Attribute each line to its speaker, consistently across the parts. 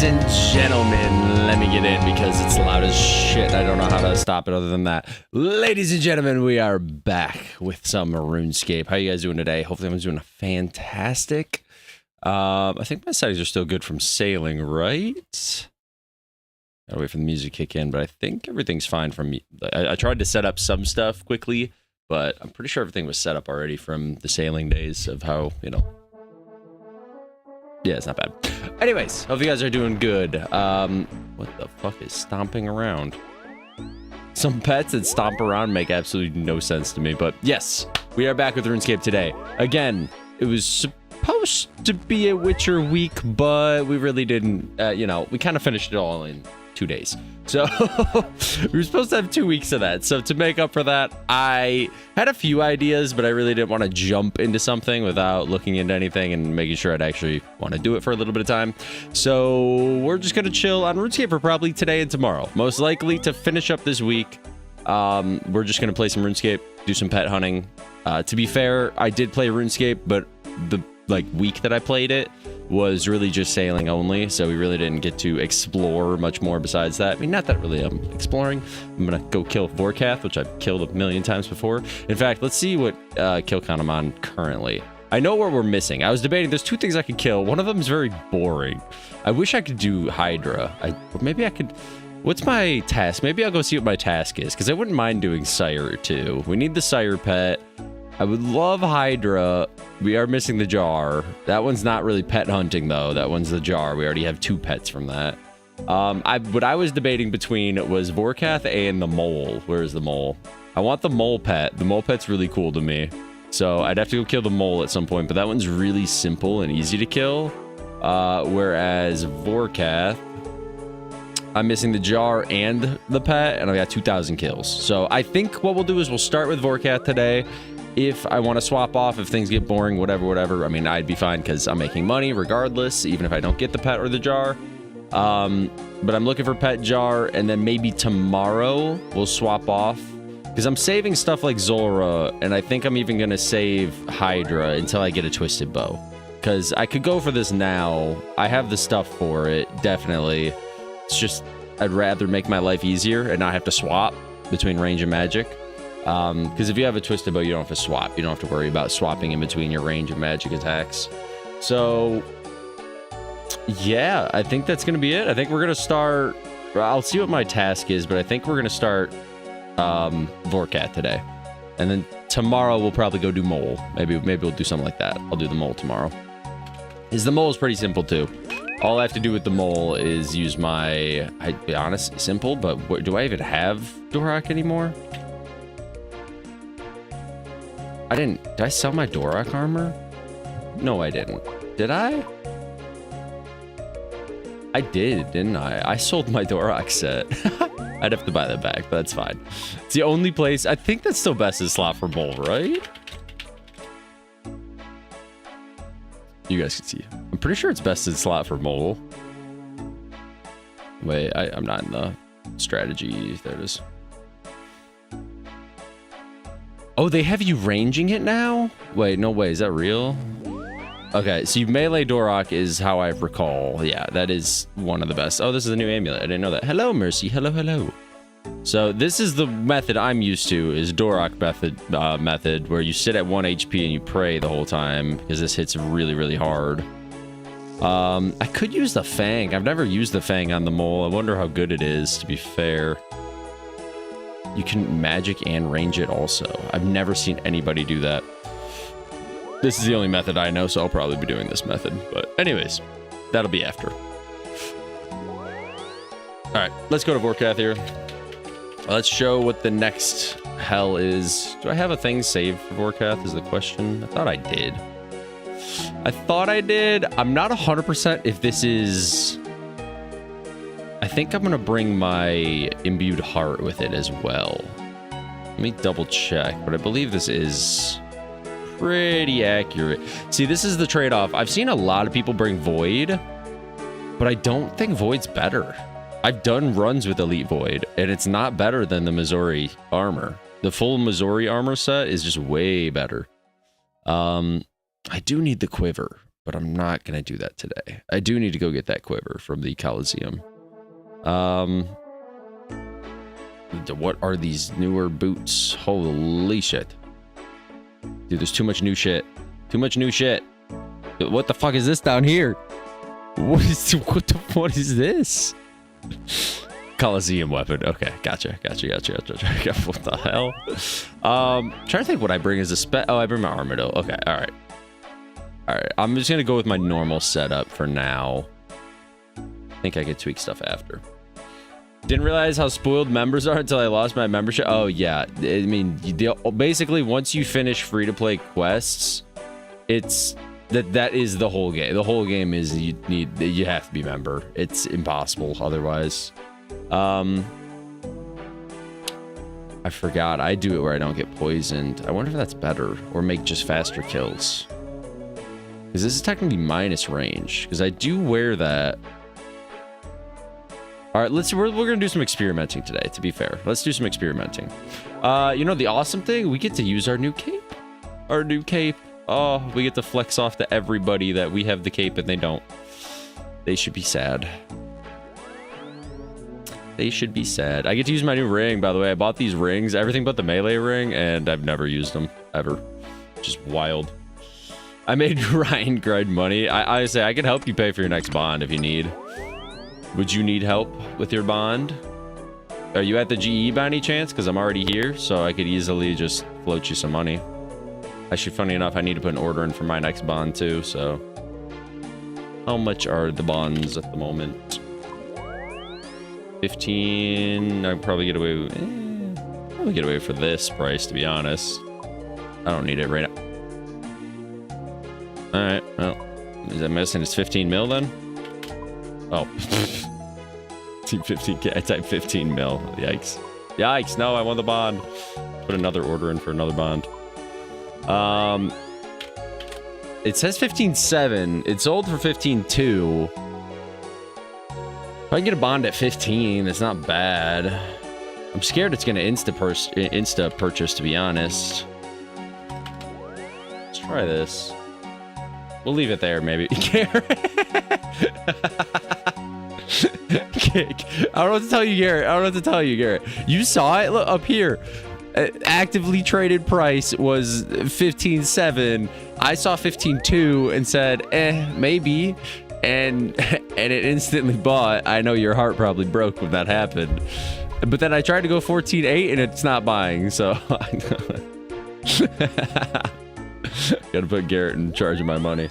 Speaker 1: and gentlemen, let me get in because it's loud as shit. I don't know how to stop it other than that. Ladies and gentlemen, we are back with some RuneScape. How you guys doing today? Hopefully everyone's doing fantastic. I think my settings are still good from sailing, right? Gotta wait for the music to kick in, but I think everything's fine from me. I tried to set up some stuff quickly, but I'm pretty sure everything was set up already from the sailing days of how, you know. Yeah, it's not bad. Anyways, hope you guys are doing good. What the fuck is stomping around? Some pets that stomp around make absolutely no sense to me, but yes, we are back with RuneScape today. Again, it was supposed to be a Witcher week, but we really didn't, you know, we kind of finished it all in 2 days. So we were supposed to have 2 weeks of that. So to make up for that, I had a few ideas, but I really didn't want to jump into something without looking into anything and making sure I'd actually want to do it for a little bit of time. So we're just going to chill on RuneScape for probably today and tomorrow. Most likely to finish up this week. We're just going to play some RuneScape, do some pet hunting. To be fair, I did play RuneScape, but the week that I played it was really just sailing only, so we really didn't get to explore much more besides that. I mean, not that really I'm exploring. I'm gonna go kill Vorkath, which I've killed a million times before. In fact, let's see what kill count I'm on currently. I know where we're missing. I was debating, there's 2 things I could kill. One of them is very boring. I wish I could do Hydra. Maybe I could. What's my task? Maybe I'll go see what my task is, because I wouldn't mind doing Sire too. We need the Sire pet. I would love Hydra. We are missing the jar. That one's not really pet hunting, though. That one's the jar. We already have 2 pets from that. What I was debating between was Vorkath and the mole. Where is the mole? I want the mole pet. The mole pet's really cool to me. So I'd have to go kill the mole at some point, but that one's really simple and easy to kill. Whereas Vorkath, I'm missing the jar and the pet, and I got 2,000 kills. So I think what we'll do is we'll start with Vorkath today. If I want to swap off, if things get boring, whatever, I mean, I'd be fine because I'm making money regardless, even if I don't get the pet or the jar. But I'm looking for pet jar, and then maybe tomorrow we'll swap off. Because I'm saving stuff like Zora, and I think I'm even going to save Hydra until I get a Twisted Bow. Because I could go for this now. I have the stuff for it, definitely. It's just, I'd rather make my life easier and not have to swap between range and magic. Because if you have a Twisted Bow, you don't have to swap. You don't have to worry about swapping in between your range and magic attacks. So, yeah, I think that's going to be it. I think we're going to start... I'll see what my task is, but I think we're going to start Vorkath today. And then tomorrow we'll probably go do Mole. Maybe we'll do something like that. I'll do the Mole tomorrow. The Mole is pretty simple, too. All I have to do with the Mole is use my... I'd be honest, simple, but do I even have Dorak anymore? Did I sell my Dorak armor? No, I didn't. Did I? I did, didn't I? I sold my Dorak set. I'd have to buy that back, but that's fine. It's the only place. I think that's still best in slot for Mole, right? You guys can see. I'm pretty sure it's best in slot for Mole. Wait, I'm not in the strategy. There it is. Oh, they have you ranging it now? Wait, no way. Is that real? Okay, so melee Dorak is how I recall. Yeah, that is one of the best. Oh, this is a new amulet. I didn't know that. Hello, Mercy. Hello, hello. So this is the method I'm used to, is Dorak method, where you sit at 1 HP and you pray the whole time, because this hits really, really hard. I could use the Fang. I've never used the Fang on the Mole. I wonder how good it is, to be fair. You can magic and range it also. I've never seen anybody do that. This is the only method I know, so I'll probably be doing this method. But anyways, that'll be after. All right, let's go to Vorkath here. Let's show what the next hell is. Do I have a thing saved for Vorkath is the question. I thought I did. I'm not 100% if this is... I think I'm going to bring my Imbued Heart with it as well. Let me double check, but I believe this is pretty accurate. See, this is the trade-off. I've seen a lot of people bring Void, but I don't think Void's better. I've done runs with Elite Void, and it's not better than the Missouri armor. The full Missouri armor set is just way better. I do need the Quiver. but I'm not gonna do that today. I do need to go get that quiver from the Coliseum. What are these newer boots? Holy shit. Dude, there's too much new shit. Too much new shit. What the fuck is this down here? What is this? Coliseum weapon. Okay, gotcha. What the hell? Trying to think what I bring as a spec. Oh, I bring my armadillo. Okay, all right. I'm just gonna go with my normal setup for now. I think I could tweak stuff after. Didn't realize how spoiled members are until I lost my membership. Oh yeah, I mean, basically once you finish free-to-play quests, it's that is the whole game. The whole game is you have to be a member. It's impossible otherwise. I forgot. I do it where I don't get poisoned. I wonder if that's better or make just faster kills. Because this is technically minus range. Because I do wear that. All right, we're gonna do some experimenting today. To be fair, let's do some experimenting. You know the awesome thing? We get to use our new cape. Our new cape. Oh, we get to flex off to everybody that we have the cape and they don't. They should be sad. They should be sad. I get to use my new ring, by the way. I bought these rings, everything but the melee ring, and I've never used them ever. Just wild. I made Ryan grind money. I say I can help you pay for your next bond if you need. Would you need help with your bond? Are you at the GE by any chance? Because I'm already here, so I could easily just float you some money. Actually, funny enough, I need to put an order in for my next bond too, so. How much are the bonds at the moment? 15. I'd probably get away with, probably get away for this price, to be honest. I don't need it right now. Alright, well. Is that missing? It's 15 mil then? Oh. 15K. I typed 15 mil. Yikes. Yikes. No, I won the bond. Put another order in for another bond. It says 15.7. It sold for 15.2. If I can get a bond at 15, it's not bad. I'm scared it's gonna insta purchase, to be honest. Let's try this. We'll leave it there, maybe. I don't know what to tell you, Garrett. I don't know what to tell you, Garrett. You saw it? Look, up here. Actively traded price was 15.7. I saw 15.2 and said, maybe. And it instantly bought. I know your heart probably broke when that happened. But then I tried to go 14.8 and it's not buying, so. Gotta put Garrett in charge of my money.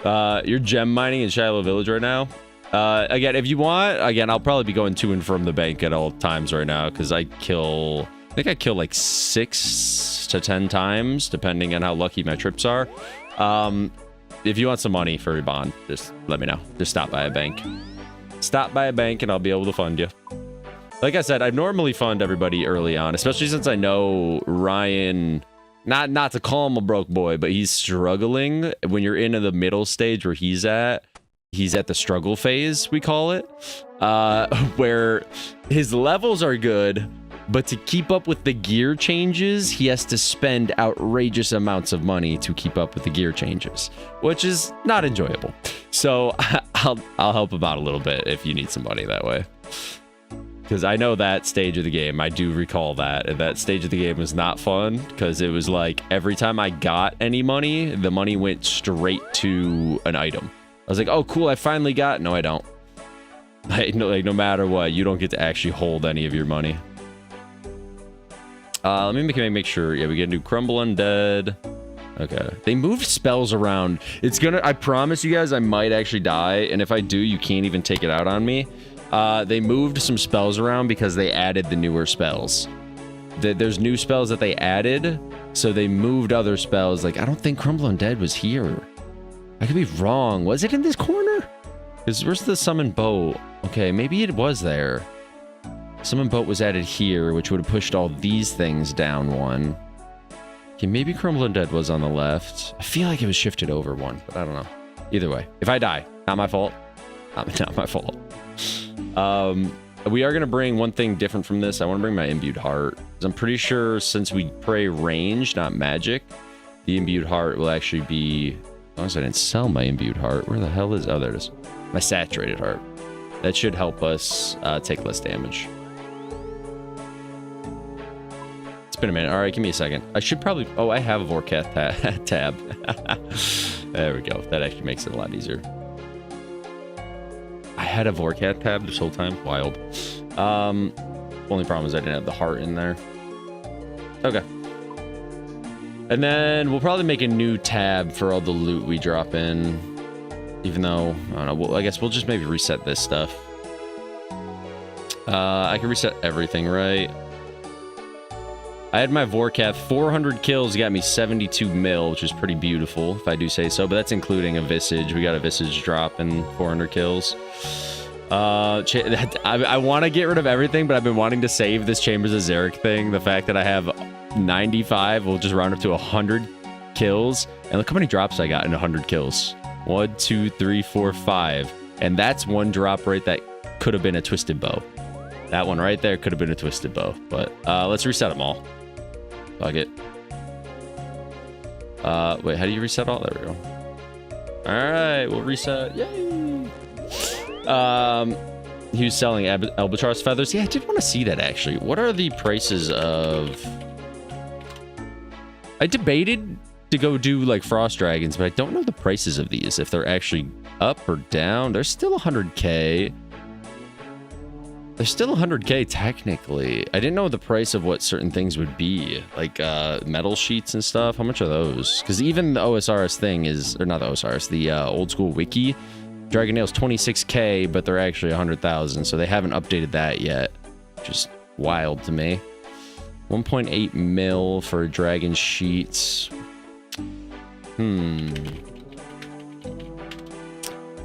Speaker 1: You're gem mining in Shiloh Village right now? Again, if you want, again, I'll probably be going to and from the bank at all times right now, because I think I kill like 6 to 10 times, depending on how lucky my trips are. If you want some money for your bond, just let me know. Just stop by a bank. Stop by a bank and I'll be able to fund you. Like I said, I normally fund everybody early on, especially since I know Ryan, not to call him a broke boy, but he's struggling. When you're in the middle stage where he's at the struggle phase, we call it, where his levels are good, but to keep up with the gear changes, he has to spend outrageous amounts of money to keep up with the gear changes, which is not enjoyable. So I'll help him out a little bit if you need some money that way. Because I know that stage of the game, I do recall that. And that stage of the game was not fun, because it was like every time I got any money, the money went straight to an item. I was like, oh, cool, I finally got... No, I don't. Like, no matter what, you don't get to actually hold any of your money. Let me make sure. Yeah, we get a new Crumble Undead. Okay. They moved spells around. It's gonna... I promise you guys I might actually die. And if I do, you can't even take it out on me. They moved some spells around because they added the newer spells. There's new spells that they added. So they moved other spells. Like, I don't think Crumble Undead was here. I could be wrong. Was it in this corner? Where's the summon boat? Okay, maybe it was there. Summon boat was added here, which would have pushed all these things down one. Okay, maybe Crumble Undead was on the left. I feel like it was shifted over one, but I don't know. Either way, if I die, not my fault. Not my fault. We are going to bring one thing different from this. I want to bring my Imbued Heart. I'm pretty sure since we pray range, not magic, the Imbued Heart will actually be long as I didn't sell my imbued heart. Where the hell is... Oh, there it is. My saturated heart. That should help us take less damage. It's been a minute. All right, give me a second. I should probably... Oh, I have a Vorkath tab. There we go. That actually makes it a lot easier. I had a Vorkath tab this whole time. Wild. Only problem is I didn't have the heart in there. Okay. And then we'll probably make a new tab for all the loot we drop in. Even though, I don't know, well, I guess we'll just maybe reset this stuff. I can reset everything, right? I had my Vorkath, 400 kills got me 72 mil, which is pretty beautiful, if I do say so. But that's including a Visage. We got a Visage drop and 400 kills. I want to get rid of everything, but I've been wanting to save this Chambers of Xeric thing. The fact that I have 95, we'll just round up to 100 kills. And look how many drops I got in 100 kills. 1, 2, 3, 4, 5. And that's one drop right that could have been a Twisted Bow. That one right there could have been a Twisted Bow. But let's reset them all. Fuck it. Wait, how do you reset all? There we go. Alright, we'll reset. Yay! He was selling albatross feathers. Yeah, I did want to see that, actually. What are the prices of... I debated to go do, like, frost dragons, but I don't know the prices of these, if they're actually up or down. They're still 100k. They're still 100k, technically. I didn't know the price of what certain things would be, like, metal sheets and stuff. How much are those? Because even the OSRS thing is... Or not the OSRS, the old school wiki... Dragon Nail's 26k, but they're actually 100,000, so they haven't updated that yet. Which is wild to me. 1.8 mil for dragon sheets.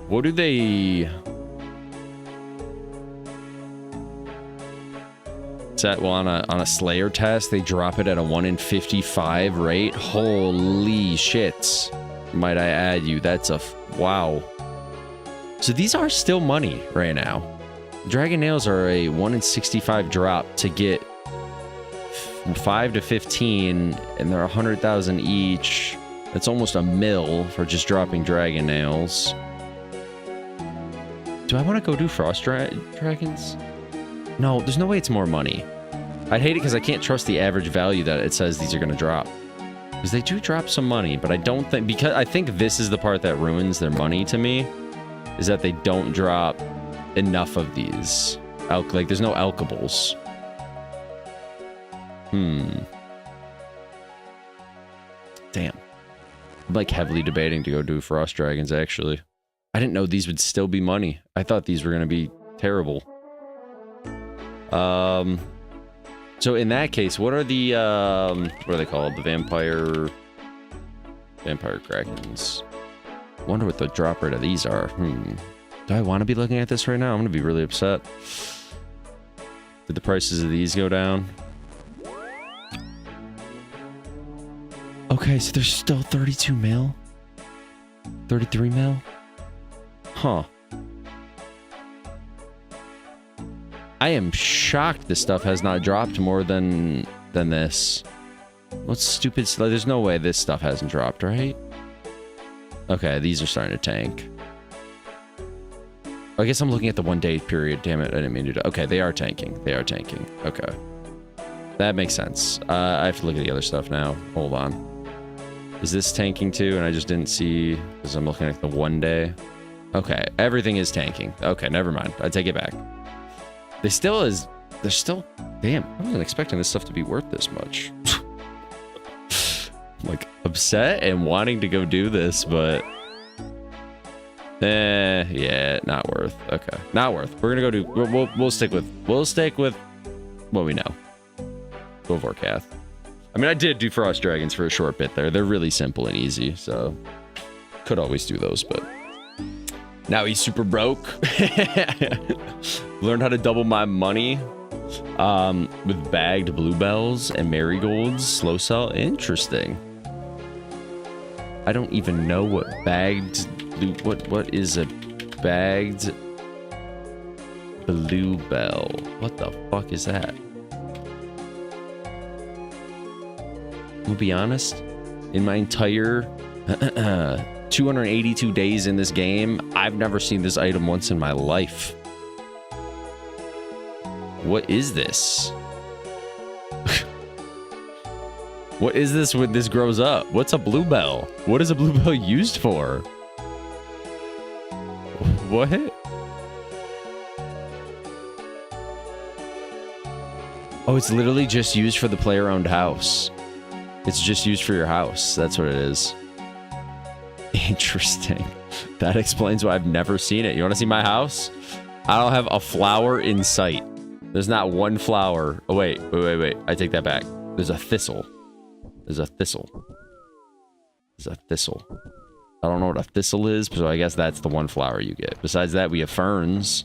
Speaker 1: What do they... Is that, well, on a Slayer test, they drop it at a 1 in 55 rate? Holy shit. Might I add you, that's a... Wow. So these are still money right now. Dragon Nails are a 1 in 65 drop to get 5 to 15, and they're 100,000 each. That's almost a mil for just dropping Dragon Nails. Do I want to go do Frost Dragons? No, there's no way it's more money. I'd hate it because I can't trust the average value that it says these are going to drop. Because they do drop some money, but I don't think... Because I think this is the part that ruins their money to me. Is that they don't drop enough of these. Like, there's no alkables. Damn. I'm, like, heavily debating to go do Frost Dragons, actually. I didn't know these would still be money. I thought these were going to be terrible. So in that case, what are the, what are they called? The Vampire Krakens. Wonder what the drop rate of these are. Do I want to be looking at this right now? I'm going to be really upset. Did the prices of these go down? Okay, so there's still 32 mil? 33 mil? Huh. I am shocked this stuff has not dropped more than this. What's stupid? There's no way this stuff hasn't dropped, right? Okay, these are starting to tank. I guess I'm looking at the 1 day period. Damn it, I didn't mean to do... Okay, they are tanking. They are tanking. Okay. That makes sense. I have to look at the other stuff now. Hold on. Is this tanking too? And I just didn't see... Because I'm looking at the 1 day. Okay, everything is tanking. Okay, never mind. I take it back. They still is... They're still... Damn, I wasn't expecting this stuff to be worth this much. Like, upset and wanting to go do this, but... yeah, not worth. Okay, not worth. We're gonna go do... We'll stick with what we know. Go Vorkath. I mean, I did do Frost Dragons for a short bit there. They're really simple and easy, so... Could always do those, but... Now he's super broke. Learned how to double my money. With bagged bluebells and marigolds. Slow sell. Interesting. I don't even know what bagged... What is a bagged bluebell? What the fuck is that? I'll be honest. In my entire 282 days in this game, I've never seen this item once in my life. What is this? What is this when this grows up? What's a bluebell? What is a bluebell used for? What? Oh, it's literally just used for the player-owned house. It's just used for your house. That's what it is. Interesting. That explains why I've never seen it. You want to see my house? I don't have a flower in sight. There's not one flower. Oh, wait. I take that back. There's a thistle. There's a thistle. There's a thistle. I don't know what a thistle is, so I guess that's the one flower you get. Besides that, we have ferns.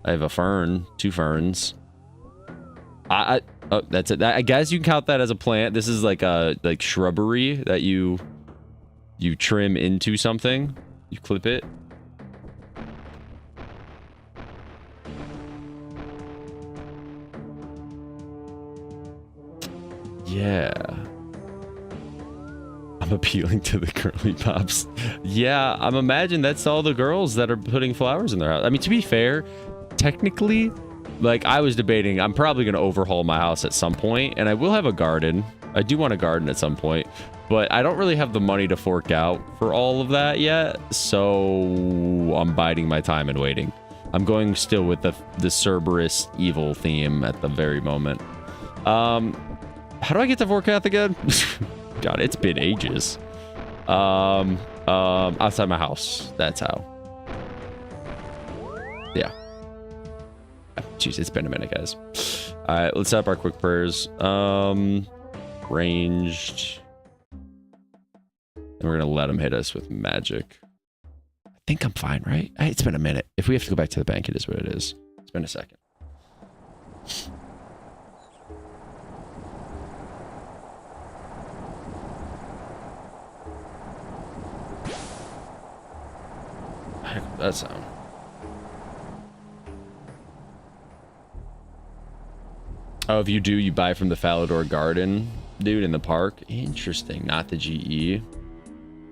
Speaker 1: I have a fern. 2 ferns. Oh, that's it. I guess you can count that as a plant. This is like a shrubbery that you trim into something. You clip it. Yeah. I'm appealing to the girly pops. Yeah, I'm imagining that's all the girls that are putting flowers in their house. I mean, to be fair, technically, like I was debating, I'm probably going to overhaul my house at some point, and I will have a garden. I do want a garden at some point, but I don't really have the money to fork out for all of that yet, so I'm biding my time and waiting. I'm going still with the Cerberus evil theme at the very moment. How do I get to Vorkath again? God, it's been ages. Outside my house. That's how. Yeah. Jeez, it's been a minute, guys. All right, let's set up our quick prayers. Ranged. And we're gonna let him hit us with magic. I think I'm fine, right? It's been a minute. If we have to go back to the bank, it is what it is. It's been a second. Heck, that sound. Oh, if you do, you buy from the Falador Garden, dude, in the park. Interesting, not the GE.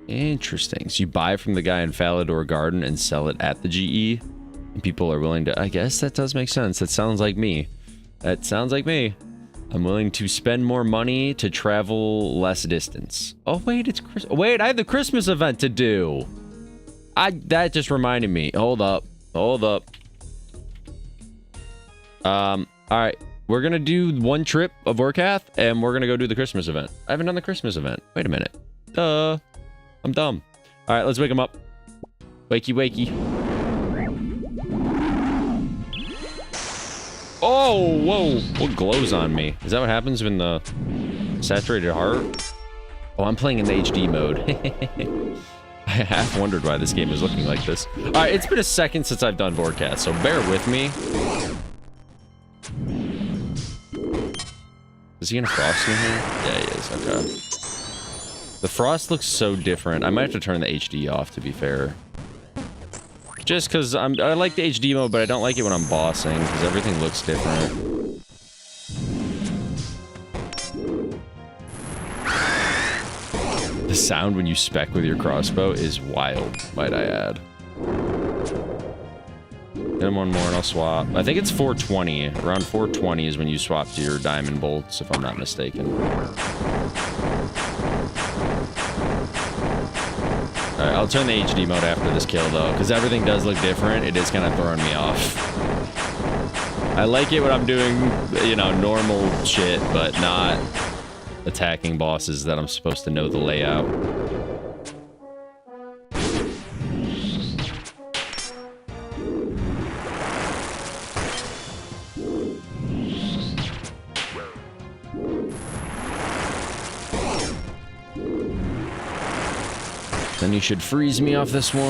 Speaker 1: Interesting. So you buy from the guy in Falador Garden and sell it at the GE, and people are willing to. I guess that does make sense. That sounds like me. That sounds like me. I'm willing to spend more money to travel less distance. Oh wait, it's Christmas. Wait, I have the Christmas event to do. That just reminded me. Hold up. All right. We're gonna do one trip of Vorkath, and we're gonna go do the Christmas event. I haven't done the Christmas event. Wait a minute. I'm dumb. All right, let's wake him up. Wakey, wakey. Oh, whoa. What glows on me? Is that what happens when the saturated heart? Oh, I'm playing in the HD mode. I half wondered why this game is looking like this. All right, it's been a second since I've done Vorkath, so bear with me. Is he gonna frost in here? Yeah, he is. Okay. The frost looks so different. I might have to turn the HD off, to be fair. Just because I like the HD mode, but I don't like it when I'm bossing, because everything looks different. The sound when you spec with your crossbow is wild, might I add. Hit him one more and I'll swap. I think it's 420. Around 420 is when you swap to your diamond bolts, if I'm not mistaken. Alright, I'll turn the HD mode after this kill, though, because everything does look different. It is kind of throwing me off. I like it when I'm doing, you know, normal shit, but not attacking bosses that I'm supposed to know the layout. Then you should freeze me off this one.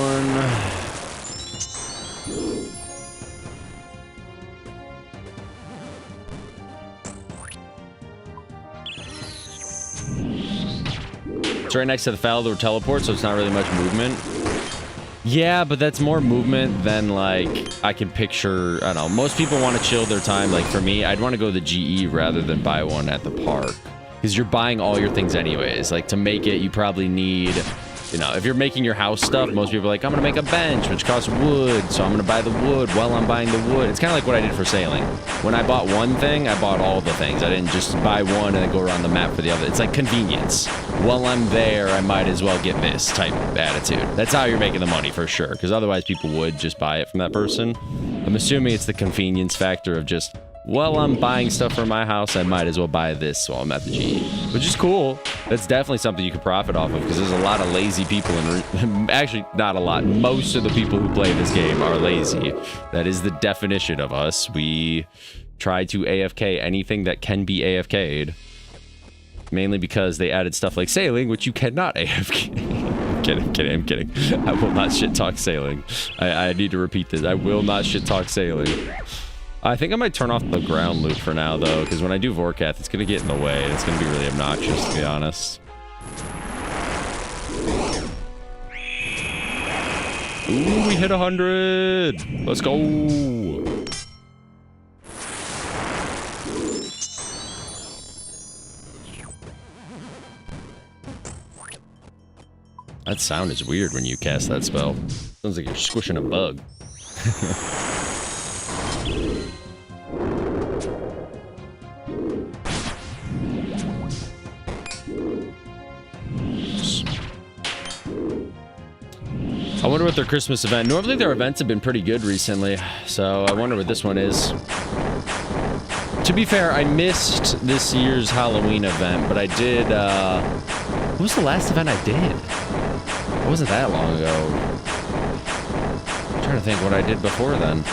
Speaker 1: It's right next to the Falador teleport, so it's not really much movement. Yeah, but that's more movement than, like, I can picture. I don't know. Most people want to chill their time. Like, for me, I'd want to go to the GE rather than buy one at the park. Because you're buying all your things anyways. Like, to make it, you probably need You know, if you're making your house stuff, most people are like, I'm gonna make a bench, which costs wood, so I'm gonna buy the wood while I'm buying the wood. It's kind of like what I did for sailing. When I bought one thing, I bought all the things. I didn't just buy one and then go around the map for the other. It's like convenience. While I'm there, I might as well get this type of attitude. That's how you're making the money for sure, because otherwise people would just buy it from that person. I'm assuming it's the convenience factor of just, while I'm buying stuff for my house, I might as well buy this while I'm at the GE, which is cool. That's definitely something you can profit off of, because there's a lot of lazy people in... Actually, not a lot. Most of the people who play this game are lazy. That is the definition of us. We try to AFK anything that can be AFK'd. Mainly because they added stuff like sailing, which you cannot AFK. I'm kidding. I will not shit talk sailing. I need to repeat this. I will not shit talk sailing. I think I might turn off the ground loop for now, though, because when I do Vorkath, it's going to get in the way, and it's going to be really obnoxious, to be honest. Ooh, we hit 100! Let's go! That sound is weird when you cast that spell. Sounds like you're squishing a bug. I wonder what their Christmas event... Normally their events have been pretty good recently, so I wonder what this one is. To be fair, I missed this year's Halloween event, but I did... What was the last event I did? It wasn't that long ago. I'm trying to think what I did before then.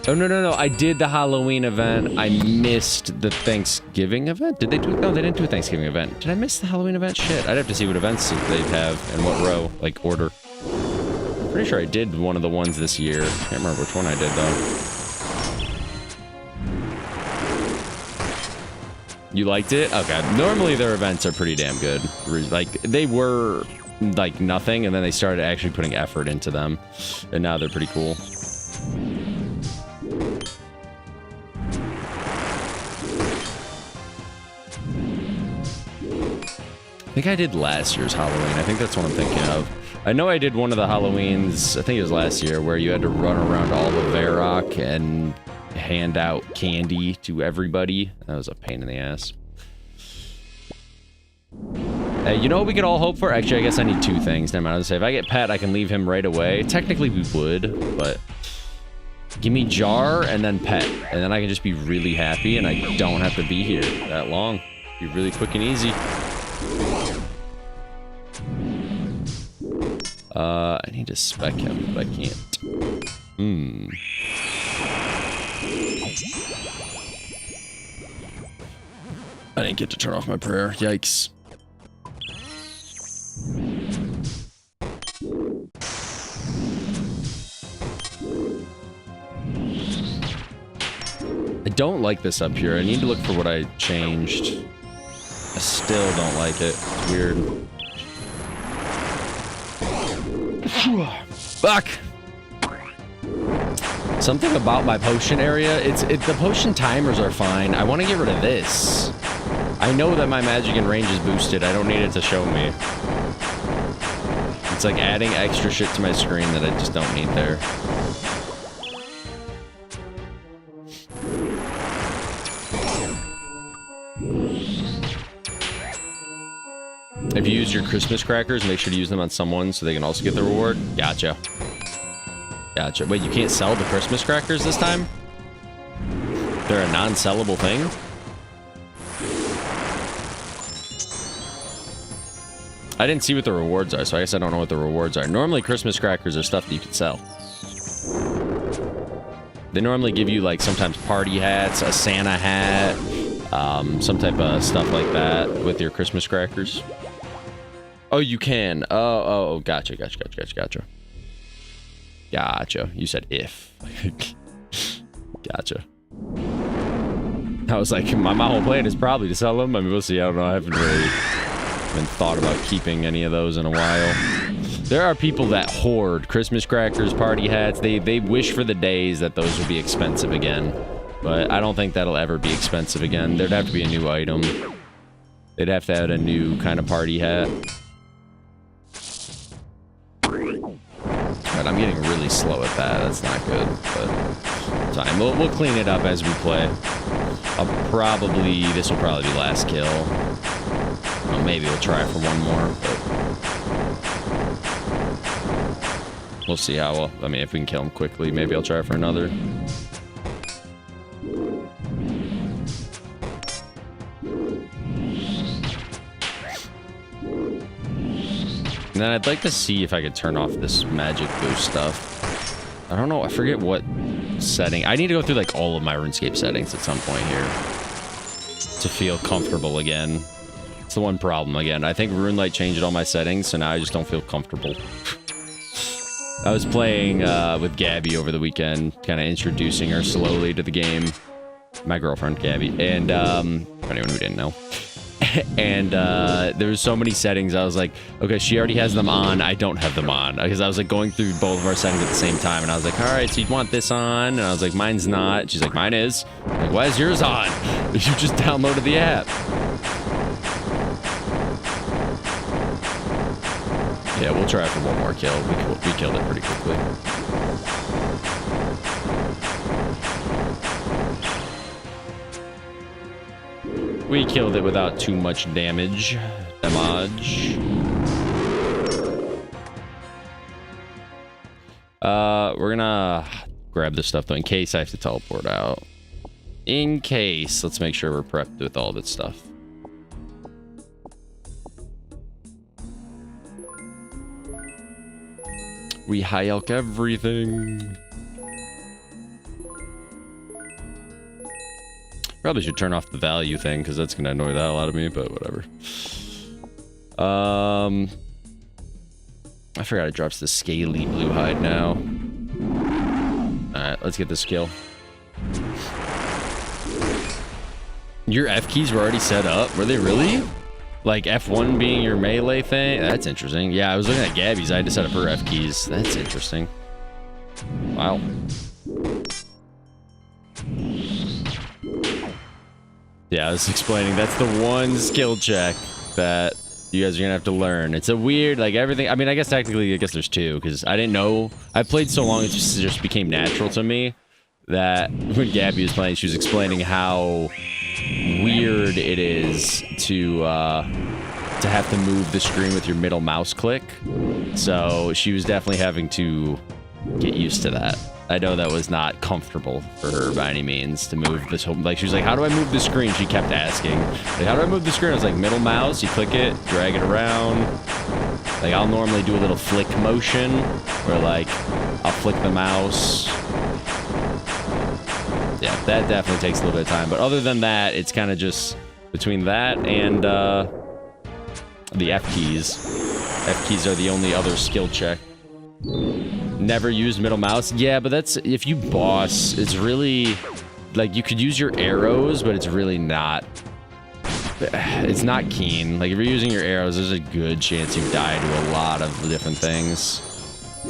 Speaker 1: Oh, no. I did the Halloween event. I missed the Thanksgiving event. Did they do it? No, they didn't do a Thanksgiving event. Did I miss the Halloween event? Shit. I'd have to see what events they'd have and what row, like order. I'm pretty sure I did one of the ones this year. Can't remember which one I did, though. You liked it? Okay. Normally their events are pretty damn good. Like, they were like nothing, and then they started actually putting effort into them. And now they're pretty cool. I think I did last year's Halloween. I think that's what I'm thinking of. I know I did one of the Halloweens, I think it was last year, where you had to run around all of Varrock and hand out candy to everybody. That was a pain in the ass. Hey, you know what we could all hope for? Actually, I guess I need two things. Never mind. I was gonna say, if I get Pet, I can leave him right away. Technically, we would, but... Give me Jar and then Pet. And then I can just be really happy, and I don't have to be here that long. Be really quick and easy. I need to spec him, but I can't. I didn't get to turn off my prayer. Yikes. I don't like this up here. I need to look for what I changed. I still don't like it. It's weird. Fuck! Something about my potion area, the potion timers are fine. I want to get rid of this. I know that my magic and range is boosted. I don't need it to show me. It's like adding extra shit to my screen that I just don't need there. If you use your Christmas crackers, make sure to use them on someone so they can also get the reward. Gotcha. Gotcha. Wait, you can't sell the Christmas crackers this time? They're a non-sellable thing? I didn't see what the rewards are, so I guess I don't know what the rewards are. Normally, Christmas crackers are stuff that you can sell. They normally give you, like, sometimes party hats, a Santa hat, some type of stuff like that with your Christmas crackers. Oh, you can. Oh, gotcha. Gotcha. You said if. Gotcha. I was like, my whole plan is probably to sell them. I mean, we'll see. I don't know. I haven't really been thought about keeping any of those in a while. There are people that hoard Christmas crackers, party hats. They wish for the days that those would be expensive again. But I don't think that'll ever be expensive again. There'd have to be a new item. They'd have to add a new kind of party hat. But I'm getting really slow at that. That's not good. But time. We'll clean it up as we play. This will probably be last kill. Well, maybe we'll try for one more. But we'll see how well. I mean, if we can kill him quickly, maybe I'll try for another. And then I'd like to see if I could turn off this magic boost stuff. I don't know. I forget what setting. I need to go through like all of my RuneScape settings at some point here to feel comfortable again. It's the one problem again. I think RuneLite changed all my settings, so now I just don't feel comfortable. I was playing with Gabby over the weekend, kind of introducing her slowly to the game. My girlfriend, Gabby. And for anyone who didn't know. And there was so many settings. I was like, okay, she already has them on. I don't have them on. Because I was like going through both of our settings at the same time. And I was like, all right, so you want this on? And I was like, mine's not. She's like, mine is. I'm like, why is yours on? You just downloaded the app. Yeah, we'll try for one more kill. We killed it pretty quickly. We killed it without too much damage. We're gonna grab this stuff though, in case I have to teleport out. In case, let's make sure we're prepped with all this stuff. We high elk everything. Probably should turn off the value thing because that's gonna annoy the hell out of me, but whatever. I forgot it drops the scaly blue hide now. Alright, let's get this kill. Your F keys were already set up? Were they really? Like F1 being your melee thing? That's interesting. Yeah, I was looking at Gabby's. I had to set up her F keys. That's interesting. Wow. Yeah, I was explaining. That's the one skill check that you guys are gonna have to learn. It's a weird, like everything. I mean, I guess technically, I guess there's two because I didn't know. I played so long, it just became natural to me that when Gabby was playing, she was explaining how weird it is to have to move the screen with your middle mouse click. So she was definitely having to get used to that. I know that was not comfortable for her by any means to move this whole, like she was like, how do I move the screen? She kept asking, like, how do I move the screen? I was like, middle mouse, you click it, drag it around. Like I'll normally do a little flick motion where like I'll flick the mouse. Yeah, that definitely takes a little bit of time. But other than that, it's kind of just between that and the F keys. F keys are the only other skill check. Never used middle mouse. Yeah, but that's if you boss, it's really like you could use your arrows, but it's really not. It's not keen. Like if you're using your arrows, there's a good chance you die to a lot of different things.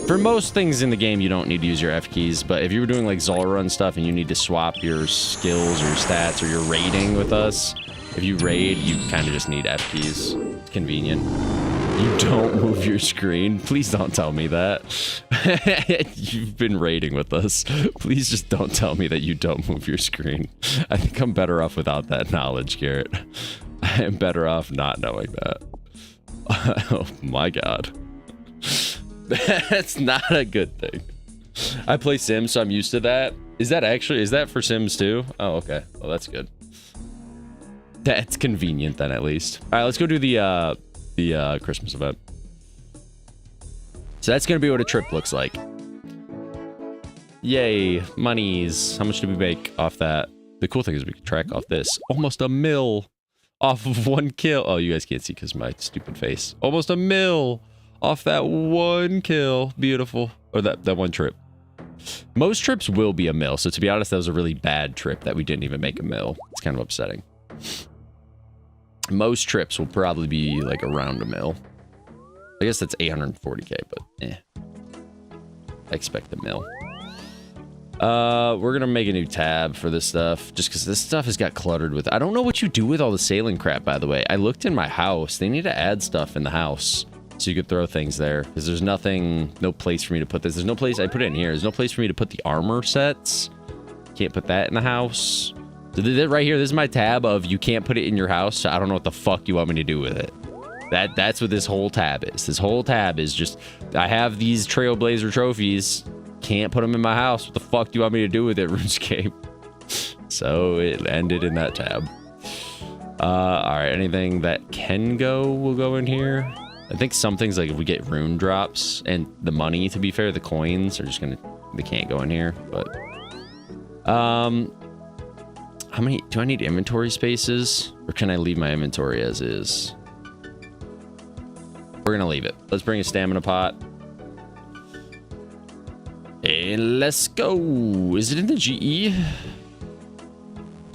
Speaker 1: For most things in the game, you don't need to use your F keys, but if you were doing like Zulrah and stuff and you need to swap your skills or your stats or your raiding with us, if you raid, you kind of just need F keys. It's convenient. You don't move your screen. Please don't tell me that. You've been raiding with us. Please just don't tell me that you don't move your screen. I think I'm better off without that knowledge, Garrett. I am better off not knowing that. Oh my god. That's not a good thing. I play Sims, so I'm used to that. Is that for Sims too? Oh, okay. Well, that's good. That's convenient then, at least. All right, let's go do the Christmas event. So that's gonna be what a trip looks like. Yay, monies. How much did we make off that? The cool thing is we can track off this. Almost $1 mil off of one kill. Oh, you guys can't see because of my stupid face. Almost $1 mil off that one kill. Beautiful. Or that one trip. Most trips will be $1 mil. So to be honest, that was a really bad trip that we didn't even make $1 mil. It's kind of upsetting. Most trips will probably be like around $1 mil. I guess that's 840k, but eh. I expect $1 mil. We're gonna make a new tab for this stuff, just because this stuff has got cluttered with. I don't know what you do with all the sailing crap, by the way. I looked in my house. They need to add stuff in the house so you could throw things there, because there's nothing, no place for me to put this. There's no place, I put it in here. There's no place for me to put the armor sets. Can't put that in the house. So right here, this is my tab of you can't put it in your house. So I don't know what the fuck you want me to do with it. That's what this whole tab is. This whole tab is just, I have these Trailblazer trophies. Can't put them in my house. What the fuck do you want me to do with it, RuneScape? So it ended in that tab. All right, anything that can go will go in here. I think some things, like if we get rune drops and the money, to be fair, the coins are just gonna, they can't go in here. But how many do I need inventory spaces, or can I leave my inventory as is? We're gonna leave it. Let's bring a stamina pot. And let's go. Is it in the GE?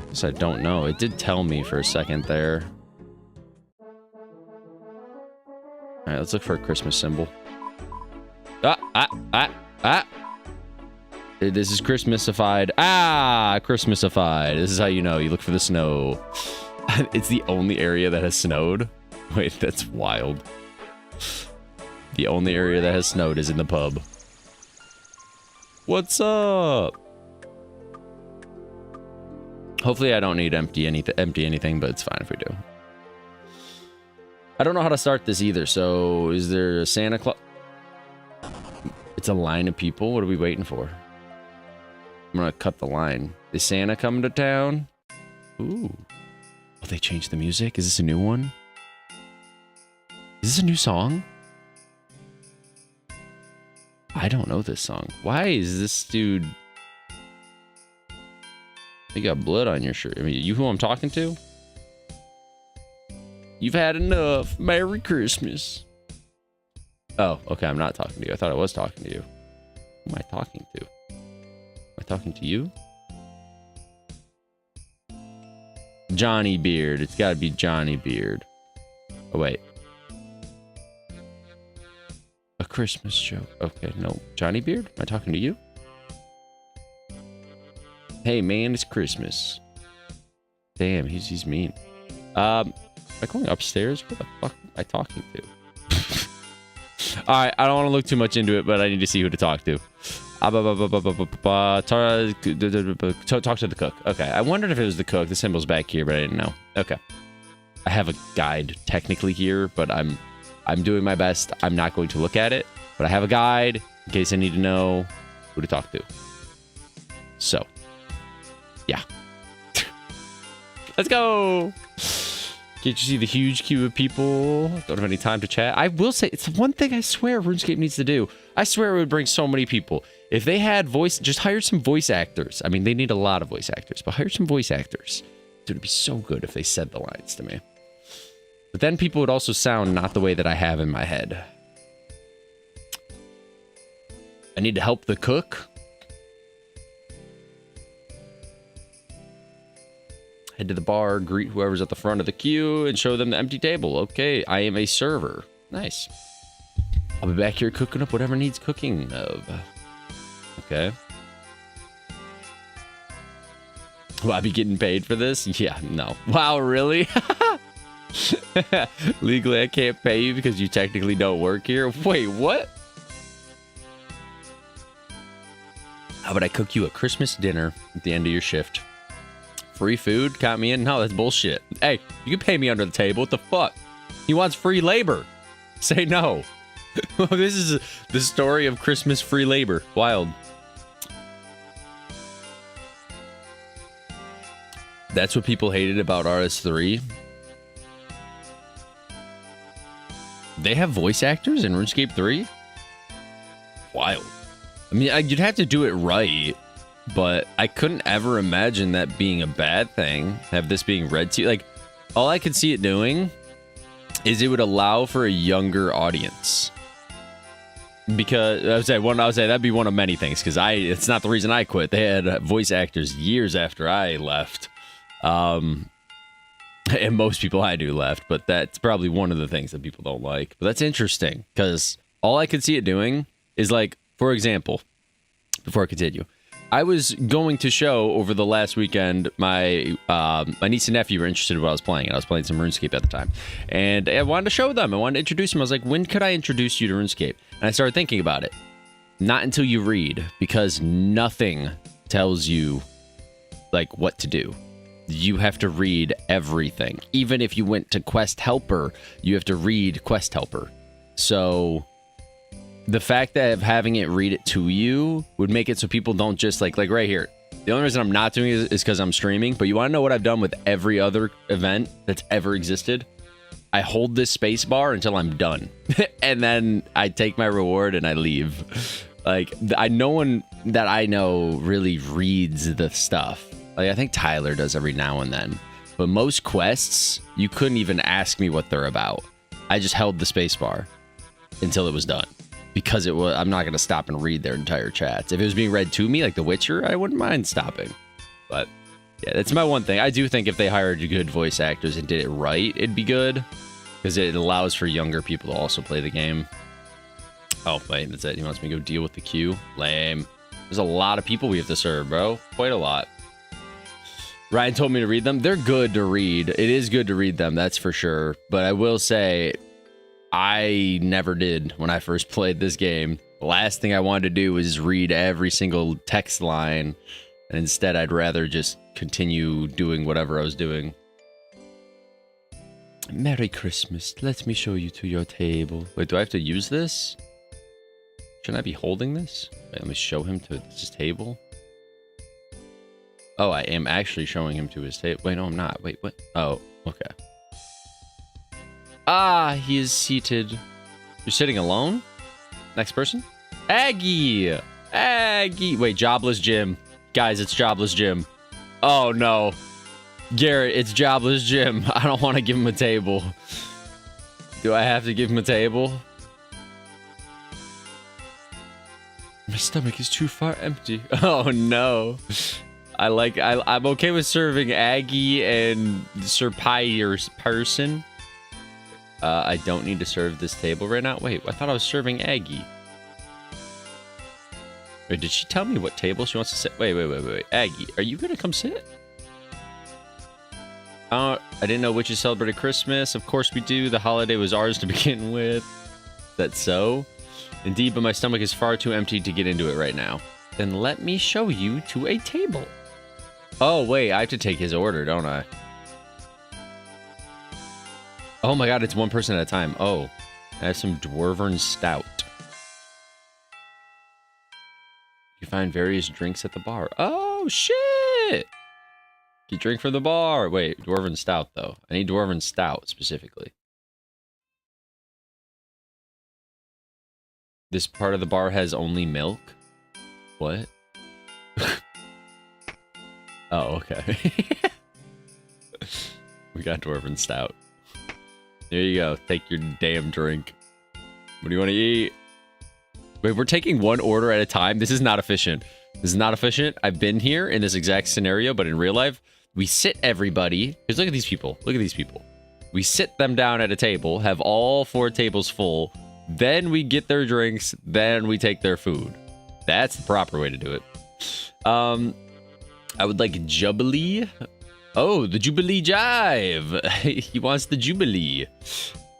Speaker 1: Guess I don't know. It did tell me for a second there. All right, let's look for a Christmas symbol. This is Christmasified. Christmasified. This is how you know. You look for the snow. It's the only area that has snowed. Wait, that's wild. The only area that has snowed is in the pub. What's up? Hopefully I don't need empty anything, but it's fine if we do. I don't know how to start this either, so is there a Santa Claus? It's a line of people. What are we waiting for? I'm gonna cut the line. Is Santa coming to town? Ooh. Oh, they changed the music? Is this a new one? Is this a new song? I don't know this song. Why is this dude... You got blood on your shirt. I mean, you who I'm talking to? You've had enough. Merry Christmas. Oh, okay, I'm not talking to you. I thought I was talking to you. Who am I talking to? Am I talking to you? Johnny Beard. It's gotta be Johnny Beard. Oh, wait. A Christmas joke. Okay, no. Johnny Beard? Am I talking to you? Hey, man, it's Christmas. Damn, he's mean. Am I going upstairs? What the fuck am I talking to? Alright, I don't want to look too much into it, but I need to see who to talk to. Talk to the cook. Okay, I wondered if it was the cook. The symbol's back here, but I didn't know. Okay. I have a guide technically here, but I'm doing my best. I'm not going to look at it, but I have a guide in case I need to know who to talk to. So, yeah. Let's go! Can't you see the huge queue of people? Don't have any time to chat. I will say, it's one thing I swear RuneScape needs to do. I swear it would bring so many people. If they had just hire some voice actors. I mean, they need a lot of voice actors, but hire some voice actors. Dude, it'd be so good if they said the lines to me. But then people would also sound not the way that I have in my head. I need to help the cook. Head to the bar, greet whoever's at the front of the queue, and show them the empty table. Okay, I am a server. Nice. I'll be back here cooking up whatever needs cooking of. Okay. Will I be getting paid for this? Yeah, no. Wow, really? Legally, I can't pay you because you technically don't work here? Wait, what? How about I cook you a Christmas dinner at the end of your shift? Free food? Count me in? No, that's bullshit. Hey, you can pay me under the table. What the fuck? He wants free labor. Say no. This is the story of Christmas free labor. Wild. That's what people hated about RS3. They have voice actors in RuneScape 3? Wild. I mean, you'd have to do it right. But I couldn't ever imagine that being a bad thing. Have this being read to you. Like, all I could see it doing is it would allow for a younger audience. Because I would say that'd be one of many things. Because it's not the reason I quit. They had voice actors years after I left. And most people I knew left. But that's probably one of the things that people don't like. But that's interesting. Because all I could see it doing is, like, for example, before I continue, I was going to show over the last weekend, my niece and nephew were interested in what I was playing, and I was playing some RuneScape at the time. And I wanted to show them. I wanted to introduce them. I was like, when could I introduce you to RuneScape? And I started thinking about it. Not until you read, because nothing tells you, like, what to do. You have to read everything. Even if you went to Quest Helper, you have to read Quest Helper. So the fact that of having it read it to you would make it so people don't just like right here. The only reason I'm not doing it is because I'm streaming, but you want to know what I've done with every other event that's ever existed? I hold this space bar until I'm done. And then I take my reward and I leave. Like, no one that I know really reads the stuff. Like, I think Tyler does every now and then. But most quests, you couldn't even ask me what they're about. I just held the space bar until it was done. Because I'm not going to stop and read their entire chats. If it was being read to me, like The Witcher, I wouldn't mind stopping. But, yeah, that's my one thing. I do think if they hired good voice actors and did it right, it'd be good. Because it allows for younger people to also play the game. Oh, wait, that's it. He wants me to go deal with the queue. Lame. There's a lot of people we have to serve, bro. Quite a lot. Ryan told me to read them. They're good to read. It is good to read them, that's for sure. But I will say, I never did when I first played this game. The last thing I wanted to do was read every single text line. And instead, I'd rather just continue doing whatever I was doing. Merry Christmas. Let me show you to your table. Wait, do I have to use this? Shouldn't I be holding this? Wait, let me show him to his table. Oh, I am actually showing him to his table. Wait, no, I'm not. Wait, what? Oh, okay. Ah, he is seated. You're sitting alone? Next person? Aggie! Aggie! Wait, Jobless Jim. Guys, it's Jobless Jim. Oh, no. Garrett, it's Jobless Jim. I don't want to give him a table. Do I have to give him a table? My stomach is too far empty. Oh, no. I'm okay with serving Aggie and Sir Pyre's person. I don't need to serve this table right now. Wait, I thought I was serving Aggie. Wait, did she tell me what table she wants to sit? Wait. Aggie, are you gonna come sit? I didn't know witches celebrated Christmas. Of course we do. The holiday was ours to begin with. That's so? Indeed, but my stomach is far too empty to get into it right now. Then let me show you to a table. Oh, wait, I have to take his order, don't I? Oh my god, it's one person at a time. Oh, I have some Dwarven Stout. You find various drinks at the bar. Oh, shit! You drink from the bar. Wait, Dwarven Stout, though. I need Dwarven Stout, specifically. This part of the bar has only milk? What? Oh, okay. We got Dwarven Stout. There you go. Take your damn drink. What do you want to eat? Wait, we're taking one order at a time? This is not efficient. This is not efficient. I've been here in this exact scenario, but in real life, we sit everybody. Because look at these people. Look at these people. We sit them down at a table, have all 4 tables full, then we get their drinks, then we take their food. That's the proper way to do it. I would like Jubilee. Oh, the Jubilee Jive. He wants the Jubilee.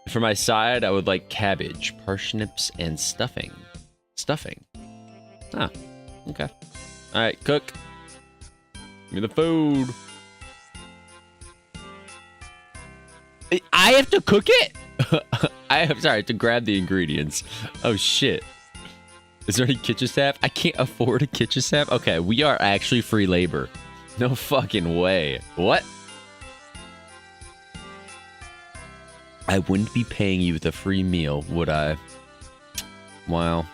Speaker 1: For my side, I would like cabbage, parsnips, and stuffing. Stuffing. Ah, okay. All right, cook. Give me the food. I have to cook it? I have to grab the ingredients. Oh, shit. Is there any kitchen staff? I can't afford a kitchen staff? Okay, we are actually free labor. No fucking way. What? I wouldn't be paying you with a free meal, would I? Wow.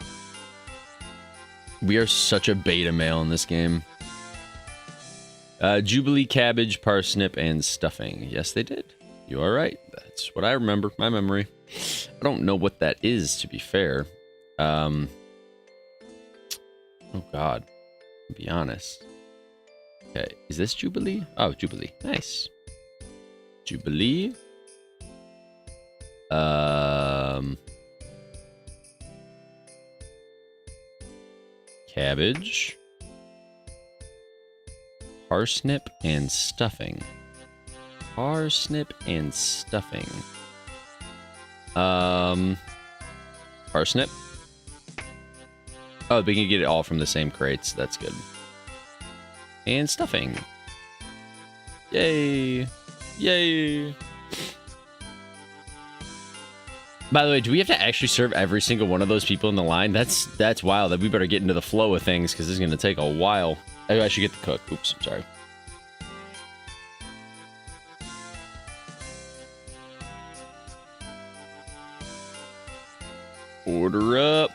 Speaker 1: We are such a beta male in this game. Jubilee, cabbage, parsnip, and stuffing. Yes, they did. You are right. That's what I remember. My memory. I don't know what that is, to be fair. Oh, God. To be honest. Okay, is this Jubilee? Oh, Jubilee. Nice. Jubilee. Cabbage. Parsnip and stuffing. Parsnip and stuffing. Parsnip. Oh, we can get it all from the same crates. That's good. And stuffing. Yay. Yay. By the way, do we have to actually serve every single one of those people in the line? That's wild. That we better get into the flow of things because this is going to take a while. Oh, I should get the cook. Oops, I'm sorry. Order up.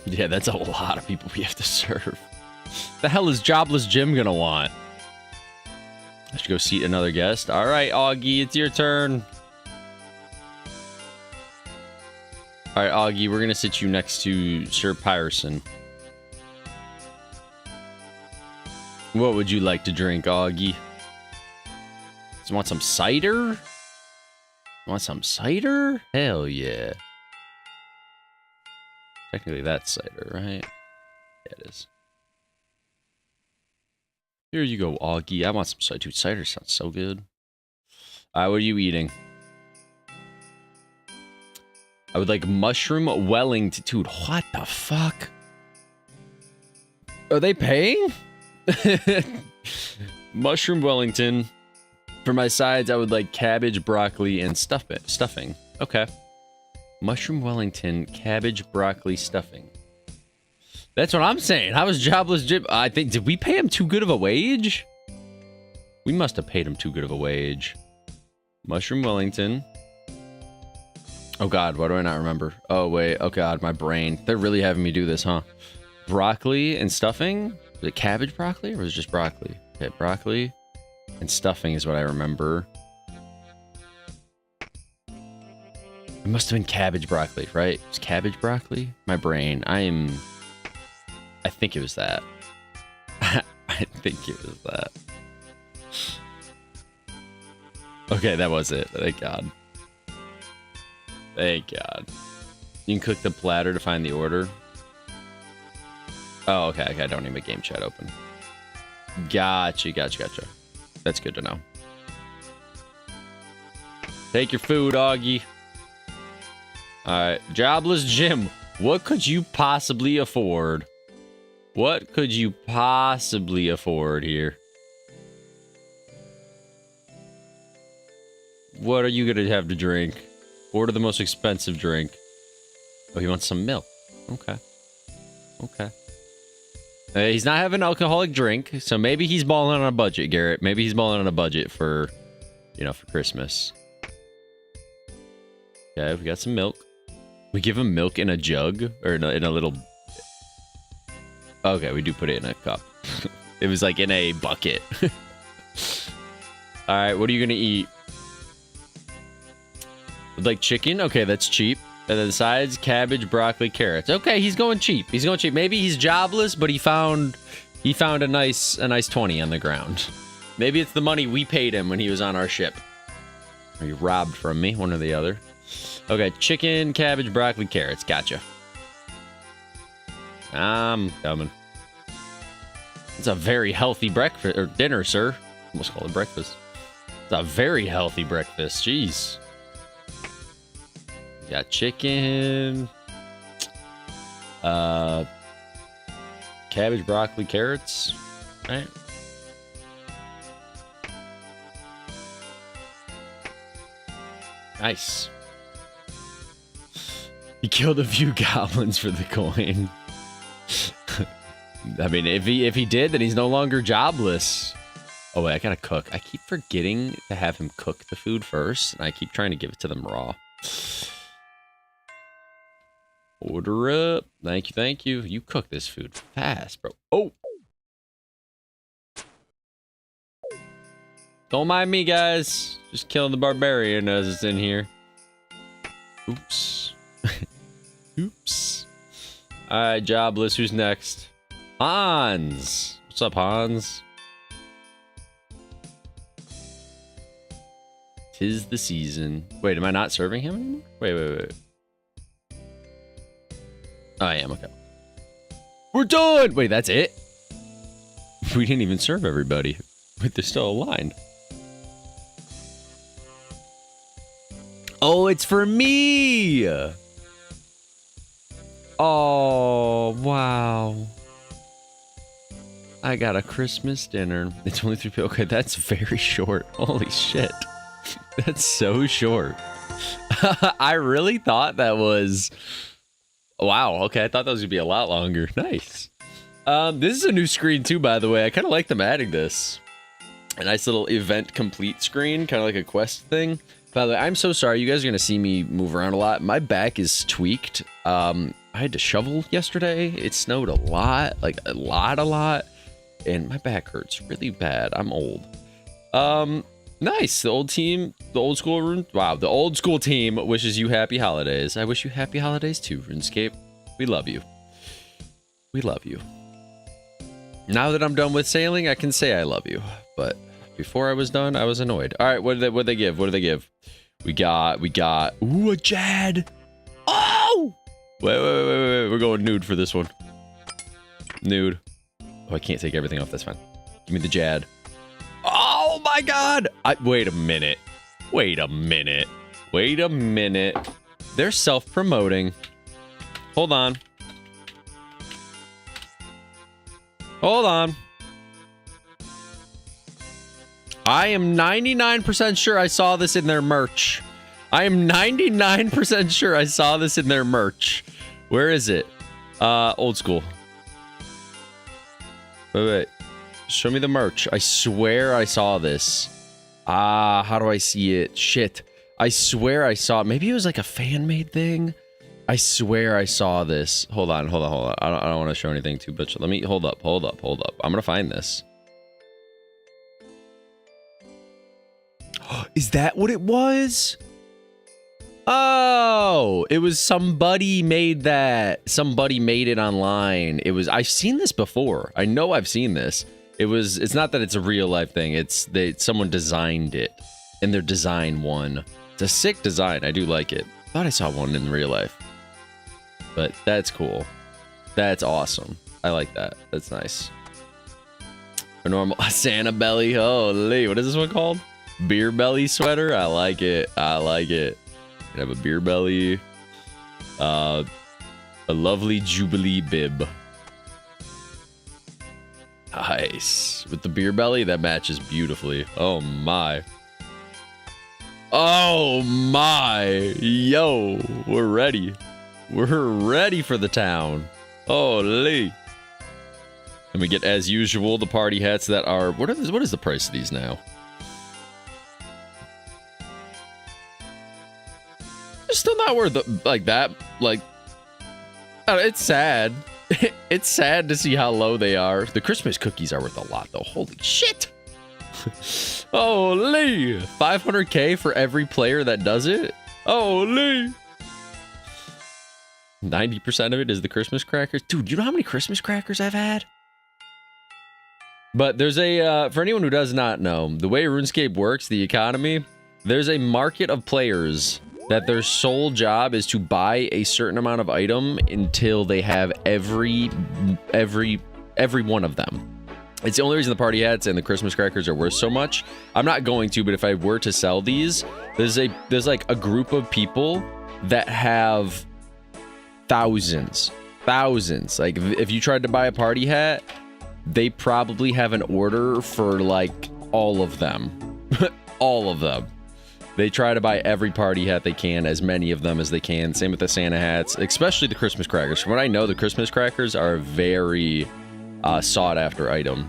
Speaker 1: Yeah, that's a lot of people we have to serve. The hell is Jobless Jim gonna want? I should go seat another guest. All right, Augie, it's your turn. All right, Augie, we're gonna sit you next to Sir Pyerson. What would you like to drink, Augie? You want some cider? Want some cider? Hell yeah. Technically that's cider, right? Yeah, it is. Here you go, Augie. I want some cider. Dude, cider sounds so good. What are you eating? I would like mushroom Wellington. Dude, what the fuck? Are they paying? Mushroom Wellington. For my sides, I would like cabbage, broccoli, and stuffing. Okay. Mushroom Wellington, cabbage, broccoli, stuffing. That's what I'm saying. How was Jobless Jim? I think, did we pay him too good of a wage? We must have paid him too good of a wage. Mushroom Wellington. Oh God, why do I not remember? Oh wait, oh God, my brain. They're really having me do this, huh? Broccoli and stuffing? Was it cabbage broccoli or was it just broccoli? Okay, broccoli and stuffing is what I remember. It must have been cabbage broccoli, right? It was cabbage broccoli? My brain. I think it was that. I think it was that. Okay, that was it. Thank God. Thank God. You can click the platter to find the order. Oh, okay. I don't need my game chat open. Gotcha. That's good to know. Take your food, Augie. Alright, Jobless Jim. What could you possibly afford? What could you possibly afford here? What are you gonna have to drink? Order the most expensive drink. Oh, he wants some milk. Okay. Okay. He's not having an alcoholic drink, so maybe he's balling on a budget, Garrett. Maybe he's balling on a budget for, you know, for Christmas. Okay, we got some milk. We give him milk in a jug, or in a little... Okay, we do put it in a cup. It was like in a bucket. Alright, what are you gonna eat? Like chicken? Okay, that's cheap. And then the sides, cabbage, broccoli, carrots. Okay, he's going cheap. He's going cheap. Maybe he's jobless, but he found a nice 20 on the ground. Maybe it's the money we paid him when he was on our ship. Or he robbed from me, one or the other. Okay, chicken, cabbage, broccoli, carrots. Gotcha. I'm coming. It's a very healthy breakfast or dinner, sir. Almost call it breakfast. It's a very healthy breakfast. Jeez. Got chicken. Cabbage, broccoli, carrots. Right. Nice. He killed a few goblins for the coin. I mean, if he did, then he's no longer jobless. Oh wait, I gotta cook. I keep forgetting to have him cook the food first, and I keep trying to give it to them raw. Order up. Thank you, thank you. You cook this food fast, bro. Oh! Don't mind me, guys. Just killing the barbarian as it's in here. Oops. Oops. Alright, jobless. Who's next? Hans! What's up, Hans? 'Tis the season. Wait, am I not serving him anymore? Wait. Oh, I am, okay. We're done! Wait, that's it? We didn't even serve everybody, but they're still aligned. Oh, it's for me! Oh, wow. I got a Christmas dinner. It's only 3 people. Okay, that's very short. Holy shit. That's so short. I really thought that was... Wow, okay, I thought that was gonna be a lot longer. Nice. This is a new screen too, by the way. I kind of like them adding this. A nice little event complete screen, kind of like a quest thing. By the way, I'm so sorry. You guys are gonna see me move around a lot. My back is tweaked. I had to shovel yesterday. It snowed a lot, like a lot. And my back hurts really bad. I'm old. Nice. The old team, the old school room. Wow, the old school team wishes you happy holidays. I wish you happy holidays too, RuneScape. We love you. We love you. Now that I'm done with sailing, I can say I love you. But before I was done, I was annoyed. All right, what did they give? What did they give? We got, ooh, a Jad. Oh! Wait. We're going nude for this one. Nude. Oh, I can't take everything off. That's fine. Give me the Jad. Oh my God! Wait a minute. They're self-promoting. Hold on. I am 99% sure I saw this in their merch. Where is it? Old school. Wait. Show me the merch. I swear I saw this. How do I see it? Shit. I swear I saw it. Maybe it was like a fan-made thing. I swear I saw this. Hold on. I don't want to show anything too much. Let me hold up. I'm gonna find this. Is that what it was? Oh, it was somebody made that. Somebody made it online. I've seen this before. I know I've seen this. It's not that it's a real life thing. Someone designed it and their design won. It's a sick design. I do like it. Thought I saw one in real life, but that's cool. That's awesome. I like that. That's nice. A normal Santa belly. Holy, what is this one called? Beer belly sweater. I like it. I have a beer belly. A lovely Jubilee bib. Nice. With the beer belly, that matches beautifully. Oh my. Yo, we're ready. We're ready for the town. Holy. And we get, as usual, the party hats that are... What is the price of these now? They're still not worth like that. Like, it's sad. It's sad to see how low they are. The Christmas cookies are worth a lot, though. Holy shit. Holy. 500k for every player that does it. Holy. 90% of it is the Christmas crackers. Dude, you know how many Christmas crackers I've had? But there's for anyone who does not know, the way RuneScape works, the economy, there's a market of players that their sole job is to buy a certain amount of item until they have every one of them. It's the only reason the party hats and the Christmas crackers are worth so much. I'm not going to, but if I were to sell these, there's like a group of people that have thousands. Like if you tried to buy a party hat, they probably have an order for like all of them. All of them. They try to buy every party hat they can, as many of them as they can. Same with the Santa hats, especially the Christmas crackers. From what I know, the Christmas crackers are a very sought after item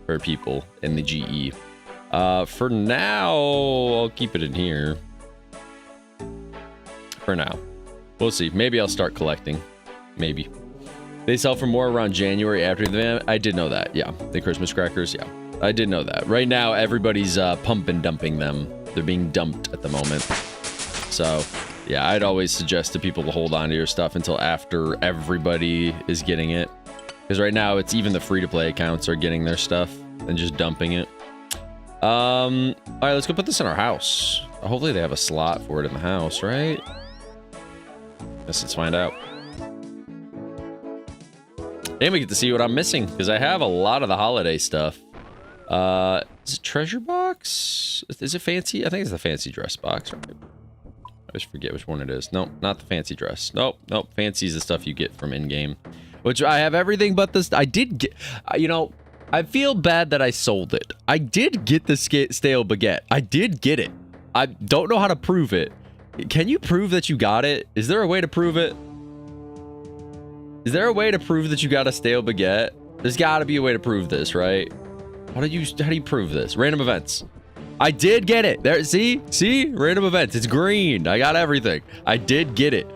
Speaker 1: for people in the GE. For now, I'll keep it in here. For now. We'll see. Maybe I'll start collecting. Maybe. They sell for more around January after the event. I did know that. Yeah. The Christmas crackers. Yeah. I did know that. Right now, everybody's pump and dumping them. They're being dumped at the moment. So, yeah, I'd always suggest to people to hold on to your stuff until after everybody is getting it. Because right now, it's even the free-to-play accounts are getting their stuff and just dumping it. All right, let's go put this in our house. Hopefully they have a slot for it in the house, right? Let's find out. And we get to see what I'm missing, because I have a lot of the holiday stuff. Is it treasure box? Is it fancy? I think it's the fancy dress box, right? I just forget which one it is. Nope, not the fancy dress. Nope, fancy is the stuff you get from in-game. Which I have everything but this. I did get, you know, I feel bad that I sold it. I did get the stale baguette. I did get it. I don't know how to prove it. Can you prove that you got it? Is there a way to prove it? Is there a way to prove that you got a stale baguette? There's got to be a way to prove this, right? How do you prove this? Random events. I did get it. There, see, random events. It's green. I got everything. I did get it,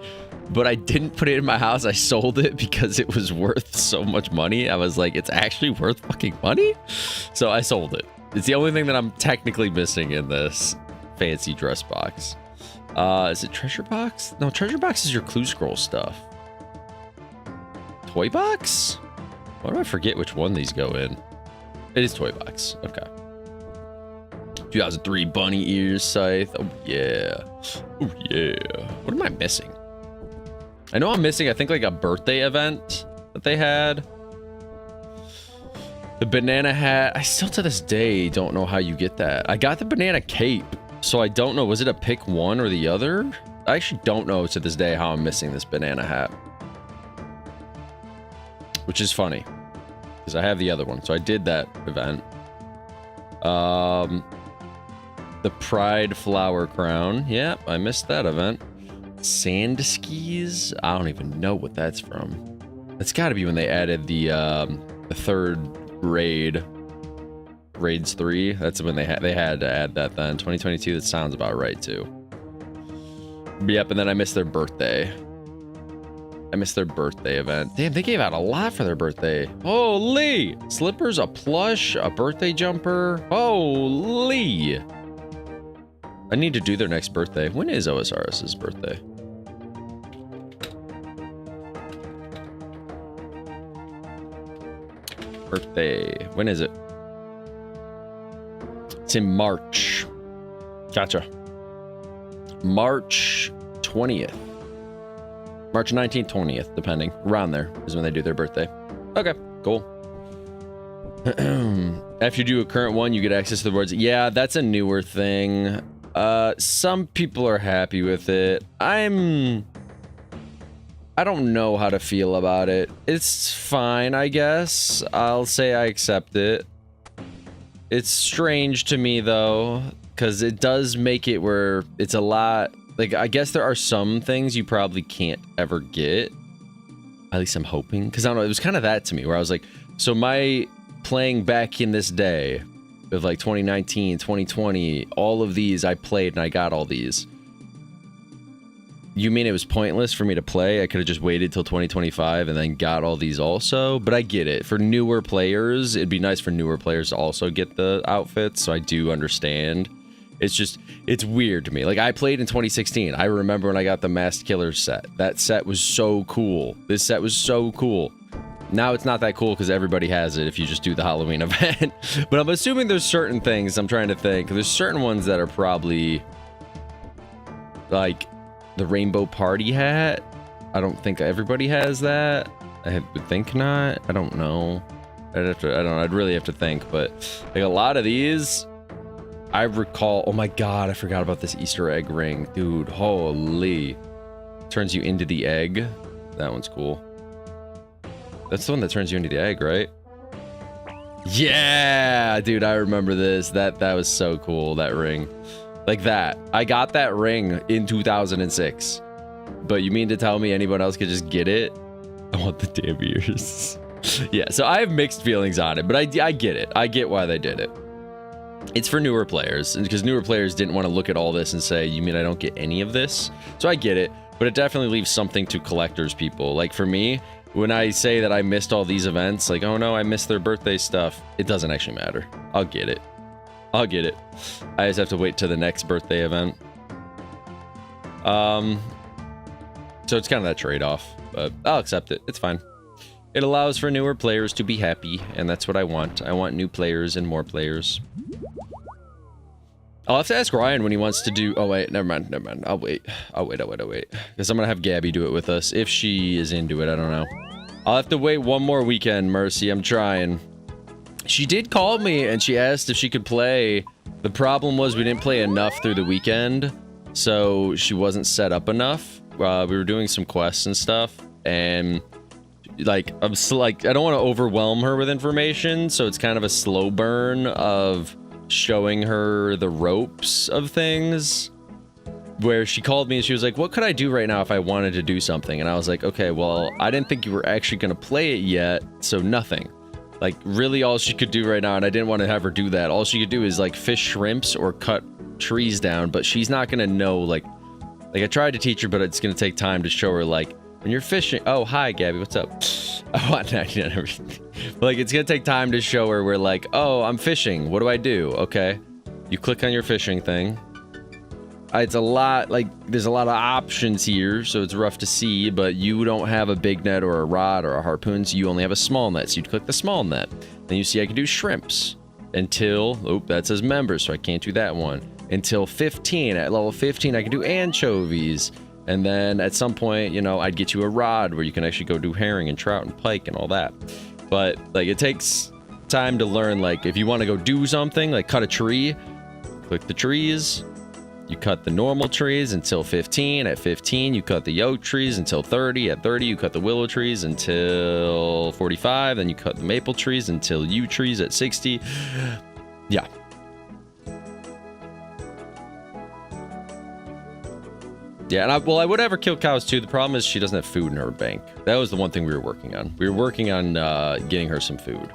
Speaker 1: but I didn't put it in my house. I sold it because it was worth so much money. I was like, it's actually worth fucking money, so I sold it. It's the only thing that I'm technically missing in this fancy dress box. Is it treasure box? No, treasure box is your clue scroll stuff. Toy box? Why do I forget which one these go in? It is toy box. Okay. 2003 bunny ears scythe. Oh yeah. Oh yeah. What am I missing? I know I'm missing, I think, like a birthday event that they had. The banana hat. I still to this day don't know how you get that. I got the banana cape, so I don't know. Was it a pick one or the other? I actually don't know to this day how I'm missing this banana hat. Which is funny, because I have the other one. So I did that event. The Pride Flower Crown. Yep, I missed that event. Sand skis. I don't even know what that's from. It's got to be when they added the third raid. Raids 3. That's when they had to add that then. 2022. That sounds about right too. Yep, and then I missed their birthday. I missed their birthday event. Damn, they gave out a lot for their birthday. Holy! Slippers, a plush, a birthday jumper. Holy! I need to do their next birthday. When is OSRS's birthday? Birthday. When is it? It's in March. Gotcha. March 20th. March 19th, 20th, depending. Around there is when they do their birthday. Okay, cool. After you do a current one, you get access to the rewards. Yeah, that's a newer thing. Some people are happy with it. I don't know how to feel about it. It's fine, I guess. I'll say I accept it. It's strange to me, though, because it does make it where it's a lot... Like, I guess there are some things you probably can't ever get. At least I'm hoping. Because I don't know, it was kind of that to me, where I was like, so my playing back in this day of like 2019, 2020, all of these I played and I got all these. You mean it was pointless for me to play? I could have just waited till 2025 and then got all these also? But I get it. For newer players, it'd be nice for newer players to also get the outfits, so I do understand. It's just, it's weird to me. Like, I played in 2016. I remember when I got the Masked Killer set. That set was so cool. This set was so cool. Now it's not that cool because everybody has it if you just do the Halloween event. But I'm assuming there's certain things, I'm trying to think. There's certain ones that are probably, like, the Rainbow Party hat. I don't think everybody has that. I would think not. I don't know. I'd really have to think. But, like, a lot of these... I recall, oh my god, I forgot about this Easter egg ring. Dude, holy. Turns you into the egg. That one's cool. That's the one that turns you into the egg, right? Yeah, dude, I remember this. That was so cool, that ring. Like that. I got that ring in 2006. But you mean to tell me anyone else could just get it? I want the damn ears. Yeah, so I have mixed feelings on it, but I get it. I get why they did it. It's for newer players, and because newer players didn't want to look at all this and say, you mean I don't get any of this? So I get it, but it definitely leaves something to collectors people. Like for me, when I say that I missed all these events, like, oh no, I missed their birthday stuff, it doesn't actually matter. I'll get it. I'll get it. I just have to wait to the next birthday event. So it's kind of that trade-off, but I'll accept it. It's fine. It allows for newer players to be happy, and that's what I want. I want new players and more players. I'll have to ask Ryan when he wants to do... Oh, wait, never mind. I'll wait. Because I'm going to have Gabby do it with us. If she is into it, I don't know. I'll have to wait one more weekend, Mercy. I'm trying. She did call me and she asked if she could play. The problem was we didn't play enough through the weekend, so she wasn't set up enough. We were doing some quests and stuff, and like I don't want to overwhelm her with information, so it's kind of a slow burn of showing her the ropes of things. Where she called me and she was like, what could I do right now if I wanted to do something? And I was like, okay, well, I didn't think you were actually going to play it yet, so nothing. Like, really all she could do right now, and I didn't want to have her do that, all she could do is, like, fish shrimps or cut trees down, but she's not going to know, like, I tried to teach her, but it's going to take time to show her, like, when you're fishing... Oh, hi, Gabby, what's up? Oh, everything. Like, it's going to take time to show her where, like, oh, I'm fishing, what do I do? Okay. You click on your fishing thing. It's a lot, like, there's a lot of options here, so it's rough to see, but you don't have a big net or a rod or a harpoon, so you only have a small net, so you'd click the small net. Then you see I can do shrimps until, oh, that says members, so I can't do that one. Until 15, at level 15, I can do anchovies, and then at some point, you know, I'd get you a rod where you can actually go do herring and trout and pike and all that. But, like, it takes time to learn, like, if you want to go do something, like cut a tree, click the trees. You cut the normal trees until 15. At 15, you cut the oak trees until 30. At 30, you cut the willow trees until 45. Then you cut the maple trees until yew trees at 60. Yeah. Yeah, and I would ever kill cows too. The problem is she doesn't have food in her bank. That was the one thing we were working on. We were working on getting her some food.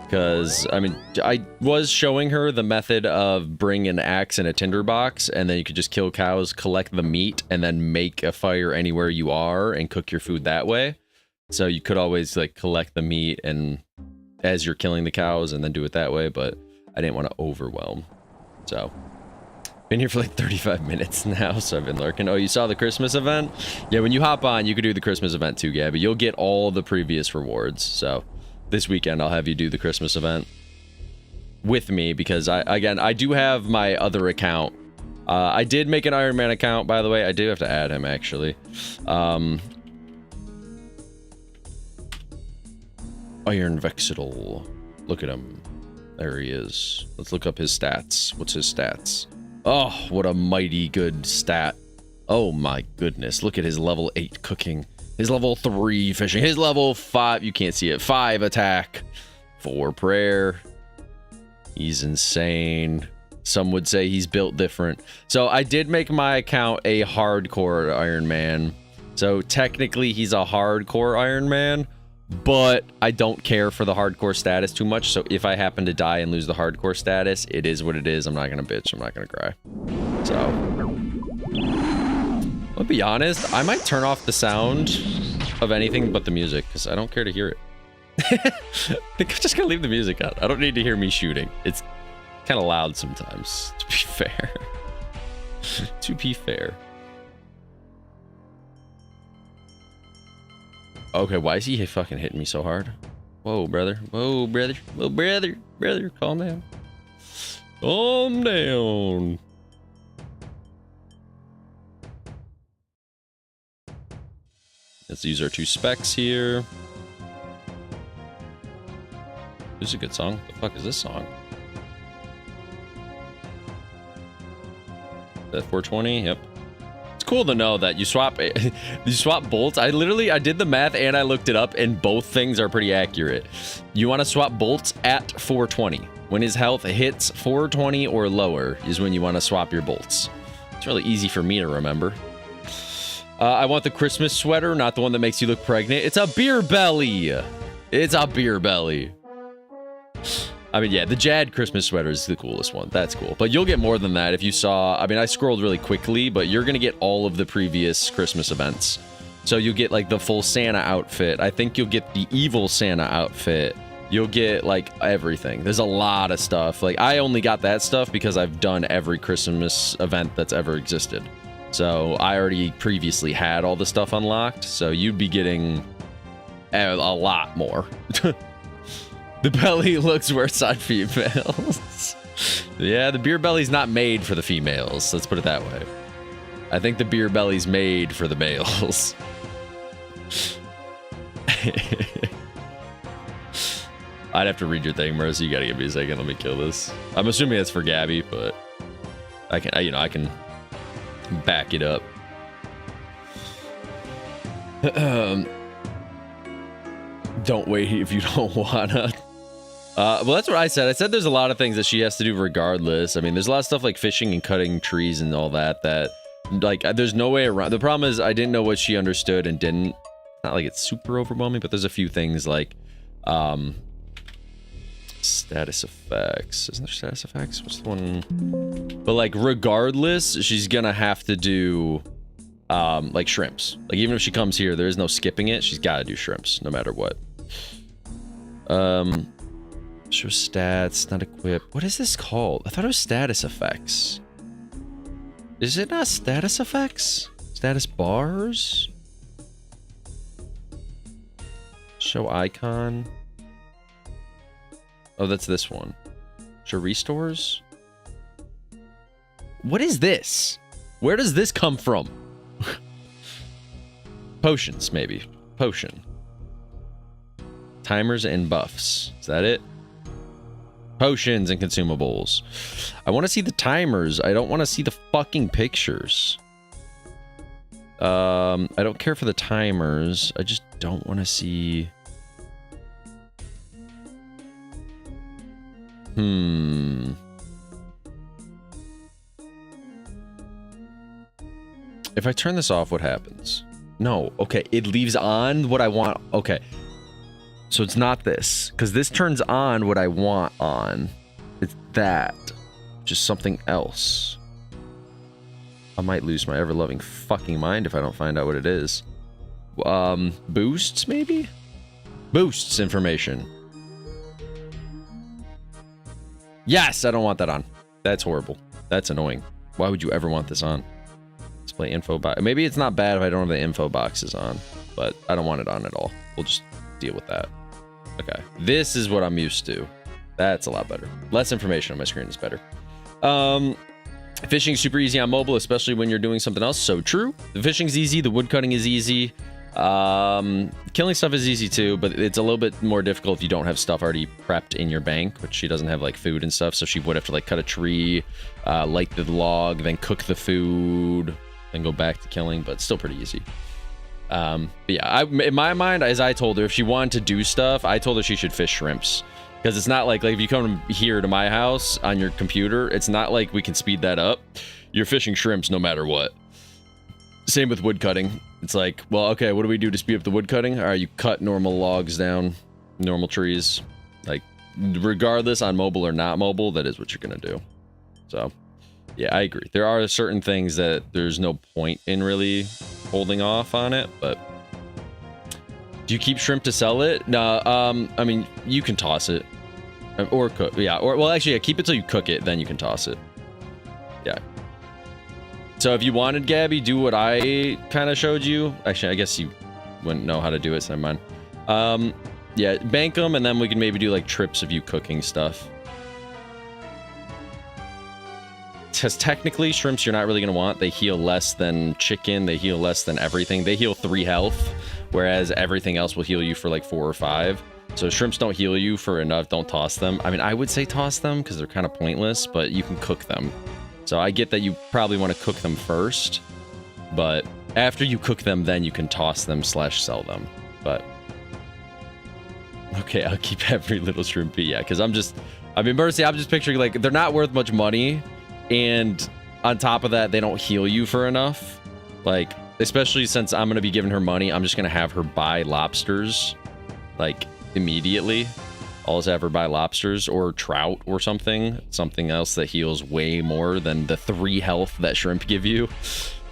Speaker 1: Because, I mean, I was showing her the method of bring an axe and a tinderbox, and then you could just kill cows, collect the meat, and then make a fire anywhere you are and cook your food that way. So you could always, like, collect the meat and as you're killing the cows and then do it that way, but I didn't want to overwhelm. So, been here for like 35 minutes now, so I've been lurking. Oh, you saw the Christmas event? Yeah, when you hop on, you could do the Christmas event too, Gabby. You'll get all the previous rewards, so... This weekend, I'll have you do the Christmas event with me because I do have my other account. I did make an Iron Man account, by the way. I do have to add him, actually. Iron Vexidal. Look at him. There he is. Let's look up his stats. What's his stats? Oh, what a mighty good stat. Oh my goodness. Look at his level 8 cooking. His level 3 fishing. His level 5, you can't see it, 5 attack. 4 prayer. He's insane. Some would say he's built different. So I did make my account a hardcore Iron Man. So technically he's a hardcore Iron Man, but I don't care for the hardcore status too much. So if I happen to die and lose the hardcore status, it is what it is. I'm not gonna bitch. I'm not gonna cry. So... I'll be honest, I might turn off the sound of anything but the music, because I don't care to hear it. I think I'm just gonna leave the music out. I don't need to hear me shooting. It's kind of loud sometimes, to be fair. To be fair. Okay, why is he fucking hitting me so hard? Whoa, brother. Whoa, brother. Whoa, brother. Brother, calm down. Calm down. Let's use our 2 specs here. This is a good song. What the fuck is this song? That 420? Yep. It's cool to know that you swap bolts. I did the math and I looked it up, and both things are pretty accurate. You want to swap bolts at 420. When his health hits 420 or lower is when you want to swap your bolts. It's really easy for me to remember. I want the Christmas sweater, not the one that makes you look pregnant. It's a beer belly. It's a beer belly. I mean, yeah, the Jad Christmas sweater is the coolest one. That's cool. But you'll get more than that if you saw... I mean, I scrolled really quickly, but you're going to get all of the previous Christmas events. So you'll get, like, the full Santa outfit. I think you'll get the evil Santa outfit. You'll get, like, everything. There's a lot of stuff. Like, I only got that stuff because I've done every Christmas event that's ever existed. So I already previously had all the stuff unlocked, so you'd be getting a lot more. The belly looks worse on females. Yeah, the beer belly's not made for the females. Let's put it that way. I think the beer belly's made for the males. I'd have to read your thing, Mercy. You gotta give me a second. Let me kill this. I'm assuming it's for Gabby, but I can back it up. Don't wait if you don't wanna. Well, that's what I said. I said there's a lot of things that she has to do regardless. I mean, there's a lot of stuff like fishing and cutting trees and all that, like, there's no way around. The problem is I didn't know what she understood and didn't. Not like it's super overwhelming, but there's a few things like, status effects. Isn't there status effects? What's the one? But like, regardless, she's gonna have to do, like shrimps. Like, even if she comes here, there is no skipping it. She's gotta do shrimps, no matter what. Show stats, not equipped. What is this called? I thought it was status effects. Is it not status effects? Status bars? Show icon. Oh, that's this one. Show restores. What is this? Where does this come from? Potions, maybe. Potion. Timers and buffs. Is that it? Potions and consumables. I want to see the timers. I don't want to see the fucking pictures. I don't care for the timers. I just don't want to see... If I turn this off, what happens? No. Okay, it leaves on what I want. Okay. So it's not this, because this turns on what I want on. It's that. Just something else. I might lose my ever-loving fucking mind if I don't find out what it is. Boosts, maybe? Boosts information. Yes, I don't want that on. That's horrible. That's annoying. Why would you ever want this on? Display info box. Maybe it's not bad if I don't have the info boxes on, but I don't want it on at all. We'll just deal with that. Okay, this is what I'm used to. That's a lot better. Less information on my screen is better. Fishing super easy on mobile, especially when you're doing something else. So true. The fishing's easy. The wood cutting is easy. Killing stuff is easy too, but it's a little bit more difficult if you don't have stuff already prepped in your bank, which she doesn't have like food and stuff. So she would have to like cut a tree, light the log, then cook the food, then go back to killing, but still pretty easy. But yeah, in my mind, as I told her, if she wanted to do stuff, I told her she should fish shrimps. Because it's not like if you come here to my house on your computer, it's not like we can speed that up. You're fishing shrimps no matter what. Same with wood cutting. It's like, well, okay, what do we do to speed up the wood cutting? All right, you cut normal logs down, normal trees. Like, regardless on mobile or not mobile, that is what you're going to do. So, yeah, I agree. There are certain things that there's no point in really holding off on it, but... Do you keep shrimp to sell it? No, I mean, you can toss it. Or cook, yeah. Or, well, actually, yeah, keep it till you cook it, then you can toss it. Yeah. So if you wanted, Gabby, do what I kind of showed you. Actually, I guess you wouldn't know how to do it, so never mind. Yeah, bank them, and then we can maybe do, like, trips of you cooking stuff. Because technically, shrimps you're not really going to want. They heal less than chicken. They heal less than everything. They heal 3 health, whereas everything else will heal you for, like, 4 or 5. So shrimps don't heal you for enough. Don't toss them. I mean, I would say toss them because they're kind of pointless, but you can cook them. So I get that you probably want to cook them first, but after you cook them, then you can toss them / sell them. But okay, I'll keep every little shrimp. Yeah, because I mean, Mercy, I'm just picturing like they're not worth much money, and on top of that, they don't heal you for enough. Like, especially since I'm gonna be giving her money, I'm just gonna have her buy lobsters, like immediately. I'll just have her buy lobsters or trout or something else that heals way more than the 3 health that shrimp give you.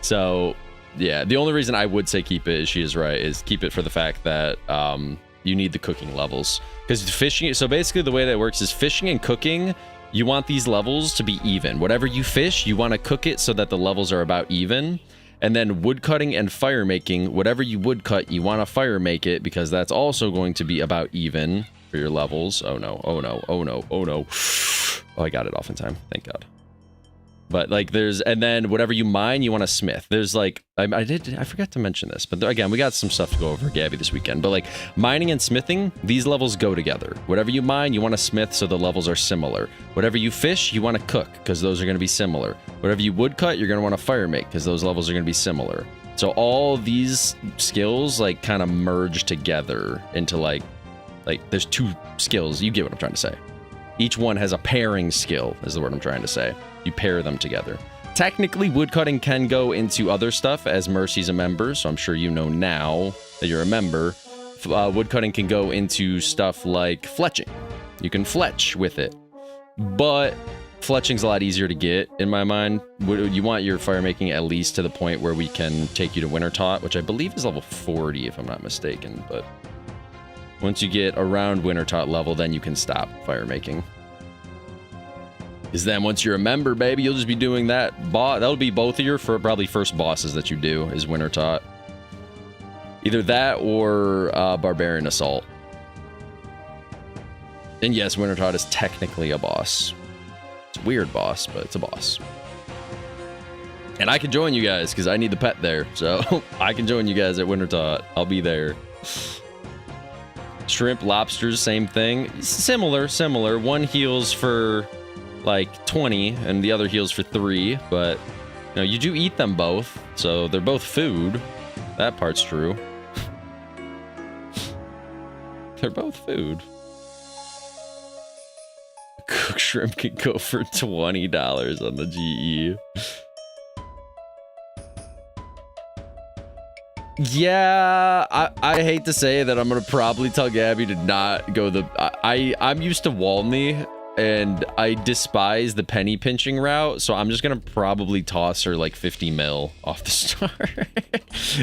Speaker 1: So yeah, the only reason I would say keep it, she is right, is keep it for the fact that you need the cooking levels. Because fishing, so basically the way that works is fishing and cooking, you want these levels to be even. Whatever you fish, you want to cook it so that the levels are about even. And then wood cutting and fire making, whatever you wood cut, you want to fire make it because that's also going to be about even for your levels. Oh no, oh no, oh no, oh no. Oh, I got it off in time. Thank God. But like there's, and then whatever you mine, you want to smith. There's like, I forgot to mention this, but again, we got some stuff to go over, Gabby, this weekend. But like mining and smithing, these levels go together. Whatever you mine, you want to smith, so the levels are similar. Whatever you fish, you want to cook, because those are going to be similar. Whatever you wood cut, you're going to want to fire make, because those levels are going to be similar. So all these skills like kind of merge together into like there's two skills. You get what I'm trying to say. Each one has a pairing skill, is the word I'm trying to say. You pair them together. Technically, woodcutting can go into other stuff, as Mercy's a member, so I'm sure you know now that you're a member. Woodcutting can go into stuff like fletching. You can fletch with it. But fletching's a lot easier to get, in my mind. You want your fire making at least to the point where we can take you to Winter Taught, which I believe is level 40, if I'm not mistaken, but once you get around Winter Taught level, then you can stop fire making. Because then once you're a member, baby, you'll just be doing that. That'll be both of your probably first bosses that you do is Winter Taught. Either that or Barbarian Assault. And yes, Winter Taught is technically a boss. It's a weird boss, but it's a boss. And I can join you guys because I need the pet there. So I can join you guys at Winter Taught. I'll be there. Shrimp, lobsters, same thing. Similar. One heals for like 20 and the other heals for 3, but you know, you do eat them both, so they're both food. That part's true. They're both food. Cooked shrimp can go for $20 on the GE. Yeah, I hate to say that I'm gonna probably tell Gabby to not go I'm used to Walney, and I despise the penny pinching route, so I'm just gonna probably toss her like 50 mil off the start.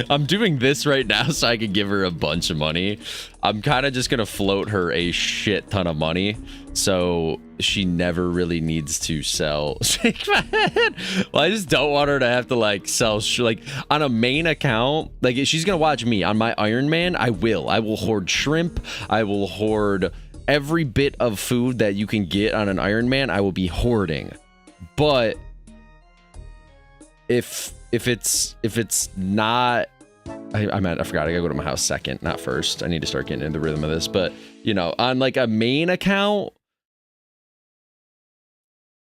Speaker 1: I'm doing this right now so I can give her a bunch of money. I'm kind of just gonna float her a shit ton of money, so she never really needs to sell. Well, I just don't want her to have to like sell like on a main account. Like if she's gonna watch me on my Iron Man, I will hoard shrimp. I will hoard every bit of food that you can get on an Iron Man. I will be hoarding. But if it's not, I forgot, I gotta go to my house second, not first. I need to start getting into the rhythm of this. But you know, on like a main account,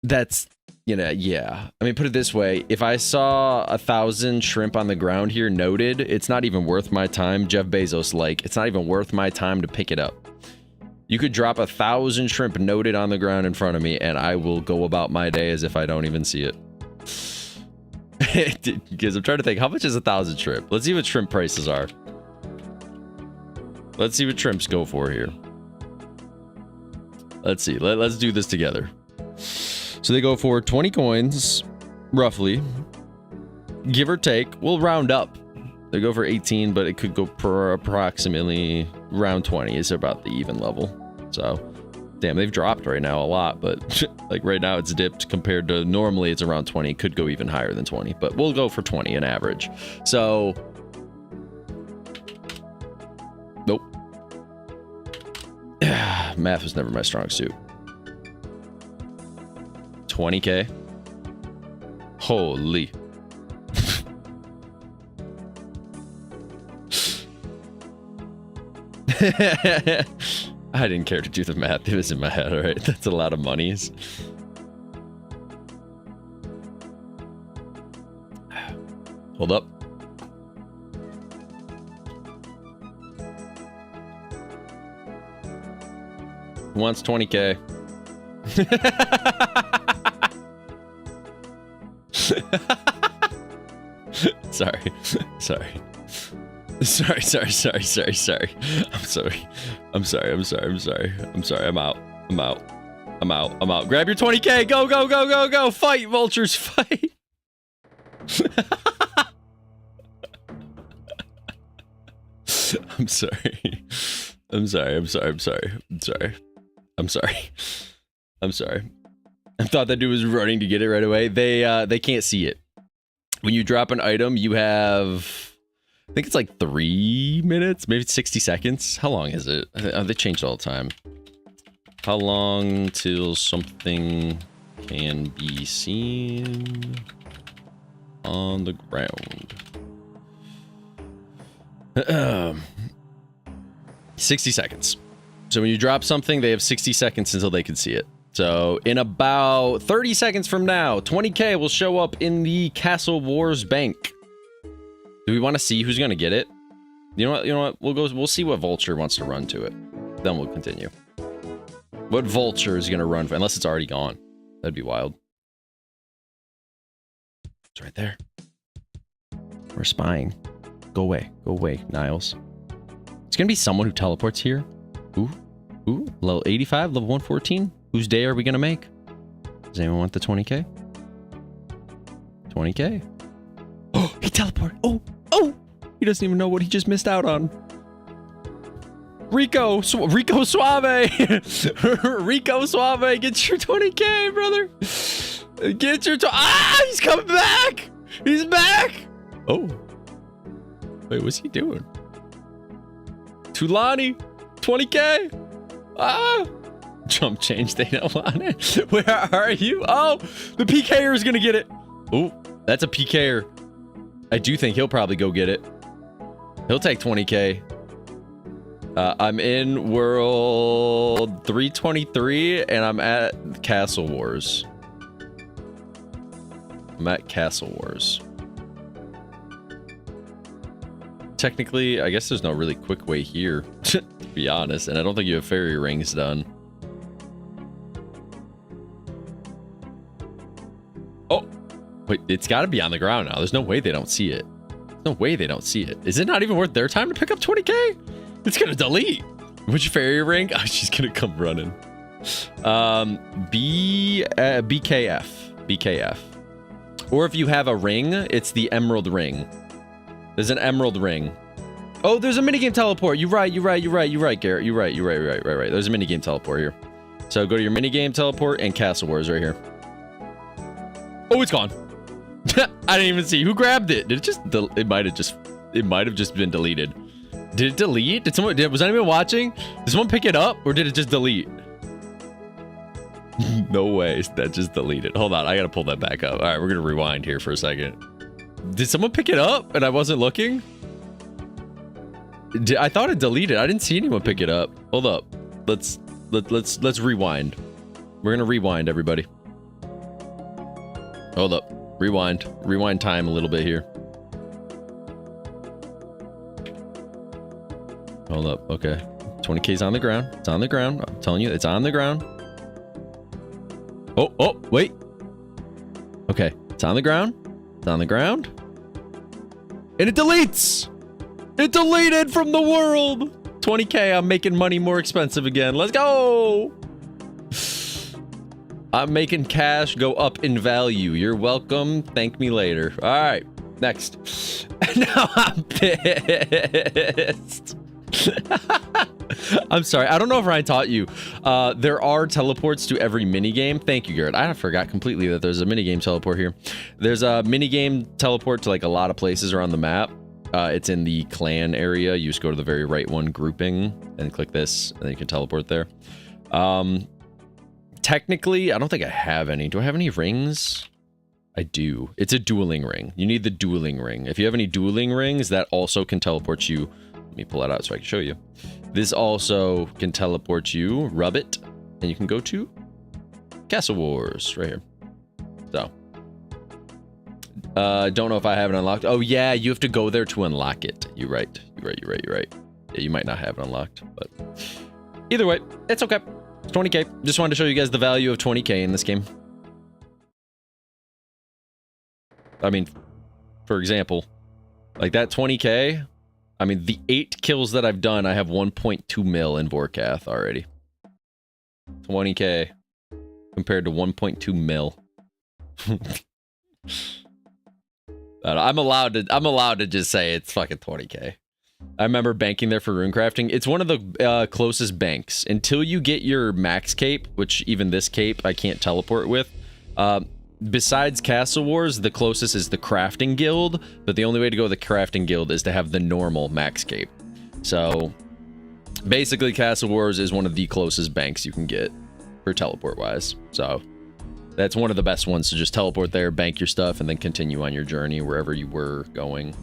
Speaker 1: that's, you know, yeah. I mean, put it this way, if I saw 1,000 shrimp on the ground here noted, it's not even worth my time. Jeff Bezos like, it's not even worth my time to pick it up. You could drop 1,000 shrimp noted on the ground in front of me, and I will go about my day as if I don't even see it. Because I'm trying to think, how much is 1,000 shrimp? Let's see what shrimp prices are. Let's see what shrimps go for here. Let's see. Let's do this together. So they go for 20 coins, roughly. Give or take. We'll round up. They go for 18, but it could go per approximately around 20 is about the even level. So, damn, they've dropped right now a lot, but like right now it's dipped compared to normally it's around 20. Could go even higher than 20, but we'll go for 20 an average. So, nope. Math was never my strong suit. 20K. Holy. I didn't care to do the math. It was in my head, all right? That's a lot of monies. Hold up. Who wants 20K? Sorry. I'm sorry. I'm out. Grab your 20K. Go. Fight, vultures, fight. I'm sorry. I thought that dude was running to get it right away. They can't see it. When you drop an item, you have, I think it's like 3 minutes, maybe 60 seconds. How long is it? They change it all the time. How long till something can be seen on the ground. 60 seconds. So when you drop something, they have 60 seconds until they can see it. So in about 30 seconds from now, 20K will show up in the Castle Wars bank. Do we want to see who's going to get it? You know what? We'll see what vulture wants to run to it. Then we'll continue. What vulture is going to run for, unless it's already gone. That'd be wild. It's right there. We're spying. Go away, Niles. It's going to be someone who teleports here. Ooh, level 85, level 114. Whose day are we going to make? Does anyone want the 20K? 20K. Oh, he teleported. Oh, he doesn't even know what he just missed out on. Rico Suave. Rico Suave, get your 20K, brother. Get your he's coming back. He's back. Oh. Wait, what's he doing? Tulani, 20K. Jump change, they don't want it. Where are you? Oh, the PKer is gonna get it. Oh, that's a PKer. I do think he'll probably go get it. He'll take 20K. I'm in world 323 and I'm at Castle Wars. I'm at Castle Wars. Technically, I guess there's no really quick way here, to be honest, and I don't think you have fairy rings done. Oh, wait, it's got to be on the ground now. There's no way they don't see it. There's no way they don't see it. Is it not even worth their time to pick up 20K? It's gonna delete. Which fairy ring? Oh, she's gonna come running. BKF. Or if you have a ring, it's the emerald ring. There's an emerald ring. Oh, there's a minigame teleport. You're right, Garrett. You're right. There's a minigame teleport here. So go to your minigame teleport and Castle Wars right here. Oh, it's gone. I didn't even see who grabbed it. Did it just? It might have just been deleted. Did it delete? Was anyone watching? Did someone pick it up or did it just delete? No way. That just deleted. Hold on. I gotta pull that back up. All right, we're gonna rewind here for a second. Did someone pick it up and I wasn't looking? I thought it deleted. I didn't see anyone pick it up. Hold up. Let's rewind. We're gonna rewind, everybody. Hold up. Rewind time a little bit here. Hold up. Okay. 20K's on the ground. It's on the ground. I'm telling you, it's on the ground. Oh, wait. Okay. It's on the ground. It's on the ground. And it deletes. It deleted from the world. 20K. I'm making money more expensive again. Let's go. I'm making cash go up in value. You're welcome. Thank me later. All right. Next. Now I'm pissed. I'm sorry. I don't know if Ryan taught you. There are teleports to every minigame. Thank you, Garrett. I forgot completely that there's a minigame teleport here. There's a minigame teleport to like a lot of places around the map. It's in the clan area. You just go to the very right one grouping and click this, and then you can teleport there. Technically, I don't think I have any. Do I have any rings? I do. It's a dueling ring. You need the dueling ring. If you have any dueling rings, that also can teleport you. Let me pull that out so I can show you. This also can teleport you. Rub it, and you can go to Castle Wars right here. So, don't know if I have it unlocked. Oh yeah, you have to go there to unlock it. You're right. Yeah, you might not have it unlocked, but either way, it's okay. It's 20K. Just wanted to show you guys the value of 20K in this game. I mean, for example, like that 20K. I mean, the 8 kills that I've done, I have 1.2 mil in Vorkath already. 20K compared to 1.2 mil. I'm allowed to just say it's fucking 20K. I remember banking there for rune crafting. It's one of the closest banks. Until you get your max cape, which even this cape I can't teleport with. Besides Castle Wars, the closest is the Crafting Guild, but the only way to go to the Crafting Guild is to have the normal max cape. So, basically, Castle Wars is one of the closest banks you can get for teleport-wise. So, That's one of the best ones to just teleport there, bank your stuff, and then continue on your journey wherever you were going.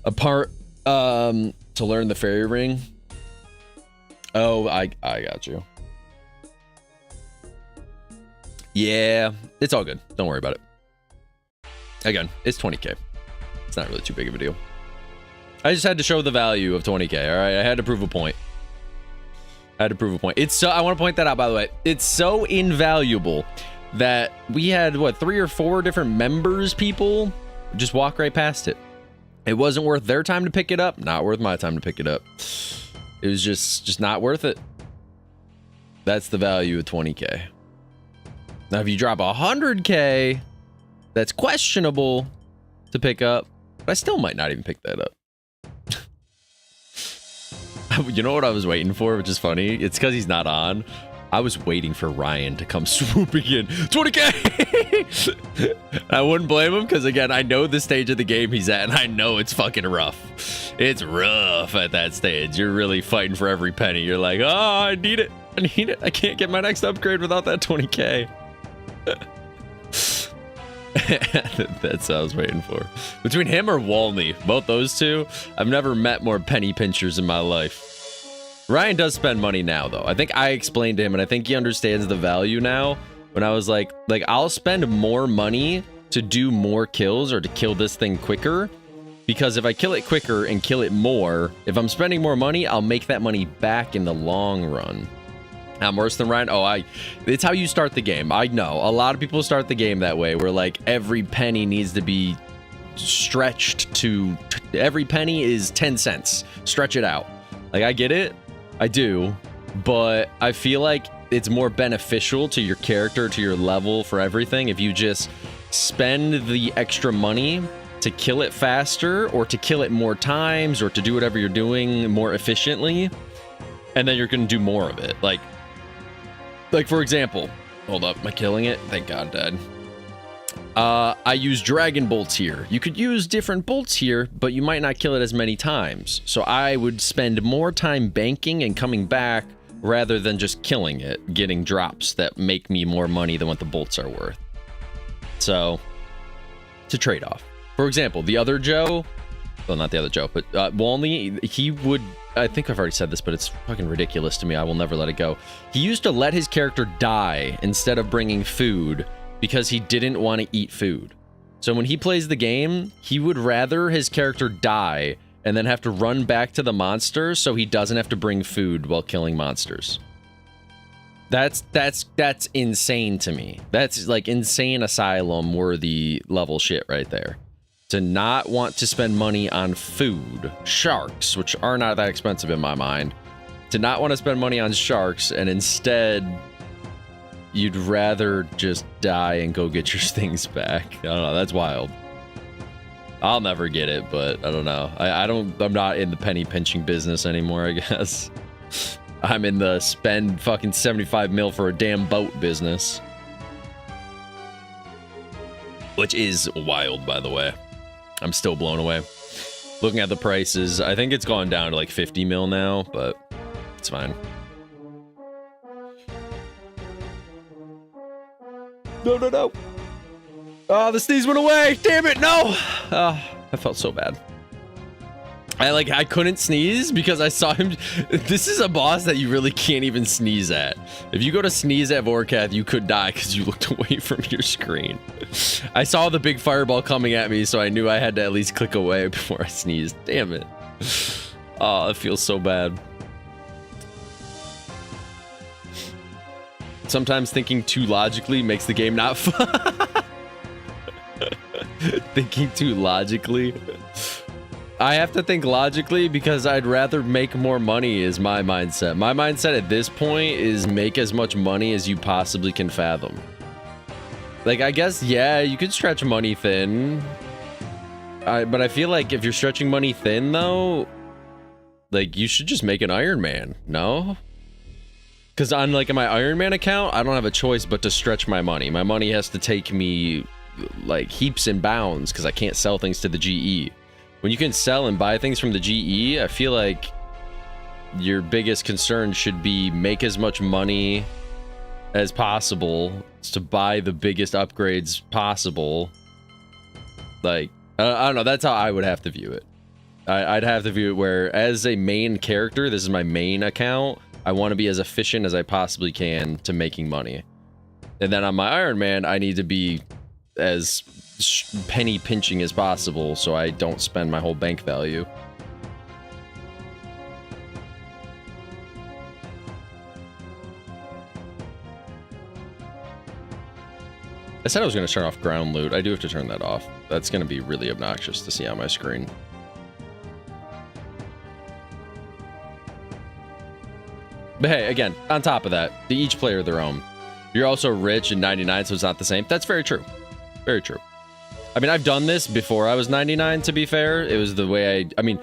Speaker 1: Apart, to learn the fairy ring. Oh, I got you. Yeah, it's all good. Don't worry about it. Again, it's 20k. It's not really too big of a deal. I just had to show the value of 20k, all right? I had to prove a point. I had to prove a point. It's so, I want to point that out, by the way. It's so invaluable that we had, what, 3 or 4 different members, people, just walk right past it. It wasn't worth their time to pick it up. Not worth my time to pick it up. It was just not worth it. That's the value of 20k. Now, if you drop 100k, that's questionable to pick up, but I still might not even pick that up. You know what I was waiting for, which is funny? It's because he's not on. I was waiting for Ryan to come swooping in. 20k! I wouldn't blame him, because again, I know the stage of the game he's at, and I know it's fucking rough. It's rough at that stage. You're really fighting for every penny. You're like, oh, I need it. I need it. I can't get my next upgrade without that 20k. That's what I was waiting for. Between him or Walney, both those two, I've never met more penny pinchers in my life. Ryan does spend money now, though. I think I explained to him, and I think he understands the value now. When I was like, I'll spend more money to do more kills or to kill this thing quicker, because if I kill it quicker and kill it more, if I'm spending more money, I'll make that money back in the long run. I'm worse than Ryan. Oh, it's how you start the game. I know a lot of people start the game that way, where like every penny needs to be stretched to, every penny is 10 cents. Stretch it out. Like, I get it. I do. But I feel like it's more beneficial to your character, to your level, for everything, if you just spend the extra money to kill it faster, or to kill it more times, or to do whatever you're doing more efficiently, and then you're going to do more of it. Like, for example, hold up, am I killing it? Thank God, Dad. I use dragon bolts here. You could use different bolts here, but you might not kill it as many times. So I would spend more time banking and coming back rather than just killing it, getting drops that make me more money than what the bolts are worth. So, it's a trade-off. For example, the other Joe, well, not the other Joe, but Walney, he would, I think I've already said this, but it's fucking ridiculous to me. I will never let it go. He used to let his character die instead of bringing food because he didn't want to eat food. So when he plays the game, he would rather his character die and then have to run back to the monster so he doesn't have to bring food while killing monsters. That's insane to me. That's like insane asylum worthy level shit right there. To not want to spend money on food, sharks, which are not that expensive in my mind, to not want to spend money on sharks, and instead you'd rather just die and go get your things back. I don't know, that's wild. I'll never get it, but I don't know. I'm not in the penny pinching business anymore, I guess. I'm in the spend fucking 75 mil for a damn boat business. Which is wild, by the way. I'm still blown away. Looking at the prices, I think it's gone down to like 50 mil now, but it's fine. No. Oh, the sneeze went away. Damn it, no. I felt so bad. I couldn't sneeze because I saw him. This is a boss that you really can't even sneeze at. If you go to sneeze at Vorkath, you could die because you looked away from your screen. I saw the big fireball coming at me, so I knew I had to at least click away before I sneezed. Damn it. Oh, it feels so bad. Sometimes thinking too logically makes the game not fun. Thinking too logically. I have to think logically because I'd rather make more money is my mindset. My mindset at this point is make as much money as you possibly can fathom. Like, I guess, yeah, you could stretch money thin. But I feel like if you're stretching money thin, though, like, you should just make an Iron Man, no? Because on, like, my Iron Man account, I don't have a choice but to stretch my money. My money has to take me, like, heaps and bounds because I can't sell things to the GE. When you can sell and buy things from the GE, I feel like your biggest concern should be make as much money as possible to buy the biggest upgrades possible. Like, I don't know, that's how I would have to view it. I'd have to view it where, as a main character, this is my main account, I want to be as efficient as I possibly can to making money. And then on my Iron Man, I need to be as penny pinching as possible so I don't spend my whole bank value. I said I was going to turn off ground loot. I do have to turn that off. That's going to be really obnoxious to see on my screen. But hey, again, on top of that, they each player their own. You're also rich in 99, so it's not the same. That's very true. Very true. I mean, I've done this before I was 99, to be fair. It was the way I mean,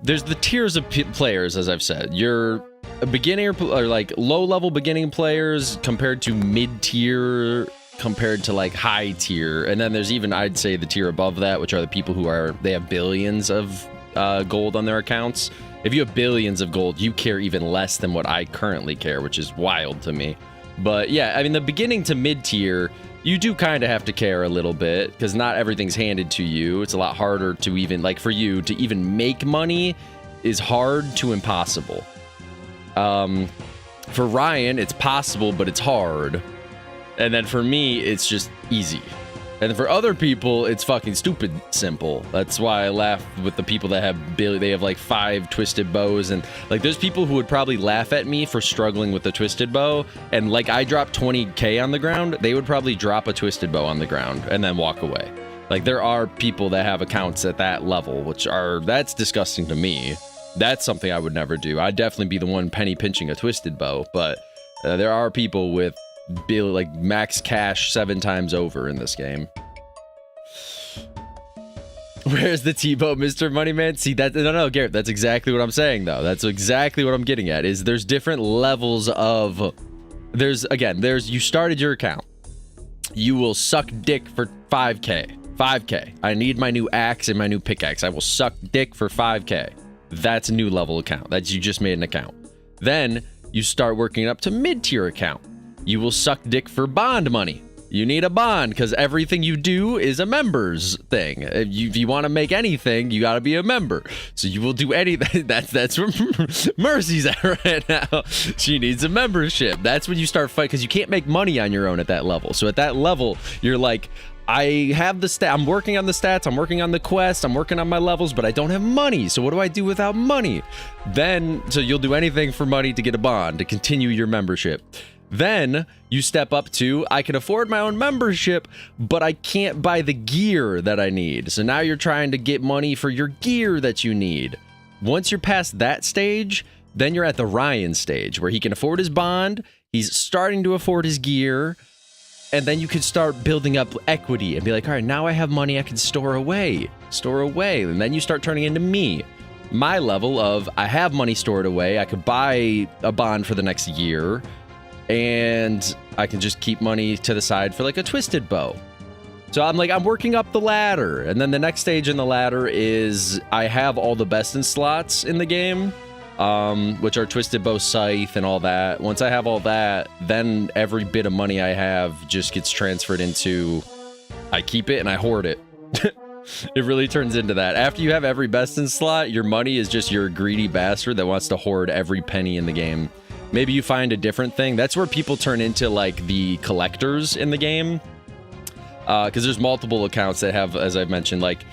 Speaker 1: there's the tiers of players, as I've said. You're a beginner, or like low-level beginning players compared to mid-tier, compared to like high tier. And then there's even, I'd say, the tier above that, which are the people who they have billions of gold on their accounts. If you have billions of gold, you care even less than what I currently care, which is wild to me. But yeah, I mean, the beginning to mid-tier, you do kind of have to care a little bit, because not everything's handed to you. It's a lot harder to even, like, for you to even make money is hard to impossible. For Ryan, it's possible, but it's hard. And then for me, it's just easy. And then for other people, it's fucking stupid simple. That's why I laugh with the people that they have like 5 twisted bows, and like there's people who would probably laugh at me for struggling with the twisted bow, and like I drop 20k on the ground, they would probably drop a twisted bow on the ground and then walk away. Like there are people that have accounts at that level, that's disgusting to me. That's something I would never do. I'd definitely be the one penny pinching a twisted bow, but there are people with like max cash 7 times over in this game. Where's the T-boat, Mr. Moneyman? See, that, no, Garrett, that's exactly what I'm saying, though. That's exactly what I'm getting at, is there's different levels of, you started your account. You will suck dick for 5k. 5k. I need my new axe and my new pickaxe. I will suck dick for 5k. That's a new level account. You just made an account. Then you start working up to mid-tier account. You will suck dick for bond money. You need a bond because everything you do is a members thing. If you want to make anything, you got to be a member. So you will do anything. That's where Mercy's at right now. She needs a membership. That's when you start fighting, because you can't make money on your own at that level. So at that level, you're like, I have the stat. I'm working on the stats. I'm working on the quest. I'm working on my levels, but I don't have money. So what do I do without money? So you'll do anything for money to get a bond, to continue your membership. Then you step up to, I can afford my own membership, but I can't buy the gear that I need. So now you're trying to get money for your gear that you need. Once you're past that stage, then you're at the Ryan stage, where he can afford his bond, he's starting to afford his gear, and then you can start building up equity and be like, all right, now I have money I can store away. And then you start turning into me. My level of, I have money stored away, I could buy a bond for the next year, and I can just keep money to the side for like a twisted bow. So I'm working up the ladder, and then the next stage in the ladder is I have all the best in slots in the game, which are twisted bow, scythe, and all that. Once I have all that, then every bit of money I have just gets transferred into, I keep it and I hoard it. It really turns into that. After you have every best in slot, your money is just your greedy bastard that wants to hoard every penny in the game. Maybe you find a different thing. That's where people turn into like the collectors in the game. Because there's multiple accounts that have, as I've mentioned, like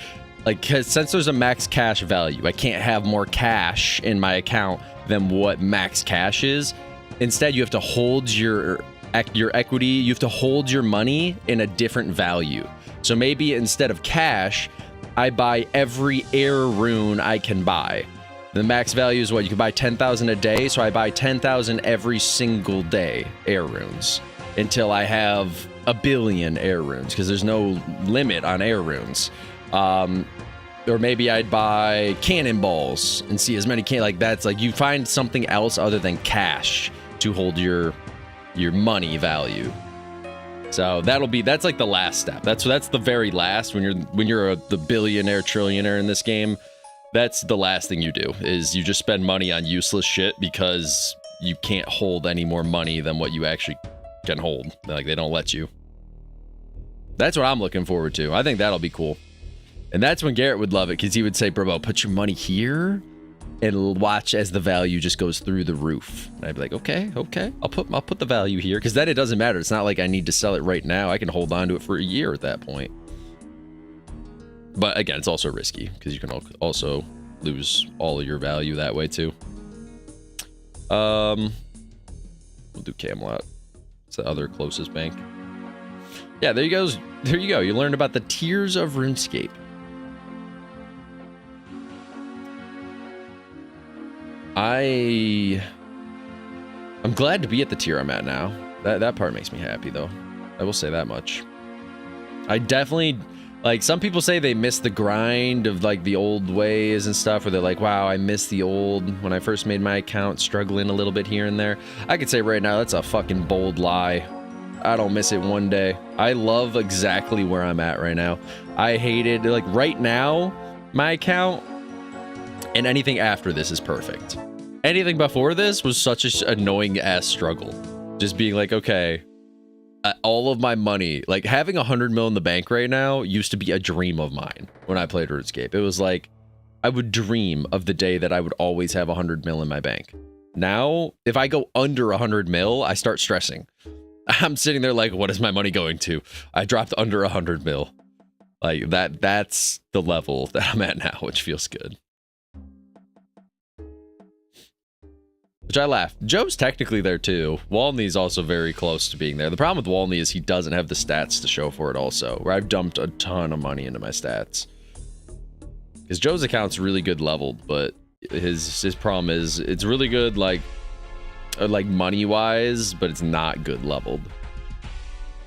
Speaker 1: since there's a max cash value, I can't have more cash in my account than what max cash is. Instead, you have to hold your equity, you have to hold your money in a different value. So maybe instead of cash, I buy every air rune I can buy. The max value is what? You can buy 10,000 a day, so I buy 10,000 every single day, air runes, until I have a billion air runes, because there's no limit on air runes. Or maybe I'd buy cannonballs and see as many that's like you find something else other than cash to hold your money value. So that's like the last step. That's the very last when you're the billionaire trillionaire in this game. That's the last thing you do, is you just spend money on useless shit because you can't hold any more money than what you actually can hold. Like, they don't let you. That's what I'm looking forward to. I think that'll be cool. And that's when Garrett would love it, because he would say, bro, put your money here and watch as the value just goes through the roof. And I'd be like, okay, I'll put the value here, because then it doesn't matter. It's not like I need to sell it right now. I can hold on to it for a year at that point. But again, it's also risky, because you can also lose all of your value that way too. We'll do Camelot. It's the other closest bank. Yeah, there you go. There you go. You learned about the tiers of RuneScape. I'm glad to be at the tier I'm at now. That part makes me happy, though. I will say that much. I definitely, like, some people say they miss the grind of, like, the old ways and stuff, where they're like, wow, I miss the old, when I first made my account, struggling a little bit here and there. I could say right now, that's a fucking bold lie. I don't miss it one day. I love exactly where I'm at right now. I hated, like, right now, my account, and anything after this is perfect. Anything before this was such an annoying ass struggle. Just being like, okay, all of my money, like having 100 mil in the bank right now used to be a dream of mine when I played RuneScape. It was like, I would dream of the day that I would always have 100 mil in my bank. Now, if I go under 100 mil, I start stressing. I'm sitting there like, what is my money going to? I dropped under 100 mil. Like that's the level that I'm at now, which feels good. Which I laugh. Joe's technically there too. Walney's also very close to being there. The problem with Walney is he doesn't have the stats to show for it also, where I've dumped a ton of money into my stats. Because Joe's account's really good leveled, but his problem is it's really good like money wise, but it's not good leveled.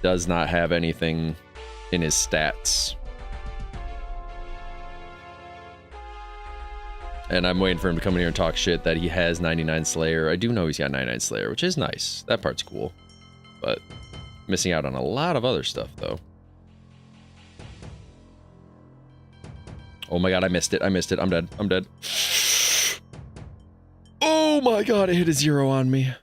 Speaker 1: Does not have anything in his stats. And I'm waiting for him to come in here and talk shit that he has 99 Slayer. I do know he's got 99 Slayer, which is nice. That part's cool. But missing out on a lot of other stuff, though. Oh my god, I missed it. I missed it. I'm dead. I'm dead. Oh my god, it hit a 0 on me.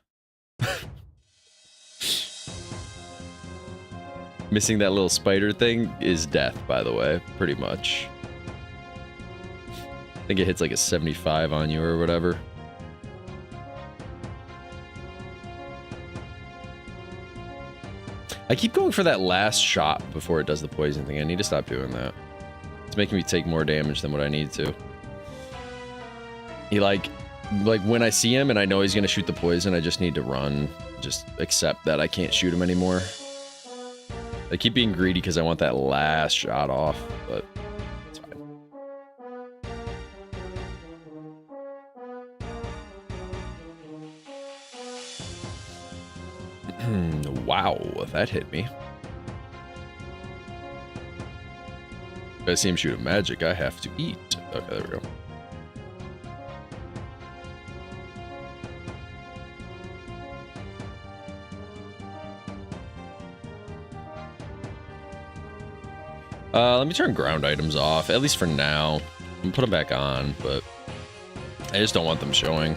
Speaker 1: Missing that little spider thing is death, by the way. Pretty much. I think it hits like a 75 on you or whatever. I keep going for that last shot before it does the poison thing. I need to stop doing that. It's making me take more damage than what I need to. He like when I see him and I know he's gonna shoot the poison, I just need to run. Just accept that I can't shoot him anymore. I keep being greedy because I want that last shot off, but it's fine. Wow, that hit me. If I see him shoot a magic, I have to eat. Okay, there we go. Let me turn ground items off, at least for now. I'm gonna put them back on, but I just don't want them showing.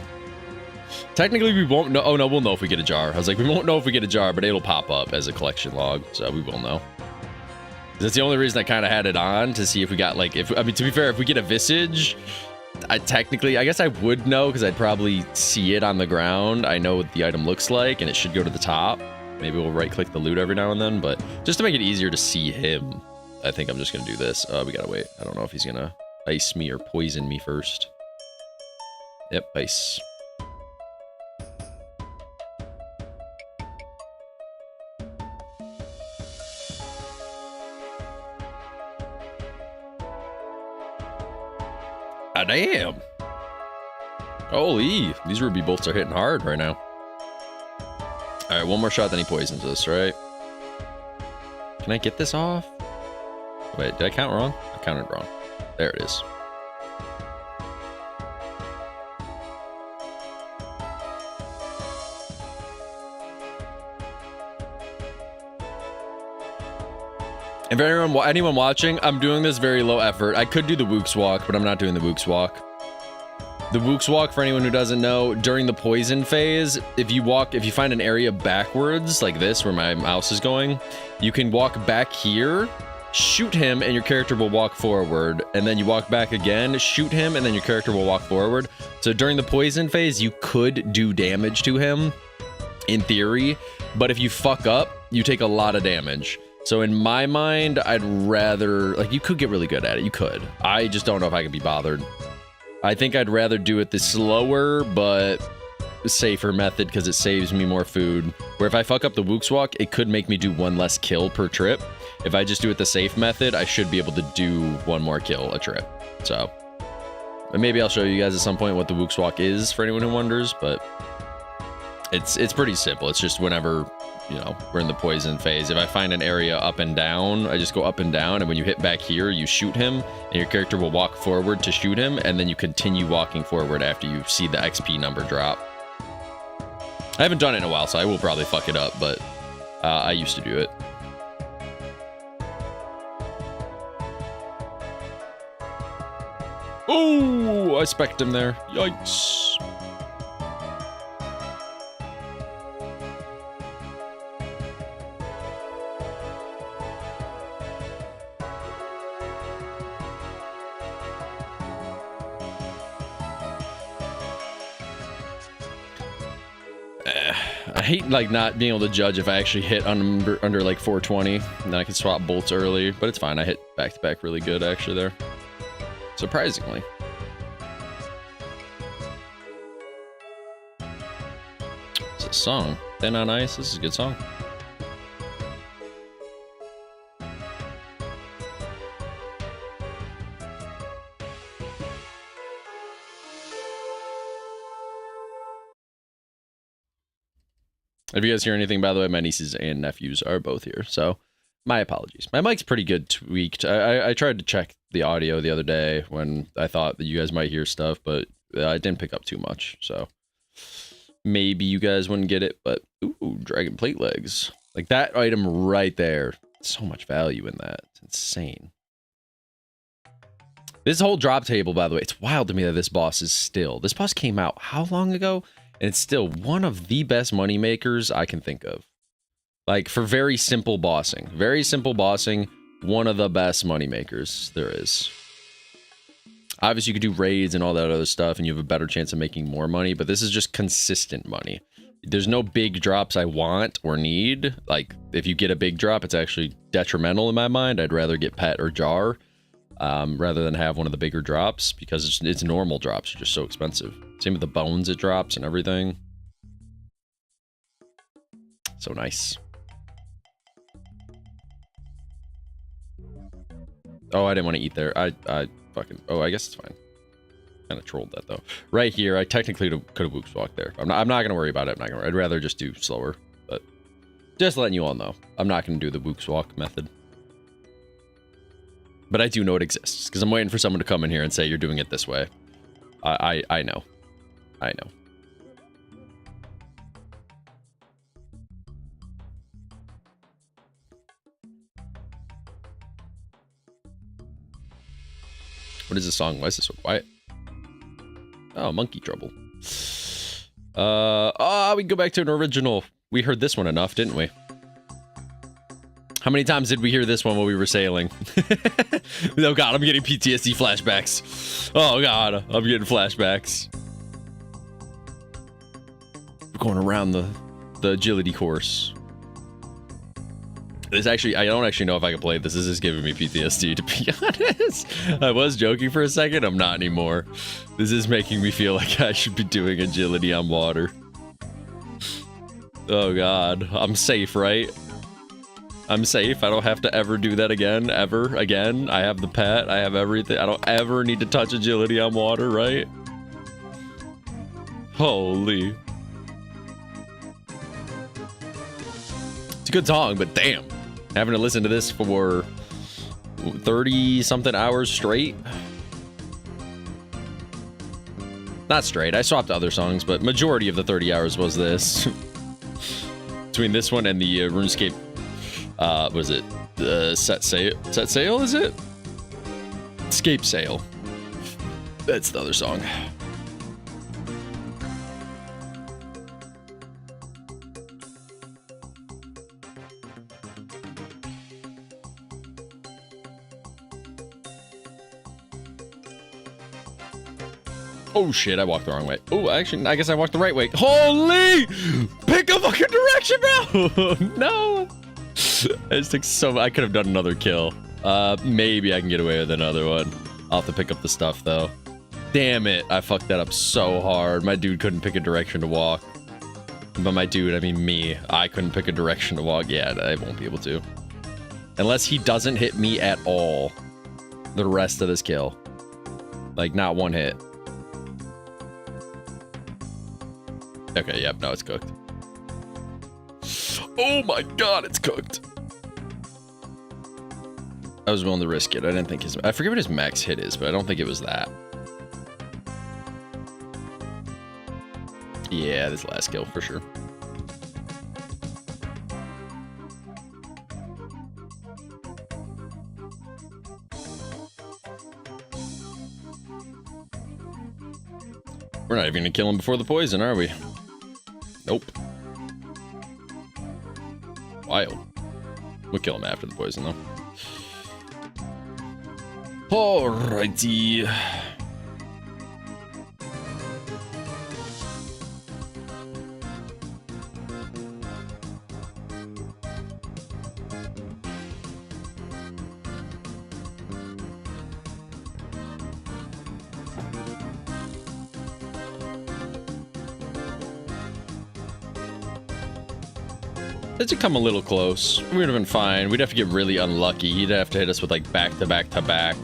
Speaker 1: Technically, we won't know. Oh, no, we'll know if we get a jar. I was like, we won't know if we get a jar, but it'll pop up as a collection log, so we will know. That's the only reason I kind of had it on, to see if we got, like, I mean, to be fair, if we get a Visage, I guess I would know, because I'd probably see it on the ground. I know what the item looks like, and it should go to the top. Maybe we'll right-click the loot every now and then, but just to make it easier to see him, I think I'm just gonna do this. We gotta wait. I don't know if he's gonna ice me or poison me first. Yep, ice. Ah, damn. Holy, these ruby bolts are hitting hard right now. All right, one more shot, then he poisons us, right? Can I get this off? Wait, did I count wrong? I counted wrong. There it is. And for anyone watching, I'm doing this very low effort. I could do the Wook's Walk, but I'm not doing the Wook's Walk. The Wook's Walk, for anyone who doesn't know, during the poison phase, if you find an area backwards, like this, where my mouse is going, you can walk back here, shoot him, and your character will walk forward. And then you walk back again, shoot him, and then your character will walk forward. So during the poison phase, you could do damage to him, in theory, but if you fuck up, you take a lot of damage. So in my mind, I'd rather, like, you could get really good at it, you could. I just don't know if I could be bothered. I think I'd rather do it the slower, but safer method because it saves me more food. Where if I fuck up the Wook's Walk, it could make me do one less kill per trip. If I just do it the safe method, I should be able to do one more kill a trip. So, and maybe I'll show you guys at some point what the Wook's Walk is for anyone who wonders, but it's pretty simple. It's just whenever, you know, we're in the poison phase. If I find an area up and down, I just go up and down, and when you hit back here, you shoot him, and your character will walk forward to shoot him, and then you continue walking forward after you see the XP number drop. I haven't done it in a while, so I will probably fuck it up, but I used to do it. Oh, I specced him there. Yikes. I hate like not being able to judge if I actually hit under like 420, and then I can swap bolts early, but it's fine. I hit back to back really good actually there, surprisingly. It's a song. Thin on Ice. This is a good song. If you guys hear anything, by the way, my nieces and nephews are both here, so my apologies. My mic's pretty good tweaked. I tried to check the audio the other day when I thought that you guys might hear stuff, but I didn't pick up too much, so maybe you guys wouldn't get it, but ooh, dragon plate legs. Like that item right there. So much value in that. It's insane. This whole drop table, by the way, it's wild to me that this boss came out how long ago? And it's still one of the best money makers I can think of. Like, for very simple bossing. Very simple bossing, one of the best money makers there is. Obviously, you could do raids and all that other stuff, and you have a better chance of making more money, but this is just consistent money. There's no big drops I want or need. Like, if you get a big drop, it's actually detrimental in my mind. I'd rather get Pet or Jar, rather than have one of the bigger drops, because it's normal drops are just so expensive. Same with the bones it drops and everything. So nice. Oh, I didn't want to eat there. I fucking... Oh, I guess it's fine. Kind of trolled that, though. Right here, I technically could have Wook's Walked there. I'm not going to worry about it. I'd rather just do slower. But just letting you all know, I'm not going to do the Wook's Walk method. But I do know it exists, because I'm waiting for someone to come in here and say, you're doing it this way. I know. I know. What is this song? Why is this so quiet? Oh, Monkey Trouble. We can go back to an original. We heard this one enough, didn't we? How many times did we hear this one while we were sailing? Oh god, I'm getting PTSD flashbacks. Oh god, I'm getting flashbacks. We're going around the agility course. This actually, I don't actually know if I can play this. This is giving me PTSD, to be honest. I was joking for a second. I'm not anymore. This is making me feel like I should be doing agility on water. Oh god, I'm safe, right? I'm safe. I don't have to ever do that again, ever again. I have the pet. I have everything. I don't ever need to touch agility on water, right? Holy. It's a good song, but damn. Having to listen to this for 30-something hours straight. Not straight. I swapped other songs, but majority of the 30 hours was this. Between this one and the RuneScape... was it set sail, is it? Escape Sail. That's the other song. Oh shit, I walked the wrong way. Oh, actually, I guess I walked the right way. Holy! Pick a fucking direction, bro! No! I just took so... I could have done another kill. Maybe I can get away with another one. I'll have to pick up the stuff, though. Damn it, I fucked that up so hard. My dude couldn't pick a direction to walk. By my dude, I mean me. I couldn't pick a direction to walk. Yeah, I won't be able to. Unless he doesn't hit me at all the rest of this kill. Like, not one hit. Okay, yep, no, it's cooked. Oh my god, it's cooked. I was willing to risk it. I didn't think his... I forget what his max hit is, but I don't think it was that. Yeah, this last kill, for sure. We're not even gonna kill him before the poison, are we? Nope. Wild. We'll kill him after the poison, though. Alrighty. Did you come a little close? We would have been fine. We'd have to get really unlucky. He'd have to hit us with like back-to-back-to-back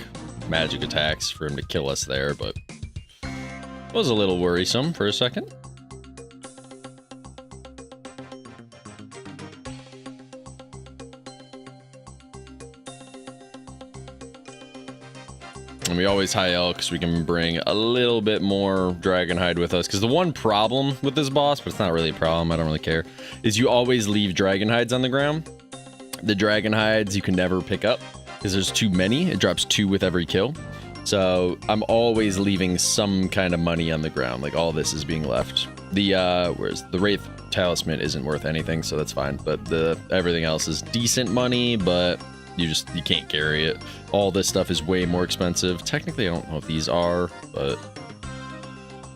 Speaker 1: magic attacks for him to kill us there, but it was a little worrisome for a second. And we always high L because we can bring a little bit more Dragonhide with us. Because the one problem with this boss, but it's not really a problem, I don't really care, is you always leave Dragonhides on the ground. The Dragonhides you can never pick up because there's too many. It drops 2 with every kill. So I'm always leaving some kind of money on the ground. Like all this is being left. The whereas the Wraith Talisman isn't worth anything, so that's fine. But everything else is decent money, but you can't carry it. All this stuff is way more expensive. Technically, I don't know if these are, but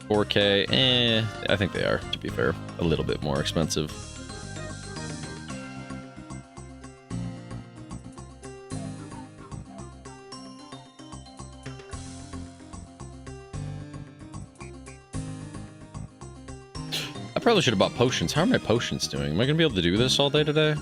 Speaker 1: 4K, I think they are, to be fair. A little bit more expensive. I probably should have bought potions. How are my potions doing? Am I gonna be able to do this all day today?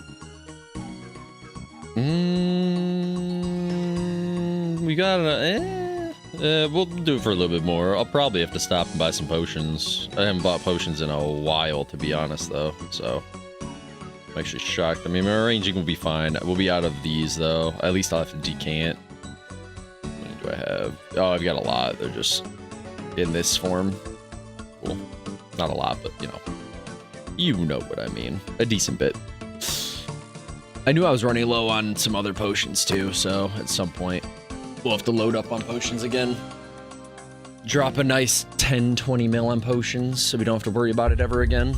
Speaker 1: We gotta, we'll do it for a little bit more. I'll probably have to stop and buy some potions. I haven't bought potions in a while, to be honest, though, so I'm actually shocked. I mean, my ranging will be fine. We'll be out of these, though. At least I'll have to decant. How many do I have? Oh, I've got a lot. They're just in this form. Cool. Not a lot, but, you know what I mean. A decent bit. I knew I was running low on some other potions, too, so at some point we'll have to load up on potions again. Drop a nice 10-20 mil on potions so we don't have to worry about it ever again.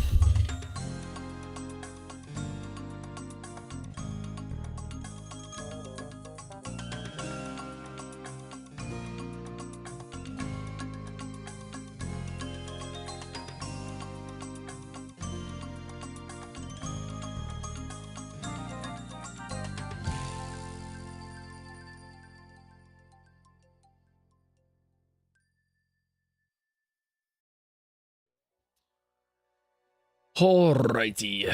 Speaker 1: Alrighty. I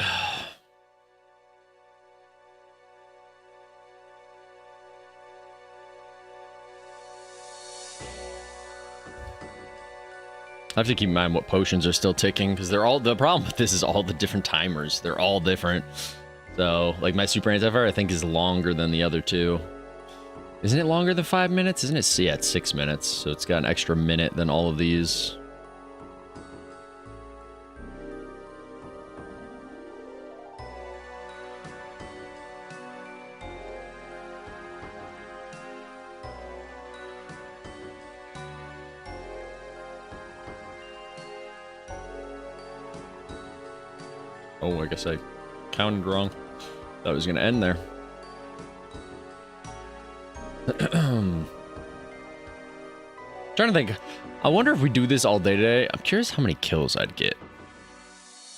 Speaker 1: have to keep in mind what potions are still ticking, because they're all, the problem with this is all the different timers. They're all different. So, like my super anti-fire, I think is longer than the other two. Isn't it longer than 5 minutes? Isn't it? Yeah, it's 6 minutes. So it's got an extra minute than all of these. Oh, I guess I counted wrong. Thought it was going to end there. Trying to think. I wonder if we do this all day today. I'm curious how many kills I'd get.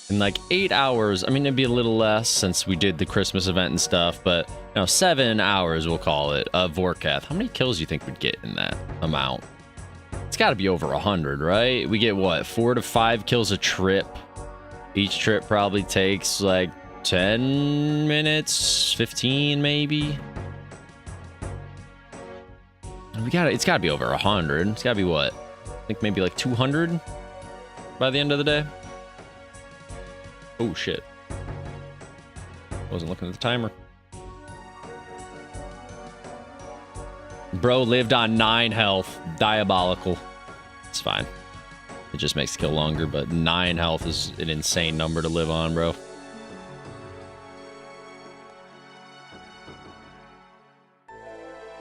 Speaker 1: In like 8 hours, I mean, it'd be a little less since we did the Christmas event and stuff, but you know, 7 hours, we'll call it, of Vorkath. How many kills do you think we'd get in that amount? It's got to be over 100, right? We get, what, 4 to 5 kills a trip? Each trip probably takes like 10 minutes, 15 maybe. It's got to be over 100. It's got to be, what? I think maybe like 200 by the end of the day. Oh, shit. Wasn't looking at the timer. Bro lived on 9 health. Diabolical. It's fine. It just makes the kill longer, but 9 health is an insane number to live on, bro.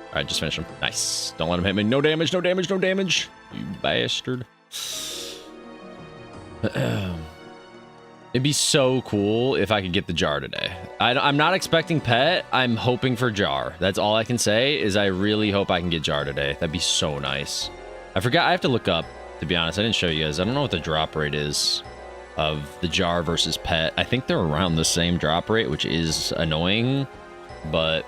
Speaker 1: Alright, just finish him. Nice. Don't let him hit me. No damage, no damage, no damage. You bastard. It'd be so cool if I could get the jar today. I'm not expecting pet. I'm hoping for jar. That's all I can say is I really hope I can get jar today. That'd be so nice. I forgot. I have to look up, to be honest. I didn't show you guys. I don't know what the drop rate is of the jar versus pet. I think they're around the same drop rate, which is annoying. But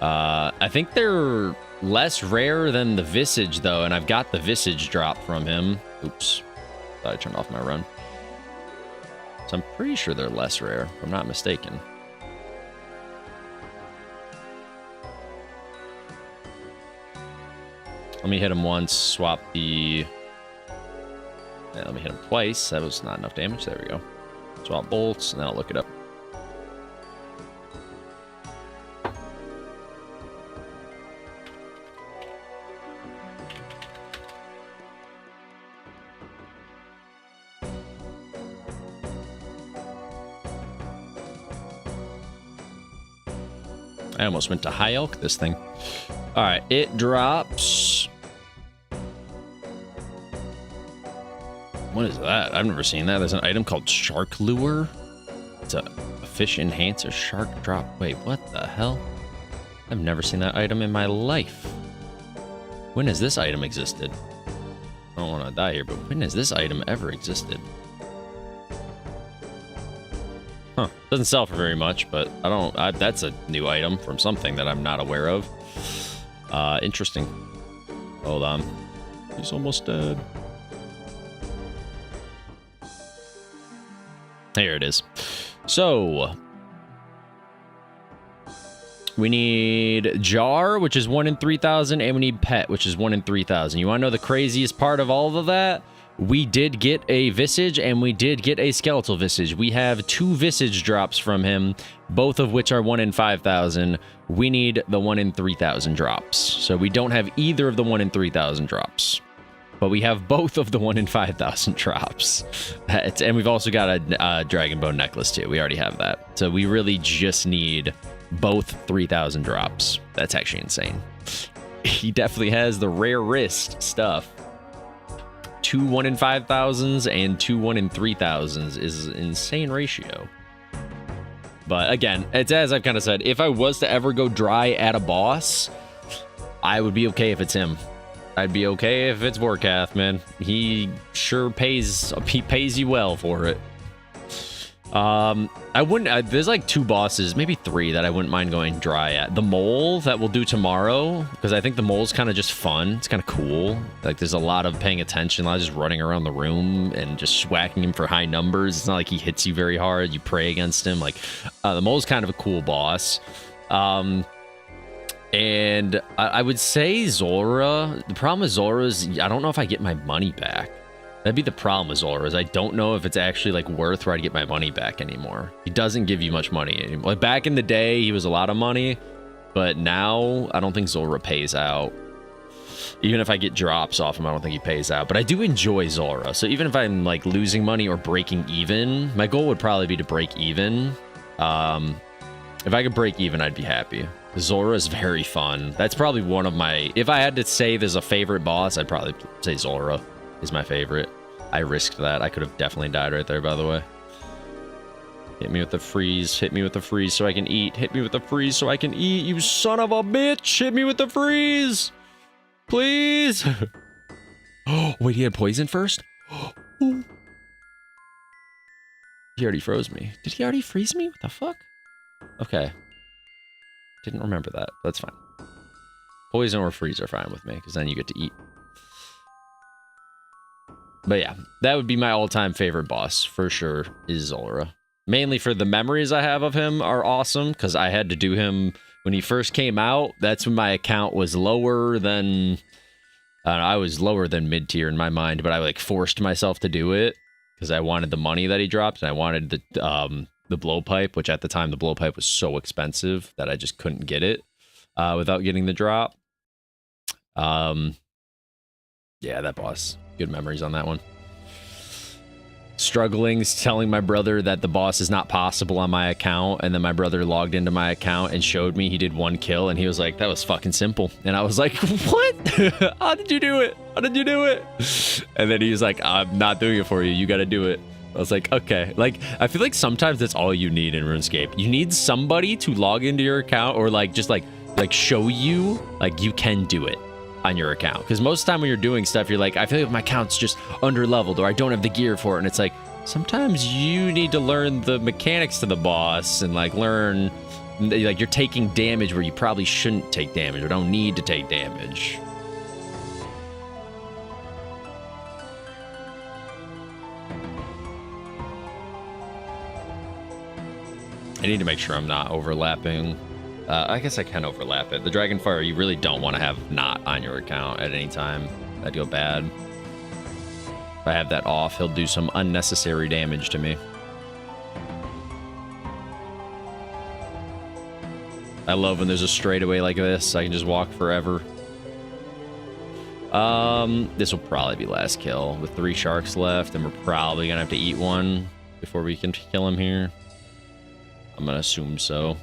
Speaker 1: I think they're less rare than the Visage, though. And I've got the Visage drop from him. Oops. Thought I turned off my run. So I'm pretty sure they're less rare, if I'm not mistaken. Let me hit him once, swap the... Yeah, let me hit him twice. That was not enough damage. There we go. Swap bolts, and then I'll look it up. I almost went to high elk this thing. All right, it drops. What is that? I've never seen that. There's an item called Shark Lure. It's a fish enhancer shark drop. Wait, what the hell? I've never seen that item in my life. When has this item existed? I don't want to die here, but when has this item ever existed? Huh, doesn't sell for very much, but that's a new item from something that I'm not aware of. Interesting. Hold on. He's almost dead. Here it is. So, we need Jar, which is 1 in 3,000, and we need Pet, which is 1 in 3,000. You want to know the craziest part of all of that? We did get a Visage, and we did get a Skeletal Visage. We have 2 Visage drops from him, both of which are 1 in 5,000. We need the 1 in 3,000 drops. So we don't have either of the 1 in 3,000 drops. But we have both of the 1 in 5,000 drops. And we've also got a Dragon Bone necklace, too. We already have that. So we really just need both 3,000 drops. That's actually insane. He definitely has the rarest stuff. 2 1 in 5,000s and 2 1 in 3,000s is an insane ratio. But again, it's as I've kind of said, if I was to ever go dry at a boss, I would be okay if it's him. I'd be okay if it's Vorkath, man. He sure pays. He pays you well for it. I wouldn't. There's like 2 bosses, maybe 3 that I wouldn't mind going dry at. The mole that we'll do tomorrow, because I think the mole's kind of just fun. It's kind of cool. Like there's a lot of paying attention, a lot of just running around the room and just whacking him for high numbers. It's not like he hits you very hard. You pray against him. Like the mole's kind of a cool boss. And I would say Zora. The problem with Zora is I don't know if I get my money back. That'd be the problem with Zora, is I don't know if it's actually like worth where I'd get my money back anymore. He doesn't give you much money anymore. Like back in the day, he was a lot of money, but now I don't think Zora pays out. Even if I get drops off him, I don't think he pays out. But I do enjoy Zora, so even if I'm like losing money or breaking even, my goal would probably be to break even. If I could break even, I'd be happy. Zora is very fun. That's probably one of my... If I had to say there's a favorite boss, I'd probably say Zora is my favorite. I risked that. I could have definitely died right there, by the way. Hit me with the freeze. Hit me with the freeze so I can eat. Hit me with the freeze so I can eat, you son of a bitch! Hit me with the freeze! Please. Oh, wait, he had poison first? He already froze me. Did he already freeze me? What the fuck? Okay. Didn't remember that. That's fine. Poison or freeze are fine with me, because then you get to eat. But yeah, that would be my all-time favorite boss, for sure, is Zulrah. Mainly for the memories I have of him are awesome, because I had to do him when he first came out. That's when my account was lower than... I was lower than mid-tier in my mind, but I like forced myself to do it, because I wanted the money that he dropped, and I wanted the blowpipe, which at the time the blowpipe was so expensive that I just couldn't get it without getting the drop. Yeah, that boss. Good memories on that one. Struggling, telling my brother that the boss is not possible on my account, and then my brother logged into my account and showed me he did 1 kill, and he was like, that was fucking simple. And I was like, what? How did you do it? How did you do it? And then he was like, I'm not doing it for you. You gotta do it. I was like, okay. Like, I feel like sometimes that's all you need in RuneScape. You need somebody to log into your account or like just like show you like you can do it on your account. Because most of the time when you're doing stuff, you're like, I feel like my account's just under leveled or I don't have the gear for it. And it's like, sometimes you need to learn the mechanics to the boss and like learn, like you're taking damage where you probably shouldn't take damage or don't need to take damage. I need to make sure I'm not overlapping. I guess I can overlap it. The Dragonfire, you really don't want to have not on your account at any time. That'd go bad. If I have that off, he'll do some unnecessary damage to me. I love when there's a straightaway like this. I can just walk forever. This will probably be last kill with 3 sharks left, and we're probably gonna have to eat one before we can kill him here. I'm gonna assume so.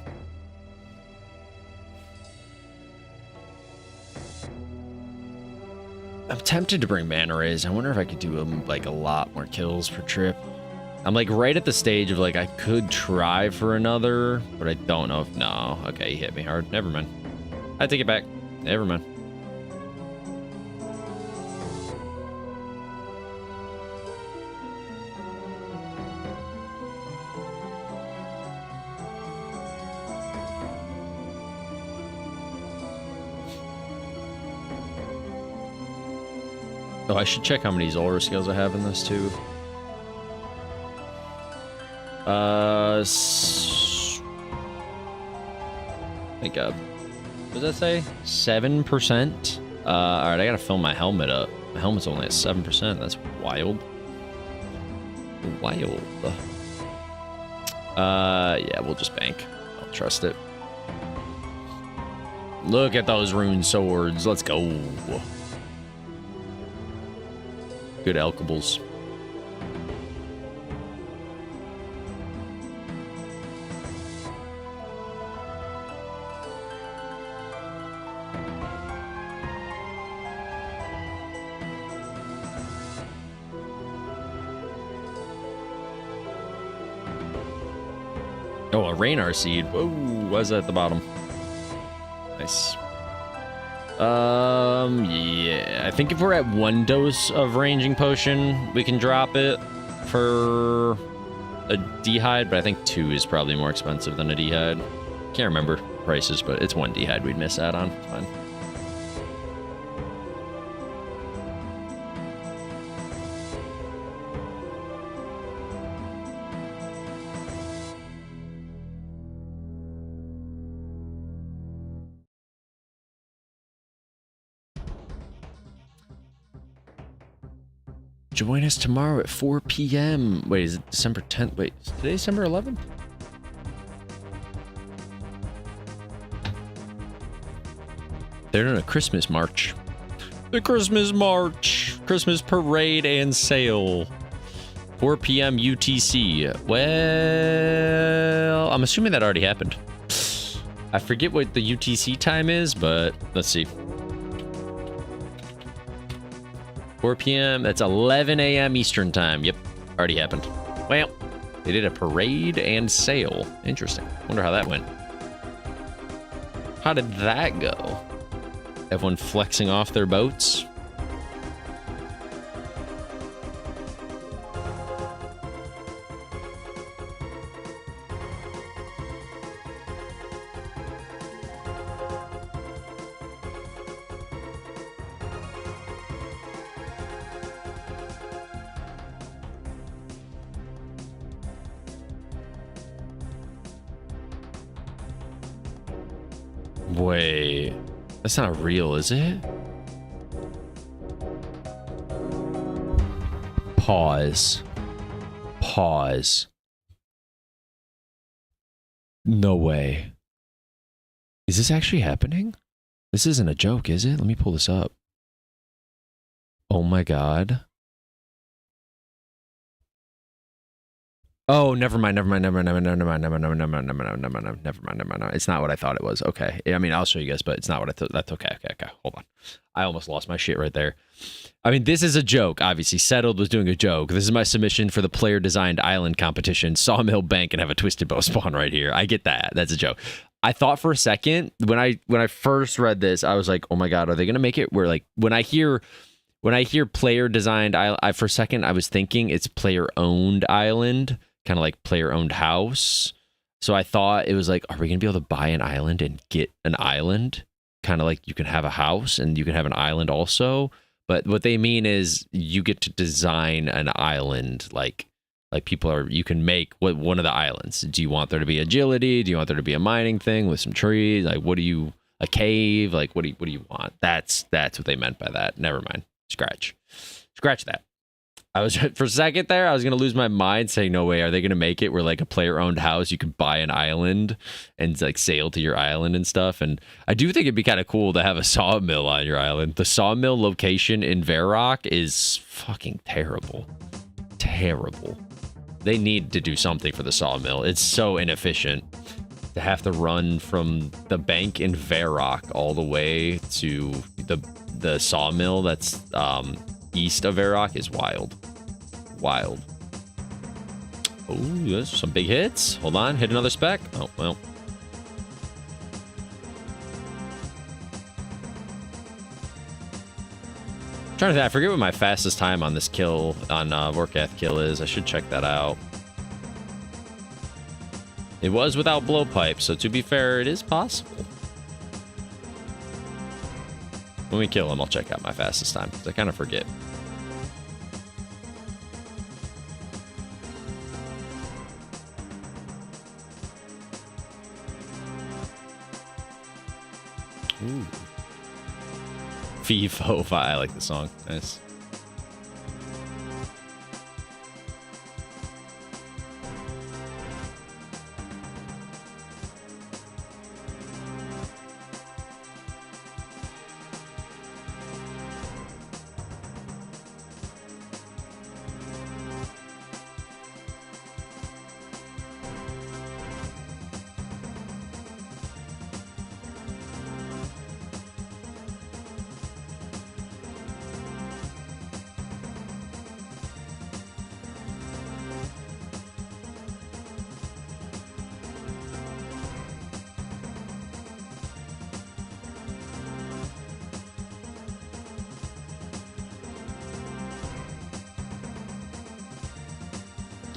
Speaker 1: I'm tempted to bring mana rays. I wonder if I could do like a lot more kills per trip. I'm like right at the stage of like I could try for another, but I don't know if no. Okay, he hit me hard. Never mind. I take it back. Never mind. Oh, I should check how many Zulrah skills I have in this too. I think, what does that say? 7%? Alright, I gotta fill my helmet up. My helmet's only at 7%. That's wild. Wild. Yeah, we'll just bank. I'll trust it. Look at those rune swords. Let's go. Good alchables. Oh, a Raynar seed. Whoa, why's that at the bottom? Nice. Yeah, I think if we're at 1 dose of ranging potion, we can drop it for a dehyde, but I think 2 is probably more expensive than a dehyde. Can't remember prices, but it's 1 dehyde we'd miss out on. It's fine. Join us tomorrow at 4 p.m. Wait, is it December 10th? Wait, is today December 11th? They're doing a Christmas march. The Christmas march. Christmas parade and sale. 4 p.m. UTC. Well, I'm assuming that already happened. I forget what the UTC time is, but let's see. 4 p.m. That's 11 a.m. Eastern time. Yep, already happened. Well, they did a parade and sale. Interesting. Wonder how that went. How did that go? Everyone flexing off their boats. Wait, that's not real, is it? Pause. Pause. No way. Is this actually happening? This isn't a joke, is it? Let me pull this up. Oh my god. Oh, never mind. It's not what I thought it was. Okay. I mean, I'll show you guys, but it's not what I thought. That's okay. Okay. Hold on. I almost lost my shit right there. I mean, this is a joke. Obviously, Settled was doing a joke. This is my submission for the player-designed island competition. Sawmill Bank and have a twisted bow spawn right here. I get that. That's a joke. I thought for a second when I first read this, I was like, oh my god, are they gonna make it where like when I hear player-designed island, for a second I was thinking it's player-owned island. Kind of like player-owned house. So I thought it was like, are we going to be able to buy an island and get an island? Kind of like you can have a house and you can have an island also. But what they mean is you get to design an island like people are, you can make one of the islands. Do you want there to be agility? Do you want there to be a mining thing with some trees? Like, a cave? Like, what do you want? That's what they meant by that. Never mind. Scratch that. I was for a second there, I was gonna lose my mind saying, no way, are they gonna make it where like a player-owned house you can buy an island and like sail to your island and stuff? And I do think it'd be kind of cool to have a sawmill on your island. The sawmill location in Varrock is fucking terrible. Terrible. They need to do something for the sawmill. It's so inefficient to have to run from the bank in Varrock all the way to the sawmill that's east of Varrock is wild. Wild. Oh, there's some big hits. Hold on, hit another spec. Oh, well. Trying to think, I forget what my fastest time on this kill, on Vorkath kill is. I should check that out. It was without blowpipe, so to be fair, it is possible. When we kill him, I'll check out my fastest time, because I kind of forget. Ooh. FIFO, I like the song. Nice.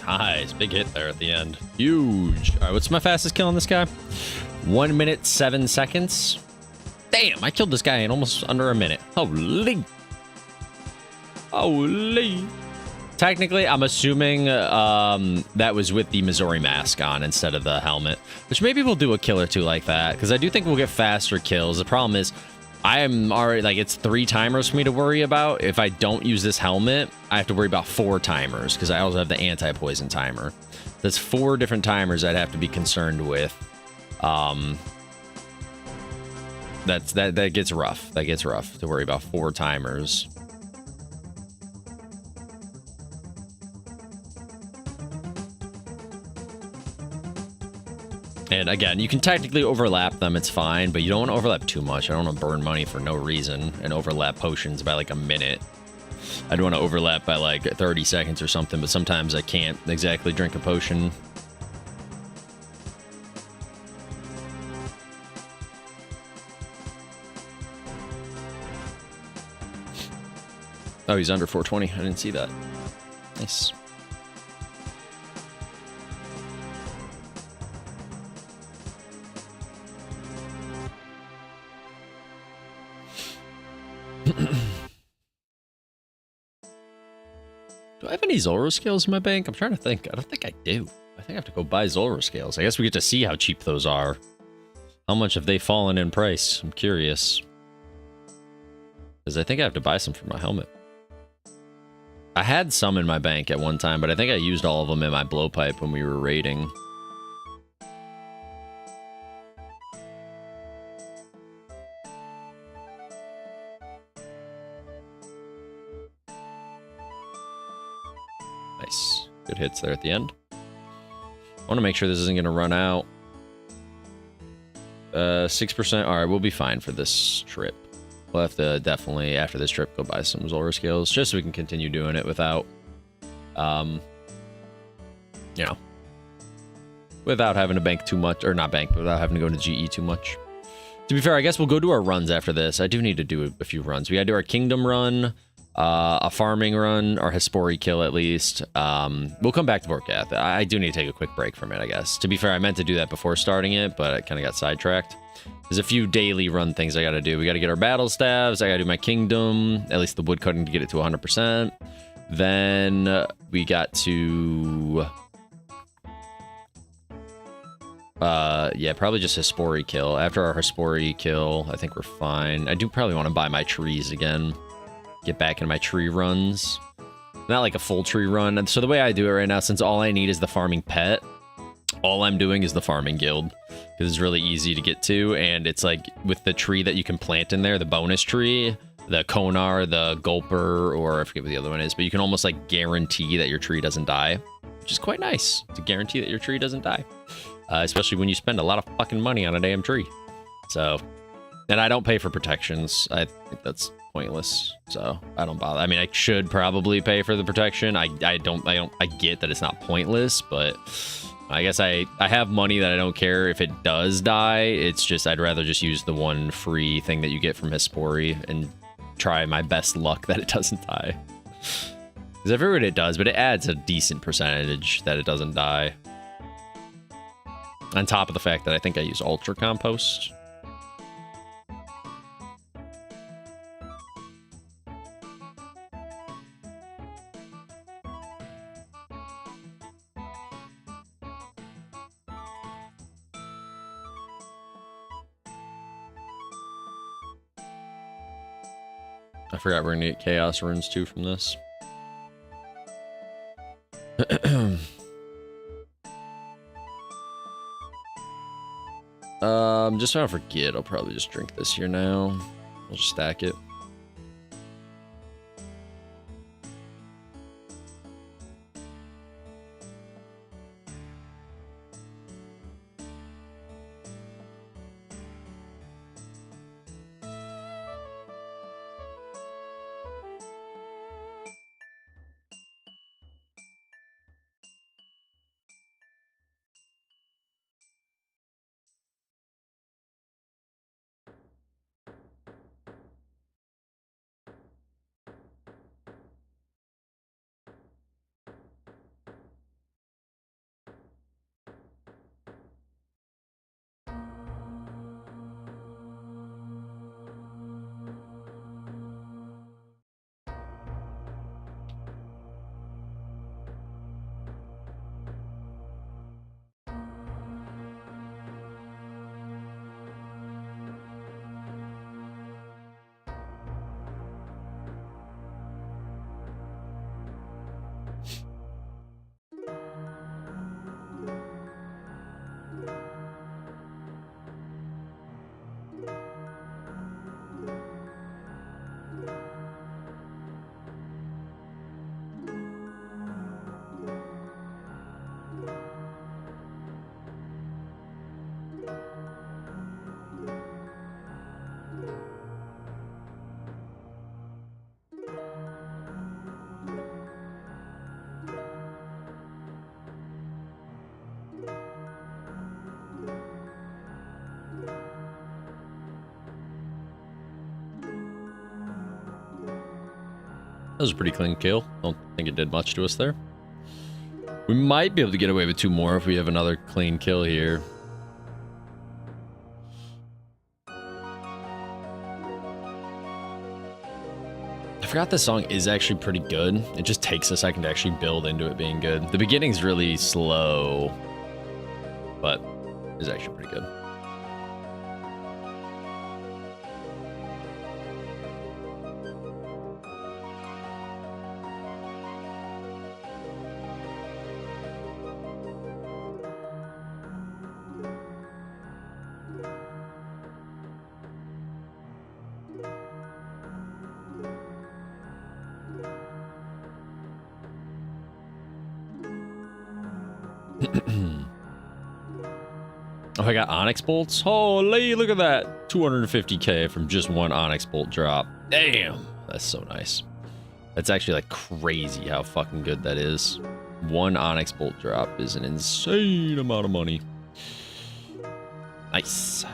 Speaker 1: Nice, big hit there at the end. Huge. All right, what's my fastest kill on this guy? 1 minute, 7 seconds. Damn, I killed this guy in almost under a minute. Holy. Holy. Technically, I'm assuming that was with the Missouri mask on instead of the helmet, which maybe we'll do a kill or two like that, because I do think we'll get faster kills. The problem is, I am already, like, it's 3 timers for me to worry about. If I don't use this helmet, I have to worry about 4 timers, because I also have the anti-poison timer. That's 4 different timers I'd have to be concerned with. That gets rough. That gets rough to worry about 4 timers. And again, you can technically overlap them, it's fine, but you don't want to overlap too much. I don't want to burn money for no reason and overlap potions by like a minute. I'd want to overlap by like 30 seconds or something, but sometimes I can't exactly drink a potion. Oh, he's under 420. I didn't see that. Nice. Do I have any Zoro scales in my bank? I'm trying to think. I don't think I do. I think I have to go buy Zoro scales. I guess we get to see how cheap those are. How much have they fallen in price? I'm curious. Because I think I have to buy some for my helmet. I had some in my bank at one time, but I think I used all of them in my blowpipe when we were raiding. Nice. Good hits there at the end. I want to make sure this isn't going to run out. 6%. All right, we'll be fine for this trip. We'll have to definitely, after this trip, go buy some Zora scales, just so we can continue doing it without, you know, without having to bank too much, or not bank, but without having to go into GE too much. To be fair, I guess we'll go do our runs after this. I do need to do a few runs. We gotta do our Kingdom run, a farming run, our Hespori kill at least. We'll come back to Vorkath. I do need to take a quick break from it, I guess. To be fair, I meant to do that before starting it, but I kind of got sidetracked. There's a few daily run things I gotta do. We gotta get our battle staves. I gotta do my Kingdom, at least the woodcutting to get it to 100%. Then we got to... yeah, probably just Hespori kill. After our Hespori kill, I think we're fine. I do probably want to buy my trees again. Get back in my tree runs. Not like a full tree run. So the way I do it right now, since all I need is the farming pet, all I'm doing is the farming guild. Because it's really easy to get to, and it's like, with the tree that you can plant in there, the bonus tree, the Konar, the Gulper, or I forget what the other one is, but you can almost like guarantee that your tree doesn't die. Which is quite nice, to guarantee that your tree doesn't die. Especially when you spend a lot of fucking money on a damn tree. So, and I don't pay for protections. I think that's pointless. So I don't bother. I mean, I should probably pay for the protection. I get that it's not pointless, but I guess I have money that I don't care if it does die. It's just, I'd rather just use the one free thing that you get from Hespori and try my best luck that it doesn't die. Because I've heard it does, but it adds a decent percentage that it doesn't die. On top of the fact that I think I use Ultra Compost. I forgot we're gonna get Chaos Runes too from this. Just so I don't forget, I'll probably just drink this here now. We'll just stack it. was a pretty clean kill. Don't think it did much to us there. We might be able to get away with 2 more if we have another clean kill here. I forgot this song is actually pretty good. It just takes a second to actually build into it being good. The beginning's really slow, but it's actually pretty good. Oh, I got Onyx bolts. Holy, look at that. 250k from just one Onyx bolt drop. Damn, that's so nice. That's actually like crazy how fucking good that is. One Onyx bolt drop is an insane amount of money. Nice.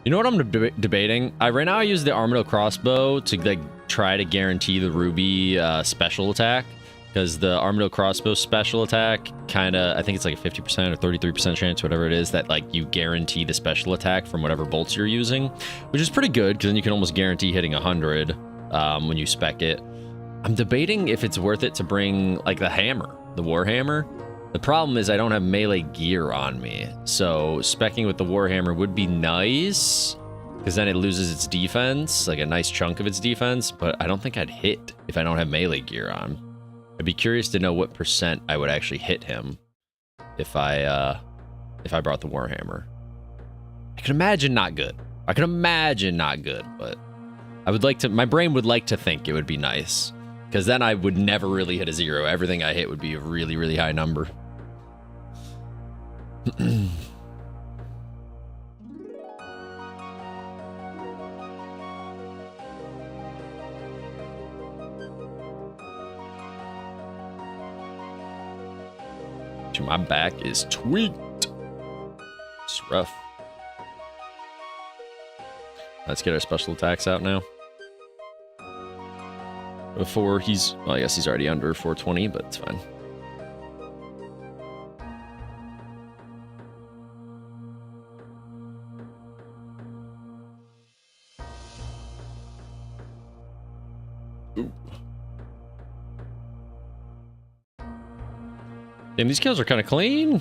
Speaker 1: You know what I'm debating? Right now I use the Armadillo crossbow to like try to guarantee the ruby special attack, because the Armadillo crossbow special attack kind of, I think it's like a 50% or 33% chance, whatever it is, that like you guarantee the special attack from whatever bolts you're using, which is pretty good because then you can almost guarantee hitting 100 when you spec it. I'm debating if it's worth it to bring like the hammer, the warhammer. The problem is I don't have melee gear on me, so specking with the warhammer would be nice, because then it loses its defense, like a nice chunk of its defense, but I don't think I'd hit if I don't have melee gear on. I'd be curious to know what percent I would actually hit him if I brought the warhammer. I can imagine not good. I can imagine not good, but I would like to, my brain would like to think it would be nice, because then I would never really hit a 0. Everything I hit would be a really, really high number. My back is tweaked. It's rough. Let's get our special attacks out now. Before he's, well, I guess he's already under 420, but it's fine. Ooh. Damn, these kills are kind of clean.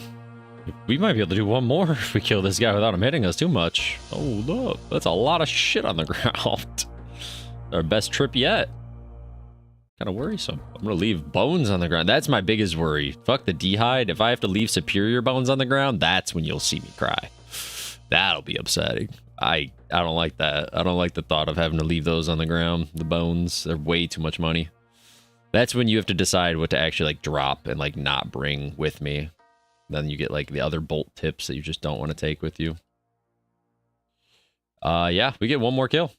Speaker 1: We might be able to do one more if we kill this guy without him hitting us too much. Oh, look. That's a lot of shit on the ground. Our best trip yet. Kind of worrisome. I'm going to leave bones on the ground. That's my biggest worry. Fuck the dehide. If I have to leave superior bones on the ground, that's when you'll see me cry. That'll be upsetting. I don't like that. I don't like the thought of having to leave those on the ground. The bones, they're way too much money. That's when you have to decide what to actually like drop and like not bring with me. Then you get like the other bolt tips that you just don't want to take with you. Yeah, we get one more kill.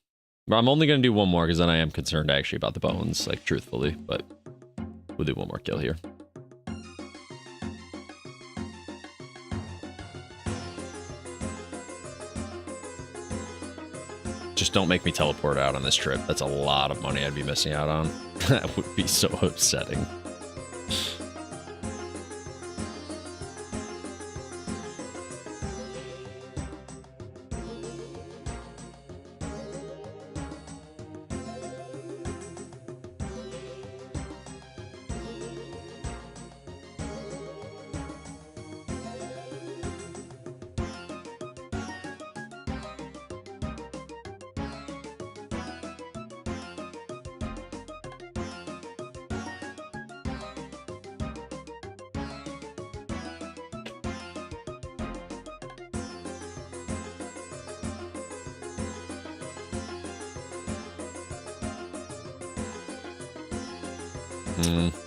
Speaker 1: I'm only going to do one more because then I am concerned actually about the bones, like truthfully, but we'll do one more kill here. Just don't make me teleport out on this trip. That's a lot of money I'd be missing out on. That would be so upsetting.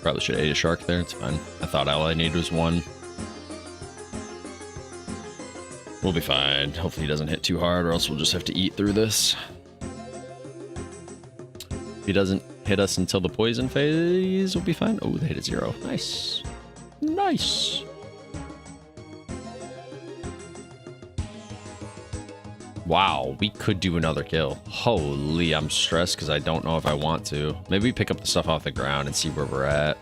Speaker 1: Probably should have ate a shark there. It's fine. I thought all I needed was one. We'll be fine. Hopefully he doesn't hit too hard, or else we'll just have to eat through this. If he doesn't hit us until the poison phase, we'll be fine. Oh, they hit a 0. Nice. Nice. Wow, we could do another kill. Holy, I'm stressed because I don't know if I want to. Maybe we pick up the stuff off the ground and see where we're at.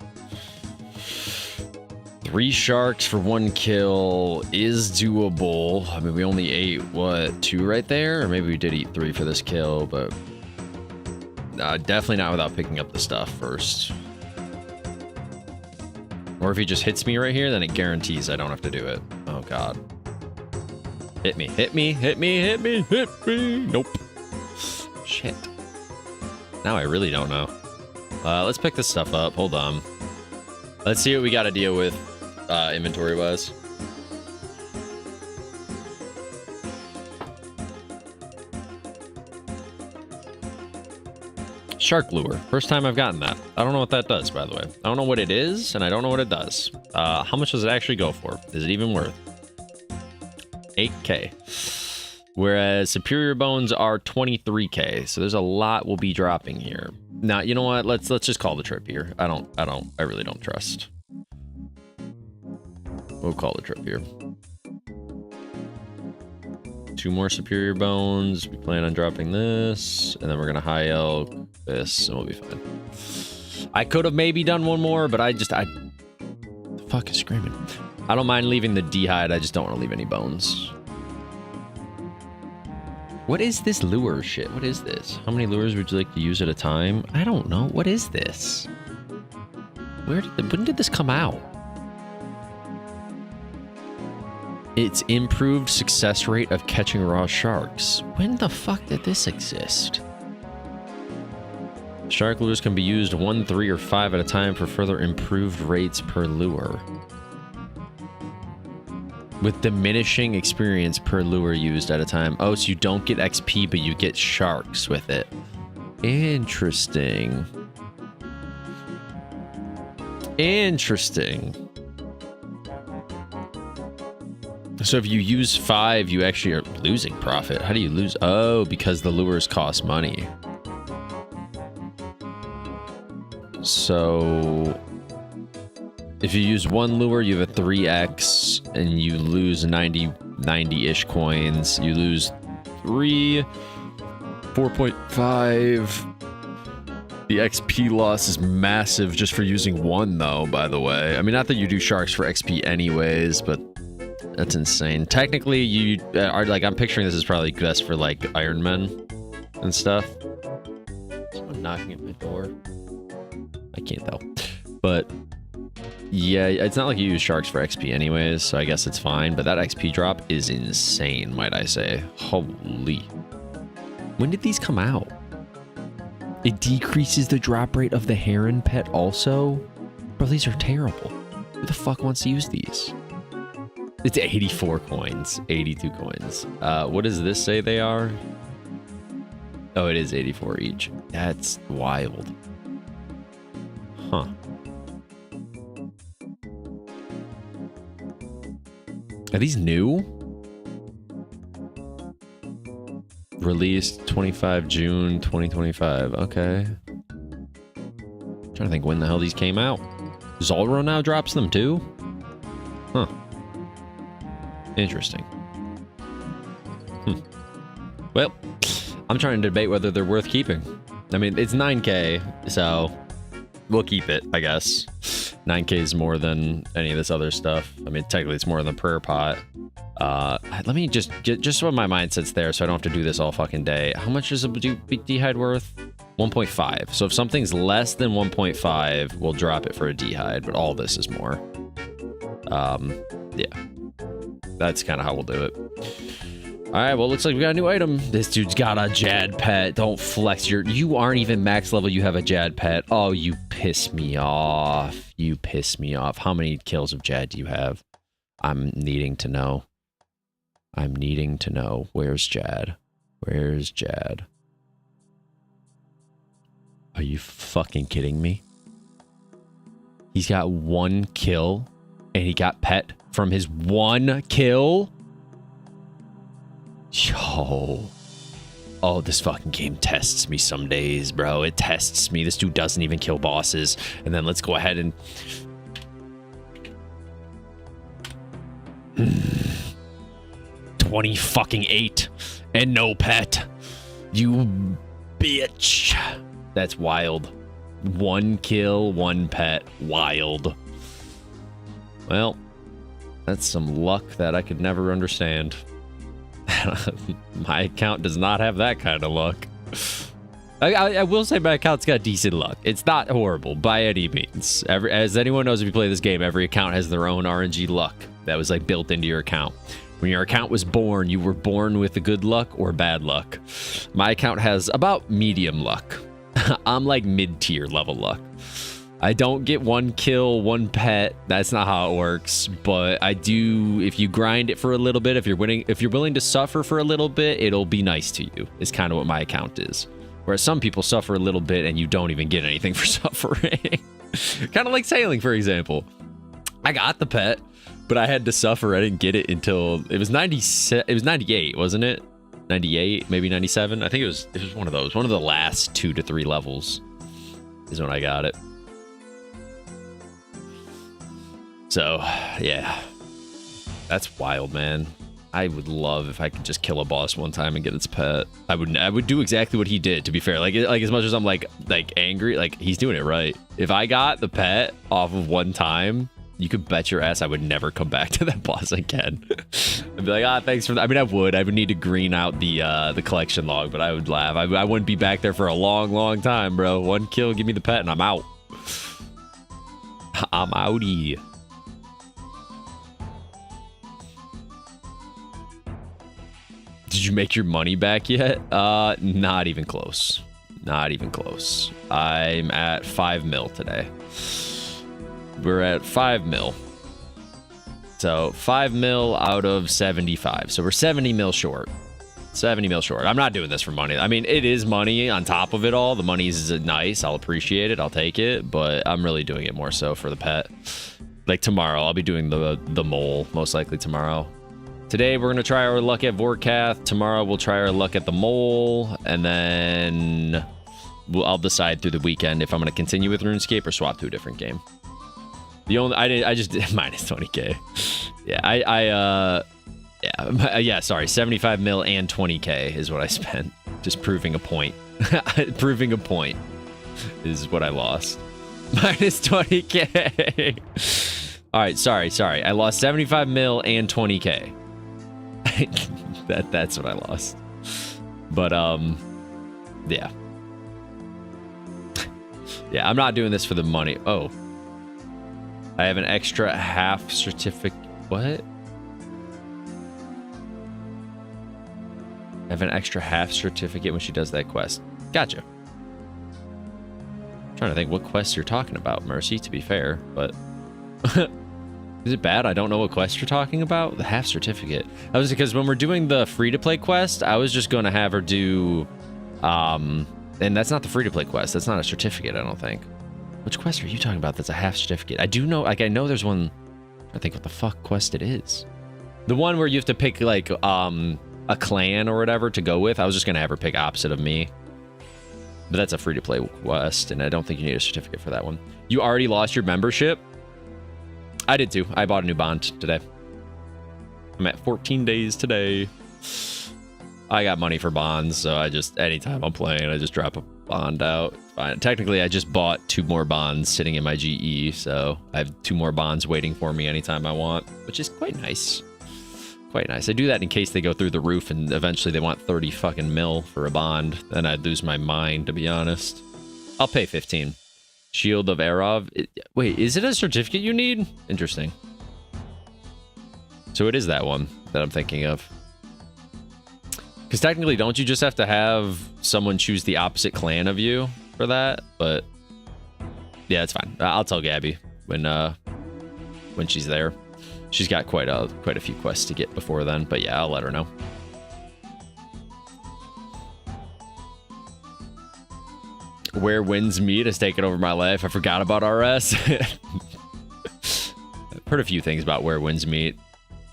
Speaker 1: 3 sharks for 1 kill is doable. I mean, we only ate, what, 2 right there? Or maybe we did eat 3 for this kill, but... definitely not without picking up the stuff first. Or if he just hits me right here, then it guarantees I don't have to do it. Oh, God. Hit me, hit me, hit me, hit me, hit me. Nope. Shit. Now I really don't know. Let's pick this stuff up. Hold on. Let's see what we got to deal with inventory-wise. Shark lure. First time I've gotten that. I don't know what that does, by the way. I don't know what it is, and I don't know what it does. How much does it actually go for? Is it even worth? 8K. Whereas superior bones are 23K. So there's a lot we'll be dropping here. Now, you know what? Let's just call the trip here. I really don't trust. We'll call the trip here. 2 more superior bones. We plan on dropping this, and then we're gonna high elk this, and we'll be fine. I could have maybe done 1 more, but the fuck is screaming? I don't mind leaving the dehyde. I just don't want to leave any bones. What is this lure shit? What is this? How many lures would you like to use at a time? I don't know. What is this? When did this come out? It's improved success rate of catching raw sharks. When the fuck did this exist? Shark lures can be used 1, 3, or 5 at a time for further improved rates per lure. With diminishing experience per lure used at a time. Oh, so you don't get XP, but you get sharks with it. Interesting. Interesting. So if you use 5, you actually are losing profit. How do you lose? Oh, because the lures cost money. So if you use 1 lure, you have a 3x, and you lose 90-ish coins. You lose 3, 4.5. The XP loss is massive just for using 1, though, by the way. I mean, not that you do sharks for XP anyways, but that's insane. Technically, you are like, I'm picturing this is probably best for like Iron Men and stuff. Someone knocking at my door. I can't tell. But yeah, it's not like you use sharks for XP anyways, so I guess it's fine. But that XP drop is insane, might I say. Holy. When did these come out? It decreases the drop rate of the heron pet also? Bro, these are terrible. Who the fuck wants to use these? It's 84 coins. 82 coins. What does this say they are? Oh, it is 84 each. That's wild. Huh. Are these new? Released 25 June 2025. Okay. I'm trying to think when the hell these came out. Zolro now drops them too? Huh. Interesting. Well, I'm trying to debate whether they're worth keeping. I mean, it's 9K, so we'll keep it, I guess. 9K is more than any of this other stuff. I mean, technically it's more than the prayer pot. Let me just so my mindset's there so I don't have to do this all fucking day. How much is a dehyde worth? 1.5. So if something's less than 1.5, we'll drop it for a dehyde, but all this is more. Yeah. That's kind of how we'll do it. All right, well, looks like we got a new item. This dude's got a Jad pet. Don't flex you aren't even max level. You have a Jad pet. Oh, you piss me off. You piss me off. How many kills of Jad do you have? I'm needing to know. I'm needing to know. Where's Jad? Where's Jad? Are you fucking kidding me? He's got 1 kill and he got pet from his 1 kill? Yo. Oh, this fucking game tests me some days, bro. It tests me. This dude doesn't even kill bosses. And then let's go ahead and... 20 fucking 8. And no pet. You bitch. That's wild. 1 kill, 1 pet. Wild. Well, that's some luck that I could never understand. My account does not have that kind of luck. I will say my account's got decent luck. It's not horrible by any means. As anyone knows, if you play this game, every account has their own RNG luck that was like built into your account. When your account was born, you were born with the good luck or bad luck. My account has about medium luck. I'm like mid-tier level luck. I don't get 1 kill, 1 pet. That's not how it works. But I do, if you grind it for a little bit, if you're willing to suffer for a little bit, it'll be nice to you. Is kind of what my account is. Whereas some people suffer a little bit and you don't even get anything for suffering. Kind of like sailing, for example. I got the pet, but I had to suffer. I didn't get it until it was 98, wasn't it? 98, maybe 97. I think it was one of those. One of the last 2 to 3 levels is when I got it. So, yeah. That's wild, man. I would love if I could just kill a boss one time and get its pet. I would do exactly what he did, to be fair. Like as much as I'm like angry, like he's doing it right. If I got the pet off of one time, you could bet your ass I would never come back to that boss again. I'd be like, thanks for that. I mean, I would need to green out the collection log, but I would laugh. I wouldn't be back there for a long, long time, bro. 1 kill, give me the pet, and I'm out. I'm outie. Did you make your money back yet? Not even close. Not even close. I'm at 5 mil today. We're at 5 mil. So 5 mil out of 75. So we're 70 mil short. 70 mil short. I'm not doing this for money. I mean, it is money on top of it all. The money is nice. I'll appreciate it. I'll take it. But I'm really doing it more so for the pet. Like tomorrow, I'll be doing the mole, most likely tomorrow. Today, we're going to try our luck at Vorkath. Tomorrow, we'll try our luck at the mole. And then I'll decide through the weekend if I'm going to continue with RuneScape or swap to a different game. I just did minus 20k. Yeah, sorry, 75 mil and 20k is what I spent. Just proving a point. Proving a point is what I lost. Minus 20k. All right, sorry. I lost 75 mil and 20k. That's what I lost. But yeah. Yeah, I'm not doing this for the money. Oh. I have an extra half certificate. What? I have an extra half certificate when she does that quest. Gotcha. I'm trying to think what quest you're talking about, Mercy, to be fair, but is it bad? I don't know what quest you're talking about. The half certificate. That was because when we're doing the free-to-play quest, I was just going to have her do, and that's not the free-to-play quest. That's not a certificate, I don't think. Which quest are you talking about that's a half certificate? I do know, like, I know there's one. I think what the fuck quest it is. The one where you have to pick, like, a clan or whatever to go with. I was just going to have her pick opposite of me. But that's a free-to-play quest, and I don't think you need a certificate for that one. You already lost your membership? I did too. I bought a new bond today. I'm at 14 days today. I got money for bonds, so I just, anytime I'm playing, I just drop a bond out. Fine. Technically, I just bought 2 more bonds sitting in my GE, so I have 2 more bonds waiting for me anytime I want, which is quite nice. Quite nice. I do that in case they go through the roof and eventually they want 30 fucking mil for a bond. Then I'd lose my mind, to be honest. I'll pay 15. Shield of Arov. Wait, is it a certificate you need? Interesting. So it is that one that I'm thinking of. Because technically, don't you just have to have someone choose the opposite clan of you for that? But yeah, it's fine. I'll tell Gabby when she's there. She's got quite a few quests to get before then. But yeah, I'll let her know. Where winds meet has taken over my life. I forgot about RS. I've heard a few things about Where Winds Meet.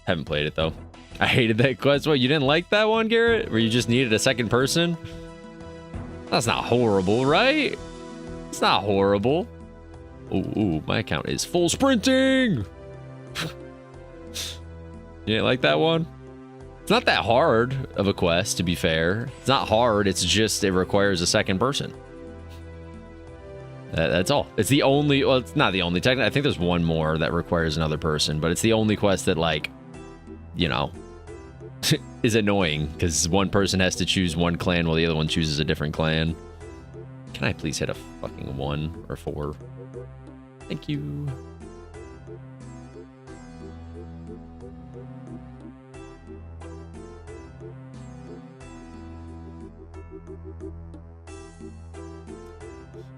Speaker 1: Haven't played it though. I hated that quest. What, you didn't like that one, Garrett? Where you just needed a second person? That's not horrible, right? It's not horrible. Ooh, my account is full sprinting. You didn't like that one? It's not that hard of a quest, to be fair. It's not hard, it's just it requires a second person. That's all. It's the only, well, it's not the only. Technically, I think there's one more that requires another person, but it's the only quest that, like, you know, is annoying because one person has to choose one clan while the other one chooses a different clan. Can I please hit a fucking 1 or 4? Thank you.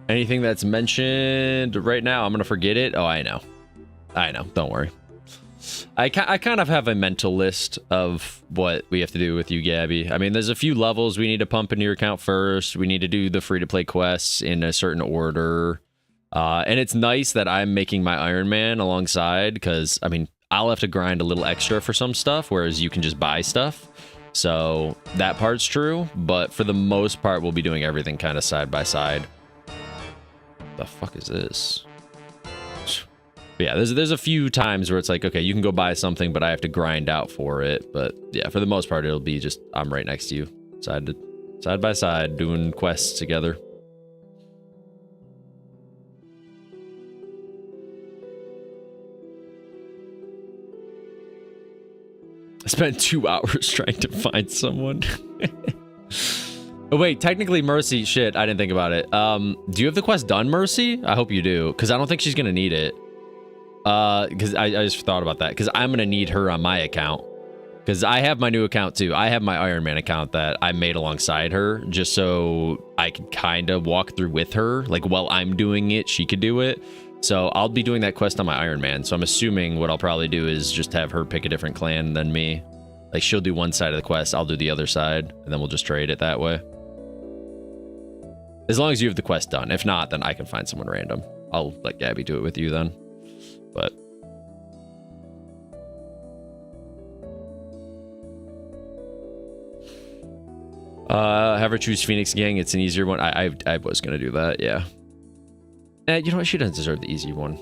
Speaker 1: Anything that's mentioned right now, I'm going to forget it. Oh, I know. Don't worry. I kind of have a mental list of what we have to do with you, Gabby. I mean, there's a few levels we need to pump into your account first. We need to do the free-to-play quests in a certain order. And it's nice that I'm making my Iron Man alongside because, I mean, I'll have to grind a little extra for some stuff, whereas you can just buy stuff. So that part's true. But for the most part, we'll be doing everything kind of side by side. The fuck is this? But yeah, there's a few times where it's like, okay, you can go buy something, but I have to grind out for it. But yeah, for the most part, it'll be just I'm right next to you, side by side, doing quests together. I spent 2 hours trying to find someone. Oh wait, technically Mercy, shit, I didn't think about it. Do you have the quest done, Mercy? I hope you do, because I don't think she's gonna need it. Because I just thought about that, because I'm gonna need her on my account. Because I have my new account too. I have my Iron Man account that I made alongside her, just so I could kind of walk through with her. Like while I'm doing it, she could do it. So I'll be doing that quest on my Iron Man. So I'm assuming what I'll probably do is just have her pick a different clan than me. Like she'll do one side of the quest, I'll do the other side, and then we'll just trade it that way. As long as you have the quest done. If not, then I can find someone random. I'll let Gabby do it with you then. But have her choose Phoenix Gang. It's an easier one. I was gonna do that, yeah. You know what? She doesn't deserve the easy one.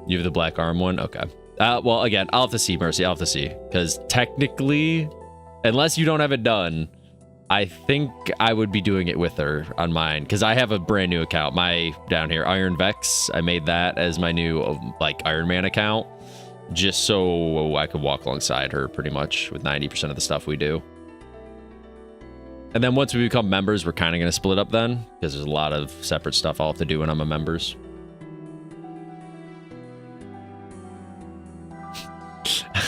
Speaker 1: You have the black arm one? Okay. Well, again, I'll have to see, Mercy. I'll have to see. Because technically, unless you don't have it done, I think I would be doing it with her on mine. Because I have a brand new account. My, down here, Iron Vex. I made that as my new, like, Iron Man account. Just so I could walk alongside her, pretty much, with 90% of the stuff we do. And then once we become members, we're kind of going to split up then. Because there's a lot of separate stuff I'll have to do when I'm a members.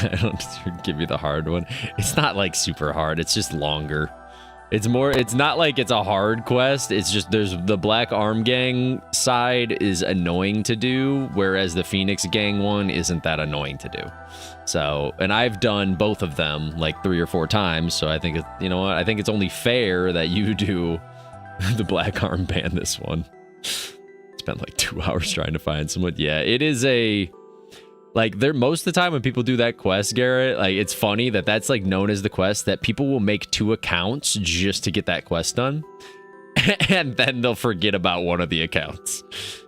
Speaker 1: I don't give you the hard one. It's not like super hard. It's just longer. It's not like it's a hard quest. It's just there's the Black Arm Gang side is annoying to do, whereas the Phoenix Gang one isn't that annoying to do. So, and I've done both of them like 3 or 4 times. So I think, you know what? I think it's only fair that you do the Black Arm Band this one. Spent like 2 hours trying to find someone. Yeah, it is a... Like, most of the time when people do that quest, Garrett, like, it's funny that that's, like, known as the quest that people will make 2 accounts just to get that quest done. And then they'll forget about one of the accounts.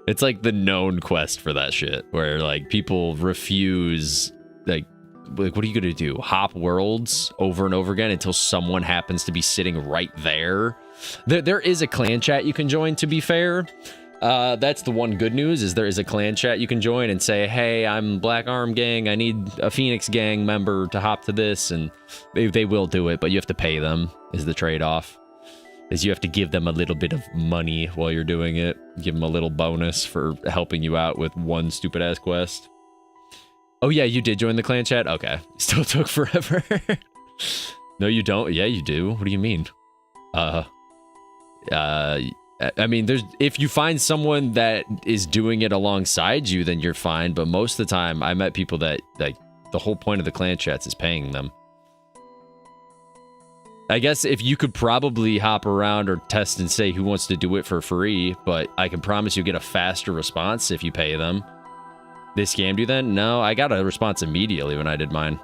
Speaker 1: It's, like, the known quest for that shit. Where, like, people refuse, like what are you going to do? Hop worlds over and over again until someone happens to be sitting right there? There is a clan chat you can join, to be fair. That's the one good news, is there is a clan chat you can join and say, hey, I'm Black Arm Gang, I need a Phoenix Gang member to hop to this, and they will do it, but you have to pay them, is the trade-off. Is you have to give them a little bit of money while you're doing it. Give them a little bonus for helping you out with one stupid-ass quest. Oh yeah, you did join the clan chat? Okay. Still took forever. No, you don't? Yeah, you do. What do you mean? I mean, if you find someone that is doing it alongside you, then you're fine. But most of the time, I met people that, like, the whole point of the clan chats is paying them. I guess if you could probably hop around or test and say who wants to do it for free, but I can promise you get a faster response if you pay them. They scammed you then? No, I got a response immediately when I did mine.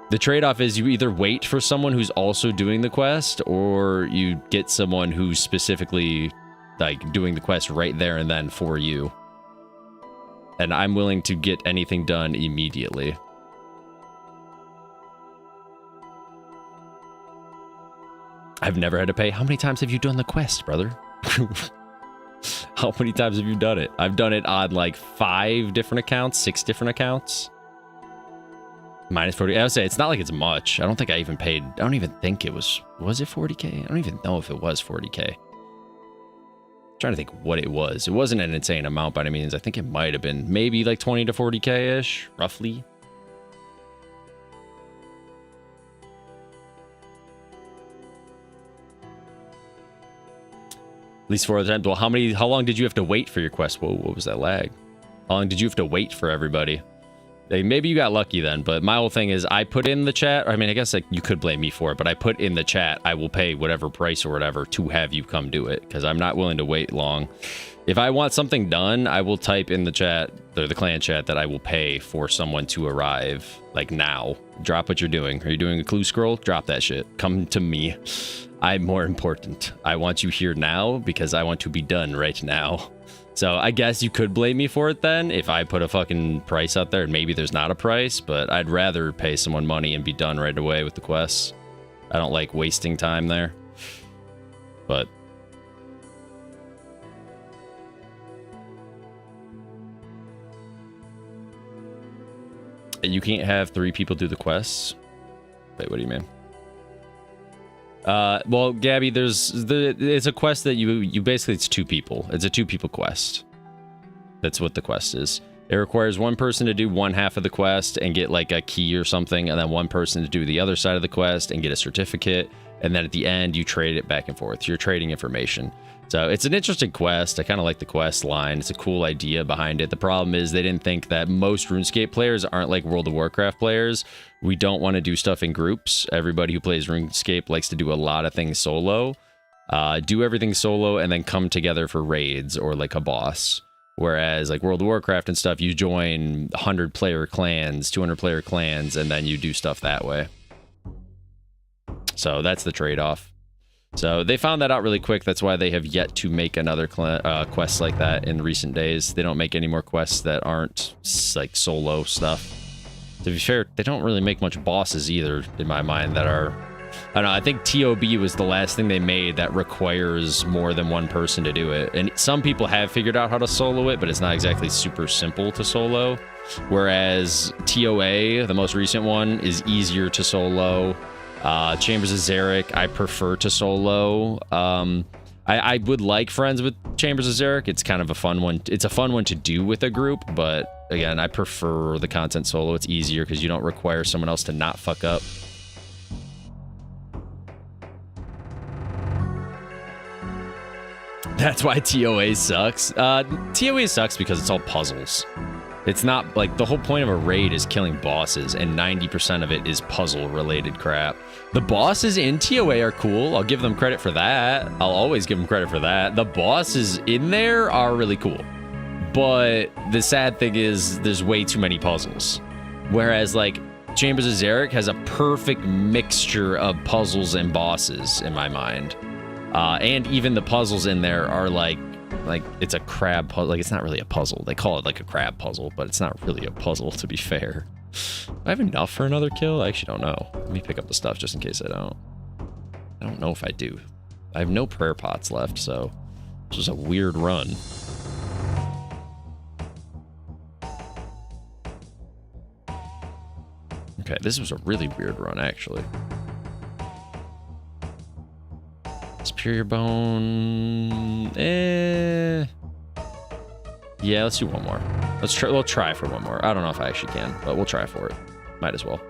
Speaker 1: The trade-off is you either wait for someone who's also doing the quest, or you get someone who's specifically, like, doing the quest right there and then for you. And I'm willing to get anything done immediately. I've never had to pay. How many times have you done the quest, brother? How many times have you done it? I've done it on like 5 different accounts, 6 different accounts. Minus 40. I would say it's not like it's much. I don't think I even paid. I don't even think it was it 40K? I don't even know if it was 40K. I'm trying to think what it was. It wasn't an insane amount by any means. I think it might have been maybe like 20 to 40K-ish, roughly. At least 4 other times. Well, how long did you have to wait for your quest? Whoa, what was that lag? How long did you have to wait for everybody? Maybe you got lucky then, but my whole thing is I put in the chat. I mean, I guess like you could blame me for it, but I put in the chat, I will pay whatever price or whatever to have you come do it because I'm not willing to wait long. If I want something done, I will type in the chat, or the clan chat, that I will pay for someone to arrive like now. Drop what you're doing. Are you doing a clue scroll? Drop that shit. Come to me. I'm more important. I want you here now because I want to be done right now. So I guess you could blame me for it then if I put a fucking price out there and maybe there's not a price, but I'd rather pay someone money and be done right away with the quests. I don't like wasting time there. But you can't have 3 people do the quests. Wait, what do you mean? Well, Gabby, it's a quest that you basically, it's 2 people. It's a 2 people quest. That's what the quest is. It requires 1 person to do one half of the quest and get like a key or something, and then 1 person to do the other side of the quest and get a certificate. And then at the end, you trade it back and forth. You're trading information. So it's an interesting quest. I kind of like the quest line. It's a cool idea behind it. The problem is they didn't think that most RuneScape players aren't like World of Warcraft players. We don't want to do stuff in groups. Everybody who plays RuneScape likes to do a lot of things solo. Do everything solo and then come together for raids or like a boss. Whereas like World of Warcraft and stuff, you join 100-player clans, 200-player clans, and then you do stuff that way. So that's the trade-off. So they found that out really quick. That's why they have yet to make another quest like that in recent days. They don't make any more quests that aren't like solo stuff. To be fair, they don't really make much bosses either, in my mind, that are... I don't know, I think TOB was the last thing they made that requires more than 1 person to do it. And some people have figured out how to solo it, but it's not exactly super simple to solo. Whereas TOA, the most recent one, is easier to solo. Chambers of Xeric, I prefer to solo. I would like friends with Chambers of Xeric. It's kind of a fun one. It's a fun one to do with a group, but again, I prefer the content solo. It's easier because you don't require someone else to not fuck up. That's why TOA sucks. TOA sucks because it's all puzzles. It's not, like, the whole point of a raid is killing bosses, and 90% of it is puzzle-related crap. The bosses in TOA are cool. I'll give them credit for that. I'll always give them credit for that. The bosses in there are really cool. But the sad thing is there's way too many puzzles. Whereas, like, Chambers of Xeric has a perfect mixture of puzzles and bosses, in my mind. And even the puzzles in there are, like it's a crab puzzle. Like, it's not really a puzzle. They call it like a crab puzzle, but it's not really a puzzle, to be fair. Do I have enough for another kill? I actually don't know. Let me pick up the stuff just in case I don't. I don't know if I do. I have no prayer pots left, so this was a weird run. Okay, this was a really weird run, actually. Superior bone. Yeah, let's do one more. We'll try for one more. I don't know if I actually can, but we'll try for it. Might as well.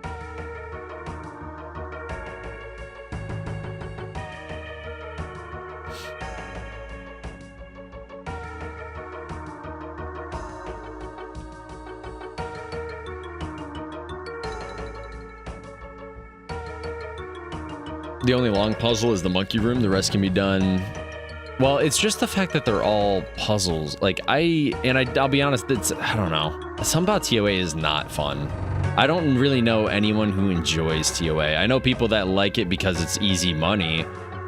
Speaker 1: The only long puzzle is the monkey room. The rest can be done. Well, it's just the fact that they're all puzzles. Like, I'll be honest, I don't know. Something about TOA is not fun. I don't really know anyone who enjoys TOA. I know people that like it because it's easy money,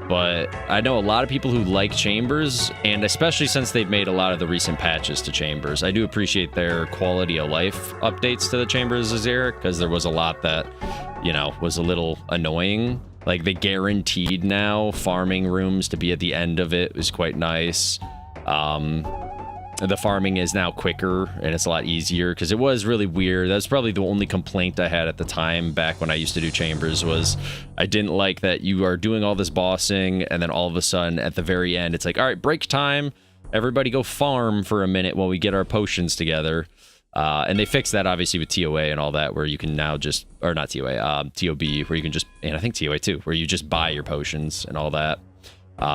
Speaker 1: but I know a lot of people who like Chambers, and especially since they've made a lot of the recent patches to Chambers. I do appreciate their quality of life updates to the Chambers of Xeric, because there was a lot that, you know, was a little annoying. Like, they guaranteed now farming rooms to be at the end of it is quite nice. The farming is now quicker, and it's a lot easier, because it was really weird. That's probably the only complaint I had at the time, back when I used to do chambers, was I didn't like that you are doing all this bossing, and then all of a sudden, at the very end, it's like, all right, break time. Everybody go farm for a minute while we get our potions together. And they fixed that, obviously, with TOA and all that, where you can now just... Or not TOA, TOB, where you can just... And I think TOA, too, where you just buy your potions and all that.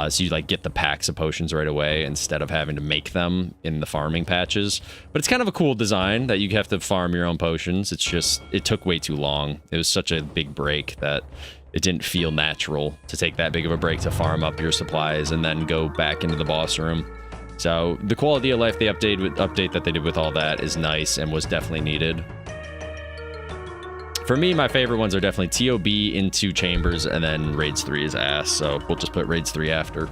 Speaker 1: So you, like, get the packs of potions right away instead of having to make them in the farming patches. But it's kind of a cool design that you have to farm your own potions. It's just... It took way too long. It was such a big break that it didn't feel natural to take that big of a break to farm up your supplies and then go back into the boss room. So the quality of life update that they did with all that is nice and was definitely needed. For me, my favorite ones are definitely TOB into Chambers, and then Raids 3 is ass, so we'll just put Raids 3 after.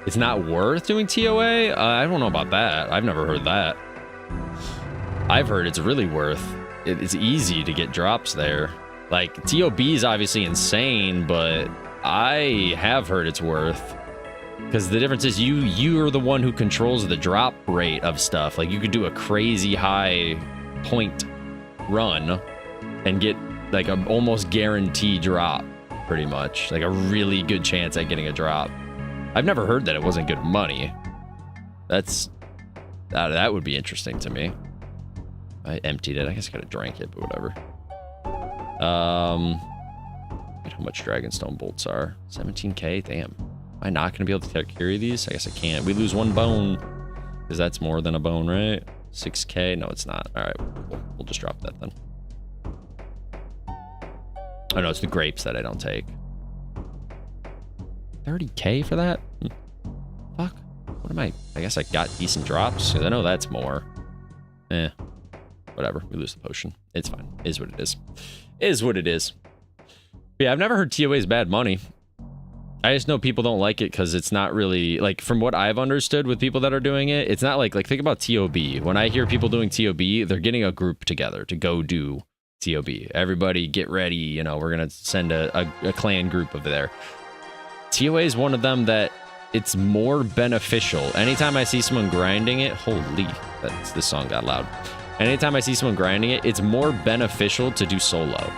Speaker 1: It's not worth doing TOA? I don't know about that. I've never heard that. I've heard it's really worth. It's easy to get drops there. Like, TOB is obviously insane, but I have heard it's worth. Because the difference is you are the one who controls the drop rate of stuff. Like, you could do a crazy high point run and get like an almost guaranteed drop, pretty much. Like a really good chance at getting a drop. I've never heard that it wasn't good money. That would be interesting to me. I emptied it. I guess I could have drank it, but whatever. How much Dragonstone bolts are? 17k? Damn. Am I not going to be able to carry these? I guess I can't. We lose one bone. Because that's more than a bone, right? 6k? No, it's not. All right. We'll just drop that then. Oh, no. It's the grapes that I don't take. 30k for that? Fuck. What am I? I guess I got decent drops. Because I know that's more. Whatever. We lose the potion. It's fine. Is what it is. Is what it is. Yeah, I've never heard TOA is bad money. I just know people don't like it because it's not really, like, from what I've understood with people that are doing it, it's not like think about TOB. When I hear people doing TOB, they're getting a group together to go do TOB. Everybody get ready, you know, we're going to send a clan group over there. TOA is one of them that it's more beneficial. Anytime I see someone grinding it, holy, this song got loud. Anytime I see someone grinding it, it's more beneficial to do solo.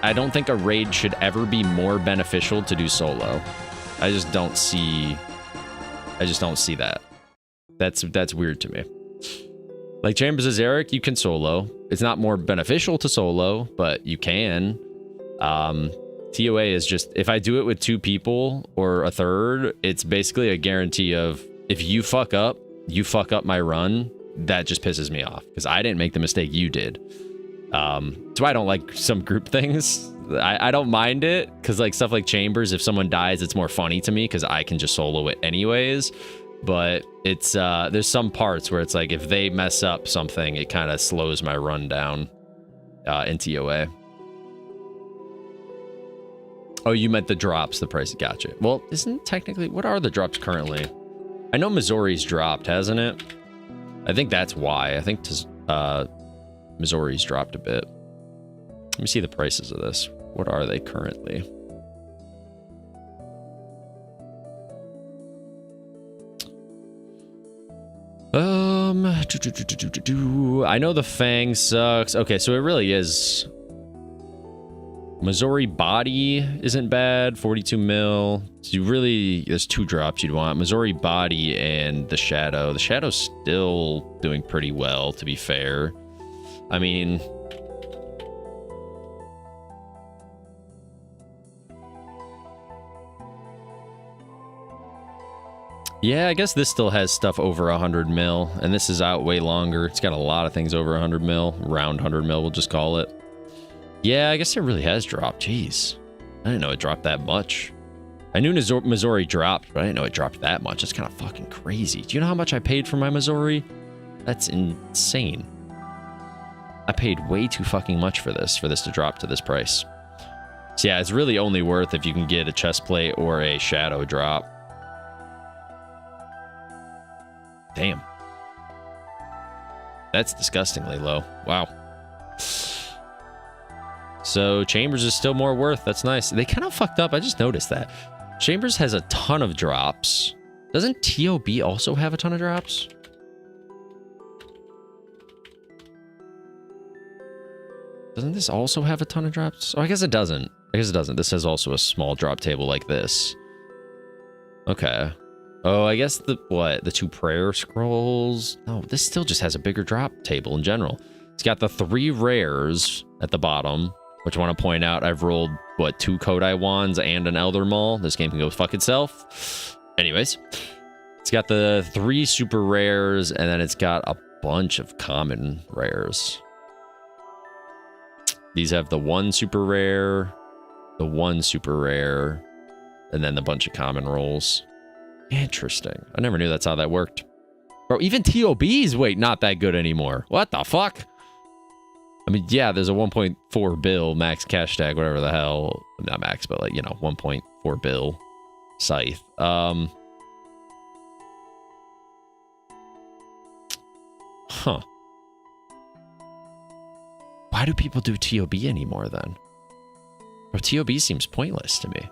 Speaker 1: I don't think a raid should ever be more beneficial to do solo. I just don't see that. That's weird to me. Like Chambers of Zarek, you can solo. It's not more beneficial to solo, but you can. TOA is just, if I do it with 2 people or a third, it's basically a guarantee of if you fuck up my run, that just pisses me off because I didn't make the mistake you did. So I don't like some group things. I don't mind it because like stuff like Chambers, if someone dies, it's more funny to me because I can just solo it anyways. But it's there's some parts where it's like if they mess up something, it kind of slows my run down in TOA. Oh, you meant the drops, the price. Gotcha. Well, isn't technically, what are the drops currently? I know Missouri's dropped, hasn't it? I think that's why. I think Missouri's dropped a bit. Let me see the prices of this. What are they currently? I know the Fang sucks. Okay, so it really is. Missouri Body isn't bad. 42 mil. So you really, there's 2 drops you'd want. Missouri Body and the Shadow. The Shadow's still doing pretty well, to be fair. I mean, yeah, I guess this still has stuff over 100 mil, and this is out way longer. It's got a lot of things over 100 mil, around 100 mil, we'll just call it. Yeah, I guess it really has dropped. Jeez, I didn't know it dropped that much. I knew Missouri dropped, but I didn't know it dropped that much. It's kind of fucking crazy. Do you know how much I paid for my Missouri? That's insane. I paid way too fucking much for this to drop to this price. So yeah, it's really only worth if you can get a chest plate or a shadow drop. Damn. That's disgustingly low. Wow. So Chambers is still more worth. That's nice. They kind of fucked up. I just noticed that. Chambers has a ton of drops. Doesn't TOB also have a ton of drops? Doesn't this also have a ton of drops? Oh, I guess it doesn't. I guess it doesn't. This has also a small drop table like this. Okay. Oh, I guess the, what? The 2 prayer scrolls? No, this still just has a bigger drop table in general. It's got the 3 rares at the bottom, which I want to point out, I've rolled, what, 2 Kodai Wands and an Elder Maul. This game can go fuck itself. Anyways, it's got the 3 super rares, and then it's got a bunch of common rares. These have the 1 super rare, the 1 super rare, and then the bunch of common rolls. Interesting. I never knew that's how that worked. Bro, even TOBs, wait, not that good anymore. What the fuck? I mean, yeah, there's a 1.4 bill max cash tag, whatever the hell. Not max, but like, you know, 1.4 bill scythe. Huh. Why do people do TOB anymore then? Bro, TOB seems pointless to me.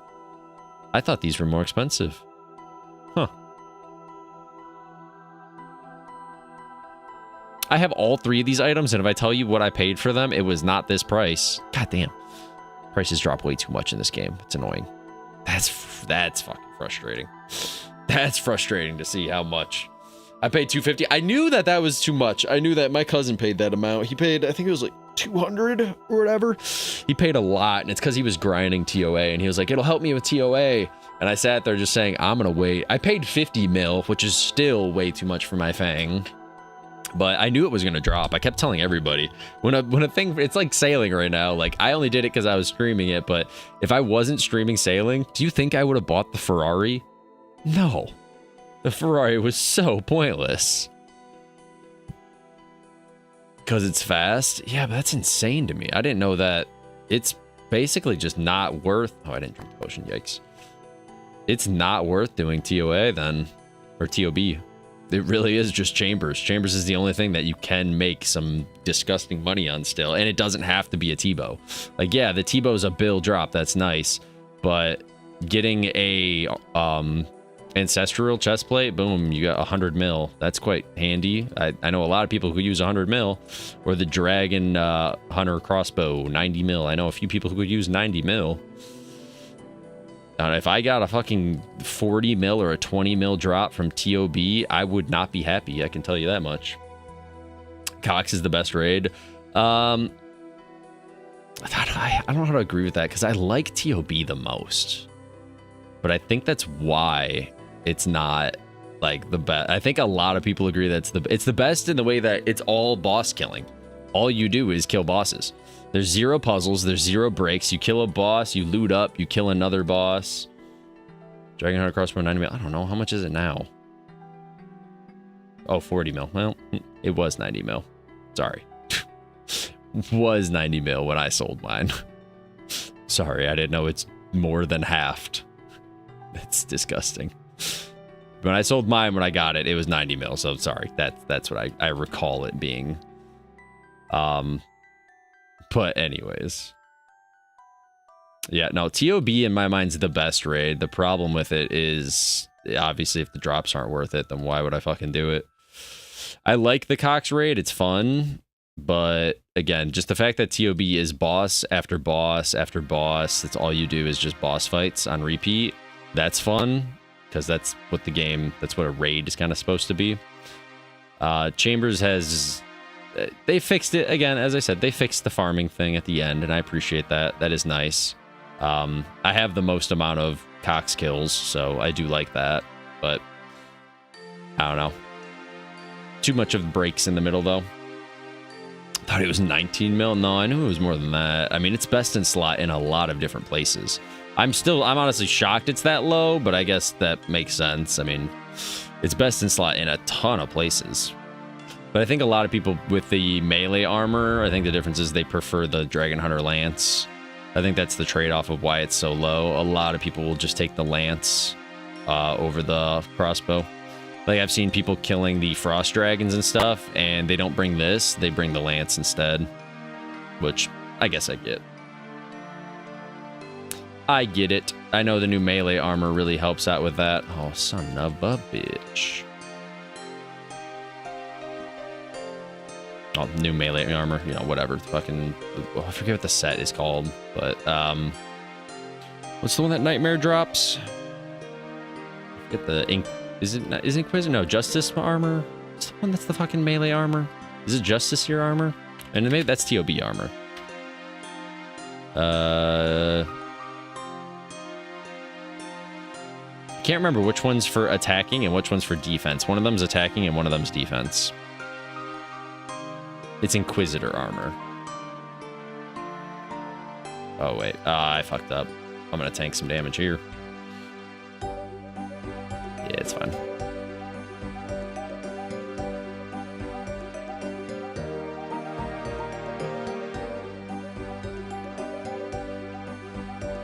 Speaker 1: I thought these were more expensive. Huh. I have all 3 of these items, and if I tell you what I paid for them, it was not this price. God damn. Prices drop way too much in this game. It's annoying. That's fucking frustrating. That's frustrating to see how much. I paid $250. I knew that that was too much. I knew that my cousin paid that amount. He paid, I think it was like 200 or whatever. He paid a lot, and it's because he was grinding TOA, and he was like, it'll help me with TOA. And I sat there just saying, I'm gonna wait. I paid 50 mil, which is still way too much for my Fang. But I knew it was gonna drop. I kept telling everybody when a thing, it's like sailing right now. Like, I only did it because I was streaming it, but if I wasn't streaming sailing, do you think I would have bought the Ferrari? No. The Ferrari was so pointless. Because it's fast? Yeah, but that's insane to me. I didn't know that. It's basically just not worth... Oh, I didn't drink the potion. Yikes. It's not worth doing TOA then. Or TOB. It really is just Chambers. Chambers is the only thing that you can make some disgusting money on still. And it doesn't have to be a T-bow. Like, yeah, the T-bow's a bill drop. That's nice. But getting a... ancestral chestplate, boom, you got 100 mil. That's quite handy. I know a lot of people who use 100 mil, or the dragon hunter crossbow, 90 mil. I know a few people who could use 90 mil. If I got a fucking 40 mil or a 20 mil drop from TOB, I would not be happy. I can tell you that much. Cox is the best raid. I don't know how to agree with that because I like TOB the most, but I think that's why it's not like the best. I think a lot of people agree that it's the best in the way that it's all boss killing. All you do is kill bosses. There's 0 puzzles. There's 0 breaks. You kill a boss, you loot up, you kill another boss. Dragon Hunter crossbow 90 mil. I don't know. How much is it now? Oh, 40 mil. Well, it was 90 mil. Sorry. Was 90 mil when I sold mine. Sorry, I didn't know it's more than halved. That's disgusting. When I sold mine when I got it, it was 90 mil. So sorry. That's what I recall it being. But anyways. Yeah, no, TOB in my mind's the best raid. The problem with it is, obviously, if the drops aren't worth it, then why would I fucking do it? I like the Cox raid. It's fun. But again, just the fact that TOB is boss after boss after boss, that's all you do is just boss fights on repeat. That's fun, because that's what a raid is kind of supposed to be. Chambers has... They fixed it, again, as I said, they fixed the farming thing at the end, and I appreciate that. That is nice. I have the most amount of Cox kills, so I do like that, but I don't know. Too much of breaks in the middle, though. Thought it was 19 mil. No, I knew it was more than that. I mean, it's best in slot in a lot of different places. I'm honestly shocked it's that low, but I guess that makes sense. I mean, it's best in slot in a ton of places. But I think a lot of people with the melee armor, I think the difference is they prefer the Dragon Hunter Lance. I think that's the trade-off of why it's so low. A lot of people will just take the Lance over the crossbow. Like, I've seen people killing the Frost Dragons and stuff, and they don't bring this, they bring the Lance instead. Which, I guess I get. I get it. I know the new melee armor really helps out with that. Oh, son of a bitch. Oh, new melee armor, you know, whatever. Fucking, I forget what the set is called, but, what's the one that Nightmare drops? Get the ink. Is Inquisitor? No, Justice armor? What's the one that's the fucking melee armor? Is it Justice here armor? And maybe that's TOB armor. Can't remember which one's for attacking and which one's for defense. One of them's attacking and one of them's defense. It's Inquisitor armor. Oh, wait. I fucked up. I'm gonna tank some damage here. Yeah, it's fine.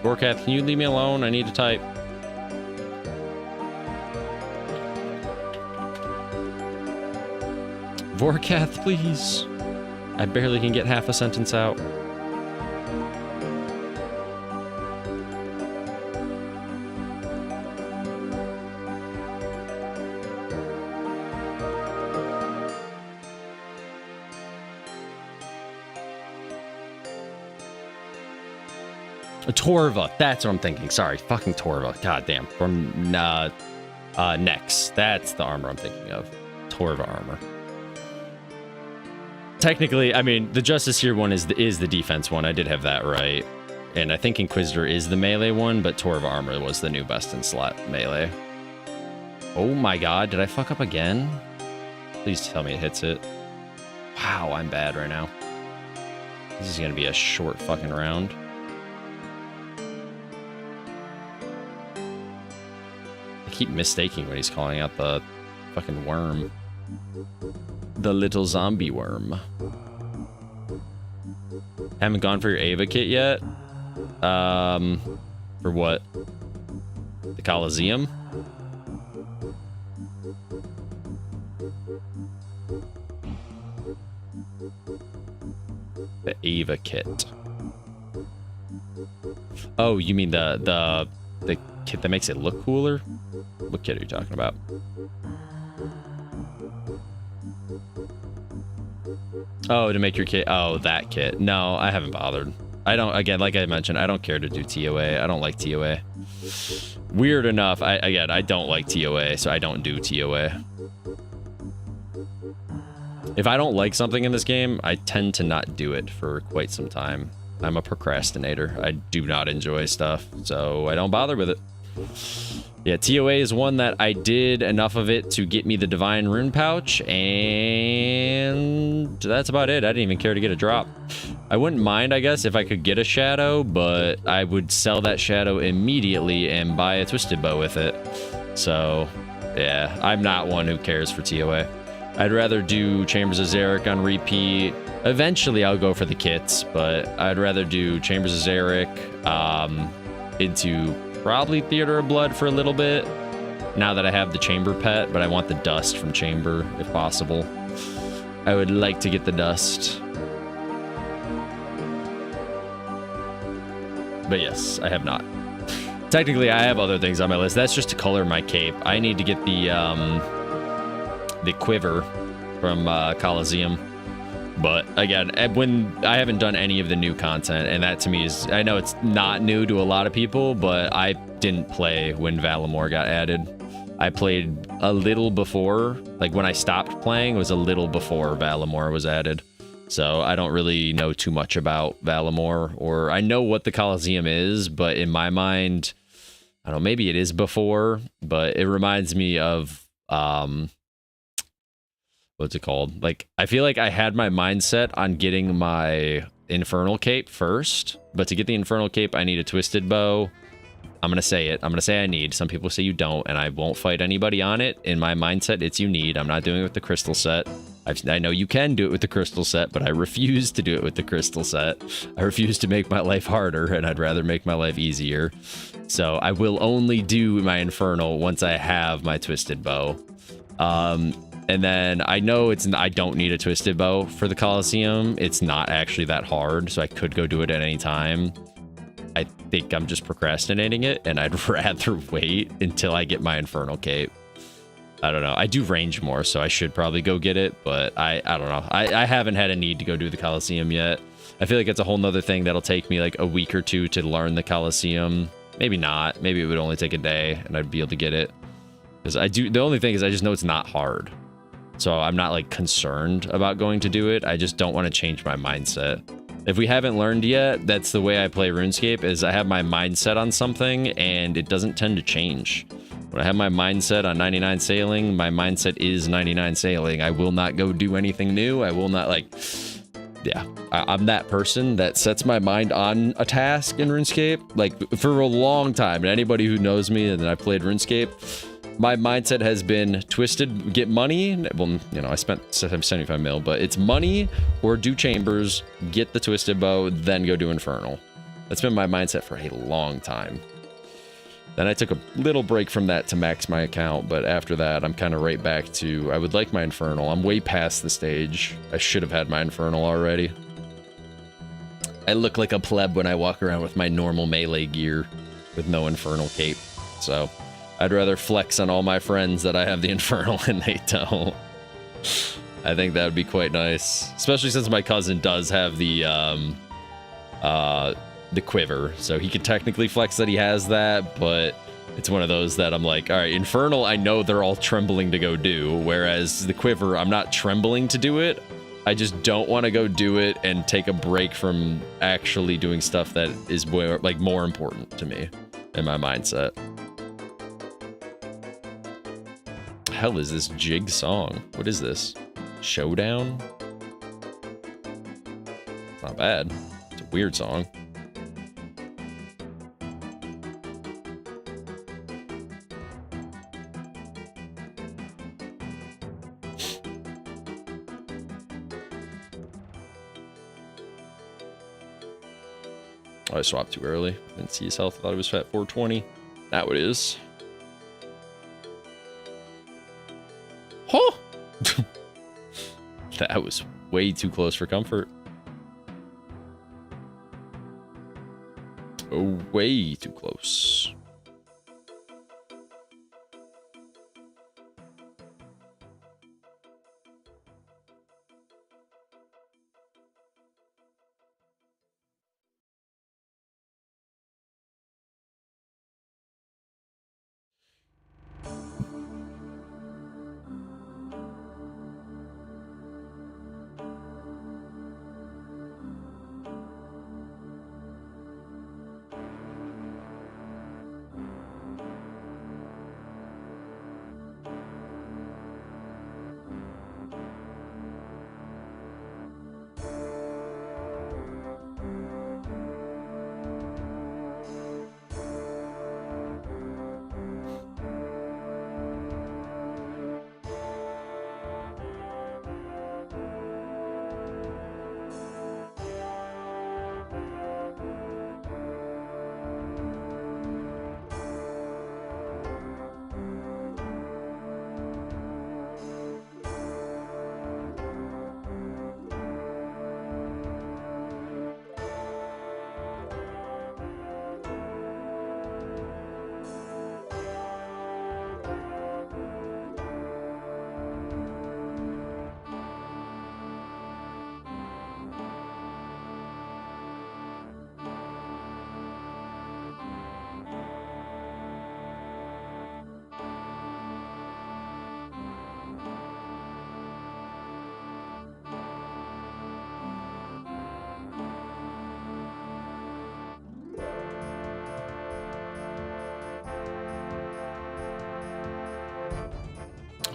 Speaker 1: Vorkath, can you leave me alone? I need to type. Vorkath, please. I barely can get half a sentence out. Torva, that's what I'm thinking. Sorry, fucking Torva. God damn. From Nex. That's the armor I'm thinking of. Torva armor. Technically, I mean, the Justice here one is the defense one. I did have that right. And I think Inquisitor is the melee one, but Torva armor was the new best in slot melee. Oh my god, did I fuck up again? Please tell me it hits it. Wow, I'm bad right now. This is gonna be a short fucking round. I keep mistaking when he's calling out the fucking worm. The little zombie worm. Haven't gone for your Ava kit yet? For what? The Coliseum? The Ava kit. Oh, you mean the kit that makes it look cooler? What kit are you talking about? Oh, to make your kit. Oh, that kit. No, I haven't bothered. I don't, again, like I mentioned, I don't care to do TOA. I don't like TOA. Weird enough, I don't like TOA, so I don't do TOA. If I don't like something in this game, I tend to not do it for quite some time. I'm a procrastinator. I do not enjoy stuff, so I don't bother with it. Yeah, TOA is one that I did enough of it to get me the Divine Rune Pouch, and that's about it. I didn't even care to get a drop. I wouldn't mind, I guess, if I could get a Shadow, but I would sell that Shadow immediately and buy a Twisted Bow with it. So, yeah, I'm not one who cares for TOA. I'd rather do Chambers of Xeric on repeat. Eventually, I'll go for the kits, but I'd rather do Chambers of Xeric into probably Theater of Blood for a little bit, now that I have the Chamber pet, but I want the dust from Chamber, if possible. I would like to get the dust. But yes, I have not. Technically, I have other things on my list. That's just to color my cape. I need to get the quiver from Coliseum. But again, when I haven't done any of the new content, and that to me is, I know it's not new to a lot of people, but I didn't play when Valimor got added. I played a little before, like when I stopped playing, it was a little before Valimor was added. So I don't really know too much about Valimor, or I know what the Coliseum is, but in my mind, I don't know, maybe it is before, but it reminds me of, what's it called? Like, I feel like I had my mindset on getting my Infernal Cape first, but to get the Infernal Cape, I need a Twisted Bow. I'm going to say it. I'm going to say I need. Some people say you don't, and I won't fight anybody on it. In my mindset, it's you need. I'm not doing it with the Crystal set. I know you can do it with the Crystal set, but I refuse to do it with the Crystal set. I refuse to make my life harder, and I'd rather make my life easier. So I will only do my Infernal once I have my Twisted Bow. And then I know I don't need a Twisted Bow for the Coliseum. It's not actually that hard, so I could go do it at any time. I think I'm just procrastinating it, and I'd rather wait until I get my Infernal Cape. I don't know. I do range more, so I should probably go get it, but I don't know. I haven't had a need to go do the Coliseum yet. I feel like it's a whole nother thing that'll take me like a week or two to learn the Coliseum. Maybe not. Maybe it would only take a day, and I'd be able to get it. Because the only thing is I just know it's not hard. So I'm not like concerned about going to do it. I just don't want to change my mindset. If we haven't learned yet, that's the way I play RuneScape, is I have my mindset on something and it doesn't tend to change. When I have my mindset on 99 sailing, my mindset is 99 sailing. I will not go do anything new. I will not like, yeah, I'm that person that sets my mind on a task in RuneScape. Like for a long time, and anybody who knows me and I played RuneScape, my mindset has been twisted, get money. Well, you know, I spent 75 mil, but it's money or do chambers, get the twisted bow, then go do Infernal. That's been my mindset for a long time. Then I took a little break from that to max my account, but after that, I'm kind of right back to, I would like my Infernal. I'm way past the stage. I should have had my Infernal already. I look like a pleb when I walk around with my normal melee gear with no Infernal Cape, so I'd rather flex on all my friends that I have the Infernal and they don't. I think that would be quite nice, especially since my cousin does have the quiver, so he could technically flex that he has that, but it's one of those that I'm like, all right, Infernal, I know they're all trembling to go do, whereas the quiver, I'm not trembling to do it. I just don't want to go do it and take a break from actually doing stuff that is more, like, more important to me in my mindset. Hell is this jig song? What is this? Showdown? Not bad. It's a weird song. Oh, I swapped too early. Didn't see his health. I thought it was at 420. Now it is. Huh! That was way too close for comfort. Oh, way too close.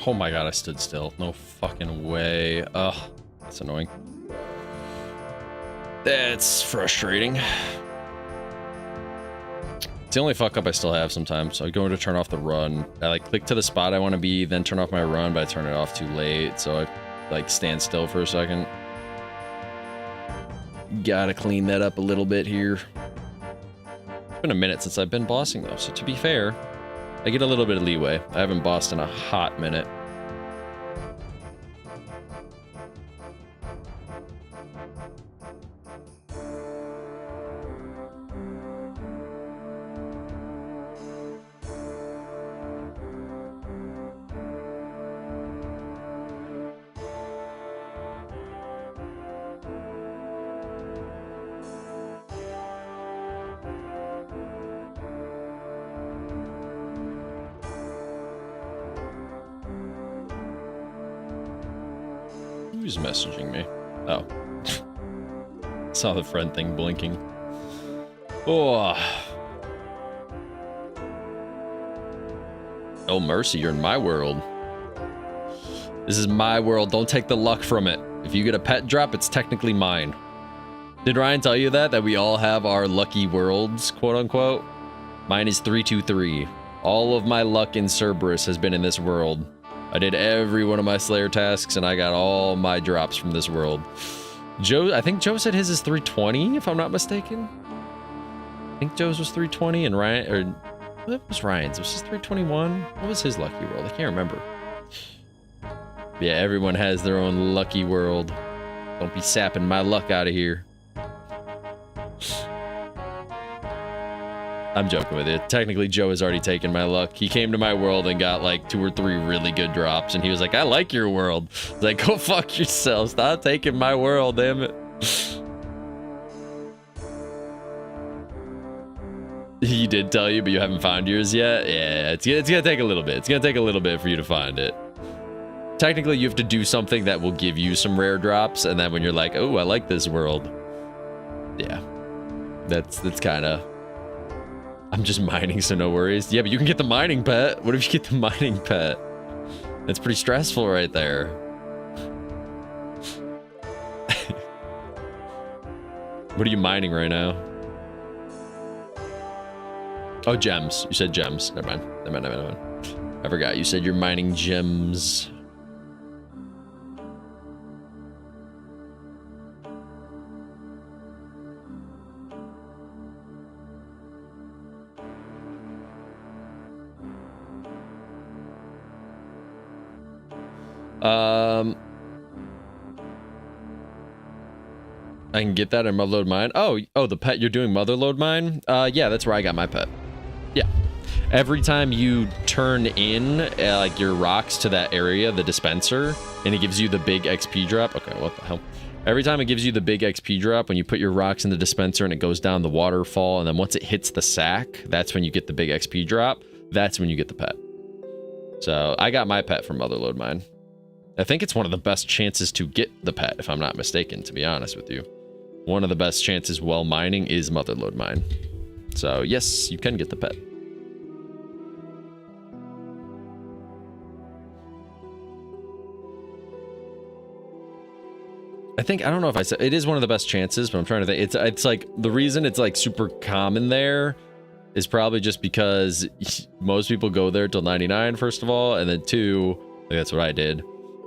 Speaker 1: Oh my god, I stood still. No fucking way. Ugh, that's annoying. That's frustrating. It's the only fuck up I still have sometimes. I go to turn off the run. I like click to the spot I want to be, then turn off my run, but I turn it off too late, so I like stand still for a second. Gotta clean that up a little bit here. It's been a minute since I've been bossing though, so to be fair, I get a little bit of leeway. I haven't bossed in a hot minute. Who's messaging me? Oh. Saw the friend thing blinking. Oh. Oh, mercy, you're in my world. This is my world. Don't take the luck from it. If you get a pet drop, it's technically mine. Did Ryan tell you that? That we all have our lucky worlds, quote unquote? Mine is 323. All of my luck in Cerberus has been in this world. I did every one of my Slayer tasks, and I got all my drops from this world. I think Joe said his is 320, if I'm not mistaken. I think Joe's was 320, and Ryan, or what was Ryan's? Was his 321? What was his lucky world? I can't remember. Yeah, everyone has their own lucky world. Don't be sapping my luck out of here. I'm joking with you. Technically, Joe has already taken my luck. He came to my world and got like 2 or 3 really good drops, and he was like, I like your world. I was like, go fuck yourself. Stop taking my world, damn it. He did tell you, but you haven't found yours yet? Yeah, it's gonna take a little bit. It's gonna take a little bit for you to find it. Technically, you have to do something that will give you some rare drops, and then when you're like, oh, I like this world. Yeah. That's kind of... I'm just mining, so no worries. Yeah, but you can get the mining pet. What if you get the mining pet? That's pretty stressful right there. What are you mining right now? Oh, gems. You said gems. Never mind. Never mind. I forgot. You said you're mining gems. I can get that in Motherload Mine. Oh, the pet you're doing Motherload Mine? Yeah, that's where I got my pet. Yeah. Every time you turn in like your rocks to that area, the dispenser, and it gives you the big XP drop. Okay, what the hell? Every time it gives you the big XP drop, when you put your rocks in the dispenser and it goes down the waterfall, and then once it hits the sack, that's when you get the big XP drop. That's when you get the pet. So I got my pet from Motherload Mine. I think it's one of the best chances to get the pet, if I'm not mistaken, to be honest with you. One of the best chances while mining is Motherload Mine. So yes, you can get the pet. I don't know if I said, it is one of the best chances, but I'm trying to think. It's like, the reason it's like super common there is probably just because most people go there till 99, first of all, and then 2, that's what I did.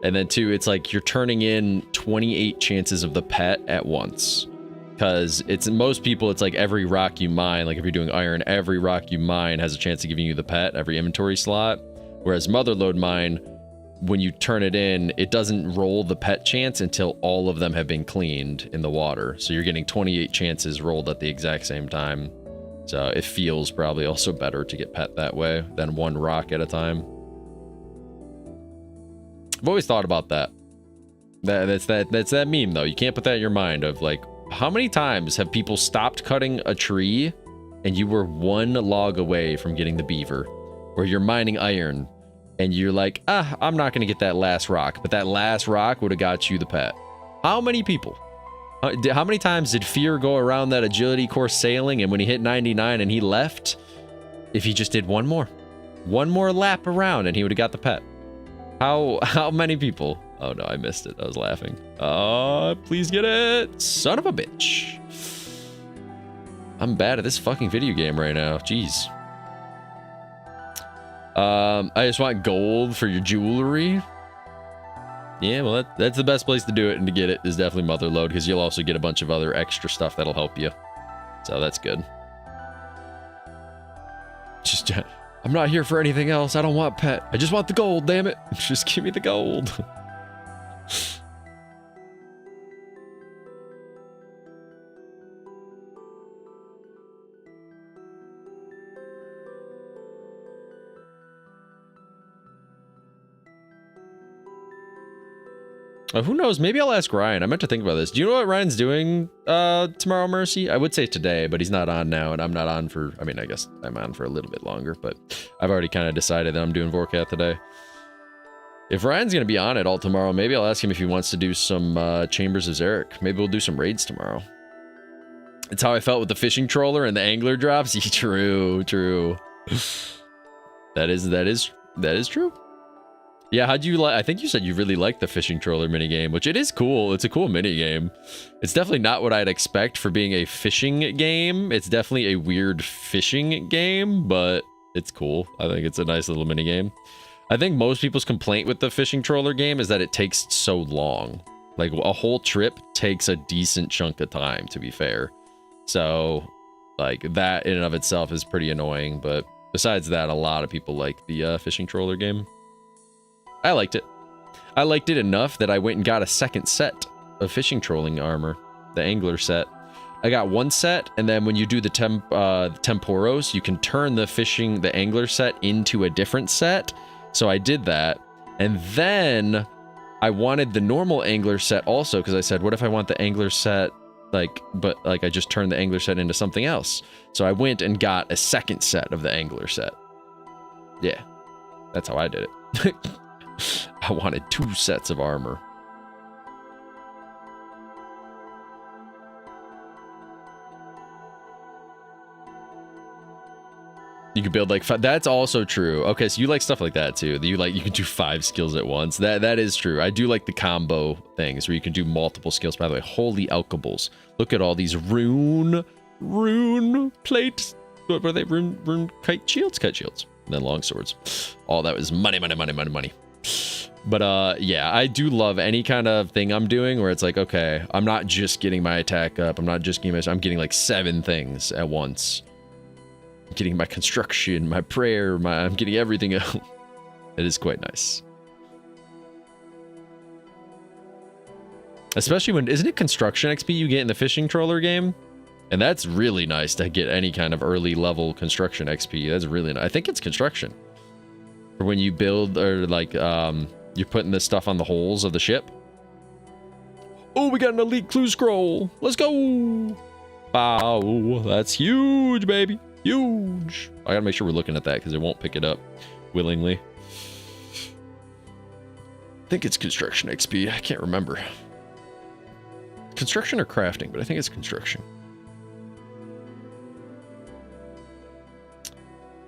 Speaker 1: And then 2, it's like you're turning in 28 chances of the pet at once. Because it's most people, it's like every rock you mine, like if you're doing iron, every rock you mine has a chance of giving you the pet, every inventory slot. Whereas Motherload Mine, when you turn it in, it doesn't roll the pet chance until all of them have been cleaned in the water. So you're getting 28 chances rolled at the exact same time. So it feels probably also better to get pet that way than 1 rock at a time. I've always thought about that. That's that meme though. You can't put that in your mind of like, how many times have people stopped cutting a tree and you were 1 log away from getting the beaver, or you're mining iron and you're like, I'm not going to get that last rock, but that last rock would have got you the pet. How many people? How many times did Fear go around that agility course sailing, and when he hit 99 and he left, if he just did one more lap around and he would have got the pet? How many people? Oh no, I missed it. I was laughing. Please get it. Son of a bitch. I'm bad at this fucking video game right now. Jeez. I just want gold for your jewelry. Yeah, well, that's the best place to do it and to get it is definitely Motherload, because you'll also get a bunch of other extra stuff that'll help you. So that's good. Just, I'm not here for anything else. I don't want pet. I just want the gold, damn it. Just give me the gold. Who knows? Maybe I'll ask Ryan. I meant to think about this. Do you know what Ryan's doing tomorrow, Mercy? I would say today, but he's not on now, and I'm not on for... I mean, I guess I'm on for a little bit longer, but I've already kind of decided that I'm doing Vorkath today. If Ryan's gonna be on it all tomorrow, maybe I'll ask him if he wants to do some Chambers of Zarek. Maybe we'll do some raids tomorrow. It's how I felt with the fishing trawler and the angler drops. True, true. That is true. Yeah, how'd you like? I think you said you really liked the fishing trawler minigame, which it is cool. It's a cool minigame. It's definitely not what I'd expect for being a fishing game. It's definitely a weird fishing game, but it's cool. I think it's a nice little minigame. I think most people's complaint with the fishing trawler game is that it takes so long. Like, a whole trip takes a decent chunk of time, to be fair. So, like, that in and of itself is pretty annoying, but besides that, a lot of people like the fishing trawler game. I liked it. I liked it enough that I went and got a second set of fishing trolling armor, the angler set. I got one set, and then when you do the temporos, you can turn the angler set into a different set. So I did that, and then I wanted the normal angler set also, because I said, what if I want the angler set, but I just turned the angler set into something else? So I went and got a second set of the angler set. Yeah, that's how I did it. I wanted 2 sets of armor. You could build like 5. That's also true. Okay, so you like stuff like that too. You can do 5 skills at once. That is true. I do like the combo things where you can do multiple skills. By the way, holy alkables. Look at all these rune plates. What were they? Rune kite shields? Kite shields. And then long swords. All that was money. But yeah, I do love any kind of thing I'm doing where it's like, okay, I'm not just getting my attack up. I'm not just getting I'm getting like 7 things at once. I'm getting my construction, my prayer, I'm getting everything out. It is quite nice. Especially when, isn't it construction XP you get in the fishing trawler game? And that's really nice to get any kind of early level construction XP. That's really nice. I think it's construction. For when you build, or like, you're putting this stuff on the holes of the ship. Oh, we got an elite clue scroll. Let's go. Wow, that's huge, baby. Huge. I gotta make sure we're looking at that because it won't pick it up willingly. I think it's construction XP. I can't remember. Construction or crafting, but I think it's construction.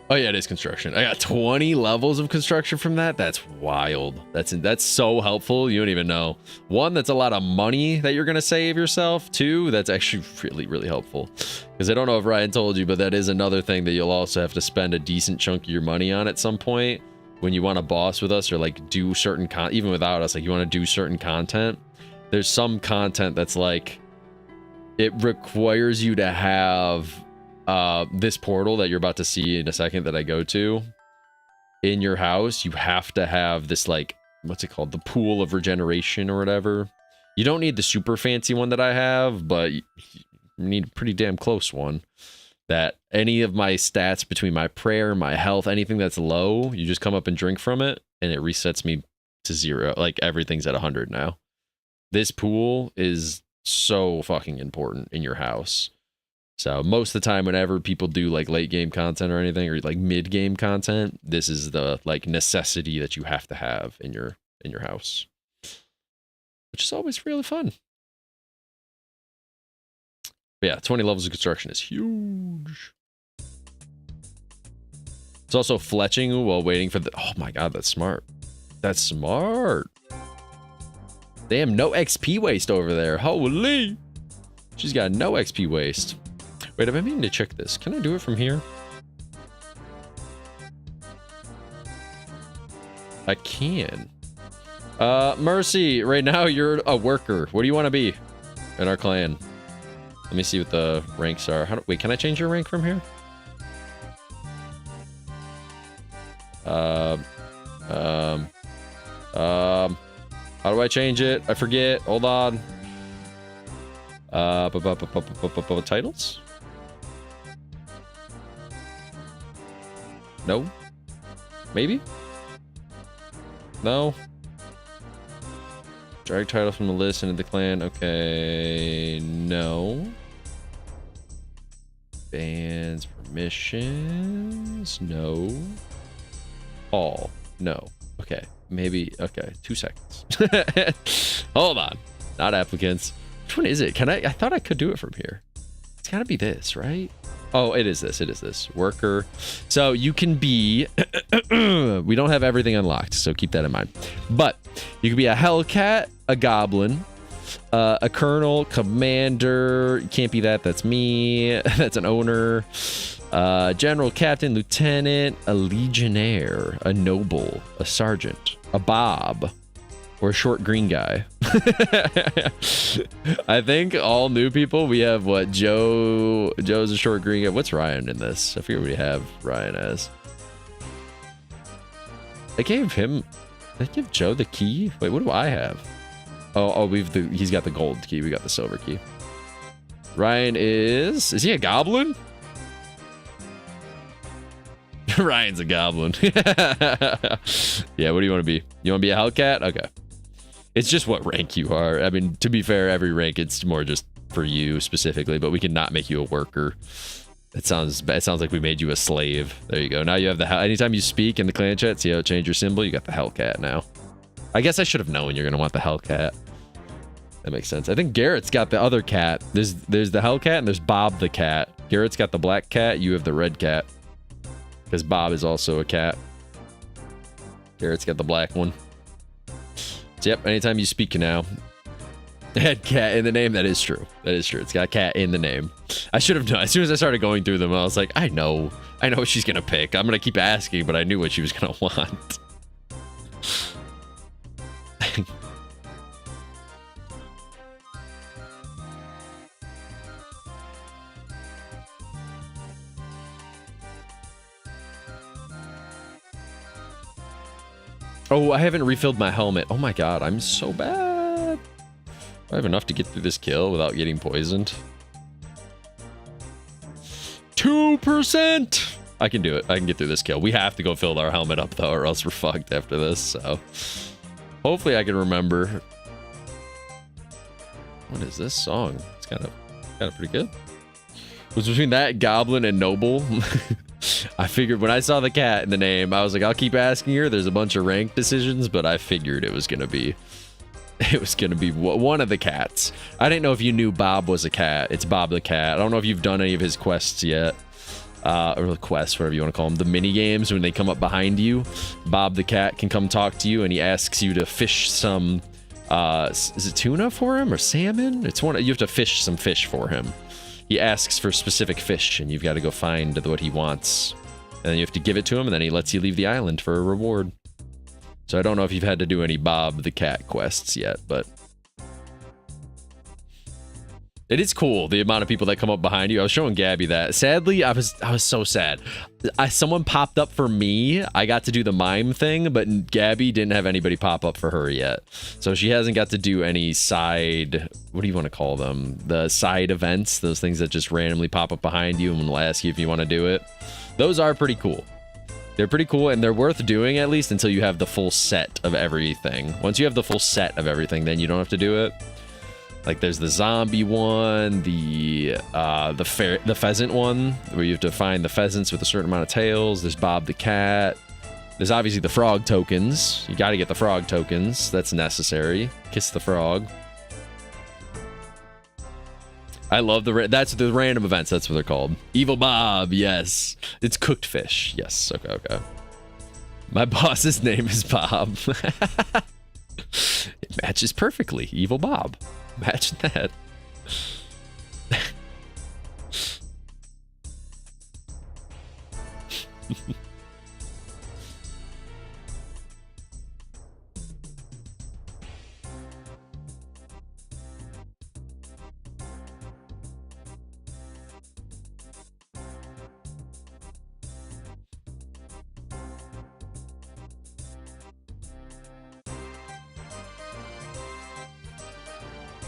Speaker 1: Oh yeah, it is construction. I got 20 levels of construction from that. That's wild. That's so helpful. You don't even know. 1, that's a lot of money that you're gonna save yourself. 2, that's actually really, really helpful. Because I don't know if Ryan told you, but that is another thing that you'll also have to spend a decent chunk of your money on at some point when you want to boss with us or like do certain even without us, like you want to do certain content. There's some content that's like it requires you to have this portal that you're about to see in a second that I go to in your house. You have to have this, like, what's it called? The pool of regeneration or whatever. You don't need the super fancy one that I have, but you need a pretty damn close one. That any of my stats between my prayer, my health, anything that's low, you just come up and drink from it and it resets me to 0. Like everything's at 100 now. This pool is so fucking important in your house. So most of the time, whenever people do like late game content or anything, or like mid game content, this is the like necessity that you have to have in your house, which is always really fun. But yeah, 20 levels of construction is huge. It's also fletching while waiting for the. Oh my god, that's smart. That's smart. Damn, no XP waste over there. Holy, she's got no XP waste. Wait, I've been meaning to check this. Can I do it from here? I can. Mercy, right now you're a worker. What do you want to be in our clan? Let me see what the ranks are. Wait, can I change your rank from here? How do I change it? I forget. Hold on. Titles? No? Maybe? No? Drag title from the list into the clan. Okay. No. Bands, permissions. No. All. No. Okay. maybe. Okay, 2 seconds. Hold on. Not applicants. Which one is it? Can I thought I could do it from here. It's gotta be this, right? Oh, it is this. It is this. Worker. So you can be... we don't have everything unlocked, so keep that in mind. But you can be a Hellcat, a Goblin, a Colonel, Commander. You can't be that. That's me. That's an owner. General, Captain, Lieutenant, a Legionnaire, a Noble, a Sergeant, a Bob, or a short green guy. I think all new people, we have what? Joe's a short green guy. What's Ryan in this? I forget what we have Ryan as. They gave Joe the key? Wait, what do I have? Oh, he's got the gold key. We got the silver key. Ryan is he a goblin? Ryan's a goblin. Yeah, what do you want to be? You want to be a Hellcat? Okay. It's just what rank you are. I mean, to be fair, every rank, it's more just for you specifically, but we can not make you a worker. It sounds like we made you a slave. There you go. Now you have anytime you speak in the clan chat, see how it changed your symbol? You got the Hellcat now. I guess I should have known you're going to want the Hellcat. That makes sense. I think Garrett's got the other cat. There's the Hellcat and there's Bob the cat. Garrett's got the black cat. You have the red cat. Because Bob is also a cat. Garrett's got the black one. So, yep, anytime you speak now. Had cat in the name. That is true. That is true. It's got cat in the name. I should have known. As soon as I started going through them, I was like, I know what she's going to pick. I'm going to keep asking, but I knew what she was going to want. Oh, I haven't refilled my helmet. Oh my god, I'm so bad. I have enough to get through this kill without getting poisoned. 2%! I can do it. I can get through this kill. We have to go fill our helmet up though, or else we're fucked after this, so. Hopefully I can remember. What is this song? It's kind of pretty good. It was between that, Goblin, and Noble. I figured when I saw the cat in the name, I was like, I'll keep asking her. There's a bunch of rank decisions, but I figured it was gonna be one of the cats. I didn't know if you knew Bob was a cat. It's Bob the cat. I don't know if you've done any of his quests yet. Or the quests, whatever you want to call them. The mini games, when they come up behind you, Bob the cat can come talk to you and he asks you to fish some, is it tuna for him or salmon? You have to fish some fish for him. He asks for specific fish, and you've got to go find what he wants. And then you have to give it to him, and then he lets you leave the island for a reward. So I don't know if you've had to do any Bob the Cat quests yet, but... it is cool, the amount of people that come up behind you. I was showing Gabby that. Sadly, I was so sad. Someone popped up for me. I got to do the mime thing, but Gabby didn't have anybody pop up for her yet. So she hasn't got to do any side... what do you want to call them? The side events, those things that just randomly pop up behind you and will ask you if you want to do it. Those are pretty cool. They're pretty cool, and they're worth doing at least until you have the full set of everything. Once you have the full set of everything, then you don't have to do it. Like there's the zombie one, the pheasant one, where you have to find the pheasants with a certain amount of tails. There's Bob the cat. There's obviously the frog tokens. You got to get the frog tokens. That's necessary. Kiss the frog. I love that's the random events. That's what they're called. Evil Bob. Yes. It's cooked fish. Yes. Okay. Okay. My boss's name is Bob. It matches perfectly. Evil Bob. Imagine that.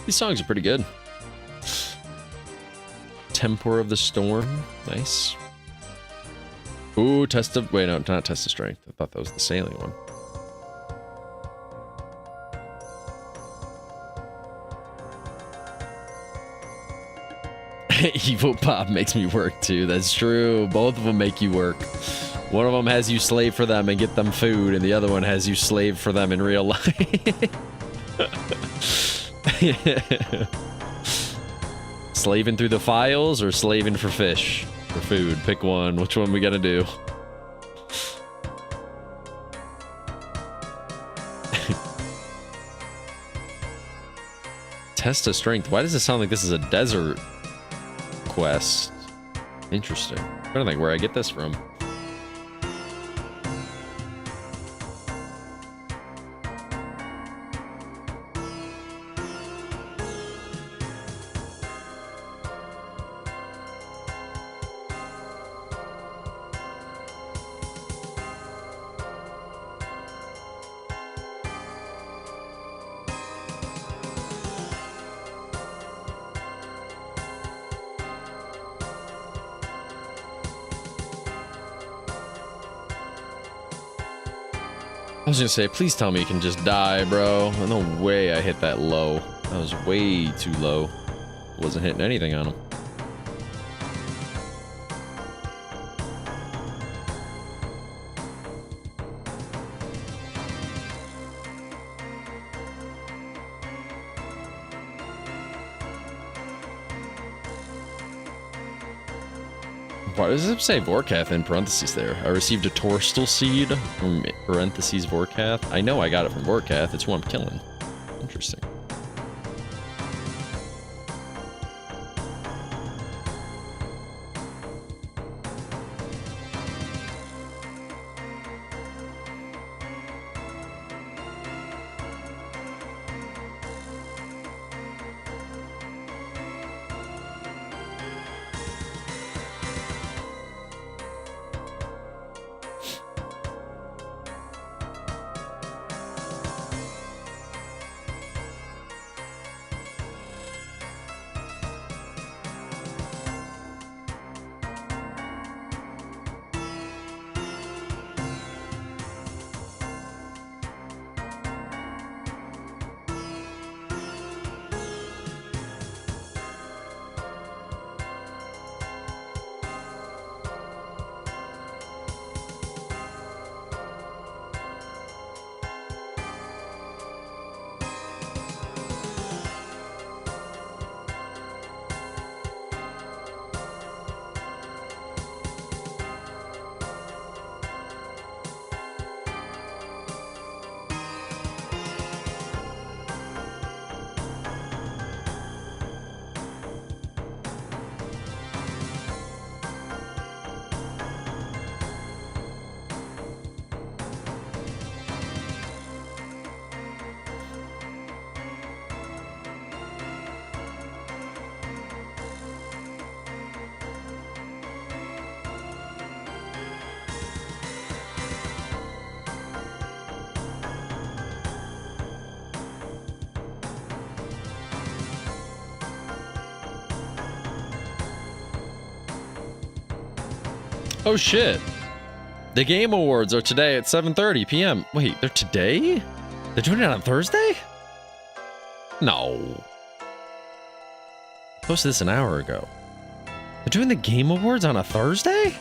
Speaker 1: These songs are pretty good. Temper of the Storm. Nice. Ooh, test of... wait, no, not test of strength. I thought that was the sailing one. Evil Bob makes me work too. That's true. Both of them make you work. One of them has you slave for them and get them food, and the other one has you slave for them in real life. Slaving through the files or slaving for fish? For food. Pick one. Which one we gotta do? Test of strength. Why does it sound like this is a desert quest? Interesting. I'm trying to think where I get this from. I was gonna say, please tell me you can just die, bro. No way I hit that low. That was way too low. Wasn't hitting anything on him. Why does it say Vorkath in parentheses there? I received a Torstal seed from parentheses Vorkath. I know I got it from Vorkath. It's who I'm killing. Interesting. Oh shit. The Game Awards are today at 7:30 p.m. Wait, they're today? They're doing it on Thursday? No. I posted this an hour ago. They're doing the Game Awards on a Thursday?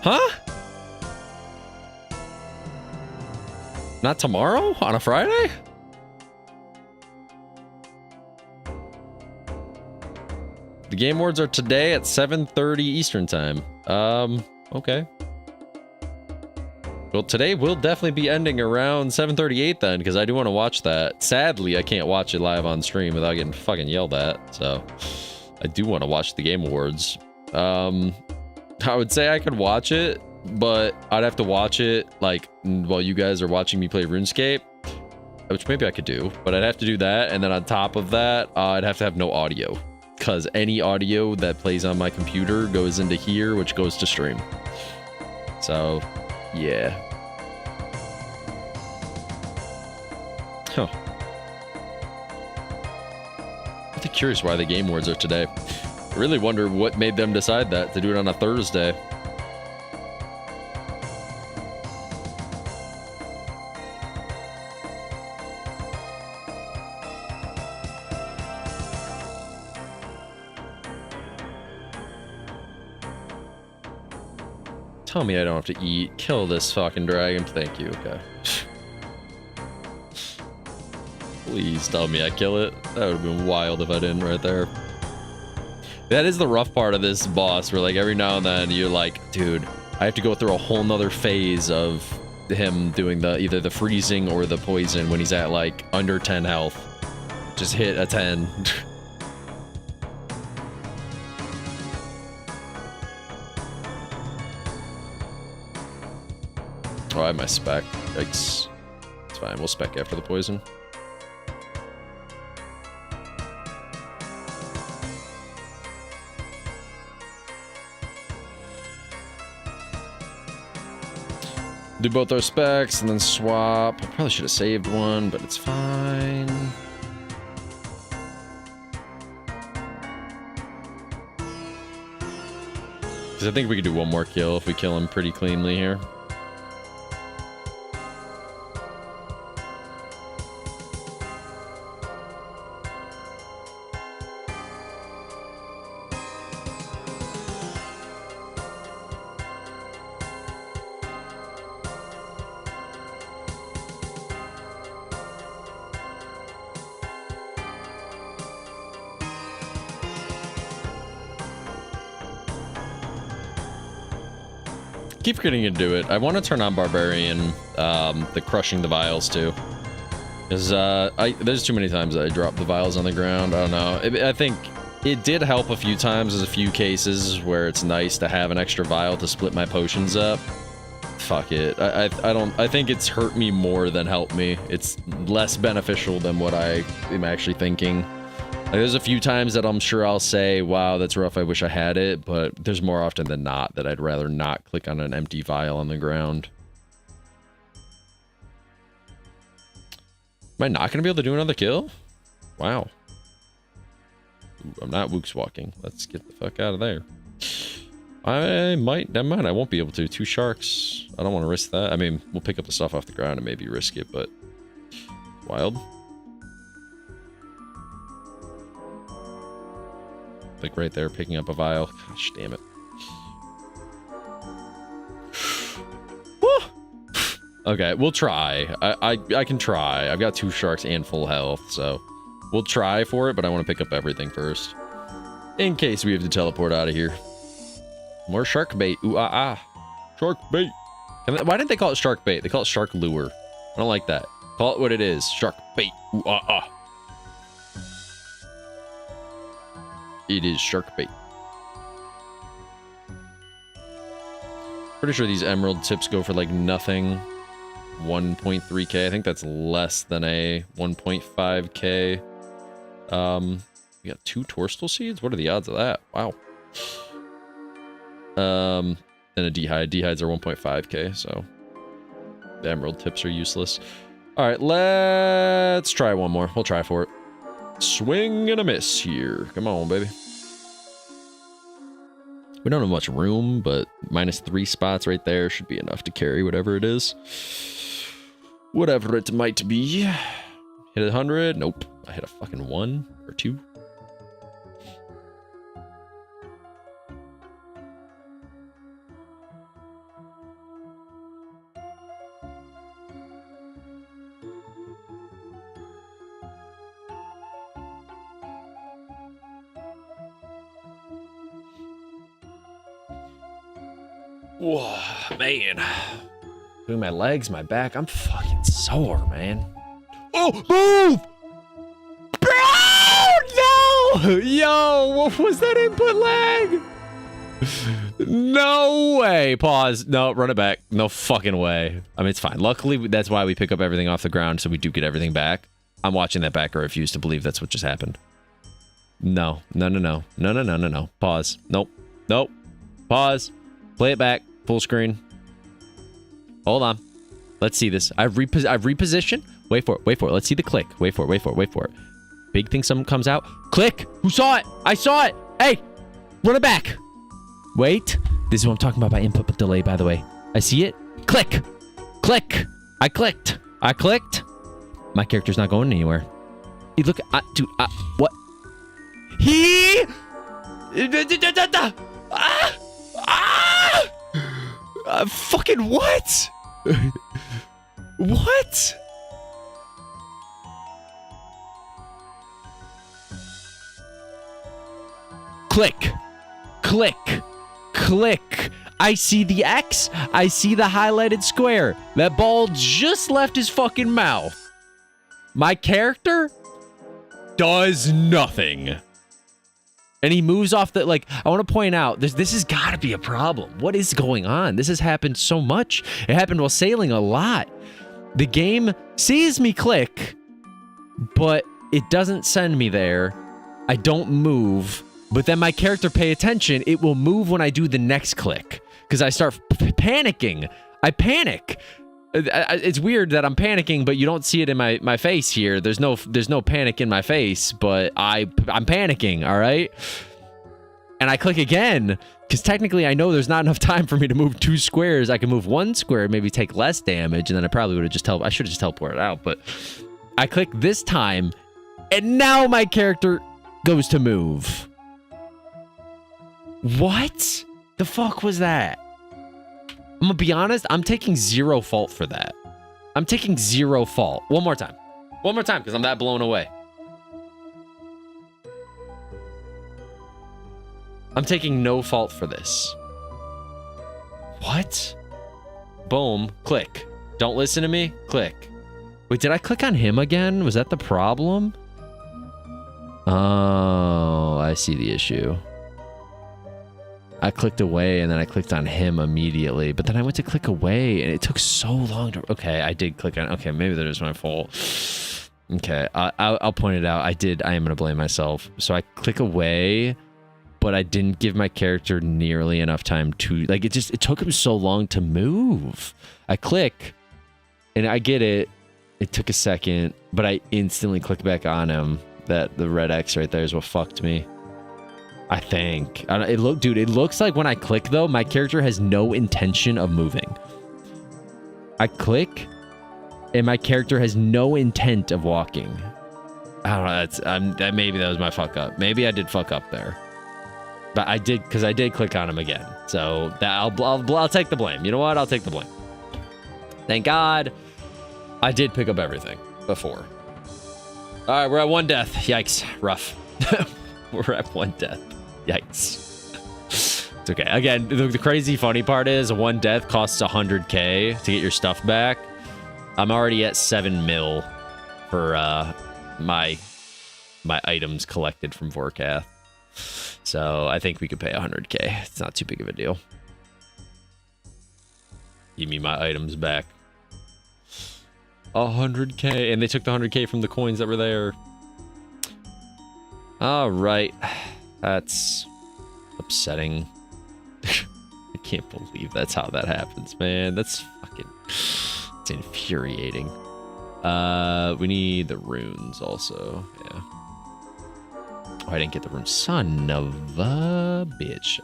Speaker 1: Huh? Not tomorrow? On a Friday? The Game Awards are today at 7:30 Eastern time. Okay. Well, today will definitely be ending around 7:38 then, because I do want to watch that. Sadly, I can't watch it live on stream without getting fucking yelled at, so I do want to watch the Game Awards. I would say I could watch it, but I'd have to watch it, like, while you guys are watching me play RuneScape, which maybe I could do, but I'd have to do that, and then on top of that, I'd have to have no audio. Because any audio that plays on my computer goes into here, which goes to stream. So, yeah. Huh. I'm really curious why the Game Awards are today. I really wonder what made them decide that, to do it on a Thursday. Tell me I don't have to eat. Kill this fucking dragon. Thank you. Okay. Please tell me I kill it. That would have been wild if I didn't right there. That is the rough part of this boss, where like every now and then you're like, dude, I have to go through a whole nother phase of him doing the either the freezing or the poison when he's at like under 10 health. Just hit a 10. Oh, I have my spec. Yikes. It's fine, we'll spec after the poison. Do both our specs and then swap. I probably should have saved one, but it's fine. Because I think we could do one more kill if we kill him pretty cleanly here. Keep forgetting to do it. I want to turn on Barbarian, the crushing the vials too. Because there's too many times that I drop the vials on the ground. I don't know. I think it did help a few times. There's a few cases where it's nice to have an extra vial to split my potions up. Fuck it. I think it's hurt me more than helped me. It's less beneficial than what I am actually thinking. Like, there's a few times that I'm sure I'll say, wow, that's rough, I wish I had it, but there's more often than not that I'd rather not click on an empty vial on the ground. Am I not going to be able to do another kill? Wow. Ooh, I'm not Wook's walking. Let's get the fuck out of there. I might, never mind, I won't be able to. 2 sharks. I don't want to risk that. I mean, we'll pick up the stuff off the ground and maybe risk it, but wild. Like right there, picking up a vial. Gosh, damn it. Okay, we'll try. I can try. I've got 2 sharks and full health, so we'll try for it, but I want to pick up everything first. In case we have to teleport out of here. More shark bait. Ooh, ah, ah. Shark bait. Why didn't they call it shark bait? They call it shark lure. I don't like that. Call it what it is. Shark bait. Ooh, ah, ah. It is shark bait. Pretty sure these emerald tips go for like nothing. 1.3k. I think that's less than a 1.5k. We got 2 torstal seeds. What are the odds of that? Wow. And a dehyde. Dehydes are 1.5k, so the emerald tips are useless. All right, let's try one more. We'll try for it. Swing and a miss here. Come on, baby. We don't have much room, but -3 spots right there should be enough to carry whatever it is. Whatever it might be. Hit 100? Nope. I hit a fucking 1 or 2. Whoa, man. Doing my legs, my back. I'm fucking sore, man. Oh, move! Bro, no! Yo, what was that input lag? No way. Pause. No, run it back. No fucking way. I mean, it's fine. Luckily, that's why we pick up everything off the ground, so we do get everything back. I'm watching that back. I refuse to believe that's what just happened. No. No, no, no. No, no, no, no, no. Pause. Nope. Nope. Pause. Play it back. Full screen. Hold on. Let's see this. I've repositioned. Wait for it. Wait for it. Let's see the click. Wait for it. Wait for it. Wait for it. Big thing something comes out. Click. Who saw it? I saw it. Hey, run it back. Wait. This is what I'm talking about by input delay, by the way. I see it. Click. Click. I clicked. I clicked. My character's not going anywhere. Hey, look. Dude. What? He. Fucking what? What? Click. Click. Click. I see the X. I see the highlighted square. That ball just left his fucking mouth. My character does nothing. And he moves off the, like, I want to point out, this has got to be a problem. What is going on? This has happened so much. It happened while sailing a lot. The game sees me click, but it doesn't send me there. I don't move, but then my character pay attention. It will move when I do the next click because I start panicking. I panic. It's weird that I'm panicking, but you don't see it in my face here. There's no panic in my face, but I'm panicking, all right? And I click again, because technically I know there's not enough time for me to move 2 squares. I can move 1 square, maybe take less damage, and then I probably would have just I should have just teleported out, but I click this time, and now my character goes to move. What the fuck was that? I'm gonna be honest, I'm taking 0 fault for that. I'm taking 0 fault. One more time. One more time, because I'm that blown away. I'm taking no fault for this. What? Boom. Click. Don't listen to me? Click. Wait, did I click on him again? Was that the problem? Oh, I see the issue. I clicked away, and then I clicked on him immediately. But then I went to click away, and it took so long to... Okay, I did click on... Okay, maybe that is my fault. Okay, I'll point it out. I am going to blame myself. So I click away, but I didn't give my character nearly enough time to... Like, it took him so long to move. I click, and I get it. It took a second, but I instantly click back on him. The red X right there is what fucked me. I think. It looks like when I click, though, my character has no intention of moving. I click, and my character has no intent of walking. I don't know. Maybe that was my fuck up. Maybe I did fuck up there. But I did, because I did click on him again. So I'll take the blame. You know what? I'll take the blame. Thank God I did pick up everything before. All right, we're at 1 death. Yikes. Rough. We're at 1 death. Yikes. It's okay. Again, the crazy funny part is 1 death costs 100k to get your stuff back. I'm already at 7 mil for my items collected from Vorkath. So I think we could pay 100k. It's not too big of a deal. Give me my items back. 100k. And they took the 100k from the coins that were there. All right. That's upsetting. I can't believe that's how that happens, man. That's fucking... It's infuriating. We need the runes also. Yeah. Oh, I didn't get the runes. Son of a bitch.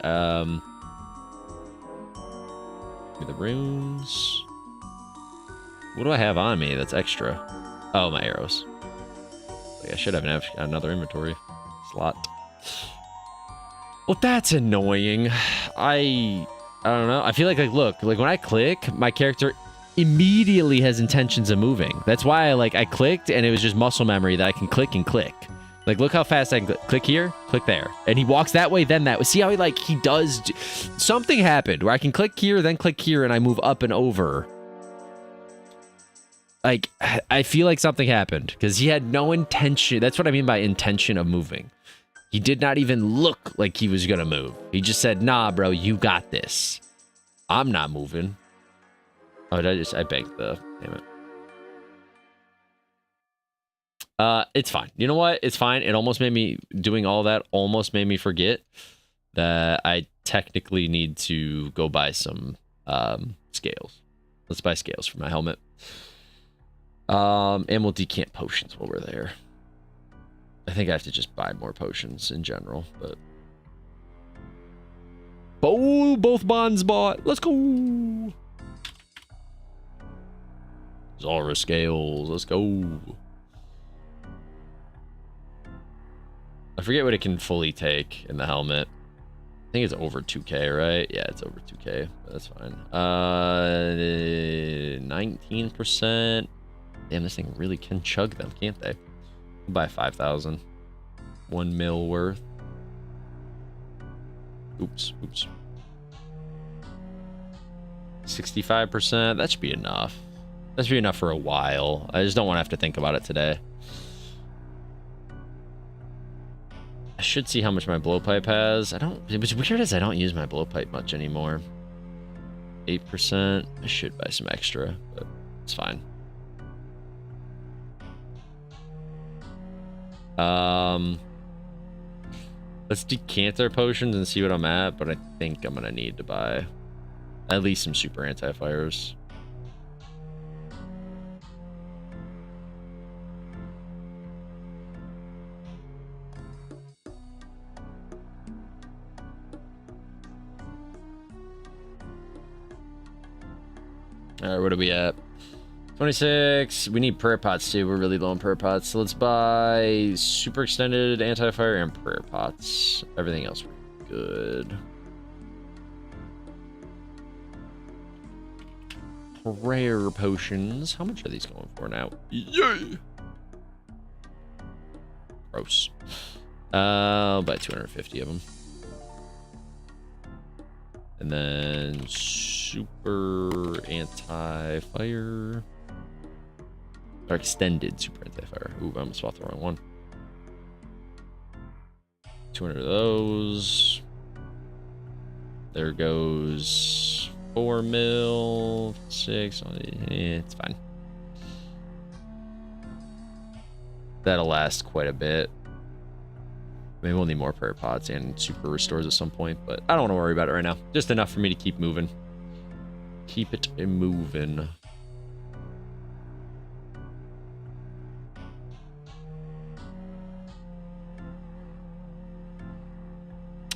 Speaker 1: Give me the runes. What do I have on me that's extra? Oh, my arrows. Like I should have another inventory slot. Well, that's annoying. I don't know. I feel like look, like when I click, my character immediately has intentions of moving. That's why I clicked, and it was just muscle memory that I can click and click. Like, look how fast I can click here, click there. And he walks that way, then that way. See how he does... Something happened where I can click here, then click here, and I move up and over. Like, I feel like something happened because he had no intention. That's what I mean by intention of moving. He did not even look like he was going to move. He just said, nah, bro, you got this. I'm not moving. Oh, I banked the... Damn it. It's fine. You know what? It's fine. It almost made me... Doing all that almost made me forget that I technically need to go buy some scales. Let's buy scales for my helmet. And we'll decant potions while we're there. I think I have to just buy more potions in general, but... Oh, both bonds bought. Let's go. Zara scales. Let's go. I forget what it can fully take in the helmet. I think it's over 2K, right? Yeah, it's over 2K. That's fine. 19%. Damn, this thing really can chug them, can't they? We'll buy 5,000. 1 mil worth. Oops. 65%. That should be enough. That should be enough for a while. I just don't want to have to think about it today. I should see how much my blowpipe has. What's weird is I don't use my blowpipe much anymore. 8%. I should buy some extra, but it's fine. Let's decant our potions and see what I'm at, but I think I'm gonna need to buy at least some super anti-fires. All right, what are we at? 26. We need prayer pots too. We're really low on prayer pots. So let's buy super extended anti-fire and prayer pots. Everything else we're good. Prayer potions. How much are these going for now? Yay! Gross. I'll buy 250 of them. And then super anti-fire. Or extended super anti-fire. Ooh, I almost bought the wrong one. 200 of those. There goes 4 mil. 6. It's fine. That'll last quite a bit. Maybe we'll need more prayer pots and super restores at some point, but I don't want to worry about it right now. Just enough for me to keep moving. Keep it moving.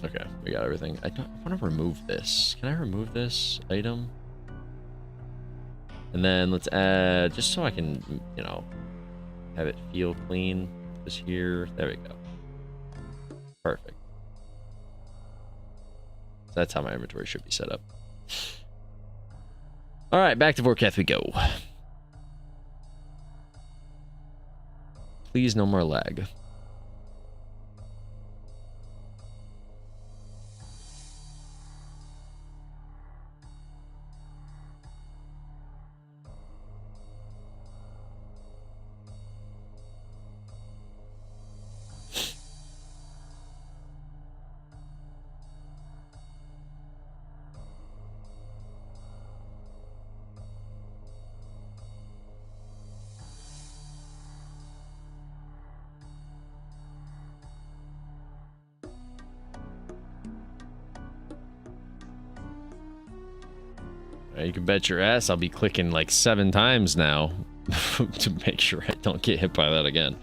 Speaker 1: Okay, we got everything. I want to remove this. Can I remove this item? And then let's add, just so I can, you know, have it feel clean. This here. There we go. Perfect. So that's how my inventory should be set up. All right, back to Vorkath we go. Please, no more lag. You can bet your ass I'll be clicking like 7 times now to make sure I don't get hit by that again.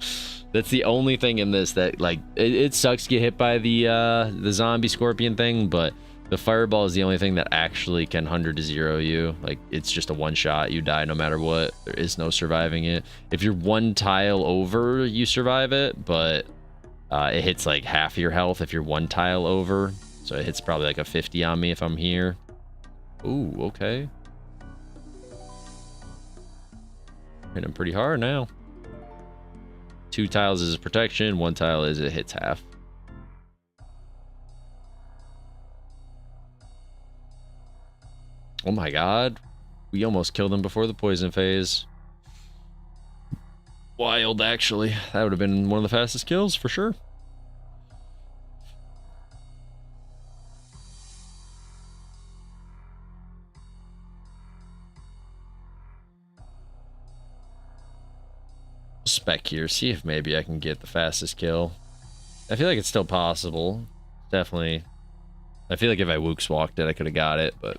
Speaker 1: That's the only thing in this that, like, it sucks to get hit by the zombie scorpion thing, but the fireball is the only thing that actually can 100 to 0 you. Like, it's just a one shot. You die no matter what. There is no surviving it. If you're 1 tile over, you survive it, but it hits like half your health if you're 1 tile over. So it hits probably like a 50 on me if I'm here. Ooh, okay. Hit him pretty hard now. 2 tiles is protection, 1 tile is it hits half. Oh my god. We almost killed him before the poison phase. Wild, actually. That would have been one of the fastest kills for sure. Spec here, see if maybe I can get the fastest kill. I feel like it's still possible. Definitely. I feel like if I Wooks walked it, I could have got it, but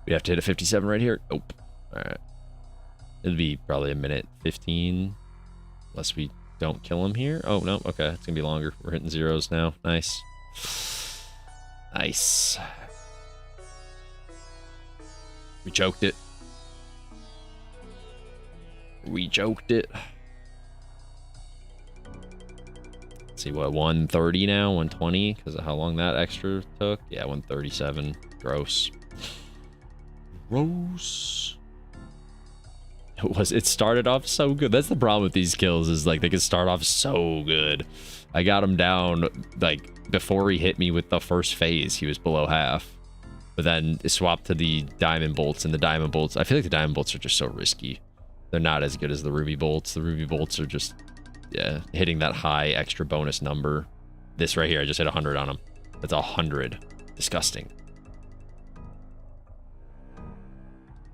Speaker 1: we have to hit a 57 right here. Nope. Alright. It'll be probably a minute 15. Unless we don't kill him here. Oh, no. Okay. It's going to be longer. We're hitting zeros now. Nice. Nice. We choked it. We choked it. Let's see, what, 130 now? 120? Because of how long that extra took? Yeah, 137. Gross. Gross. It started off so good. That's the problem with these kills, is like they can start off so good. I got him down like before he hit me with the first phase. He was below half. But then it swapped to the diamond bolts, and the diamond bolts, I feel like the diamond bolts are just so risky. They're not as good as the ruby bolts. The ruby bolts are just, yeah, hitting that high extra bonus number. This right here, I just hit 100 on him. That's 100. Disgusting.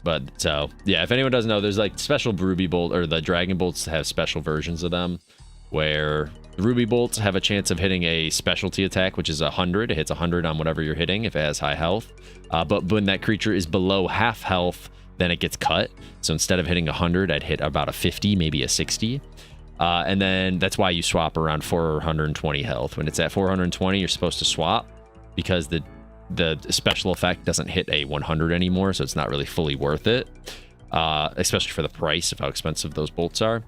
Speaker 1: But so, yeah, if anyone doesn't know, there's like special ruby bolt, or the dragon bolts have special versions of them, where the ruby bolts have a chance of hitting a specialty attack, which is 100. It hits 100 on whatever you're hitting if it has high health. But when that creature is below half health, then it gets cut. So instead of hitting 100, I'd hit about a 50, maybe a 60. And then that's why you swap around 420 health. When it's at 420, you're supposed to swap, because the special effect doesn't hit a 100 anymore, so it's not really fully worth it, especially for the price of how expensive those bolts are.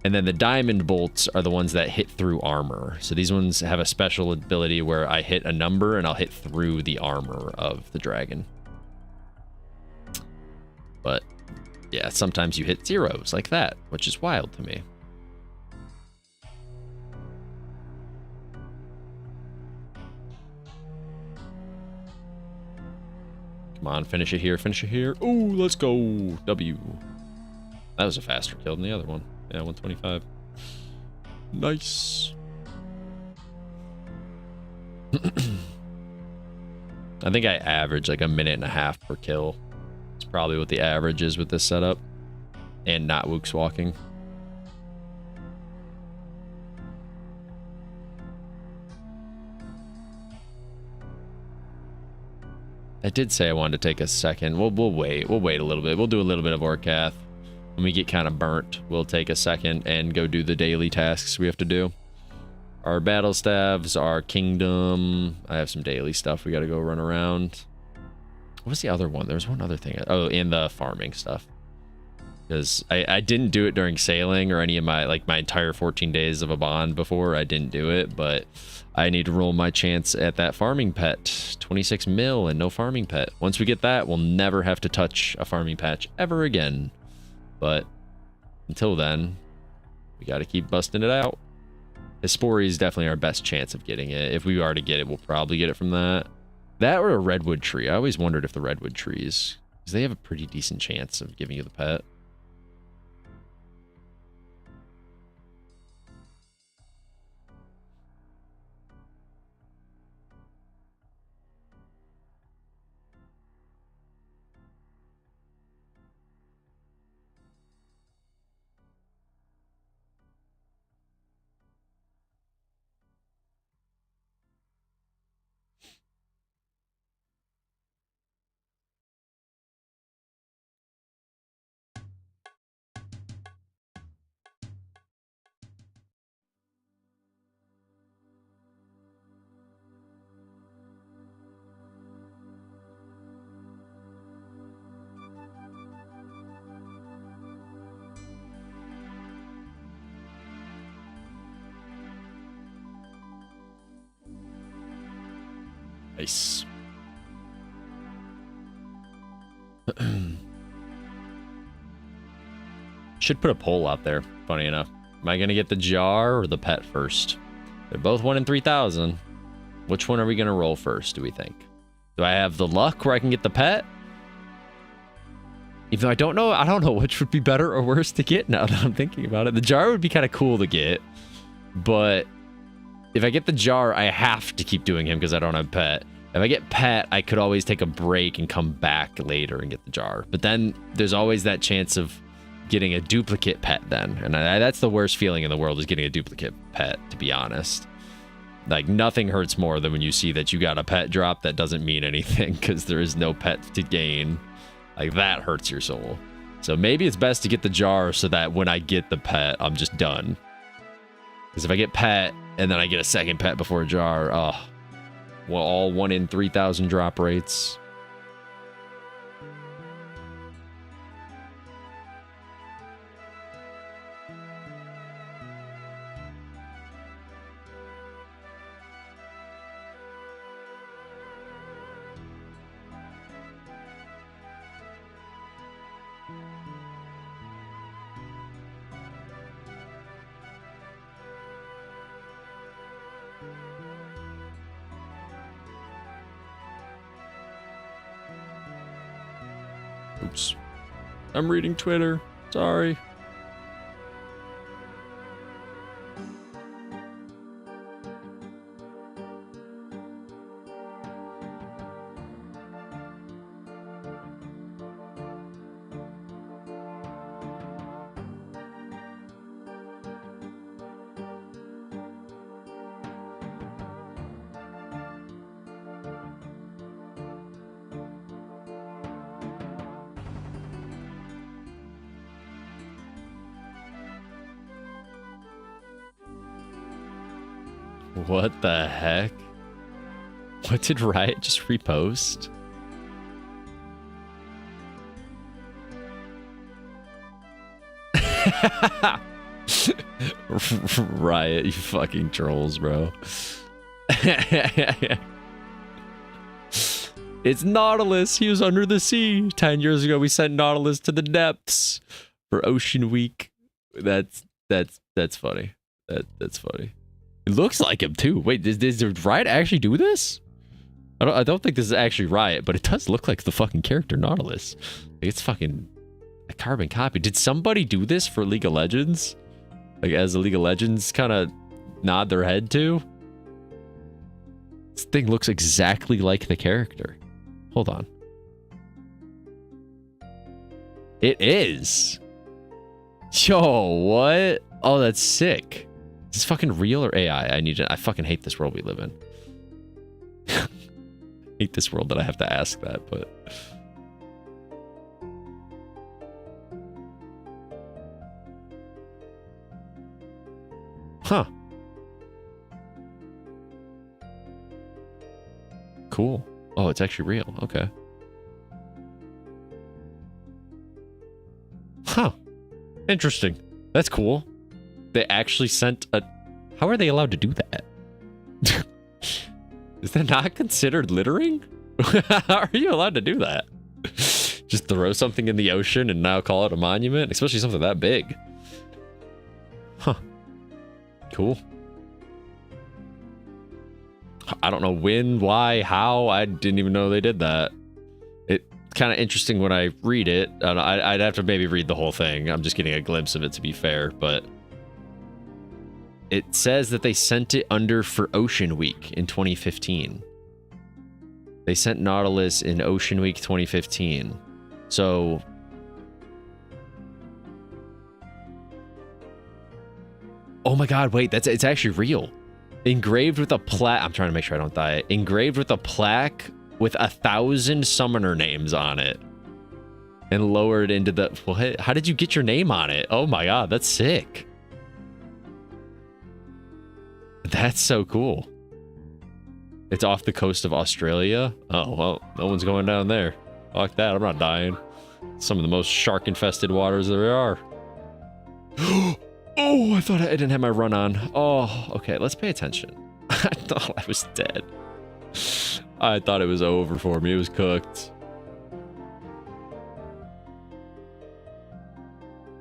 Speaker 1: And then the diamond bolts are the ones that hit through armor. So these ones have a special ability where I hit a number and I'll hit through the armor of the dragon. But yeah, sometimes you hit zeros like that, which is wild to me. Come on, finish it here, finish it here. Ooh, let's go. W. That was a faster kill than the other one. Yeah, 125. Nice. I think I average like 1.5 minutes per kill. It's probably what the average is with this setup. And not Wook's walking. I did say I wanted to take a second. We'll wait. We'll wait a little bit. We'll do a little bit of Orcath. When we get kind of burnt, we'll take a second and go do the daily tasks we have to do. Our battle staves, our kingdom. I have some daily stuff we got to go run around. What was the other one? There was one other thing. Oh, and the farming stuff. Because I didn't do it during sailing or any of my, like my entire 14 days of a bond before. I didn't do it, but I need to roll my chance at that farming pet. 26 mil and no farming pet. Once we get that, we'll never have to touch a farming patch ever again. But until then, we got to keep busting it out. Hespori is definitely our best chance of getting it. If we are to get it, we'll probably get it from that. That or a redwood tree. I always wondered if the redwood trees, because they have a pretty decent chance of giving you the pet. Nice. Should put a poll out there, funny enough. Am I going to get the jar or the pet first? They're both 1 in 3,000. Which one are we going to roll first, do we think? Do I have the luck where I can get the pet? Even though I don't know which would be better or worse to get now that I'm thinking about it. The jar would be kind of cool to get, but if I get the jar, I have to keep doing him because I don't have pet. If I get pet, I could always take a break and come back later and get the jar. But then there's always that chance of getting a duplicate pet then. And that's the worst feeling in the world, is getting a duplicate pet, to be honest. Like, nothing hurts more than when you see that you got a pet drop that doesn't mean anything because there is no pet to gain. Like, that hurts your soul. So maybe it's best to get the jar so that when I get the pet, I'm just done. Because if I get pet and then I get a second pet before a jar, oh, well, all 1 in 3,000 drop rates. Oops. I'm reading Twitter. Sorry. What the heck? What did Riot just repost? Riot, you fucking trolls, bro. It's Nautilus. He was under the sea. 10 years ago, we sent Nautilus to the depths for Ocean Week. That's funny. That's funny. It looks like him too. Wait, does Riot actually do this? I don't think this is actually Riot, but it does look like the fucking character Nautilus. Like, it's fucking a carbon copy. Did somebody do this for League of Legends? Like, as the League of Legends kind of nod their head to? This thing looks exactly like the character. Hold on. It is. Yo, what? Oh, that's sick. Is this fucking real or AI? I fucking hate this world we live in. Hate this world that I have to ask that, but... Huh. Cool. Oh, it's actually real. Okay. Huh. Interesting. That's cool. They actually sent a... How are they allowed to do that? Is that not considered littering? How are you allowed to do that? Just throw something in the ocean and now call it a monument? Especially something that big. Huh. Cool. I don't know when, why, how. I didn't even know they did that. It's kind of interesting when I read it. I'd have to maybe read the whole thing. I'm just getting a glimpse of it, to be fair, but... It says that they sent it under for Ocean Week in 2015. They sent Nautilus in Ocean Week 2015. So... Oh my god, wait, it's actually real. Engraved with a plaque... I'm trying to make sure I don't die. Engraved with a plaque with 1,000 summoner names on it. And lowered into the... What? How did you get your name on it? Oh my god, that's sick. That's so cool. It's off the coast of Australia. Oh, well, no one's going down there. Fuck that, I'm not dying. Some of the most shark-infested waters there are. Oh, I thought I didn't have my run on. Oh, okay, let's pay attention. I thought I was dead. I thought it was over for me. It was cooked.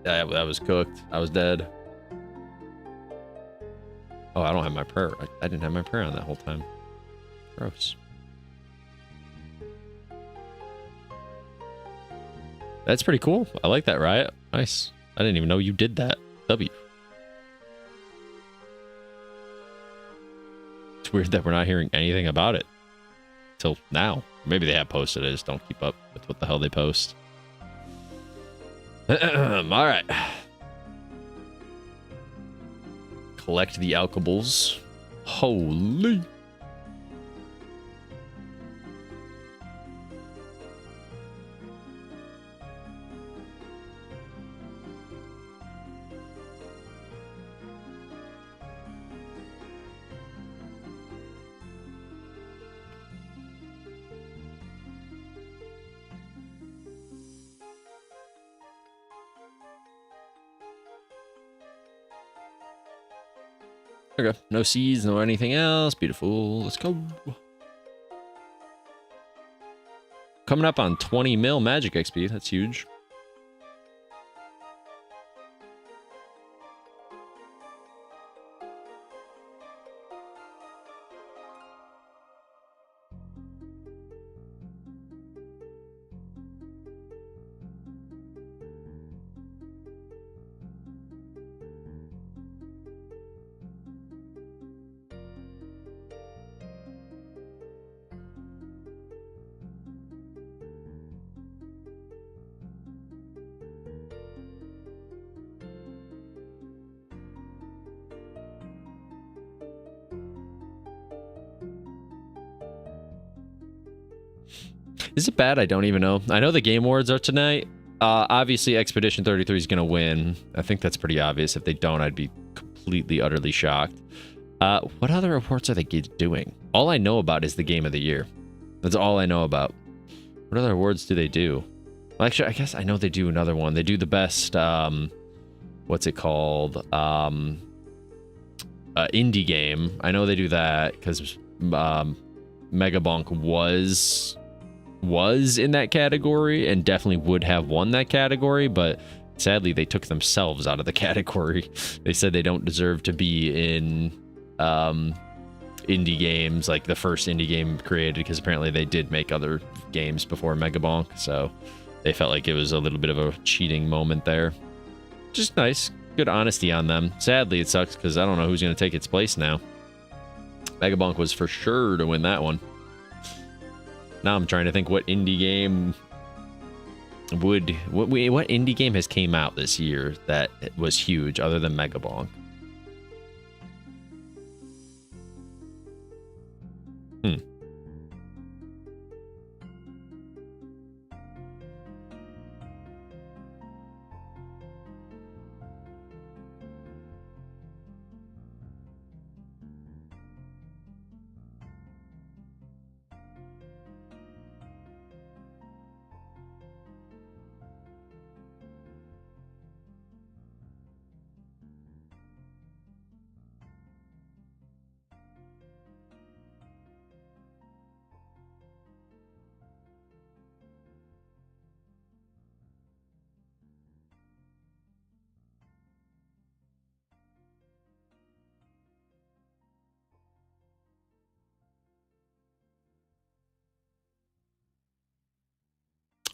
Speaker 1: Yeah, that was cooked. I was dead. Oh, I don't have my prayer. I didn't have my prayer on that whole time. Gross. That's pretty cool. I like that, Riot. Nice. I didn't even know you did that. W. It's weird that we're not hearing anything about it till now. Maybe they have posted it. I just don't keep up with what the hell they post. All right. Collect the alkables. Holy. Okay, no seeds, no anything else. Beautiful. Let's go. Coming up on 20 mil magic XP. That's huge. Is it bad? I don't even know. I know the Game Awards are tonight. Obviously, Expedition 33 is going to win. I think that's pretty obvious. If they don't, I'd be completely, utterly shocked. What other awards are they doing? All I know about is the Game of the Year. That's all I know about. What other awards do they do? Well, actually, I guess I know they do another one. They do the best, what's it called? Indie game. I know they do that because Megabonk was in that category and definitely would have won that category, but sadly they took themselves out of the category. They said they don't deserve to be in indie games, like the first indie game created, because apparently they did make other games before Megabonk, so they felt like it was a little bit of a cheating moment there. Just nice. Good honesty on them. Sadly, it sucks because I don't know who's going to take its place now. Megabonk was for sure to win that one. Now I'm trying to think what indie game would... What indie game has came out this year that was huge other than Megabonk?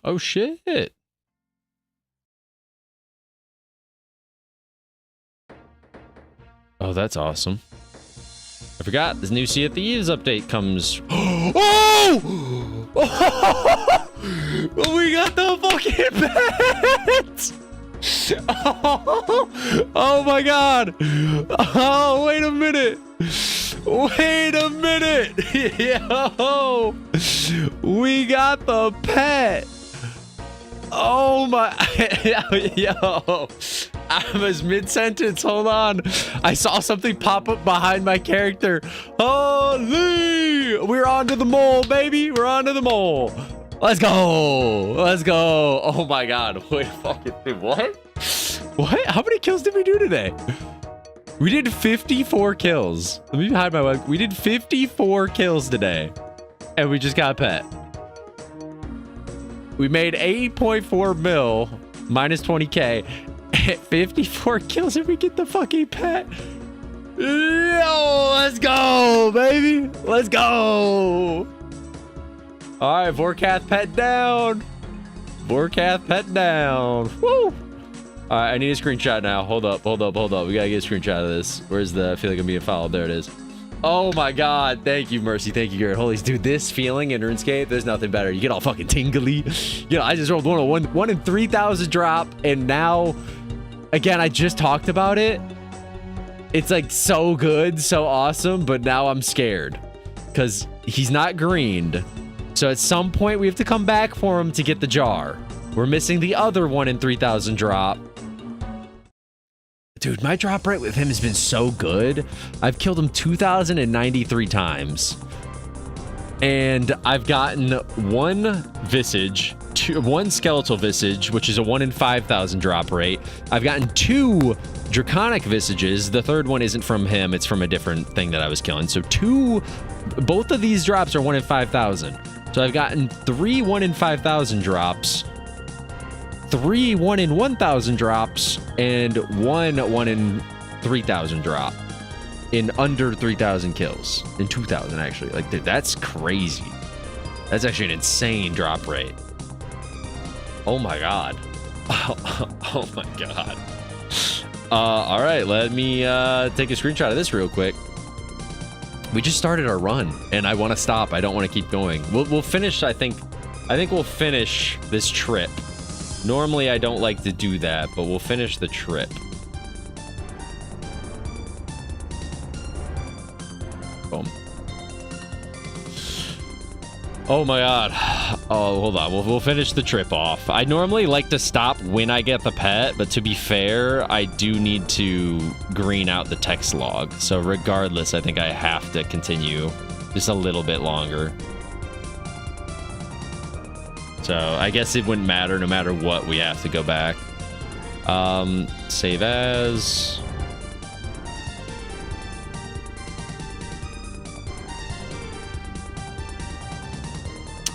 Speaker 1: Oh, shit. Oh, that's awesome. I forgot this new Sea of Thieves update comes. Oh! We got the fucking pet! Oh my god! Oh, wait a minute! Wait a minute! Yo! We got the pet! Oh my... Yo! I was mid-sentence, hold on. I saw something pop up behind my character. Holy! We're on to the mole, baby! We're on to the mole! Let's go! Let's go! Oh my god, wait fucking... What? What? How many kills did we do today? We did 54 kills. Let me hide my web. We did 54 kills today. And we just got a pet. We made 8.4 mil minus 20k. 54 kills and we get the fucking pet. Yo, let's go, baby. Let's go. All right, Vorkath pet down. Vorkath pet down. Woo. All right, I need a screenshot now. Hold up. We gotta get a screenshot of this. Where's the... I feel like I'm being followed. There it is. Oh my god. Thank you, Mercy. Thank you, Garrett. Holy dude, this feeling in RuneScape, there's nothing better. You get all fucking tingly. You know, I just rolled one in 3,000 drop, and now, again, I just talked about it. It's like so good, so awesome, but now I'm scared because he's not greened. So at some point we have to come back for him to get the jar. We're missing the other 1 in 3,000 drop. Dude, my drop rate with him has been so good. I've killed him 2,093 times. And I've gotten one Visage, one Skeletal Visage, which is a 1 in 5,000 drop rate. I've gotten 2 Draconic Visages. The third one isn't from him. It's from a different thing that I was killing. So both of these drops are 1 in 5,000. So I've gotten 3 1 in 5,000 drops, 3 1 in 1,000 drops, and 1 in 3,000 drop in under 3,000 kills. In 2,000, actually. Like, dude, that's crazy. That's actually an insane drop rate. Oh my god. Oh my god. All right, let me take a screenshot of this real quick. We just started our run, and I want to stop. I don't want to keep going. We'll finish. I think we'll finish this trip. Normally, I don't like to do that, but we'll finish the trip. Boom. Oh my god. Oh, hold on. We'll finish the trip off. I normally like to stop when I get the pet, but to be fair, I do need to green out the text log. So regardless, I think I have to continue just a little bit longer. So I guess it wouldn't matter. No matter what, we have to go back. Save as...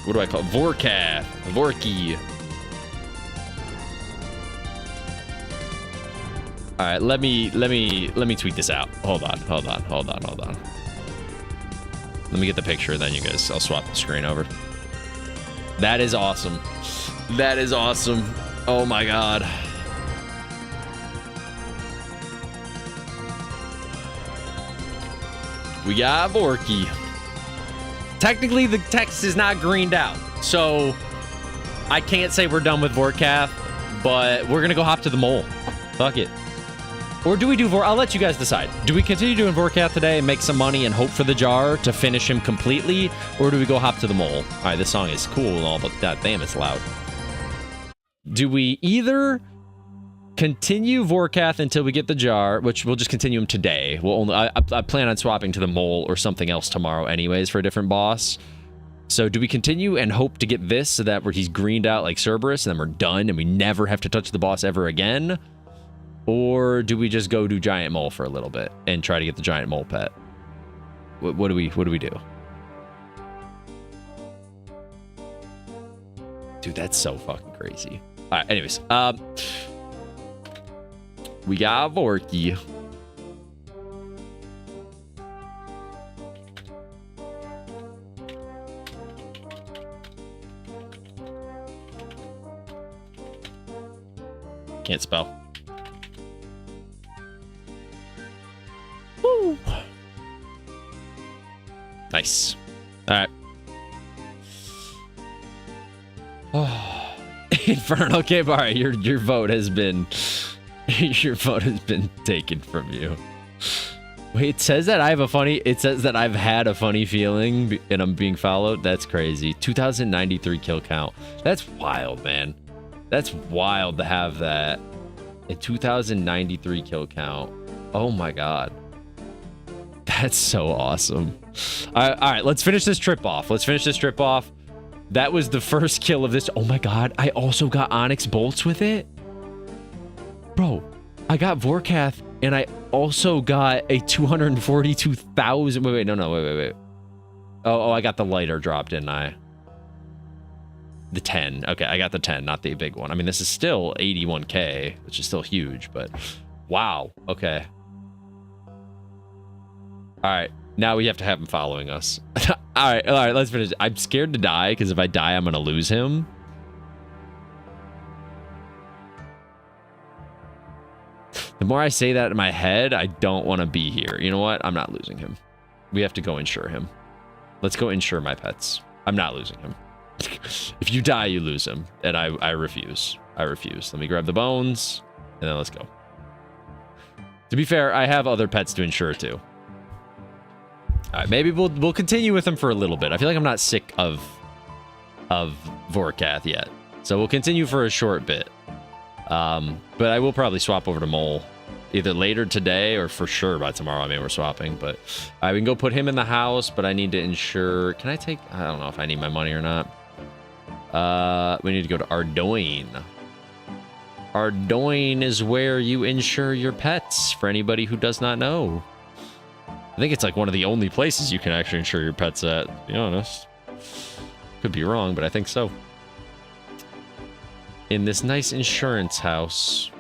Speaker 1: What do I call it? Vorkath. Vorky. All right, let me tweet this out. Hold on. Let me get the picture, then you guys, I'll swap the screen over. That is awesome. That is awesome. Oh my god. We got Vorky. Technically, the text is not greened out, so I can't say we're done with Vorkath, but we're gonna go hop to the mole. Fuck it. Or do we do I'll let you guys decide. Do we continue doing Vorkath today and make some money and hope for the jar to finish him completely, or do we go hop to the mole? All right, this song is cool and all, but god damn, it's loud. Do we either continue Vorkath until we get the jar, which we'll just continue him today. We'll only, I plan on swapping to the mole or something else tomorrow anyways for a different boss. So do we continue and hope to get this so that he's greened out like Cerberus and then we're done and we never have to touch the boss ever again? Or do we just go do Giant Mole for a little bit and try to get the Giant Mole pet? What do we do? Dude, that's so fucking crazy. All right, anyways, we got Vorky. Can't spell. Woo. Nice. All right. Oh, Infernal Cape. All right, your vote has been your vote has been taken from you. Wait, it says that it says that I've had a funny feeling and I'm being followed. That's crazy. 2093 kill count. That's wild, man. That's wild to have that. A 2093 kill count. Oh my god. That's so awesome. All right, let's finish this trip off. That was the first kill of this. Oh my god, I also got Onyx Bolts with it? Bro, I got Vorkath, and I also got a 242,000... Wait, no. Oh, I got the lighter drop, didn't I? The 10. Okay, I got the 10, not the big one. I mean, this is still 81k, which is still huge, but... Wow, okay. Alright, now we have to have him following us. Alright, let's finish. I'm scared to die, because if I die, I'm going to lose him. The more I say that in my head, I don't want to be here. You know what? I'm not losing him. We have to go insure him. Let's go insure my pets. I'm not losing him. If you die, you lose him. And I refuse. I refuse. Let me grab the bones, and then let's go. To be fair, I have other pets to insure too. All right, maybe we'll continue with him for a little bit. I feel like I'm not sick of Vorkath yet. So we'll continue for a short bit. But I will probably swap over to Mole either later today or for sure by tomorrow. I mean, we're swapping, but we can go put him in the house, but I need to insure. Can I take, I don't know if I need my money or not. We need to go to Ardoin. Ardoin is where you insure your pets, for anybody who does not know. I think it's like one of the only places you can actually insure your pets at, to be honest. Could be wrong, but I think so. In this nice insurance house.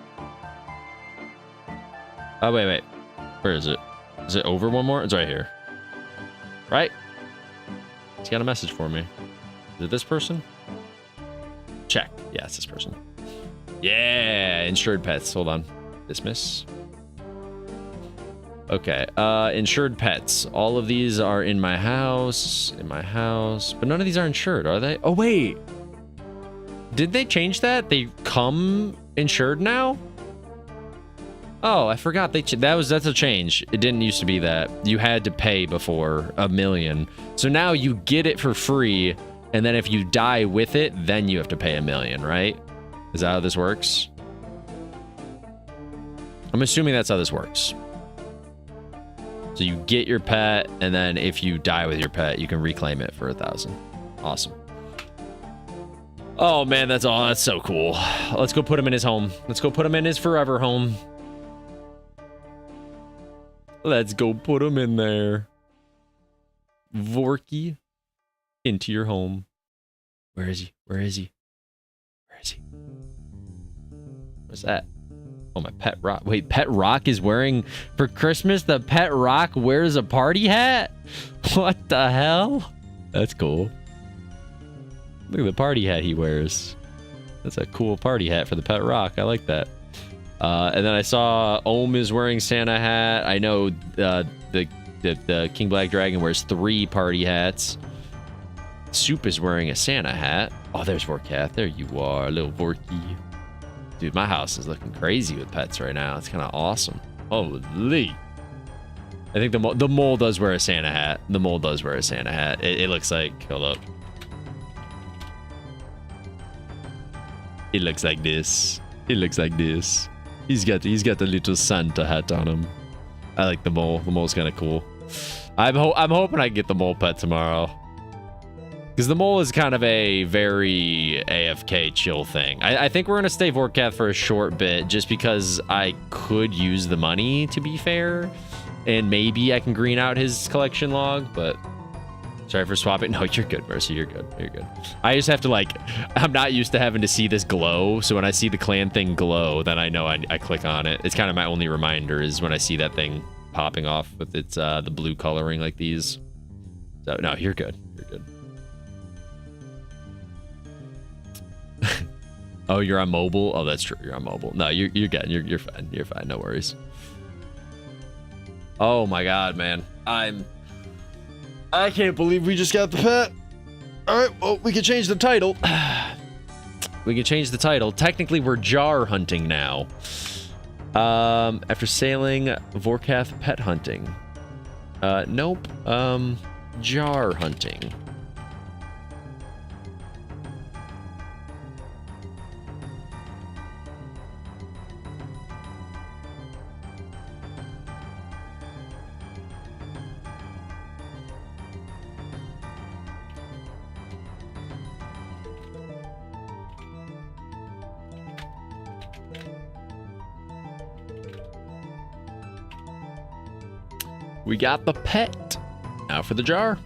Speaker 1: Oh, wait. Where is it? Is it over one more? It's right here. Right? He's got a message for me. Is it this person? Check. Yeah, it's this person. Yeah, insured pets. Hold on. Dismiss. Okay, insured pets. All of these are in my house. But none of these are insured, are they? Oh, wait. Did they change that? They come insured now? Oh, I forgot that's a change. It didn't used to be that. You had to pay before $1 million. So now you get it for free And then if you die with it, then you have to pay $1 million, right? Is that how this works? I'm assuming that's how this works. So you get your pet, and then if you die with your pet, you can reclaim it for 1,000. Awesome. Oh man, that's all. That's so cool. Let's go put him in his home. Let's go put him in his forever home. Let's go put him in there. Vorky, into your home. Where is he? Where is he? Where is he? What's that? Oh, my Pet Rock. Wait, Pet Rock is wearing... For Christmas, the Pet Rock wears a party hat? What the hell? That's cool. Look at the party hat he wears. That's a cool party hat for the Pet Rock. I like that. And then I saw Ohm is wearing Santa hat. I know the King Black Dragon wears 3 party hats. Soup is wearing a Santa hat. Oh, there's Vorkath. There you are, little Vorky. Dude, my house is looking crazy with pets right now. It's kind of awesome. Holy. I think the mole does wear a Santa hat. The mole does wear a Santa hat. It looks like... Hold up. It looks like this. It looks like this. He's got the little Santa hat on him. I like the mole. The mole's kind of cool. I'm hoping I get the mole pet tomorrow. Because the mole is kind of a very AFK chill thing. I think we're going to stay Vorkath for a short bit just because I could use the money, to be fair. And maybe I can green out his collection log, but... Sorry for swapping. No, you're good, Mercy. You're good. You're good. I just have to, like... I'm not used to having to see this glow, so when I see the clan thing glow, then I know I click on it. It's kind of my only reminder is when I see that thing popping off with its the blue coloring like these. So, no, you're good. You're good. Oh, you're on mobile? Oh, that's true. You're on mobile. No, you're good. You're fine. You're fine. No worries. Oh my god, man. I can't believe we just got the pet. All right, well, we can change the title. We can change the title. Technically, we're jar hunting now. After sailing, Vorkath pet hunting. Nope. Jar hunting. We got the pet. Now for the jar.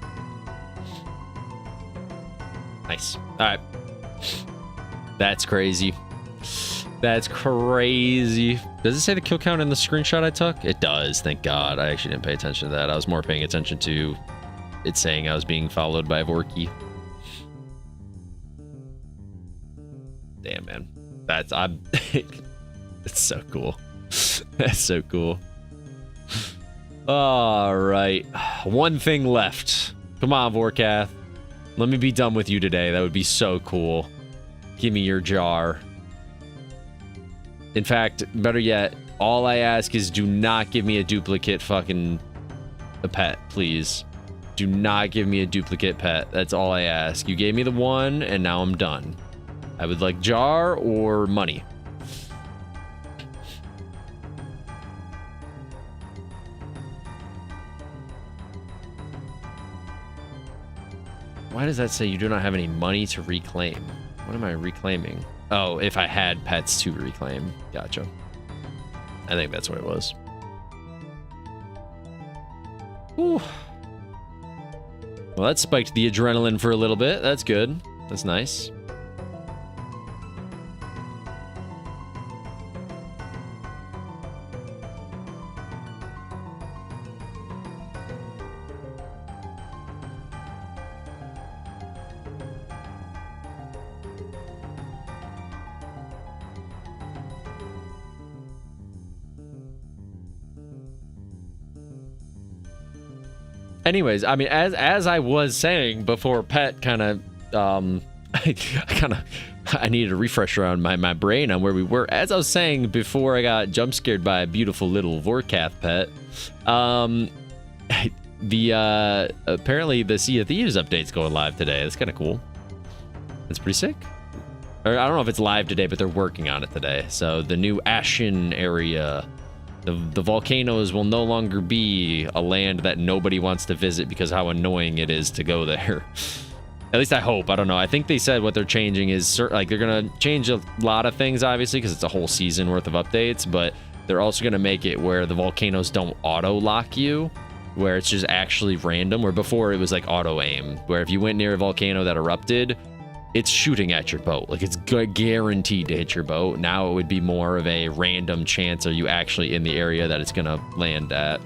Speaker 1: Nice. All right. That's crazy. That's crazy. Does it say the kill count in the screenshot I took? It does. Thank God. I actually didn't pay attention to that. I was more paying attention to it saying I was being followed by Vorky. Damn, man. It's so cool. That's so cool. All right, one thing left. Come on, Vorkath. Let me be done with you today. That would be so cool. Give me your jar. In fact, better yet, all I ask is do not give me a duplicate fucking pet, please. Do not give me a duplicate pet. That's all I ask. You gave me the one, and now I'm done. I would like jar or money. Why does that say you do not have any money to reclaim? What am I reclaiming? Oh, if I had pets to reclaim. Gotcha. I think that's what it was. Whew. Well, that spiked the adrenaline for a little bit. That's good. That's nice. Anyways, I mean, as I was saying before, Pet kind of, I needed a refresh around my brain on where we were. As I was saying before, I got jump scared by a beautiful little Vorkath pet. Apparently the Sea of Thieves update's going live today. That's kind of cool. That's pretty sick. Or I don't know if it's live today, but they're working on it today. So the new Ashen area, the volcanoes will no longer be a land that nobody wants to visit because how annoying it is to go there. At least I hope. I don't know. I think they said what they're changing is like they're gonna change a lot of things, obviously, because it's a whole season worth of updates. But they're also gonna make it where the volcanoes don't auto lock you, where it's just actually random. Where before it was like auto aim, where if you went near a volcano that erupted, it's shooting at your boat. Like, it's guaranteed to hit your boat. Now it would be more of a random chance. Are you actually in the area that it's gonna land at?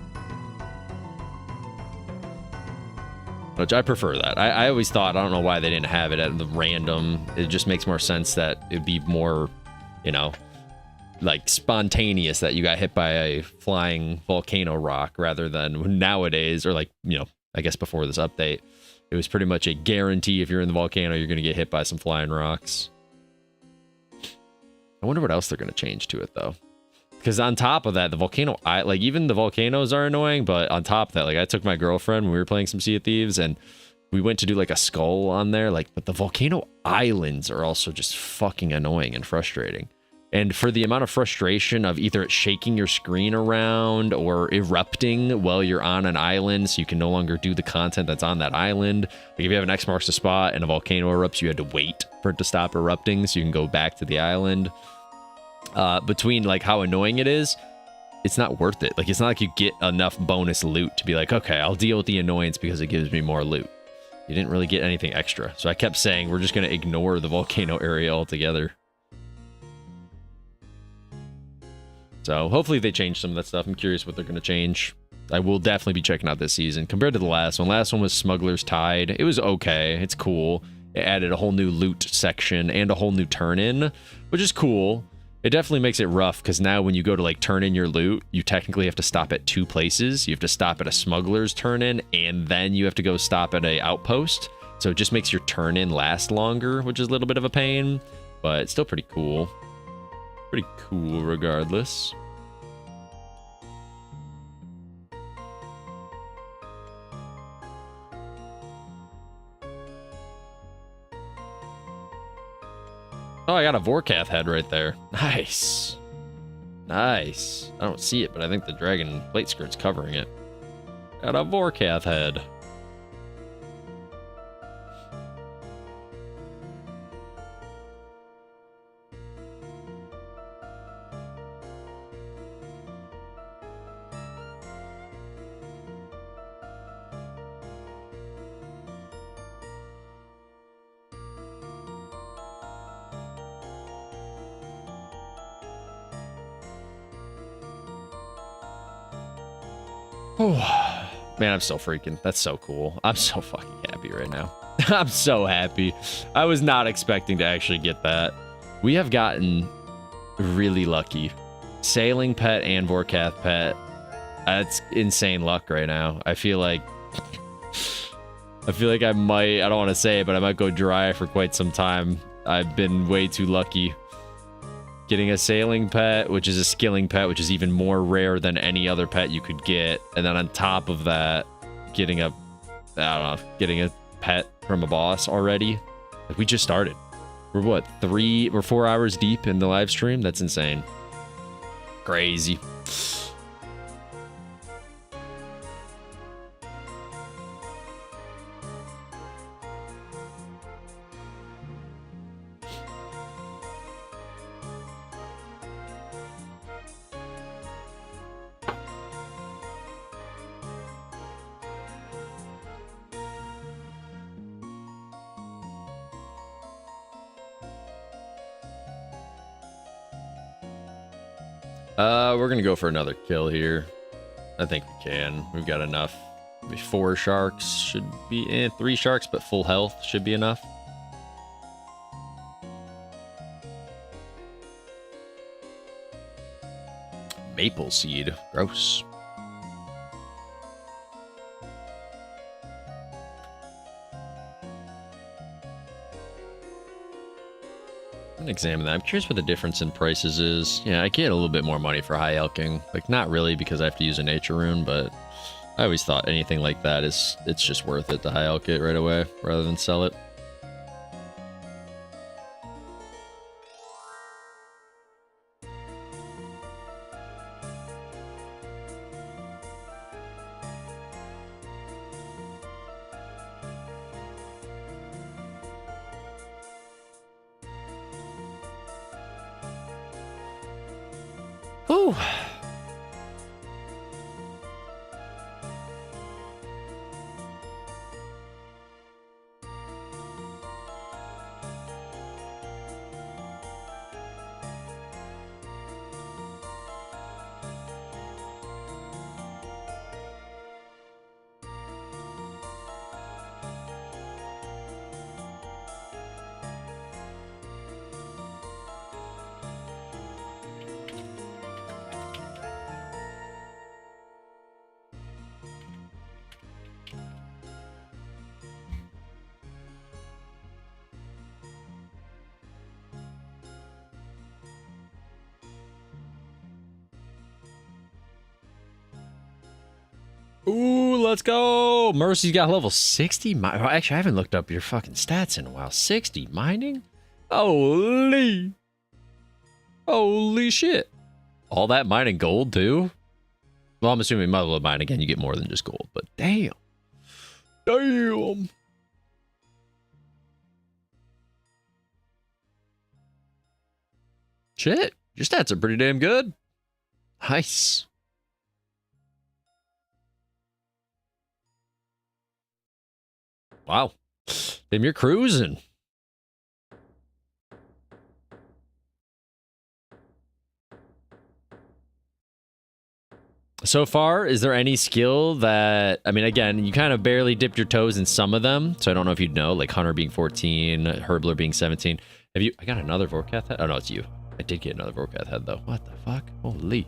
Speaker 1: Which I prefer that. I always thought, I don't know why they didn't have it at the random. It just makes more sense that it'd be more, you know, like spontaneous that you got hit by a flying volcano rock rather than nowadays, or like, you know, I guess before this update. It was pretty much a guarantee if you're in the volcano, you're going to get hit by some flying rocks. I wonder what else they're going to change to it, though. Because on top of that, the volcano, like, even the volcanoes are annoying, but on top of that, like, I took my girlfriend when we were playing some Sea of Thieves, and we went to do, like, a skull on there, like, but the volcano islands are also just fucking annoying and frustrating. And for the amount of frustration of either it shaking your screen around or erupting while you're on an island, so you can no longer do the content that's on that island. Like, if you have an X marks the spot and a volcano erupts, you had to wait for it to stop erupting so you can go back to the island. Between, like, how annoying it is, it's not worth it. Like, it's not like you get enough bonus loot to be like, okay, I'll deal with the annoyance because it gives me more loot. You didn't really get anything extra. So I kept saying, we're just going to ignore the volcano area altogether. So hopefully they change some of that stuff. I'm curious what they're going to change. I will definitely be checking out this season compared to the last one. Last one was Smuggler's Tide. It was okay. It's cool. It added a whole new loot section and a whole new turn-in, which is cool. It definitely makes it rough because now when you go to like turn in your loot, you technically have to stop at 2 places. You have to stop at a smuggler's turn-in and then you have to go stop at a outpost. So it just makes your turn-in last longer, which is a little bit of a pain, but it's still pretty cool. Pretty cool regardless. Oh, I got a Vorkath head right there. Nice. Nice. I don't see it, but I think the dragon plate skirt's covering it. Got a Vorkath head. Man, I'm so freaking, that's so cool. I'm so fucking happy right now. I'm so happy. I was not expecting to actually get that. We have gotten really lucky. Sailing pet and Vorkath pet. That's insane luck right now. I feel like I might, I don't want to say it, but I might go dry for quite some time. I've been way too lucky. Getting a sailing pet, which is a skilling pet, which is even more rare than any other pet you could get. And then on top of that, getting a pet from a boss already. Like, we just started. We're what, 4 hours deep in the live stream? That's insane. Crazy. We're gonna go for another kill here. I think we can. We've got enough. Maybe 4 sharks should be, 3 sharks, but full health should be enough. Maple seed, gross. Examine that. I'm curious what the difference in prices is. Yeah, I get a little bit more money for high elking. Like, not really because I have to use a nature rune, but I always thought anything like that it's just worth it to high elk it right away rather than sell it. Whew. Ooh, let's go. Mercy's got level 60. Actually, I haven't looked up your fucking stats in a while. 60 mining? Holy. Holy shit. All that mining gold, too? Well, I'm assuming mother of mine again, you get more than just gold, but damn. Damn. Shit. Your stats are pretty damn good. Nice. Wow. Damn, you're cruising. So far, is there any skill that, I mean, again, you kind of barely dipped your toes in some of them, so I don't know if you'd know, like Hunter being 14, Herbler being 17. Have you, I got another Vorkath head? Oh, no, it's you. I did get another Vorkath head, though. What the fuck? Holy.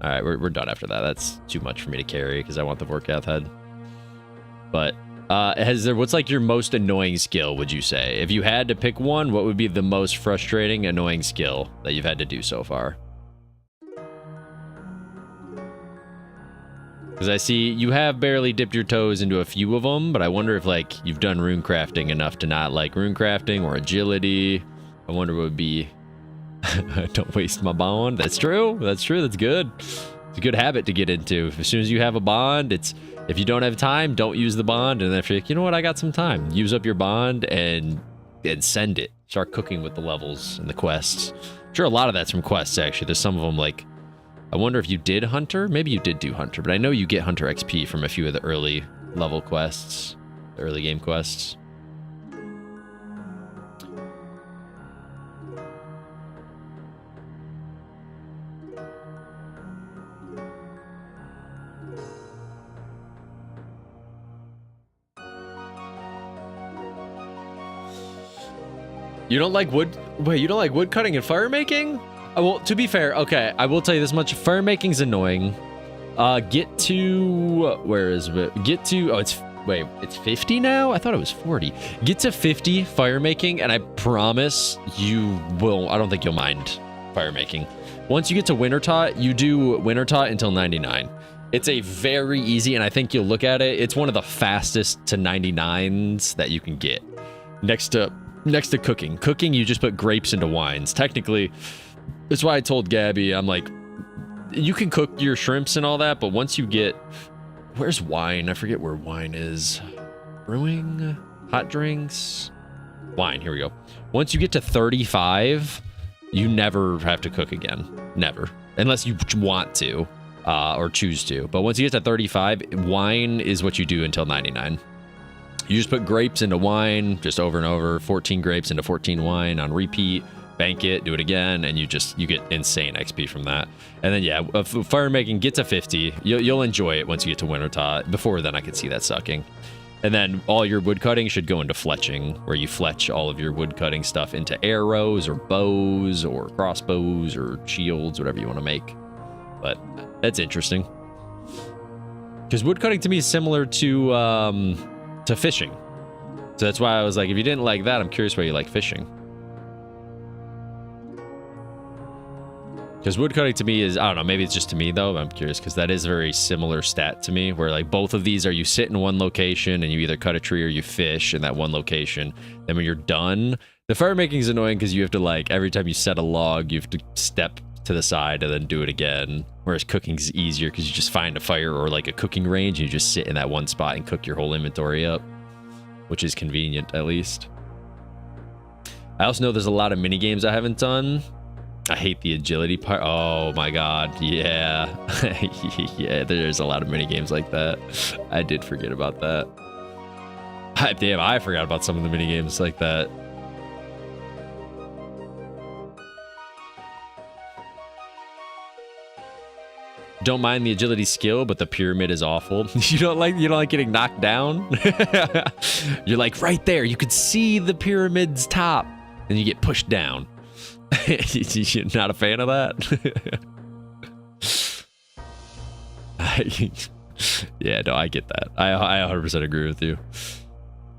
Speaker 1: All right, we're done after that. That's too much for me to carry because I want the Vorkath head. But what's like your most annoying skill, would you say? If you had to pick one, what would be the most frustrating, annoying skill that you've had to do so far? Because I see you have barely dipped your toes into a few of them, but I wonder if like you've done rune crafting enough to not like rune crafting or agility. I wonder what would be. Don't waste my bond. That's true. That's true. That's good. It's a good habit to get into. As soon as you have a bond, if you don't have time, don't use the bond. And then if you're like, you know what, I got some time, use up your bond and send it. Start cooking with the levels and the quests. I'm sure a lot of that's from quests, actually. There's some of them like, I wonder if you did Hunter. Maybe you did do Hunter, but I know you get Hunter XP from a few of the early level quests, the early game quests. You don't like wood? Wait, you don't like wood cutting and fire making? Well, to be fair, okay, I will tell you this much. Fire making's annoying. Get to, where is it? Get to, oh, it's 50 now? I thought it was 40. Get to 50 fire making, and I promise you will, I don't think you'll mind fire making. Once you get to Wintertot, you do Wintertot until 99. It's a very easy, and I think you'll look at it, it's one of the fastest to 99s that you can get. Next to cooking. Cooking, you just put grapes into wines. Technically, that's why I told Gabby, I'm like, you can cook your shrimps and all that, but once you get, where's wine? I forget where wine is. Brewing, hot drinks, wine, here we go. Once you get to 35, you never have to cook again. Never. Unless you want to, or choose to. But once you get to 35, wine is what you do until 99. You just put grapes into wine, just over and over, 14 grapes into 14 wine on repeat, bank it, do it again, and you get insane XP from that. And then, yeah, fire making, get to 50. You'll enjoy it once you get to Wintertot. Before then, I could see that sucking. And then all your wood cutting should go into fletching, where you fletch all of your wood cutting stuff into arrows or bows or crossbows or shields, whatever you want to make. But that's interesting. Because wood cutting to me is similar to fishing. So that's why I was like, if you didn't like that, I'm curious why you like fishing. Because woodcutting to me is, I don't know, maybe it's just to me though, I'm curious, because that is a very similar stat to me, where like both of these are you sit in one location and you either cut a tree or you fish in that one location. Then when you're done, the fire making is annoying because you have to like, every time you set a log, you have to step to the side and then do it again. Whereas cooking is easier because you just find a fire or like a cooking range and you just sit in that one spot and cook your whole inventory up, which is convenient at least. I also know there's a lot of mini games I haven't done. I hate the agility part. Oh my god, yeah. Yeah, there's a lot of mini games like that. I did forget about that. Damn, I forgot about some of the mini games like that. Don't mind the agility skill, but the pyramid is awful. You don't like getting knocked down? You're like right there, you could see the pyramid's top, and you get pushed down. You're not a fan of that? Yeah, no, I get that. I 100% agree with you.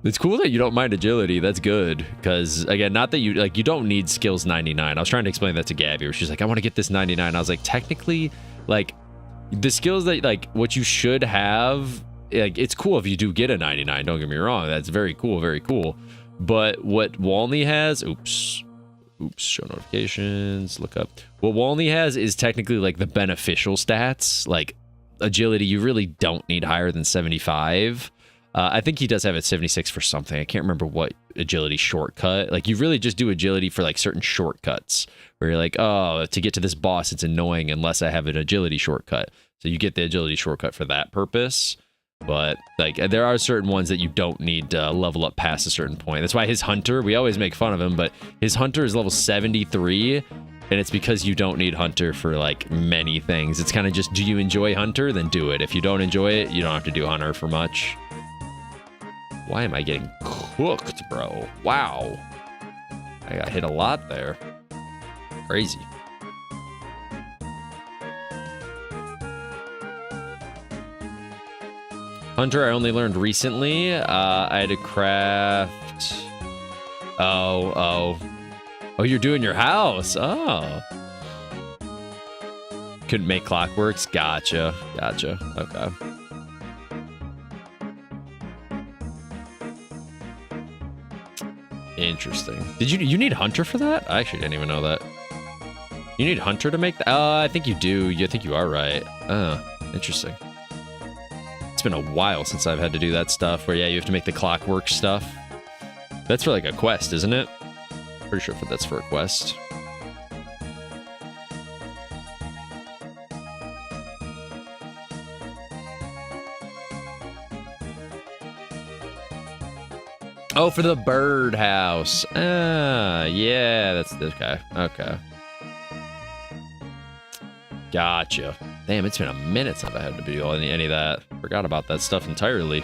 Speaker 1: It's cool that you don't mind agility. That's good. Because, again, not that you don't need skills 99. I was trying to explain that to Gabby, where she's like, I want to get this 99. I was like, technically, like, the skills that, like, what you should have, like, it's cool if you do get a 99. Don't get me wrong. That's very cool, very cool. But what Walney has, oops, show notifications, look up. What Walney has is technically, like, the beneficial stats. Like, agility, you really don't need higher than 75. I think he does have it 76 for something. I can't remember what agility shortcut. Like, you really just do agility for, like, certain shortcuts. Where you're like, oh, to get to this boss, it's annoying unless I have an agility shortcut. So you get the agility shortcut for that purpose. But, like, there are certain ones that you don't need to level up past a certain point. That's why his Hunter, we always make fun of him, but his Hunter is level 73, and it's because you don't need Hunter for, like, many things. It's kind of just, do you enjoy Hunter? Then do it. If you don't enjoy it, you don't have to do Hunter for much. Why am I getting cooked, bro? Wow. I got hit a lot there. Crazy. Hunter, I only learned recently. I had to craft... Oh, you're doing your house. Oh. Couldn't make clockworks. Gotcha. Okay. Interesting. You need Hunter for that? I actually didn't even know that. You need Hunter to make that? I think you do. I think you are right. Interesting. It's been a while since I've had to do that stuff where, yeah, you have to make the clockwork stuff. That's for, like, a quest, isn't it? Pretty sure that's for a quest. Oh, for the birdhouse. Yeah, that's okay. Okay. Gotcha. Damn, it's been a minute since I had to do any of that. Forgot about that stuff entirely.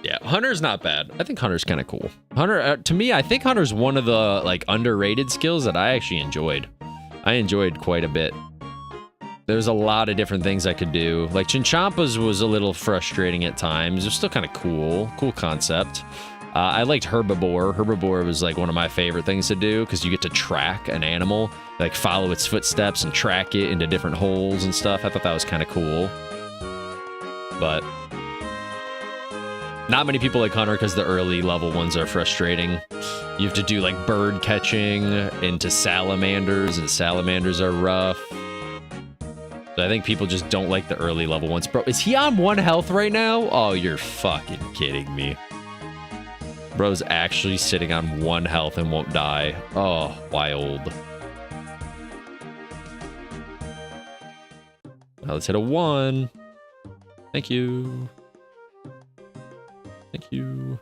Speaker 1: Yeah, Hunter's not bad. I think Hunter's kind of cool. Hunter, to me, I think Hunter's one of the, like, underrated skills that I actually enjoyed. I enjoyed quite a bit. There's a lot of different things I could do. Like, Chinchampa's was a little frustrating at times. It was still kind of cool. Cool concept. I liked Herbivore. Herbivore was, like, one of my favorite things to do because you get to track an animal, like, follow its footsteps and track it into different holes and stuff. I thought that was kind of cool. But not many people like Hunter because the early level ones are frustrating. You have to do, like, bird catching into salamanders, and salamanders are rough. So I think people just don't like the early level ones. Bro, is he on 1 health right now? Oh, you're fucking kidding me. Bro's actually sitting on 1 health and won't die. Oh, wild. Now let's hit a 1. Thank you. Thank you.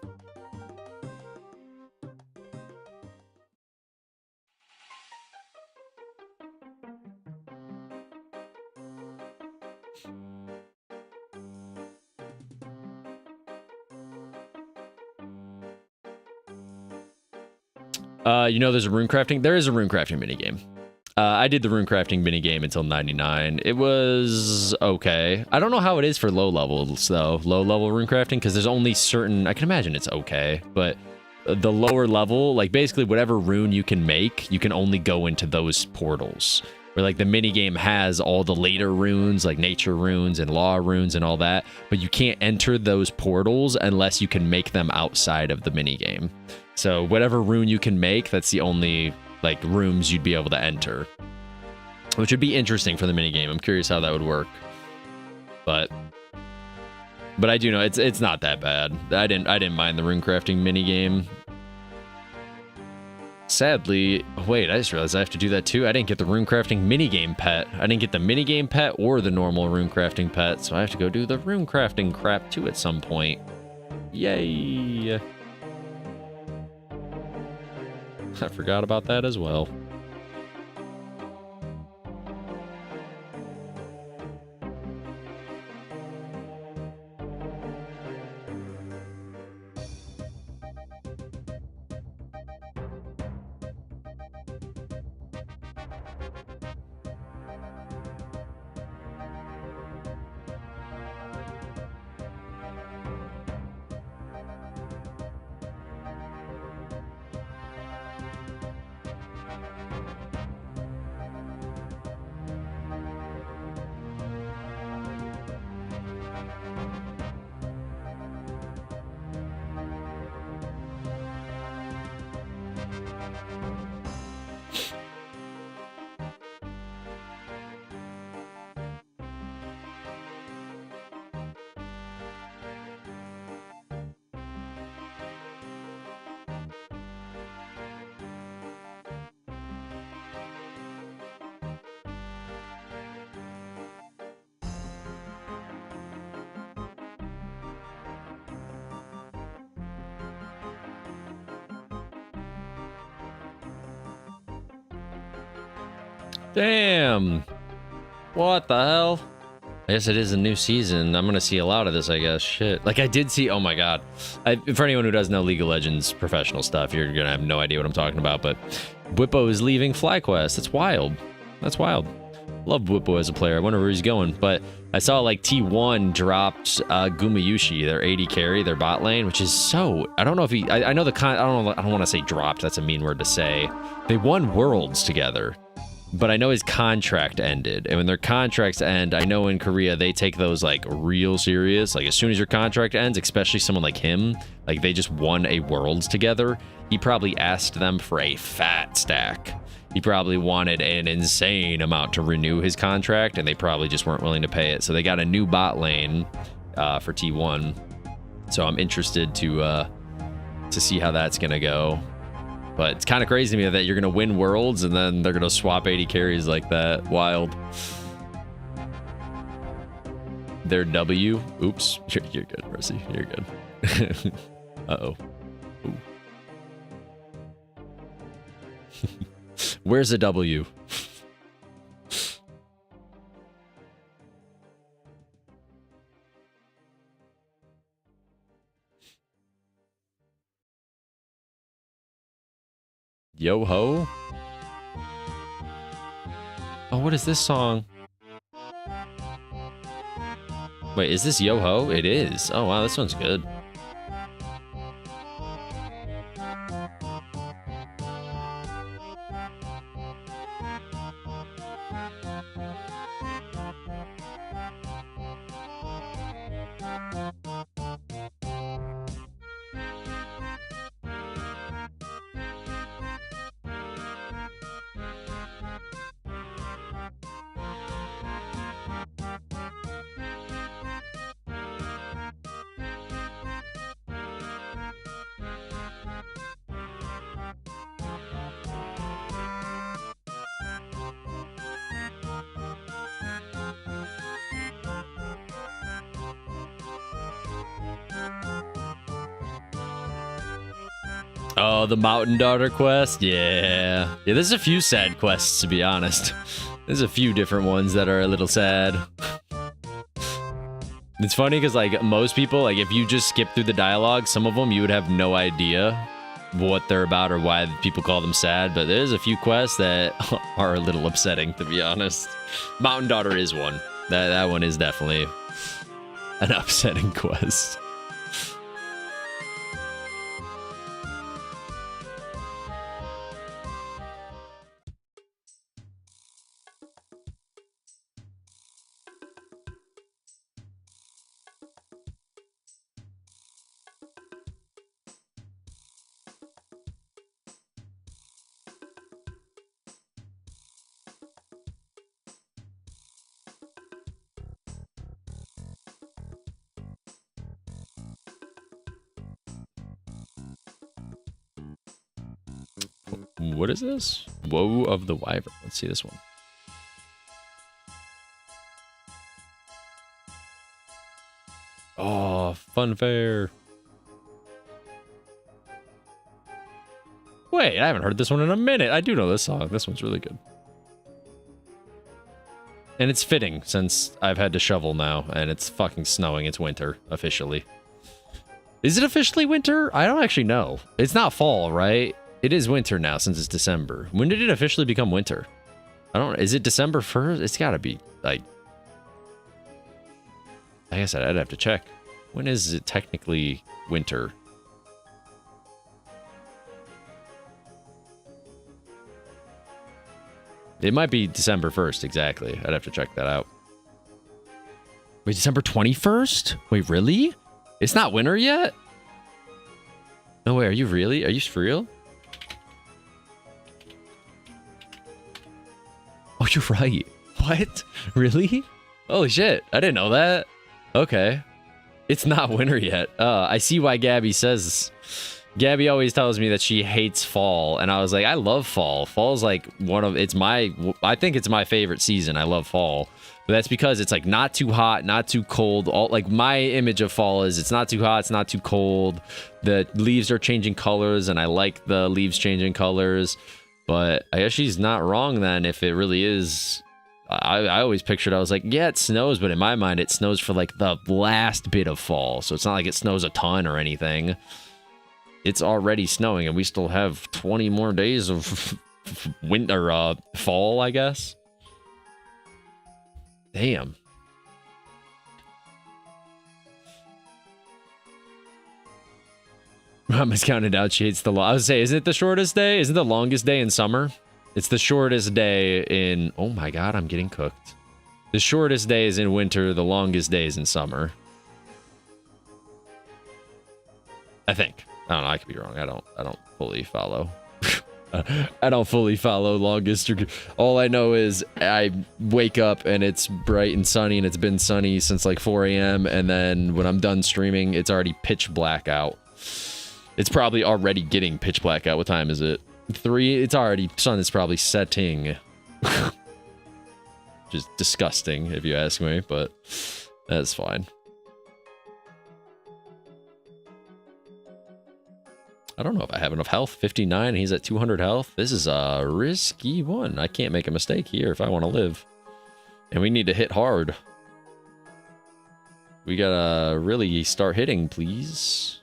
Speaker 1: You know there's a rune crafting? There is a rune crafting minigame. I did the rune crafting minigame until 99. It was okay. I don't know how it is for low levels, though. Low level rune crafting, because there's only certain... I can imagine it's okay, but the lower level, like basically whatever rune you can make, you can only go into those portals. Where like the minigame has all the later runes, like nature runes and law runes and all that, but you can't enter those portals unless you can make them outside of the minigame. So whatever rune you can make, that's the only like rooms you'd be able to enter, which would be interesting for the minigame. I'm curious how that would work. But But I do know it's not that bad. I didn't mind the runecrafting minigame. Sadly, wait, I just realized I have to do that too. I didn't get the runecrafting minigame pet. I didn't get the minigame pet or the normal runecrafting pet, so I have to go do the runecrafting crap too at some point. Yay! I forgot about that as well. Damn! What the hell? I guess it is a new season. I'm gonna see a lot of this, I guess. Shit. Like, I did see... Oh my god. For anyone who doesn't know League of Legends professional stuff, you're gonna have no idea what I'm talking about, but Whippo is leaving FlyQuest. That's wild. That's wild. Love Whippo as a player. I wonder where he's going, but I saw, like, T1 dropped Gumayushi, their AD carry, their bot lane, which is so... I don't know if he... I know the... I don't want to say dropped. That's a mean word to say. They won Worlds together. But I know his contract ended, and when their contracts end, I know in Korea they take those like real serious. Like as soon as your contract ends, especially someone like him, like they just won a Worlds together, he probably asked them for a fat stack. He probably wanted an insane amount to renew his contract, and they probably just weren't willing to pay it. So they got a new bot lane for T1. So I'm interested to see how that's gonna go. But it's kind of crazy to me that you're going to win Worlds and then they're going to swap 80 carries like that. Wild. Their W. Oops. You're good, Mercy. You're good. Uh-oh. Ooh. Where's the W? Yo ho? Oh, what is this song? Wait, is this Yo Ho? It is. Oh, wow, this one's good. Oh, the Mountain Daughter quest? Yeah. Yeah, there's a few sad quests, to be honest. There's a few different ones that are a little sad. It's funny because, like, most people, like, if you just skip through the dialogue, some of them you would have no idea what they're about or why people call them sad, but there's a few quests that are a little upsetting, to be honest. Mountain Daughter is one. That one is definitely an upsetting quest. What is this? Woe of the Wyvern. Let's see this one. Oh, fun fair. Wait, I haven't heard this one in a minute. I do know this song. This one's really good. And it's fitting since I've had to shovel now and it's fucking snowing. It's winter, officially. Is it officially winter? I don't actually know. It's not fall, right? It is winter now since it's December. When did it officially become winter? I don't know. Is it December 1st? It's gotta be like... I guess I'd have to check. When is it technically winter? It might be December 1st, exactly. I'd have to check that out. Wait, December 21st? Wait, really? It's not winter yet? No way, are you really? Are you for real? Oh, you're right. What? Really? Holy shit, I didn't know that. Okay. It's not winter yet. I see why Gabby says... Gabby always tells me that she hates fall, and I was like, I love fall. Fall's like one of... I think it's my favorite season. I love fall. But that's because it's like not too hot, not too cold. Like my image of fall is it's not too hot, it's not too cold. The leaves are changing colors, and I like the leaves changing colors. But I guess she's not wrong then if it really is... I always pictured, I was like, yeah, it snows, but in my mind, it snows for like the last bit of fall. So it's not like it snows a ton or anything. It's already snowing, and we still have 20 more days of winter, fall, I guess. Damn. Mama's counting down. She hates the law. I was say, isn't it the shortest day? Isn't it the longest day in summer? It's the shortest day in... Oh my god, I'm getting cooked. The shortest day is in winter, the longest day is in summer. I think. I don't know, I could be wrong. I don't fully follow. I don't fully follow longest. All I know is I wake up and it's bright and sunny, and it's been sunny since like 4 a.m. And then when I'm done streaming, it's already pitch black out. It's probably already getting pitch black out. What time is it? 3? It's already... Sun is probably setting. Just disgusting, if you ask me, but that's fine. I don't know if I have enough health. 59, he's at 200 health. This is a risky one. I can't make a mistake here if I want to live. And we need to hit hard. We gotta really start hitting, please.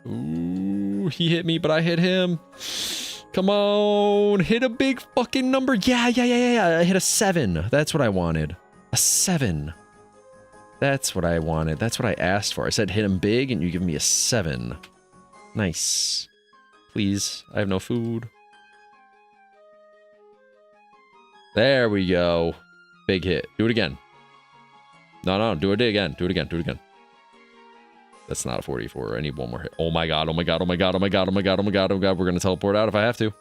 Speaker 1: Ooh, he hit me, but I hit him. Come on, hit a big fucking number. Yeah. I hit a 7. That's what I wanted. A 7. That's what I wanted. That's what I asked for. I said hit him big, and you give me a 7. Nice. Please, I have no food. There we go. Big hit. Do it again. No, do it again. Do it again. That's not a 44. I need one more hit. Oh my god. We're gonna teleport out if I have to.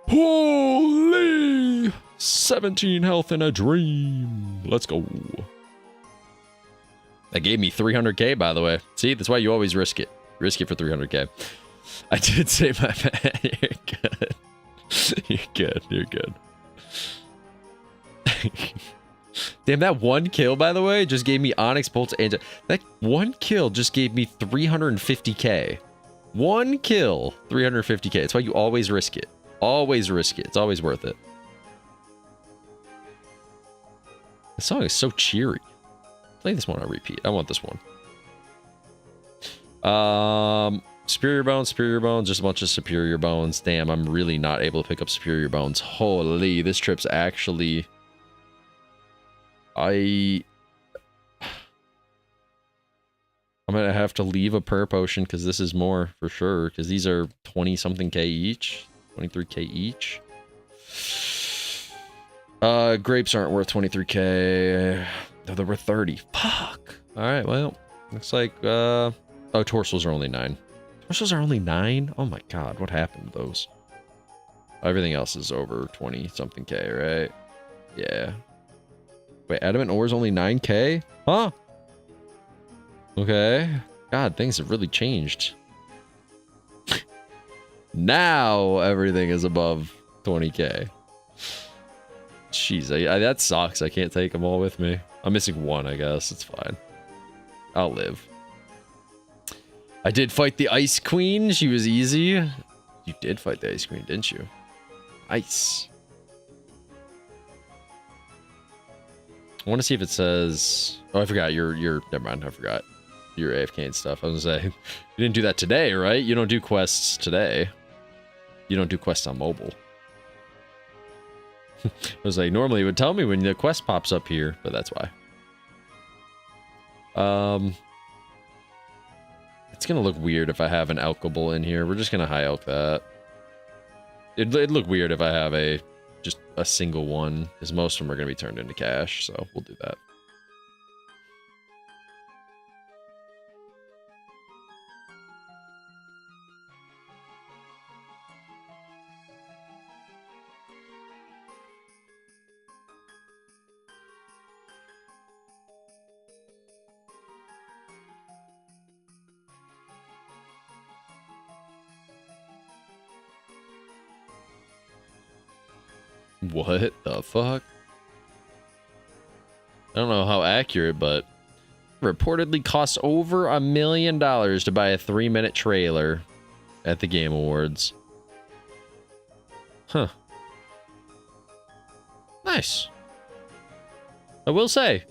Speaker 1: Holy! 17 health in a dream. Let's go. That gave me 300k, by the way. See, that's why you always risk it. Risk it for 300k. I did say my bad. You're good. You're good. Damn, that one kill, by the way, just gave me Onyx Bolts and... That one kill just gave me 350k. One kill, 350k. That's why you always risk it. Always risk it. It's always worth it. This song is so cheery. Play this one on repeat. I want this one. Superior Bones, just a bunch of Superior Bones. Damn, I'm really not able to pick up Superior Bones. Holy, this trip's actually... I'm gonna have to leave a prayer potion because this is more for sure. Because these are 20-something K each, 23k each. Grapes aren't worth 23k. No, they're worth 30. Fuck. All right. Well, looks like oh, torsos are only 9. Torsos are only 9. Oh my god, what happened to those? Everything else is over 20-something K, right? Yeah. Wait, adamant ore is only 9k? Huh? Okay. God, things have really changed. Now everything is above 20K. Jeez, that sucks. I can't take them all with me. I'm missing one, I guess. It's fine. I'll live. I did fight the Ice Queen. She was easy. You did fight the Ice Queen, didn't you? Nice. I want to see if it says... Oh, I forgot. You're... Never mind. I forgot. You're AFK and stuff. I was gonna say, you didn't do that today, right? You don't do quests today. You don't do quests on mobile. I was like, normally it would tell me when the quest pops up here, but that's why. It's gonna look weird if I have an alkable in here. We're just gonna high elk that. It'd look weird if I have just a single one, because most of them are gonna be turned into cash, so we'll do that. What the fuck? I don't know how accurate, but reportedly costs over $1 million to buy a 3-minute trailer at the Game Awards. Huh. Nice. I will say,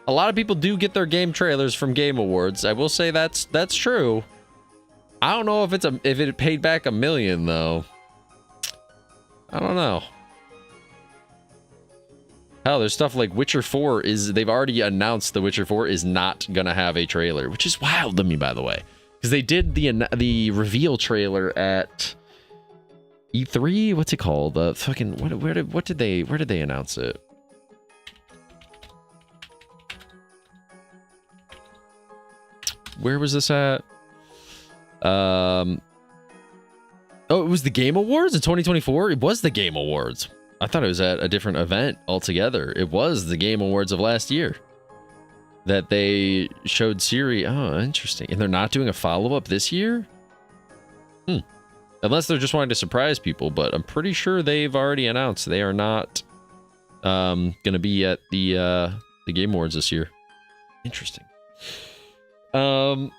Speaker 1: a lot of people do get their game trailers from Game Awards. I will say that's true. I don't know if it paid back $1 million though. I don't know. Hell, there's stuff like Witcher 4 they've already announced The Witcher 4 is not gonna have a trailer, which is wild to me, by the way, because they did the reveal trailer at E3. What's it called? The fucking where did they announce it? Where was this at? Oh, it was the Game Awards in 2024. It was the Game Awards. I thought it was at a different event altogether. It was the Game Awards of last year that they showed Siri. Oh, interesting. And they're not doing a follow-up this year? Unless they're just wanting to surprise people, but I'm pretty sure they've already announced they are not going to be at the Game Awards this year. Interesting. You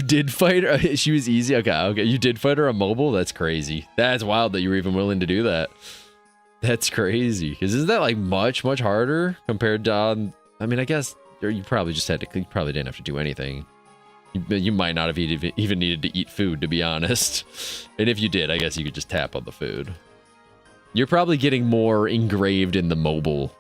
Speaker 1: did fight her? She was easy? Okay. You did fight her on mobile? That's crazy. That's wild that you were even willing to do that. That's crazy. Because isn't that like much harder compared to I mean, I guess you probably just had to. You probably didn't have to do anything. You might not have even needed to eat food, to be honest. And if you did, I guess you could just tap on the food. You're probably getting more engraved in the mobile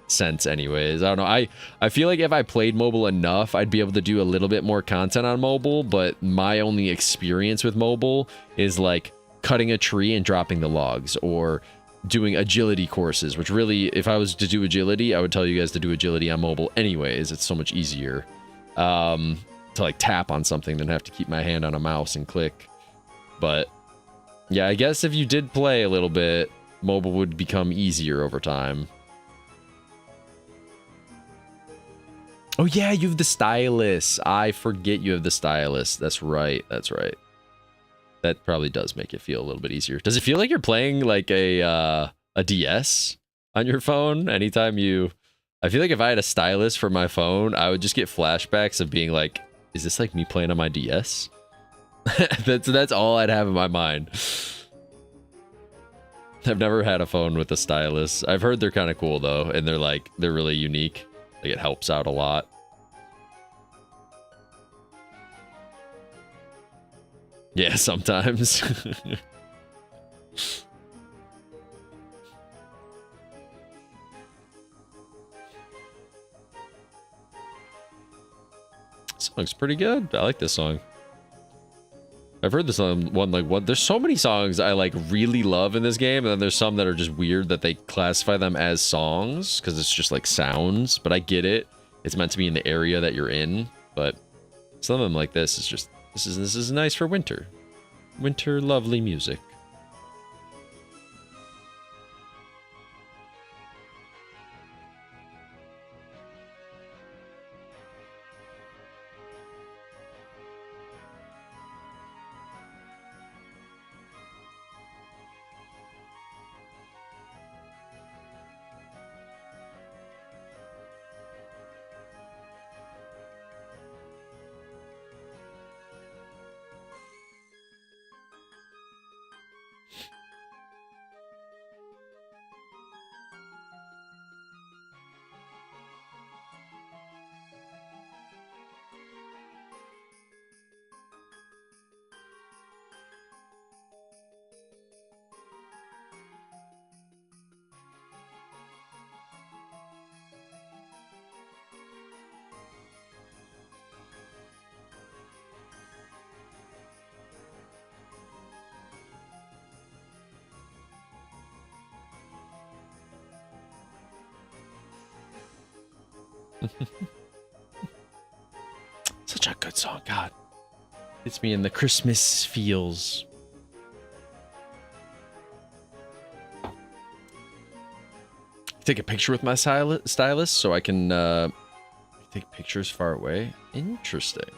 Speaker 1: sense anyways. I don't know. I feel like if I played mobile enough, I'd be able to do a little bit more content on mobile, but my only experience with mobile is like cutting a tree and dropping the logs, or doing agility courses, which really, if I was to do agility, I would tell you guys to do agility on mobile anyways. It's so much easier to like tap on something than have to keep my hand on a mouse and click. But yeah, I guess if you did play a little bit, mobile would become easier over time. Oh yeah, you have the stylus. I forget you have the stylus. That's right. That probably does make it feel a little bit easier. Does it feel like you're playing like a DS on your phone anytime you... I feel like if I had a stylus for my phone, I would just get flashbacks of being like, is this like me playing on my DS? That's all I'd have in my mind. I've never had a phone with a stylus. I've heard they're kind of cool though, and they're really unique. Like, it helps out a lot. Yeah, sometimes. Song's pretty good. I like this song. I've heard this one. There's so many songs I like really love in this game, and then there's some that are just weird that they classify them as songs because it's just like sounds. But I get it. It's meant to be in the area that you're in. But some of them like this is just this is nice for winter. Winter lovely music. Such a good song, God. It's me in the Christmas feels. Take a picture with my stylus so I can take pictures far away. Interesting.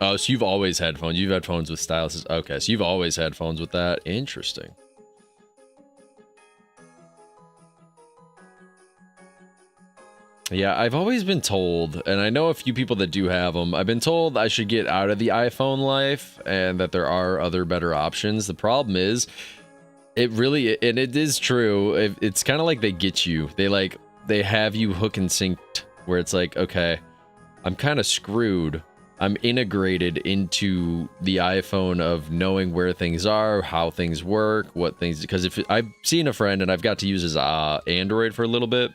Speaker 1: Oh, so you've always had phones. You've had phones with styluses. Okay, so you've always had phones with that. Interesting. Yeah, I've always been told, and I know a few people that do have them, I've been told I should get out of the iPhone life and that there are other better options. The problem is, it really, and it is true, it's kind of like they get you. They have you hook and synced, where it's like, okay, I'm kind of screwed. I'm integrated into the iPhone of knowing where things are, how things work, what things, because if I've seen a friend and I've got to use his Android for a little bit,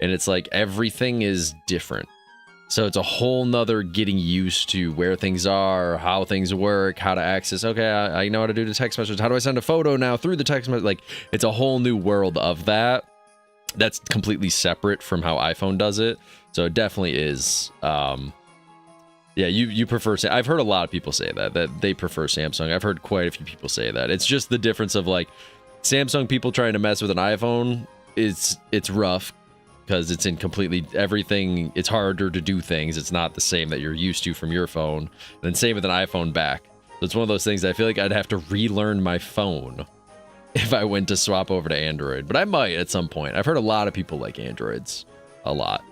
Speaker 1: and it's like everything is different. So it's a whole nother getting used to where things are, how things work, how to access. Okay, I know how to do the text message. How do I send a photo now through the text message? Like, it's a whole new world of that. That's completely separate from how iPhone does it. So it definitely is. Yeah, you prefer. I've heard a lot of people say that they prefer Samsung. I've heard quite a few people say that. It's just the difference of like Samsung people trying to mess with an iPhone. It's rough. Because it's in completely everything, it's harder to do things. It's not the same that you're used to from your phone. And then same with an iPhone back. So it's one of those things I feel like I'd have to relearn my phone if I went to swap over to Android. But I might at some point. I've heard a lot of people like Androids. A lot.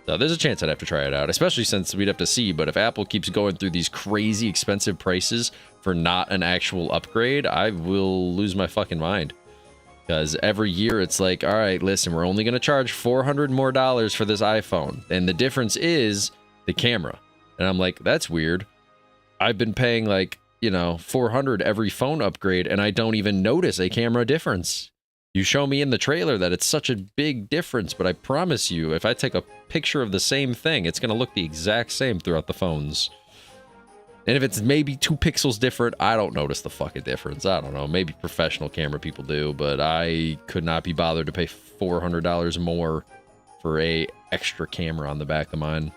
Speaker 1: So there's a chance I'd have to try it out. Especially since we'd have to see. But if Apple keeps going through these crazy expensive prices for not an actual upgrade, I will lose my fucking mind. Because every year it's like, all right, listen, we're only going to charge $400 more for this iPhone. And the difference is the camera. And I'm like, that's weird. I've been paying like, you know, $400 every phone upgrade and I don't even notice a camera difference. You show me in the trailer that it's such a big difference, but I promise you, if I take a picture of the same thing, it's going to look the exact same throughout the phones. And if it's maybe 2 pixels different, I don't notice the fucking difference. I don't know. Maybe professional camera people do, but I could not be bothered to pay $400 more for a extra camera on the back of mine.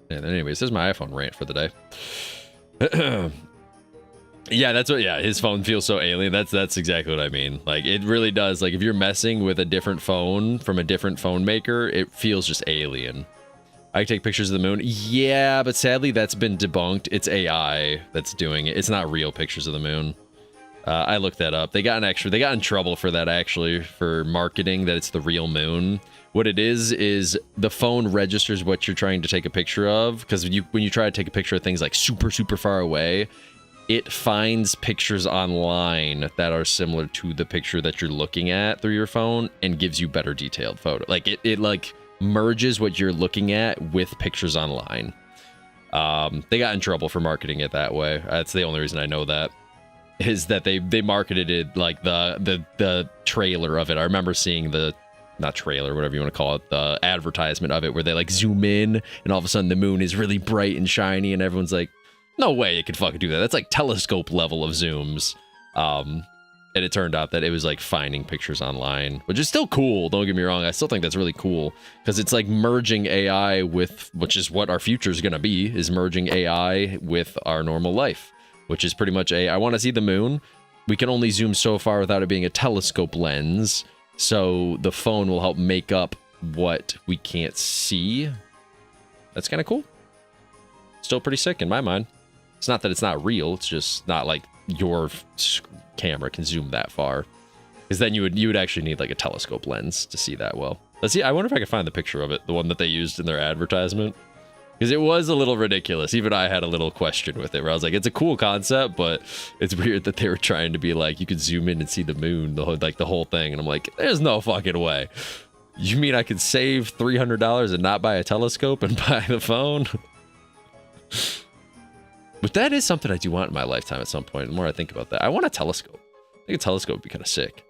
Speaker 1: And anyways, this is my iPhone rant for the day. Yeah, that's what. Yeah, his phone feels so alien. That's exactly what I mean. Like, it really does. Like, if you're messing with a different phone from a different phone maker, it feels just alien. I take pictures of the moon. Yeah, but sadly that's been debunked. It's AI that's doing it. It's not real pictures of the moon. I looked that up. They got in trouble for that, actually, for marketing that it's the real moon. What it is the phone registers what you're trying to take a picture of, because when you try to take a picture of things like super far away, it finds pictures online that are similar to the picture that you're looking at through your phone and gives you better detailed photo. Like it like merges what you're looking at with pictures online. They got in trouble for marketing it that way. That's the only reason I know that, is that they marketed it like the trailer of it. I remember seeing the, not trailer, whatever you want to call it, the advertisement of it, where they like zoom in and all of a sudden the moon is really bright and shiny and everyone's like, no way it could fucking do that. That's like telescope level of zooms. And it turned out that it was like finding pictures online, which is still cool. Don't get me wrong. I still think that's really cool because it's like merging AI with, which is what our future is going to be, is merging AI with our normal life, which is pretty much I want to see the moon. We can only zoom so far without it being a telescope lens. So the phone will help make up what we can't see. That's kind of cool. Still pretty sick in my mind. It's not that it's not real. It's just not like your camera can zoom that far, because then you would actually need like a telescope lens to see that well. Let's see. I wonder if I can find the picture of it, the one that they used in their advertisement, because it was a little ridiculous. Even I had a little question with it, where I was like, it's a cool concept, but it's weird that they were trying to be like, you could zoom in and see the moon, the whole thing. And I'm like, there's no fucking way. You mean I could save $300 and not buy a telescope and buy the phone? But that is something I do want in my lifetime at some point. The more I think about that, I want a telescope. I think a telescope would be kind of sick.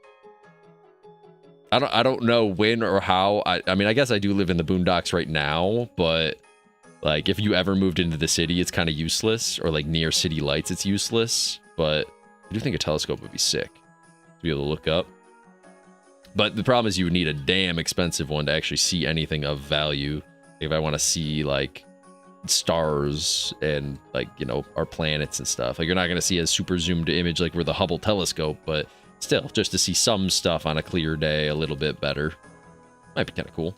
Speaker 1: I don't know when or how. I mean, I guess I do live in the boondocks right now, but Like, if you ever moved into the city, it's kind of useless, or like near city lights, it's useless. But I do think a telescope would be sick to be able to look up. But the problem is you would need a damn expensive one to actually see anything of value. If I want to see like stars and like, you know, our planets and stuff. Like, you're not going to see a super zoomed image like with the Hubble telescope, but still, just to see some stuff on a clear day a little bit better. Might be kind of cool.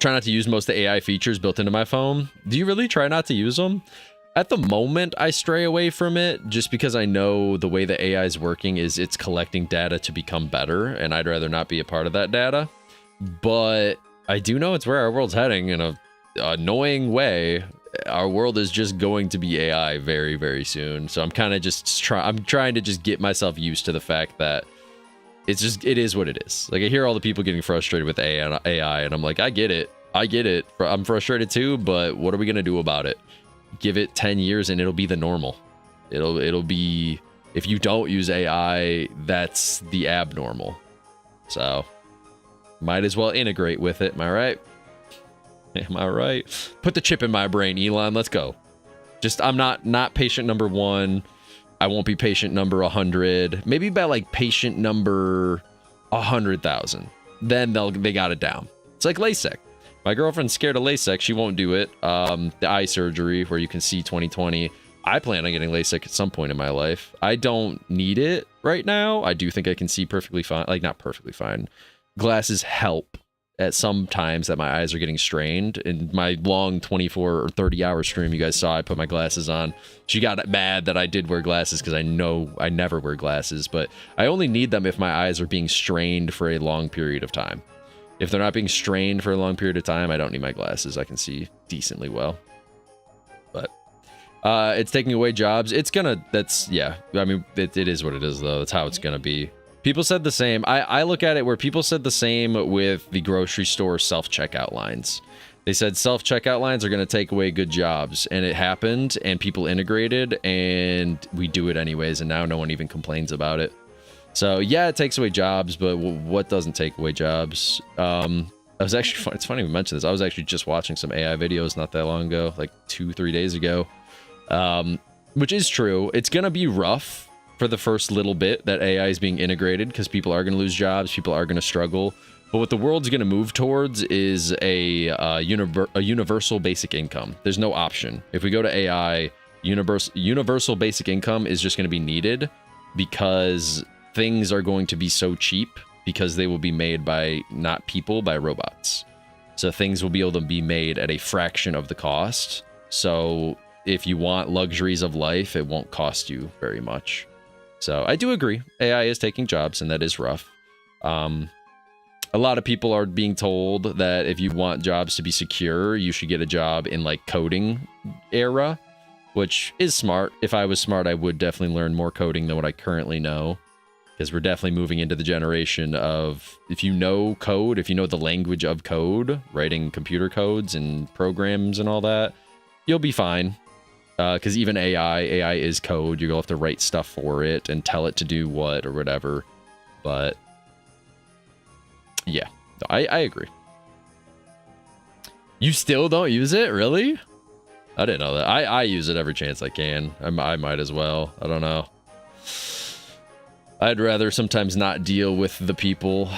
Speaker 1: Try not to use most of the AI features built into my phone. Do you really try not to use them? At the moment, I stray away from it just because I know the way the AI is working is it's collecting data to become better, and I'd rather not be a part of that data. But I do know it's where our world's heading in a annoying way. Our world is just going to be AI very, very soon. So I'm kind of just trying to just get myself used to the fact that it is what it is. Like, I hear all the people getting frustrated with AI, and I'm like, I get it. I'm frustrated too, but what are we gonna do about it? Give it 10 years and it'll be the normal. It'll be, if you don't use AI, that's the abnormal. So might as well integrate with it. Am I right? Am I right? Put the chip in my brain, Elon. Let's go. Just, I'm not patient number 1. I won't be patient number 100. Maybe by like patient number 100,000. Then they got it down. It's like LASIK. My girlfriend's scared of LASIK. She won't do it. The eye surgery where you can see 20/20. I plan on getting LASIK at some point in my life. I don't need it right now. I do think I can see perfectly fine. Like, not perfectly fine. Glasses help at some times that my eyes are getting strained. In my long 24 or 30 hour stream you guys saw, I put my glasses on. She got mad that I did wear glasses because I know I never wear glasses, but I only need them if my eyes are being strained for a long period of time. If they're not being strained for a long period of time, I don't need my glasses. I can see decently well. But it's taking away jobs. It's gonna, yeah. I mean, it is what it is, though. That's how it's gonna be. People said the same. I look at it where people said the same with the grocery store self-checkout lines. They said self-checkout lines are going to take away good jobs, and it happened, and people integrated, and we do it anyways, and now no one even complains about it. So yeah, it takes away jobs, but what doesn't take away jobs? I was actually, it's funny we mentioned this. I was actually just watching some AI videos not that long ago, like 2-3 days ago, which is true. It's going to be rough for the first little bit that AI is being integrated, because people are going to lose jobs, people are going to struggle. But what the world's going to move towards is a universal basic income. There's no option. If we go to AI, universal basic income is just going to be needed, because things are going to be so cheap, because they will be made by not people, by robots. So things will be able to be made at a fraction of the cost. So if you want luxuries of life, it won't cost you very much. So I do agree. AI is taking jobs, and that is rough. A lot of people are being told that if you want jobs to be secure, you should get a job in like coding era, which is smart. If I was smart, I would definitely learn more coding than what I currently know, because we're definitely moving into the generation of, if you know code, if you know the language of code, writing computer codes and programs and all that, you'll be fine. Because even AI is code. You'll have to write stuff for it and tell it to do what or whatever. But yeah, I agree. You still don't use it? Really? I didn't know that. I use it every chance I can. I might as well. I don't know. I'd rather sometimes not deal with the people.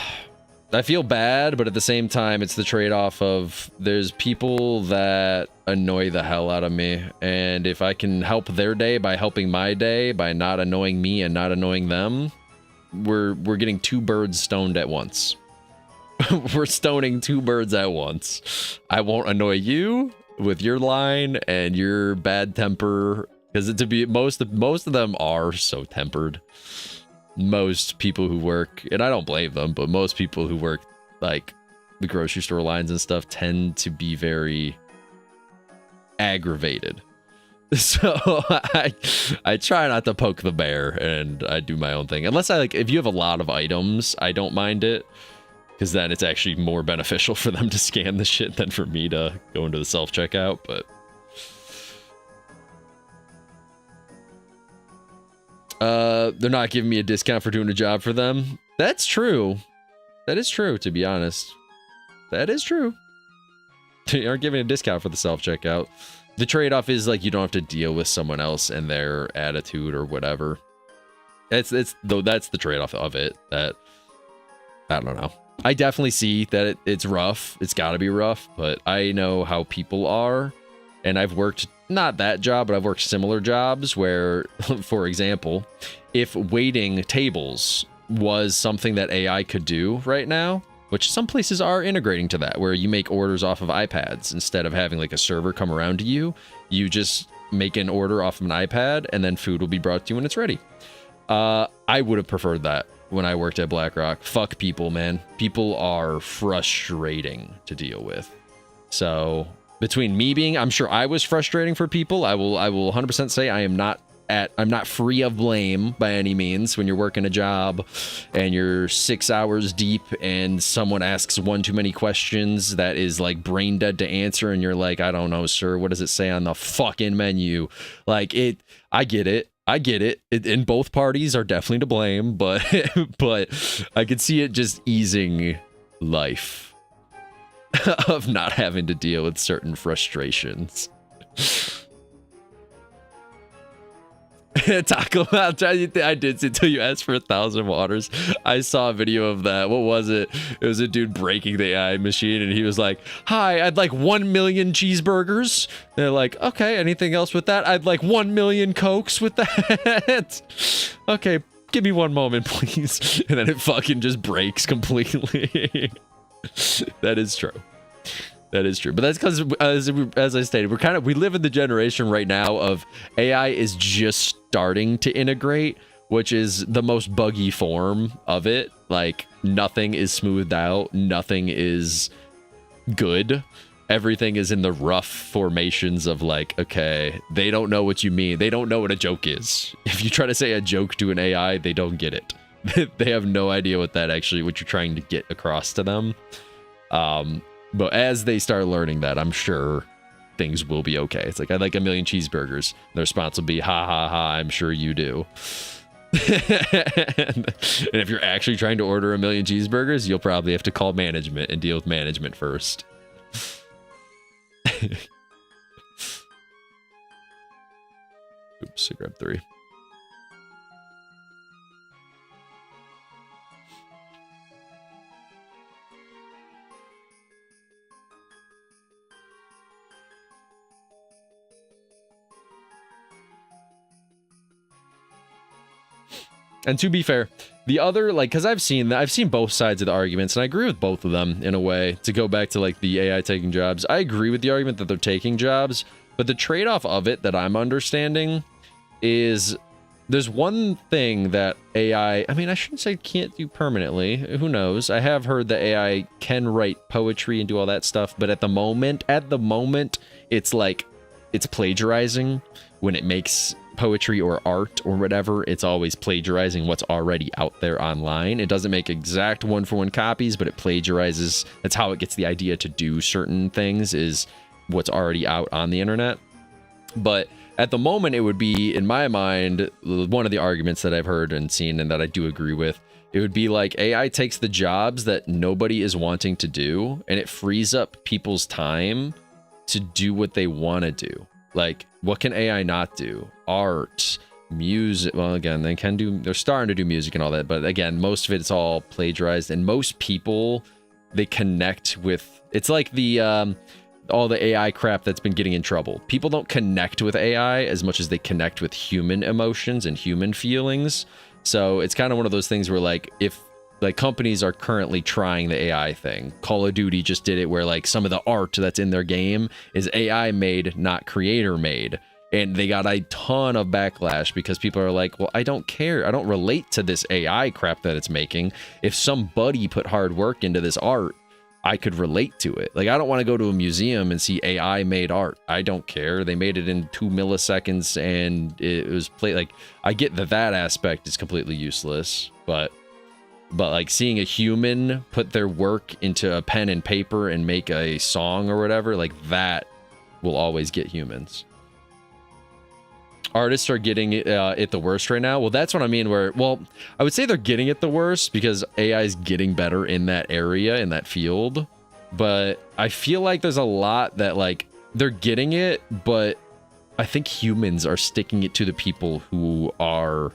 Speaker 1: I feel bad, but at the same time, it's the trade-off of there's people that annoy the hell out of me, and if I can help their day by helping my day, by not annoying me and not annoying them, we're getting 2 birds stoned at once. We're stoning 2 birds at once. I won't annoy you with your line and your bad temper, because most of them are so tempered. Most people who work, and I don't blame them, but most people who work like the grocery store lines and stuff tend to be very aggravated. So I try not to poke the bear, and I do my own thing. Unless if you have a lot of items, I don't mind it, because then it's actually more beneficial for them to scan the shit than for me to go into the self-checkout. But they're not giving me a discount for doing a job for them. That's true. That is true, to be honest. That is true. They aren't giving a discount for the self-checkout. The trade-off is like you don't have to deal with someone else and their attitude or whatever. That's the trade-off of it. That I don't know. I definitely see that it's rough. It's got to be rough, but I know how people are, and I've worked not that job, but I've worked similar jobs where, for example, if waiting tables was something that AI could do right now, which some places are integrating to that, where you make orders off of iPads instead of having like a server come around to you. You just make an order off of an iPad, and then food will be brought to you when it's ready. I would have preferred that when I worked at BlackRock. Fuck people, man. People are frustrating to deal with. So between me being, I'm sure I was frustrating for people. I will 100% say I'm not free of blame by any means. When you're working a job and you're 6 hours deep and someone asks one too many questions that is like brain dead to answer, and you're like, I don't know, sir, what does it say on the fucking menu? Like I get it. And both parties are definitely to blame, but I could see it just easing life of not having to deal with certain frustrations. Taco, I did say until you asked for 1,000 waters. I saw a video of that. What was it? It was a dude breaking the AI machine, and he was like, "Hi, I'd like 1 million cheeseburgers." And they're like, "Okay, anything else with that?" "I'd like 1 million Cokes with that." "Okay, give me one moment, please." And then it fucking just breaks completely. That is true. That is true. But that's because, as I stated, we live in the generation right now of AI is just starting to integrate, which is the most buggy form of it. Like, nothing is smoothed out. Nothing is good. Everything is in the rough formations of like, okay, they don't know what you mean. They don't know what a joke is. If you try to say a joke to an AI, they don't get it. They have no idea what you're trying to get across to them. But as they start learning that, I'm sure things will be okay. It's like, "I'd like 1 million cheeseburgers." The response will be, "Ha ha ha, I'm sure you do." And if you're actually trying to order 1 million cheeseburgers, you'll probably have to call management and deal with management first. Oops, I grabbed 3. And to be fair, the other, like, because I've seen both sides of the arguments, and I agree with both of them in a way. To go back to like the AI taking jobs, I agree with the argument that they're taking jobs, but the trade-off of it that I'm understanding is there's one thing that AI, I mean, I shouldn't say can't do permanently. Who knows? I have heard that AI can write poetry and do all that stuff, but at the moment, it's like it's plagiarizing when it makes poetry or art or whatever. It's always plagiarizing what's already out there online. It doesn't make exact one-for-one copies, but it plagiarizes. That's how it gets the idea to do certain things, is what's already out on the internet. But at the moment, it would be, in my mind, one of the arguments that I've heard and seen and that I do agree with, it would be like AI takes the jobs that nobody is wanting to do, and it frees up people's time to do what they want to do. Like, what can AI not do? Art, music. Well, again, they're starting to do music and all that, but again, most of it's all plagiarized, and most people, they connect with, it's like the all the AI crap that's been getting in trouble. People don't connect with AI as much as they connect with human emotions and human feelings. So it's kind of one of those things where, like, if like companies are currently trying the AI thing. Call of Duty just did it, where like some of the art that's in their game is AI made, not creator made. And they got a ton of backlash because people are like, well, I don't care. I don't relate to this AI crap that it's making. If somebody put hard work into this art, I could relate to it. Like, I don't want to go to a museum and see AI made art. I don't care. They made it in 2 milliseconds and it was like, I get that aspect is completely useless, but like seeing a human put their work into a pen and paper and make a song or whatever, like that will always get humans. Artists are getting it the worst right now. Well, that's what I mean, where, well, I would say they're getting it the worst because AI is getting better in that area, in that field. but I feel like there's a lot that like they're getting it, but I think humans are sticking it to the people who are,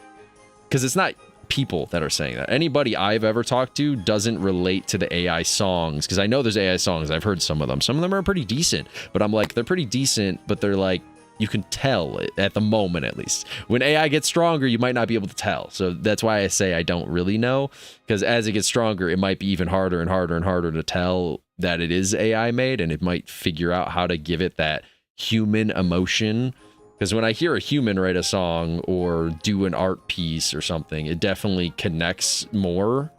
Speaker 1: because it's not people that are saying that. Anybody I've ever talked to doesn't relate to the AI songs, because I know there's AI songs. I've heard some of them. Some of them are pretty decent, but I'm like, they're pretty decent, but they're like, you can tell it at the moment, at least. When AI gets stronger, you might not be able to tell. So that's why I say I don't really know, because as it gets stronger, it might be even harder and harder and harder to tell that it is AI made, and it might figure out how to give it that human emotion. Because when I hear a human write a song or do an art piece or something, it definitely connects more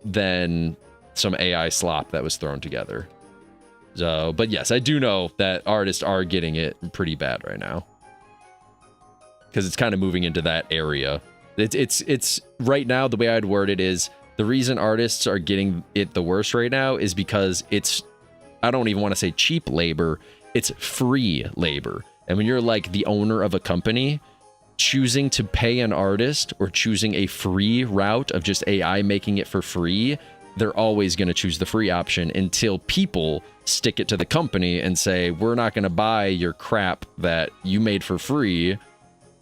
Speaker 1: than some AI slop that was thrown together. So, but yes, I do know that artists are getting it pretty bad right now, because it's kind of moving into that area. It's right now, the way I'd word it is, the reason artists are getting it the worst right now is because it's, I don't even want to say cheap labor, it's free labor. And when you're like the owner of a company, choosing to pay an artist or choosing a free route of just AI making it for free, they're always going to choose the free option until people stick it to the company and say, we're not going to buy your crap that you made for free.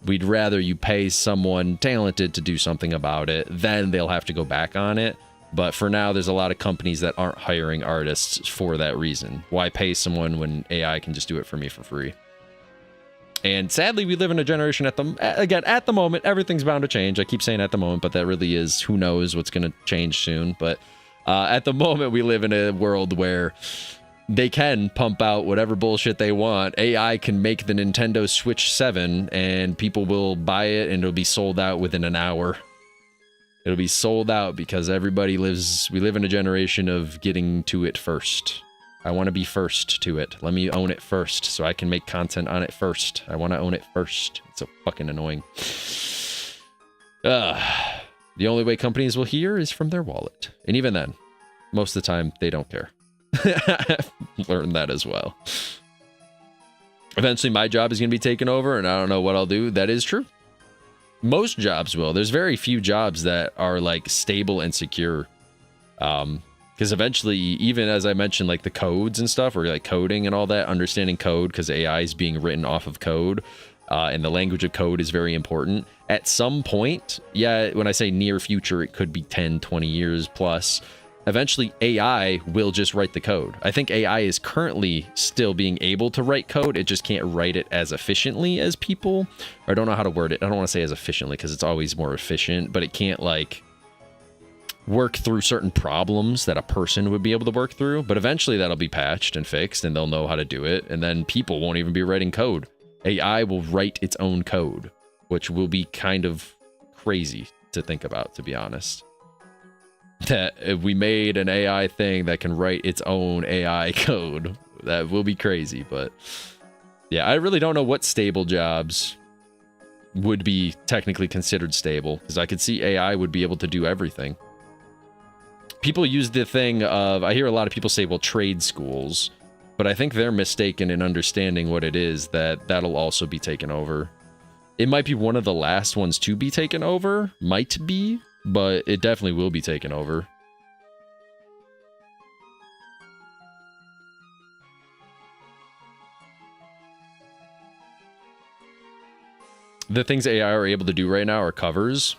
Speaker 1: We'd rather you pay someone talented to do something about it. Then they'll have to go back on it. But for now, there's a lot of companies that aren't hiring artists for that reason. Why pay someone when AI can just do it for me for free? And sadly, we live in a generation at the moment, everything's bound to change. I keep saying at the moment, but that really is, who knows what's going to change soon. But at the moment, we live in a world where they can pump out whatever bullshit they want. AI can make the Nintendo Switch 7 and people will buy it and it'll be sold out within an hour. It'll be sold out because we live in a generation of getting to it first. I want to be first to it. Let me own it first so I can make content on it first. I want to own it first. It's so fucking annoying. The only way companies will hear is from their wallet. And even then, most of the time, they don't care. I've learned that as well. Eventually, my job is going to be taken over, and I don't know what I'll do. That is true. Most jobs will. There's very few jobs that are, like, stable and secure. Because eventually, even as I mentioned, like the codes and stuff, or like coding and all that, understanding code, because AI is being written off of code, and the language of code is very important. At some point, yeah, when I say near future, it could be 10, 20 years plus. Eventually, AI will just write the code. I think AI is currently still being able to write code. It just can't write it as efficiently as people. Or I don't know how to word it. I don't want to say as efficiently because it's always more efficient, but it can't like work through certain problems that a person would be able to work through. But eventually that'll be patched and fixed and they'll know how to do it. And then people won't even be writing code. AI will write its own code, which will be kind of crazy to think about, to be honest. That if we made an AI thing that can write its own AI code, that will be crazy. But yeah, I really don't know what stable jobs would be technically considered stable, because I could see AI would be able to do everything. People use the thing of, I hear a lot of people say, well, trade schools, but I think they're mistaken in understanding what it is, that'll also be taken over. It might be one of the last ones to be taken over, might be, but it definitely will be taken over. The things AI are able to do right now are covers.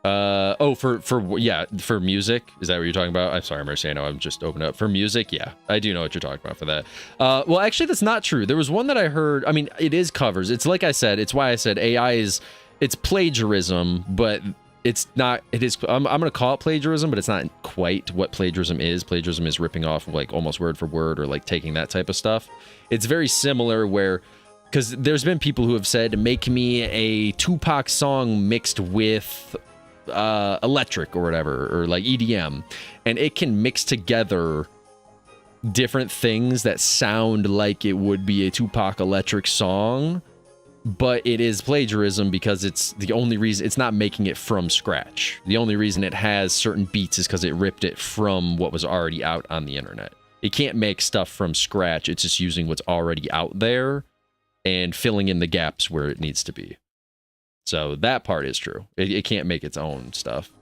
Speaker 1: For music, is that what you're talking about? I'm sorry, Mercy, I know I'm just opening up. For music, yeah, I do know what you're talking about for that. Well, actually, that's not true. There was one that I heard, I mean, it is covers. It's like I said, it's why I said AI is, it's plagiarism, but it's not, it is, I'm going to call it plagiarism, but it's not quite what plagiarism is. Plagiarism is ripping off like almost word for word or like taking that type of stuff. It's very similar where, because there's been people who have said, make me a Tupac song mixed with electric or whatever, or like EDM, and it can mix together different things that sound like it would be a Tupac electric song, but it is plagiarism because it's the only reason it's not making it from scratch. The only reason it has certain beats is because it ripped it from what was already out on the internet. It can't make stuff from scratch. It's just using what's already out there and filling in the gaps where it needs to be. So that part is true. It can't make its own stuff.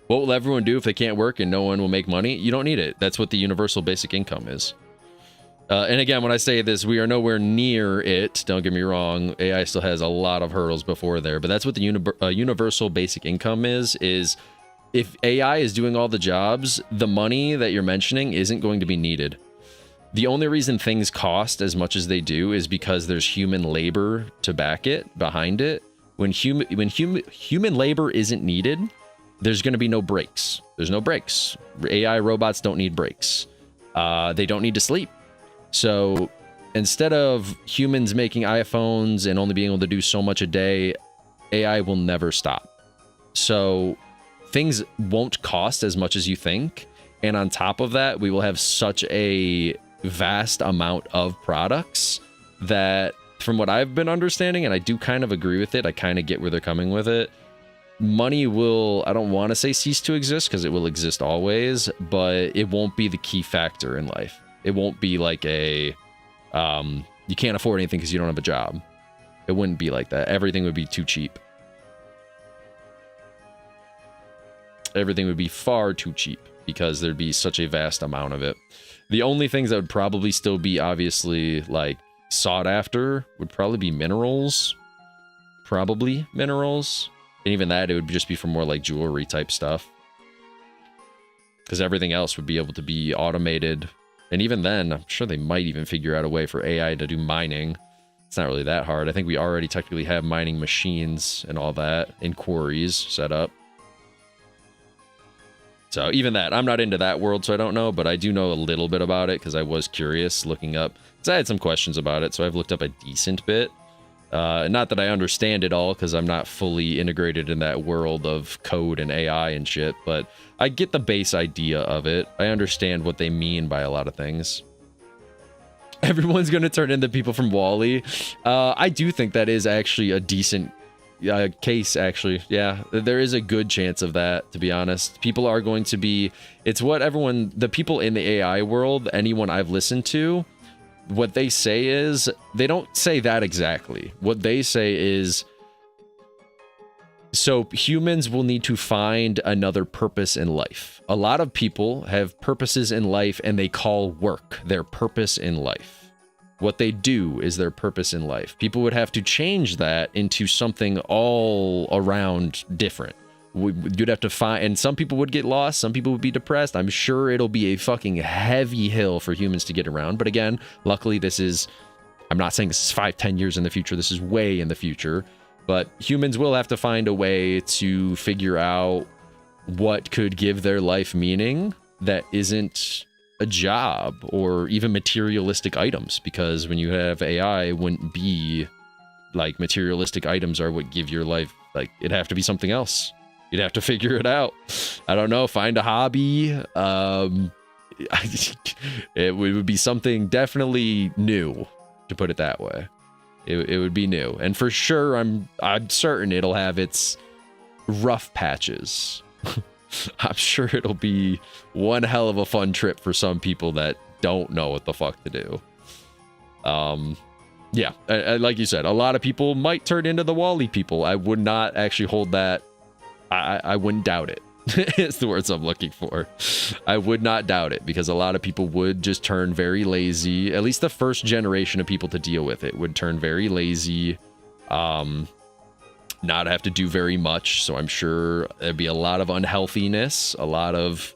Speaker 1: What will everyone do if they can't work and no one will make money? You don't need it. That's what the universal basic income is. And again, when I say this, we are nowhere near it. Don't get me wrong. AI still has a lot of hurdles before there, but that's what the universal basic income is if AI is doing all the jobs, the money that you're mentioning isn't going to be needed. The only reason things cost as much as they do is because there's human labor to back it, behind it. When human labor isn't needed, there's going to be no breaks. There's no breaks. AI robots don't need breaks. They don't need to sleep. So instead of humans making iPhones and only being able to do so much a day, AI will never stop. So things won't cost as much as you think. And on top of that, we will have such a vast amount of products that, from what I've been understanding, and I do kind of agree with it, I kind of get where they're coming with it, money will, I don't want to say cease to exist because it will exist always, but it won't be the key factor in life. It won't be like a, you can't afford anything because you don't have a job. It wouldn't be like that. Everything would be too cheap. Everything would be far too cheap because there'd be such a vast amount of it. The only things that would probably still be obviously like sought after would probably be minerals. Probably minerals. And even that, it would just be for more like jewelry type stuff. Because everything else would be able to be automated. And even then, I'm sure they might even figure out a way for AI to do mining. It's not really that hard. I think we already technically have mining machines and all that in quarries set up. So even that, I'm not into that world, so I don't know, but I do know a little bit about it because I was curious looking up, because I had some questions about it, so I've looked up a decent bit. Not that I understand it all, because I'm not fully integrated in that world of code and AI and shit, but I get the base idea of it. I understand what they mean by a lot of things. Everyone's going to turn into people from WALL-E. I do think that is actually a decent case, actually. Yeah, there is a good chance of that, to be honest. People are going to be, it's what everyone, the people in the AI world, anyone I've listened to, what they say is, they don't say that exactly. What they say is, so humans will need to find another purpose in life. A lot of people have purposes in life and they call work their purpose in life. What they do is their purpose in life. People would have to change that into something all around different. You'd have to find, and some people would get lost, some people would be depressed. I'm sure it'll be a fucking heavy hill for humans to get around. But again, luckily this is, I'm not saying this is 5-10 years in the future, this is way in the future, but humans will have to find a way to figure out what could give their life meaning that isn't a job or even materialistic items, because when you have AI, it wouldn't be like materialistic items are what give your life, like it'd have to be something else. You'd have to figure it out. I don't know, find a hobby. It would be something definitely new, to put it that way. It would be new, and for sure I'm certain it'll have its rough patches. I'm sure it'll be one hell of a fun trip for some people that don't know what the fuck to do. Yeah, like you said, a lot of people might turn into the WALL-E people. I would not actually hold that. I wouldn't doubt it. It's the words I'm looking for. I would not doubt it, because a lot of people would just turn very lazy. At least the first generation of people to deal with it would turn very lazy. Not have to do very much, so I'm sure there'd be a lot of unhealthiness, a lot of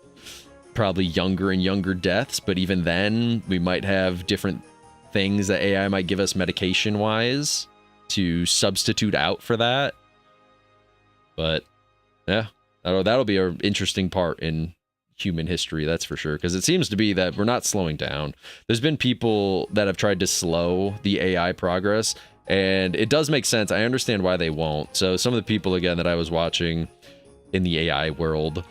Speaker 1: probably younger and younger deaths, but even then, we might have different things that AI might give us medication-wise to substitute out for that. But, yeah, that'll be an interesting part in human history, that's for sure, because it seems to be that we're not slowing down. There's been people that have tried to slow the AI progress, and it does make sense. I understand why they won't. So some of the people, again, that I was watching in the AI world,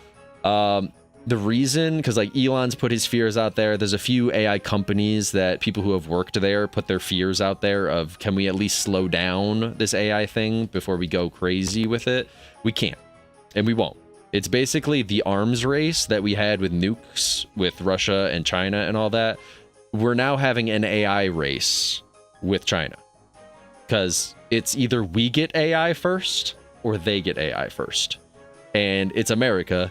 Speaker 1: the reason, because like Elon's put his fears out there. There's a few AI companies that people who have worked there put their fears out there of, can we at least slow down this AI thing before we go crazy with it? We can't, and we won't. It's basically the arms race that we had with nukes with Russia and China and all that. We're now having an AI race with China. Because it's either we get AI first or they get AI first. and it's America.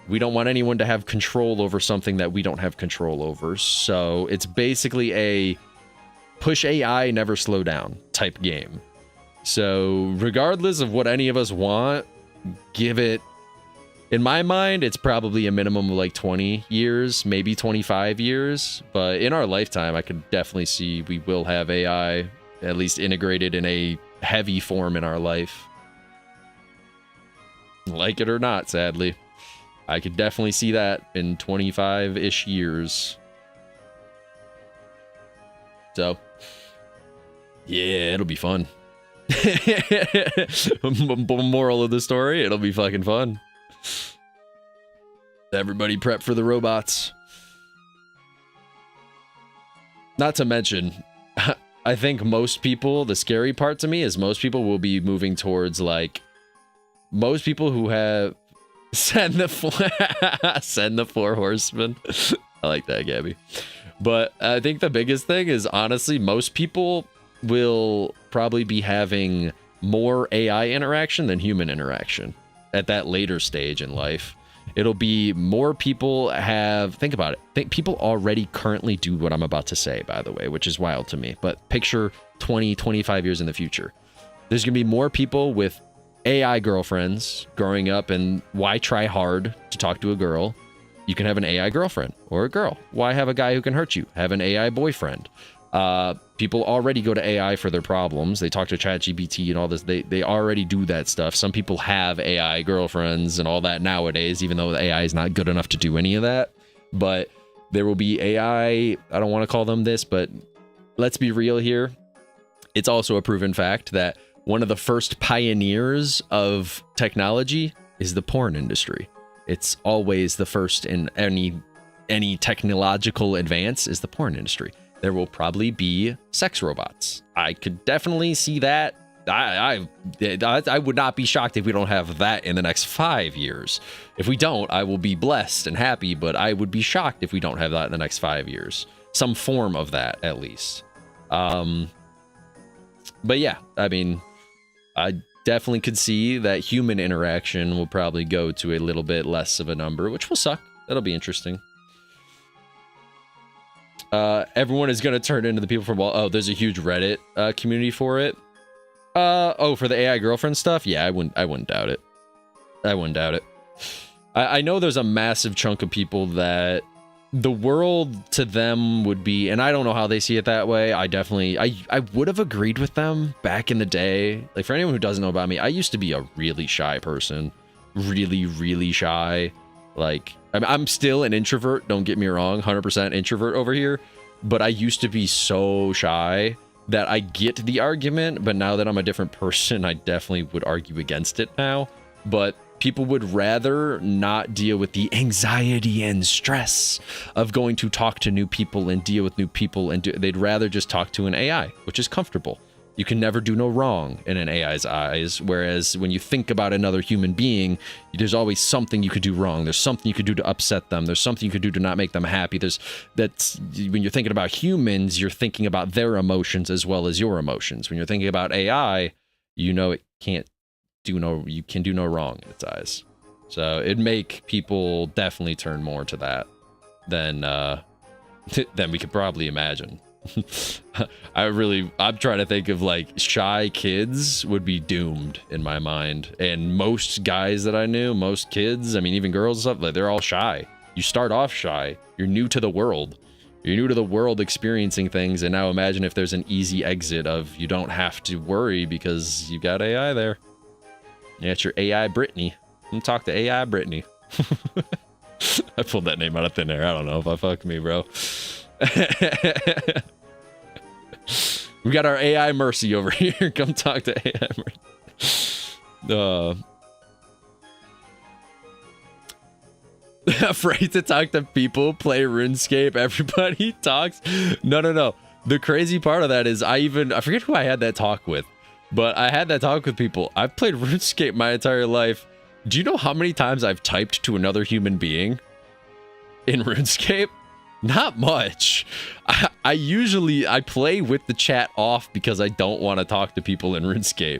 Speaker 1: We don't want anyone to have control over something that we don't have control over. So it's basically a push AI, never slow down type game. So regardless of what any of us want, give it, in my mind, it's probably a minimum of like 20 years, maybe 25 years. But in our lifetime, I could definitely see we will have AI at least integrated in a heavy form in our life. Like it or not, sadly. I could definitely see that in 25-ish years. So, yeah, it'll be fun. Moral of the story, it'll be fucking fun. Everybody prep for the robots. Not to mention, I think most people, the scary part to me is most people will be moving towards, like, most people who have send the 4 horsemen. I like that, Gabby. But I think the biggest thing is, honestly, most people will probably be having more AI interaction than human interaction at that later stage in life. It'll be more people have, think about it. Think people already currently do what I'm about to say, by the way, which is wild to me. But picture 20, 25 years in the future. There's going to be more people with AI girlfriends growing up, and why try hard to talk to a girl? You can have an AI girlfriend or a girl. Why have a guy who can hurt you? Have an AI boyfriend. People already go to AI for their problems. They talk to ChatGPT and all this. They already do that stuff. Some people have AI girlfriends and all that nowadays, even though the AI is not good enough to do any of that. But there will be AI, I don't want to call them this, but let's be real here. It's also a proven fact that one of the first pioneers of technology is the porn industry. It's always the first in any technological advance is the porn industry. There will probably be sex robots. I could definitely see that. I would not be shocked if we don't have that in the next 5 years. If we don't, I will be blessed and happy, but I would be shocked if we don't have that in the next 5 years. Some form of that, at least. But yeah, I mean, I definitely could see that human interaction will probably go to a little bit less of a number, which will suck. That'll be interesting. Everyone is going to turn into the people from, oh, there's a huge Reddit community for it. Oh, for the AI girlfriend stuff? Yeah, I wouldn't doubt it. I wouldn't doubt it. I know there's a massive chunk of people that the world to them would be, and I don't know how they see it that way. I would have agreed with them back in the day. Like, for anyone who doesn't know about me, I used to be a really shy person. Really, really shy. Like, I'm still an introvert, don't get me wrong, 100% introvert over here, but I used to be so shy that I get the argument, but now that I'm a different person, I definitely would argue against it now. But people would rather not deal with the anxiety and stress of going to talk to new people and deal with new people, and they'd rather just talk to an AI, which is comfortable. You can never do no wrong in an AI's eyes, whereas when you think about another human being, there's always something you could do wrong. There's something you could do to upset them. There's something you could do to not make them happy. That's when you're thinking about humans, you're thinking about their emotions as well as your emotions. When you're thinking about AI, you know it you can do no wrong in its eyes. So it'd make people definitely turn more to that than we could probably imagine. I'm trying to think of, like, shy kids would be doomed in my mind. And most guys that I knew, most kids, I mean, even girls and stuff, like, they're all shy. You start off shy. You're new to the world. You're new to the world experiencing things. And now imagine if there's an easy exit of you don't have to worry because you've got AI there. Yeah, it's your AI Brittany. I'm talk to AI Brittany. I pulled that name out of thin air. I don't know if I fucked me, bro. We got our AI Mercy over here. Come talk to AI Mercy. Afraid to talk to people, play RuneScape, everybody talks. No. The crazy part of that is I forget who I had that talk with, but I had that talk with people. I've played RuneScape my entire life. Do you know how many times I've typed to another human being in RuneScape? Not much. I usually play with the chat off because I don't want to talk to people in RuneScape.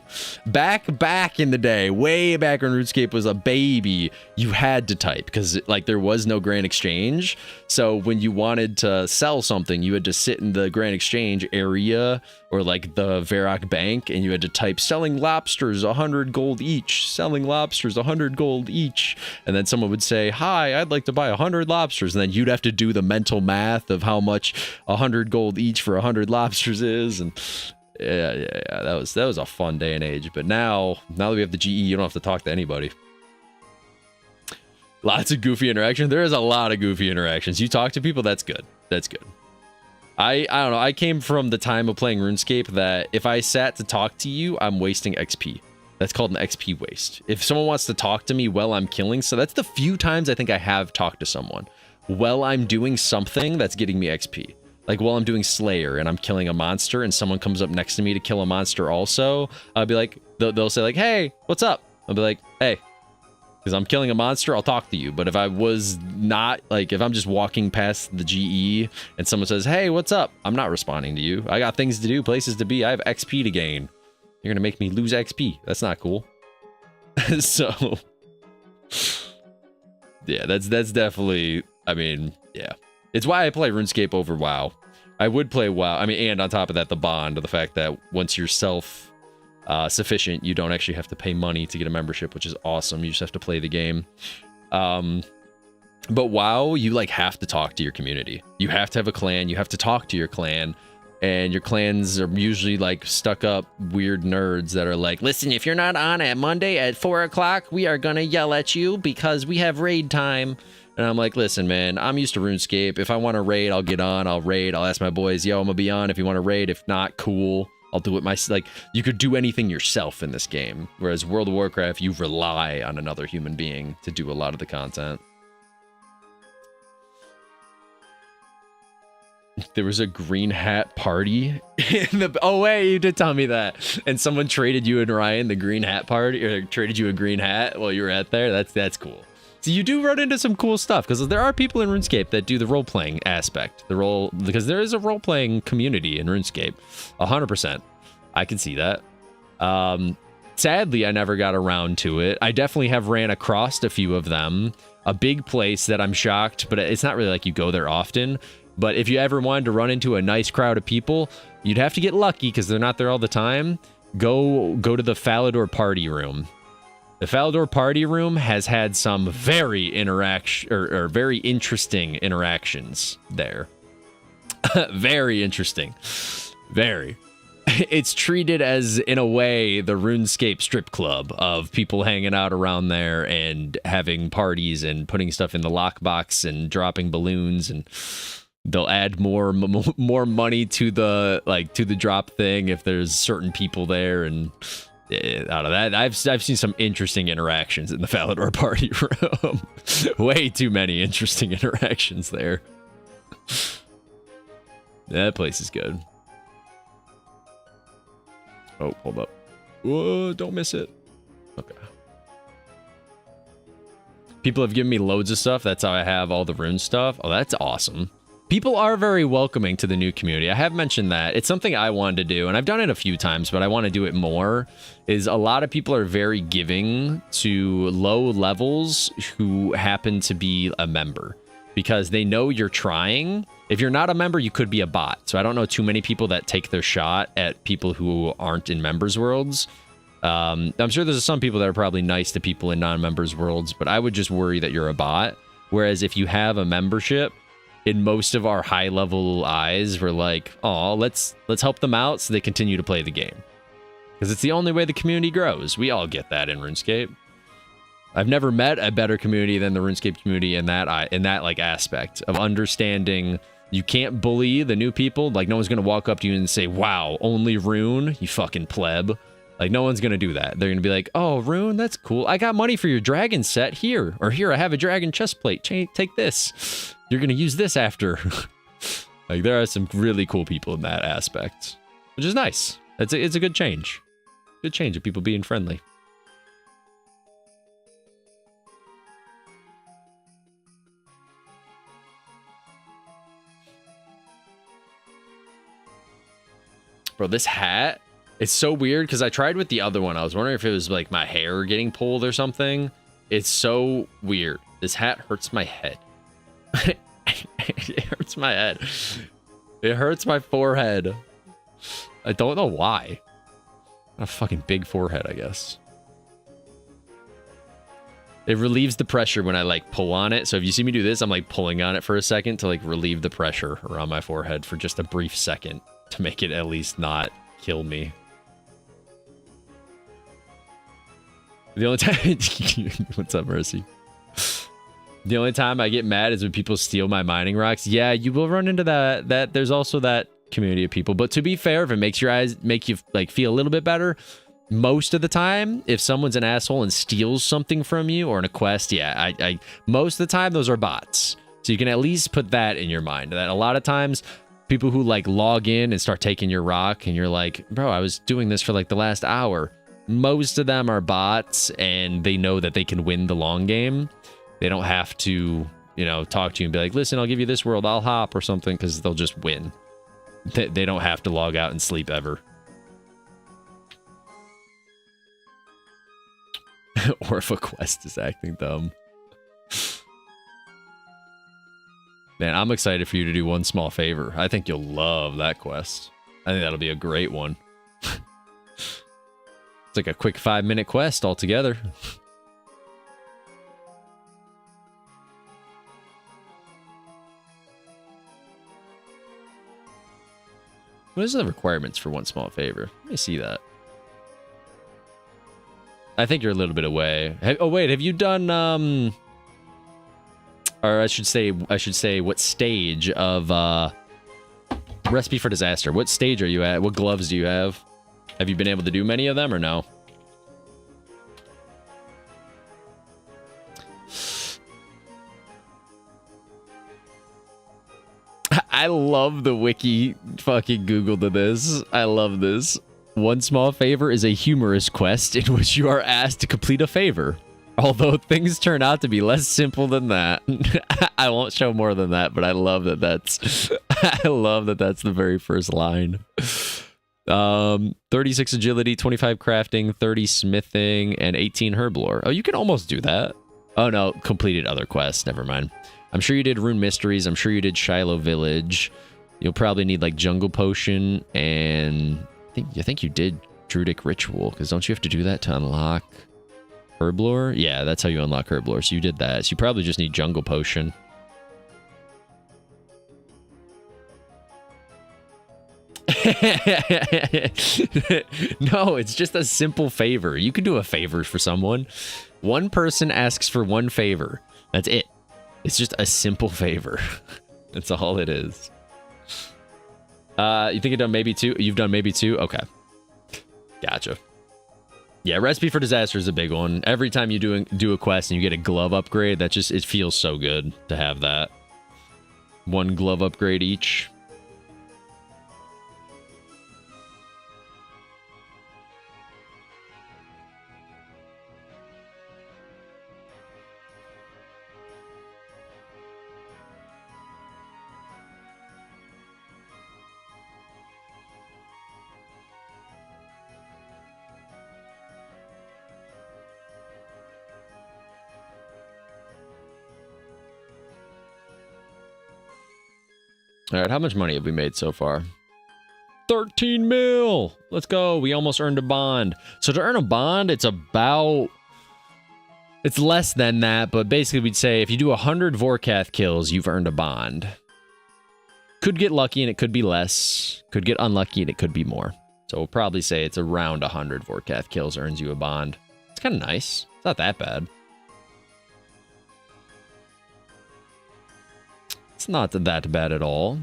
Speaker 1: Back in the day, way back when RuneScape was a baby, you had to type because like there was no Grand Exchange. So when you wanted to sell something, you had to sit in the Grand Exchange area or like the Varrock Bank, and you had to type selling lobsters 100 gold each, selling lobsters 100 gold each, and then someone would say, hi, I'd like to buy 100 lobsters, and then you'd have to do the mental math of how much 100 gold each for 100 lobsters is. And yeah, that was a fun day and age. But now that we have the GE, you don't have to talk to anybody. Lots of goofy interaction. There is a lot of goofy interactions. You talk to people, that's good. That's good. I don't know. I came from the time of playing RuneScape that if I sat to talk to you, I'm wasting XP. That's called an XP waste. If someone wants to talk to me while I'm killing, so that's the few times I think I have talked to someone while I'm doing something that's getting me XP. Like while I'm doing Slayer and I'm killing a monster and someone comes up next to me to kill a monster also, I'll be like, they'll say like, hey, what's up? I'll be like, hey, because I'm killing a monster, I'll talk to you. But if I was not, like, if I'm just walking past the GE and someone says, hey, what's up? I'm not responding to you. I got things to do, places to be. I have XP to gain. You're going to make me lose XP. That's not cool. So, yeah, that's definitely, I mean, yeah. It's why I play RuneScape over WoW. I would play WoW. I mean, and on top of that, the bond of the fact that once you're self-sufficient, you don't actually have to pay money to get a membership, which is awesome. You just have to play the game. But WoW, you like have to talk to your community. You have to have a clan. You have to talk to your clan. And your clans are usually like stuck up weird nerds that are like, listen, if you're not on at Monday at 4 o'clock, we are going to yell at you because we have raid time. And I'm like, listen, man, I'm used to RuneScape. If I want to raid, I'll get on. I'll raid. I'll ask my boys, yo, I'm going to be on if you want to raid. If not, cool. I'll do it myself. Like, you could do anything yourself in this game. Whereas World of Warcraft, you rely on another human being to do a lot of the content. There was a green hat party in the... Oh, wait, you did tell me that. And someone traded you and Ryan the green hat party, or traded you a green hat while you were at there. That's cool. So you do run into some cool stuff, because there are people in RuneScape that do the role-playing aspect. Because there is a role-playing community in RuneScape. 100%. I can see that. Sadly, I never got around to it. I definitely have ran across a few of them. A big place that I'm shocked, but it's not really like you go there often. But if you ever wanted to run into a nice crowd of people, you'd have to get lucky because they're not there all the time. Go to the Falador Party Room. The Falador Party Room has had some very very interesting interactions there. Very interesting. Very. It's treated as, in a way, the RuneScape strip club of people hanging out around there and having parties and putting stuff in the lockbox and dropping balloons, and they'll add more money to the drop thing if there's certain people there. And out of that, I've seen some interesting interactions in the Falador Party Room. Way too many interesting interactions there. That place is good. Oh, hold up. Whoa, don't miss it. Okay. People have given me loads of stuff. That's how I have all the rune stuff. Oh, that's awesome. People are very welcoming to the new community. I have mentioned that. It's something I wanted to do, and I've done it a few times, but I want to do it more. Is a lot of people are very giving to low levels who happen to be a member, because they know you're trying. If you're not a member, you could be a bot. So I don't know too many people that take their shot at people who aren't in members worlds. I'm sure there's some people that are probably nice to people in non-members worlds, but I would just worry that you're a bot. Whereas if you have a membership, in most of our high-level eyes, we're like, oh, let's help them out so they continue to play the game. Because it's the only way the community grows. We all get that in RuneScape. I've never met a better community than the RuneScape community in that like aspect of understanding. You can't bully the new people. Like, no one's going to walk up to you and say, wow, only Rune, you fucking pleb. Like, no one's going to do that. They're going to be like, oh, Rune, that's cool. I got money for your dragon set here. Or here, I have a dragon chest plate. Take this. You're going to use this after. Like, there are some really cool people in that aspect, which is nice. It's a good change. Good change of people being friendly. Bro, this hat, it's so weird because I tried with the other one. I was wondering if it was like my hair getting pulled or something. It's so weird. This hat hurts my head. It hurts my head. It hurts my forehead. I don't know why. A fucking big forehead, I guess. It relieves the pressure when I like pull on it. So if you see me do this, I'm like pulling on it for a second to like relieve the pressure around my forehead for just a brief second to make it at least not kill me. The only time... What's up, Mercy? The only time I get mad is when people steal my mining rocks. Yeah, you will run into that. There's also that community of people. But to be fair, if it makes your eyes make you like feel a little bit better, most of the time, if someone's an asshole and steals something from you or in a quest, yeah, I most of the time those are bots. So you can at least put that in your mind. That a lot of times people who like log in and start taking your rock and you're like, bro, I was doing this for like the last hour. Most of them are bots and they know that they can win the long game. They don't have to, you know, talk to you and be like, listen, I'll give you this world, I'll hop or something, because they'll just win. They don't have to log out and sleep ever. Or if a quest is acting dumb. Man, I'm excited for you to do one small favor. I think you'll love that quest. I think that'll be a great one. It's like a quick 5-minute quest altogether. What is the requirements for one small favor? Let me see that. I think you're a little bit away. Oh wait, have you done or I should say what stage of Recipe for Disaster? What stage are you at? What gloves do you have? Have you been able to do many of them or no? I love the wiki fucking Google to this. I love this. One small favor is a humorous quest in which you are asked to complete a favor. Although things turn out to be less simple than that. I won't show more than that, but I love that that's I love that that's the very first line. 36 agility, 25 crafting, 30 smithing, and 18 herb lore. Oh, you can almost do that. Oh no, completed other quests. Never mind. I'm sure you did Rune Mysteries. I'm sure you did Shiloh Village. You'll probably need like Jungle Potion, and I think you did Druidic Ritual, because don't you have to do that to unlock Herblore? Yeah, that's how you unlock Herblore. So you did that. So you probably just need Jungle Potion. No, it's just a simple favor. You can do a favor for someone. One person asks for one favor. That's it. It's just a simple favor. That's all it is. You think you've done maybe 2? You've done maybe 2? Okay. Gotcha. Yeah, Recipe for Disaster is a big one. Every time you do a quest and you get a glove upgrade, that just, it feels so good to have that. One glove upgrade each. All right, how much money have we made so far? 13 mil! Let's go. We almost earned a bond. So to earn a bond, it's about... It's less than that, but basically we'd say if you do 100 Vorkath kills, you've earned a bond. Could get lucky and it could be less. Could get unlucky and it could be more. So we'll probably say it's around 100 Vorkath kills earns you a bond. It's kind of nice. It's not that bad. It's not that bad at all.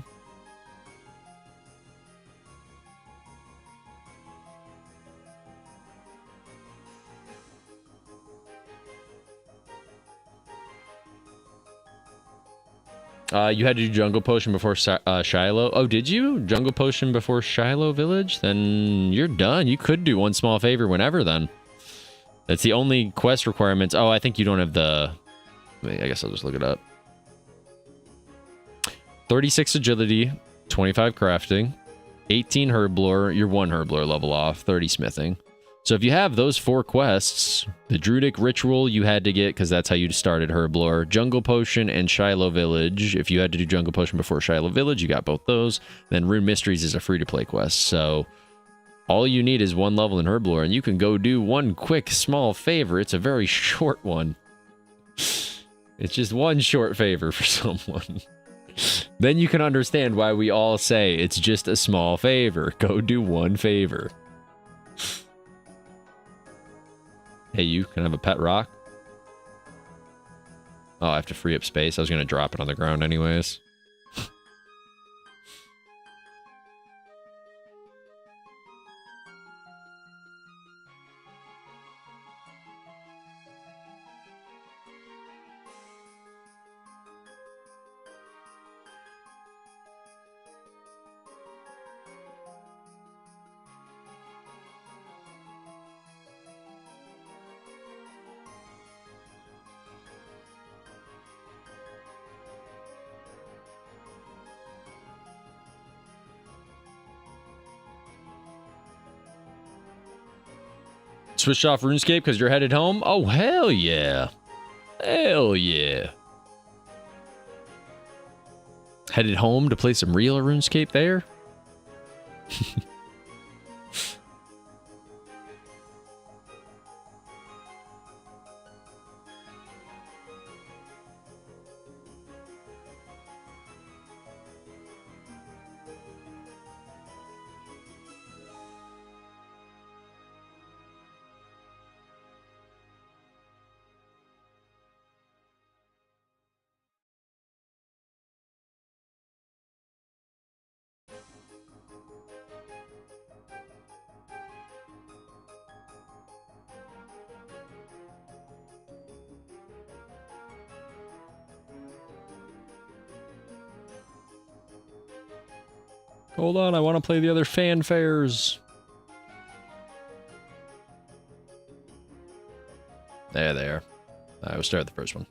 Speaker 1: You had to do Jungle Potion before Shiloh. Oh, did you? Jungle Potion before Shiloh Village? Then you're done. You could do one small favor whenever then. That's the only quest requirements. Oh, I think you don't have the... Wait, I guess I'll just look it up. 36 agility, 25 crafting, 18 herblore, you're 1 herblore level off, 30 smithing. So if you have those 4 quests, the Druidic Ritual you had to get because that's how you started herblore, Jungle Potion, and Shiloh Village. If you had to do Jungle Potion before Shiloh Village, you got both those. Then Rune Mysteries is a free-to-play quest, so all you need is 1 level in herblore, and you can go do one quick small favor. It's a very short one. It's just one short favor for someone. Then you can understand why we all say it's just a small favor. Go do 1 favor. Hey, you can have a pet rock. Oh, I have to free up space. I was going to drop it on the ground anyways. Switched off RuneScape because you're headed home? Oh, hell yeah. Hell yeah. Headed home to play some real RuneScape there? Hold on, I want to play the other fanfares. There they are. All right, we'll start with the first one.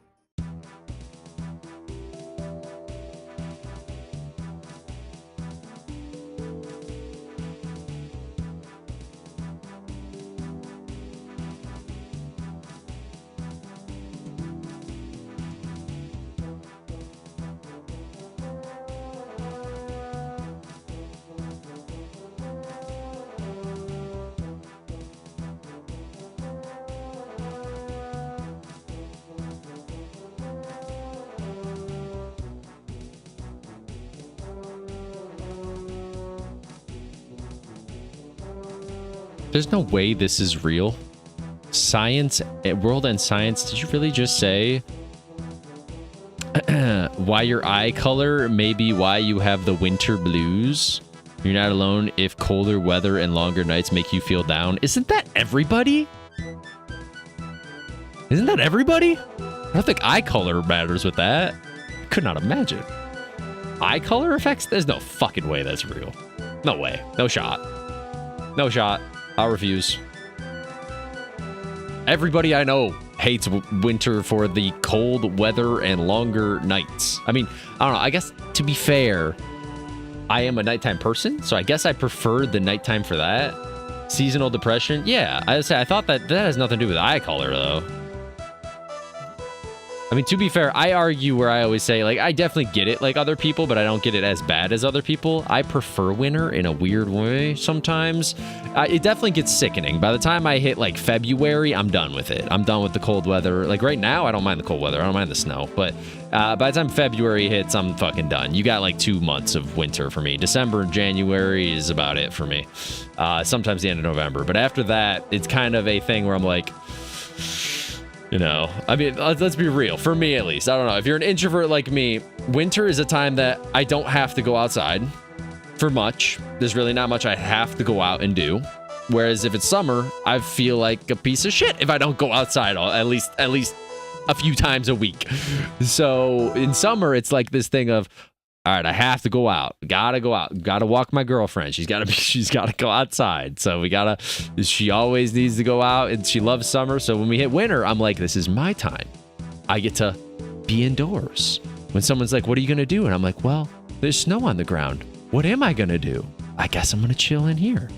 Speaker 1: There's no way this is real. Science, World End Science, did you really just say why your eye color may be why you have the winter blues? You're not alone if colder weather and longer nights make you feel down. Isn't that everybody? Isn't that everybody? I don't think eye color matters with that. I could not imagine. Eye color effects? There's no fucking way that's real. No way. No shot. No shot. I'll refuse. Everybody I know hates winter for the cold weather and longer nights. I mean, I don't know. I guess, to be fair, I am a nighttime person, so I guess I prefer the nighttime for that. Seasonal depression? Yeah, I thought that has nothing to do with eye color, though. I mean, to be fair, I argue where I always say, like, I definitely get it like other people, but I don't get it as bad as other people. I prefer winter in a weird way sometimes. It definitely gets sickening. By the time I hit, like, February, I'm done with it. I'm done with the cold weather. Like, right now, I don't mind the cold weather. I don't mind the snow. But by the time February hits, I'm fucking done. You got, like, 2 months of winter for me. December and January is about it for me. Sometimes the end of November. But after that, it's kind of a thing where I'm like... You know, I mean, let's be real. For me, at least. I don't know. If you're an introvert like me, winter is a time that I don't have to go outside for much. There's really not much I have to go out and do. Whereas if it's summer, I feel like a piece of shit if I don't go outside at least a few times a week. So in summer, it's like this thing of, all right, I have to go out. Gotta go out. Gotta walk my girlfriend. She's gotta go outside. So she always needs to go out, and she loves summer. So when we hit winter, I'm like, this is my time. I get to be indoors. When someone's like, what are you gonna do? And I'm like, well, there's snow on the ground. What am I gonna do? I guess I'm gonna chill in here.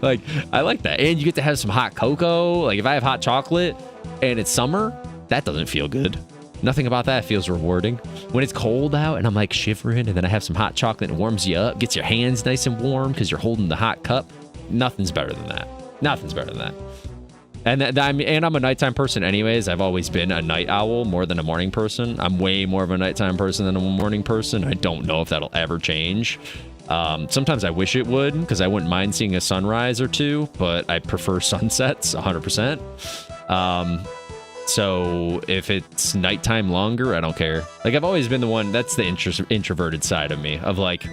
Speaker 1: Like, I like that. And you get to have some hot cocoa. Like, if I have hot chocolate and it's summer, that doesn't feel good. Nothing about that feels rewarding. When it's cold out and I'm like shivering and then I have some hot chocolate and it warms you up, gets your hands nice and warm because you're holding the hot cup, nothing's better than that. Nothing's better than that. And I'm a nighttime person anyways. I've always been a night owl more than a morning person. I'm way more of a nighttime person than a morning person. I don't know if that'll ever change. Sometimes I wish it would, because I wouldn't mind seeing a sunrise or two, but I prefer sunsets 100%. So if it's nighttime longer, I don't care. Like, I've always been the one, that's the introverted side of me, of like,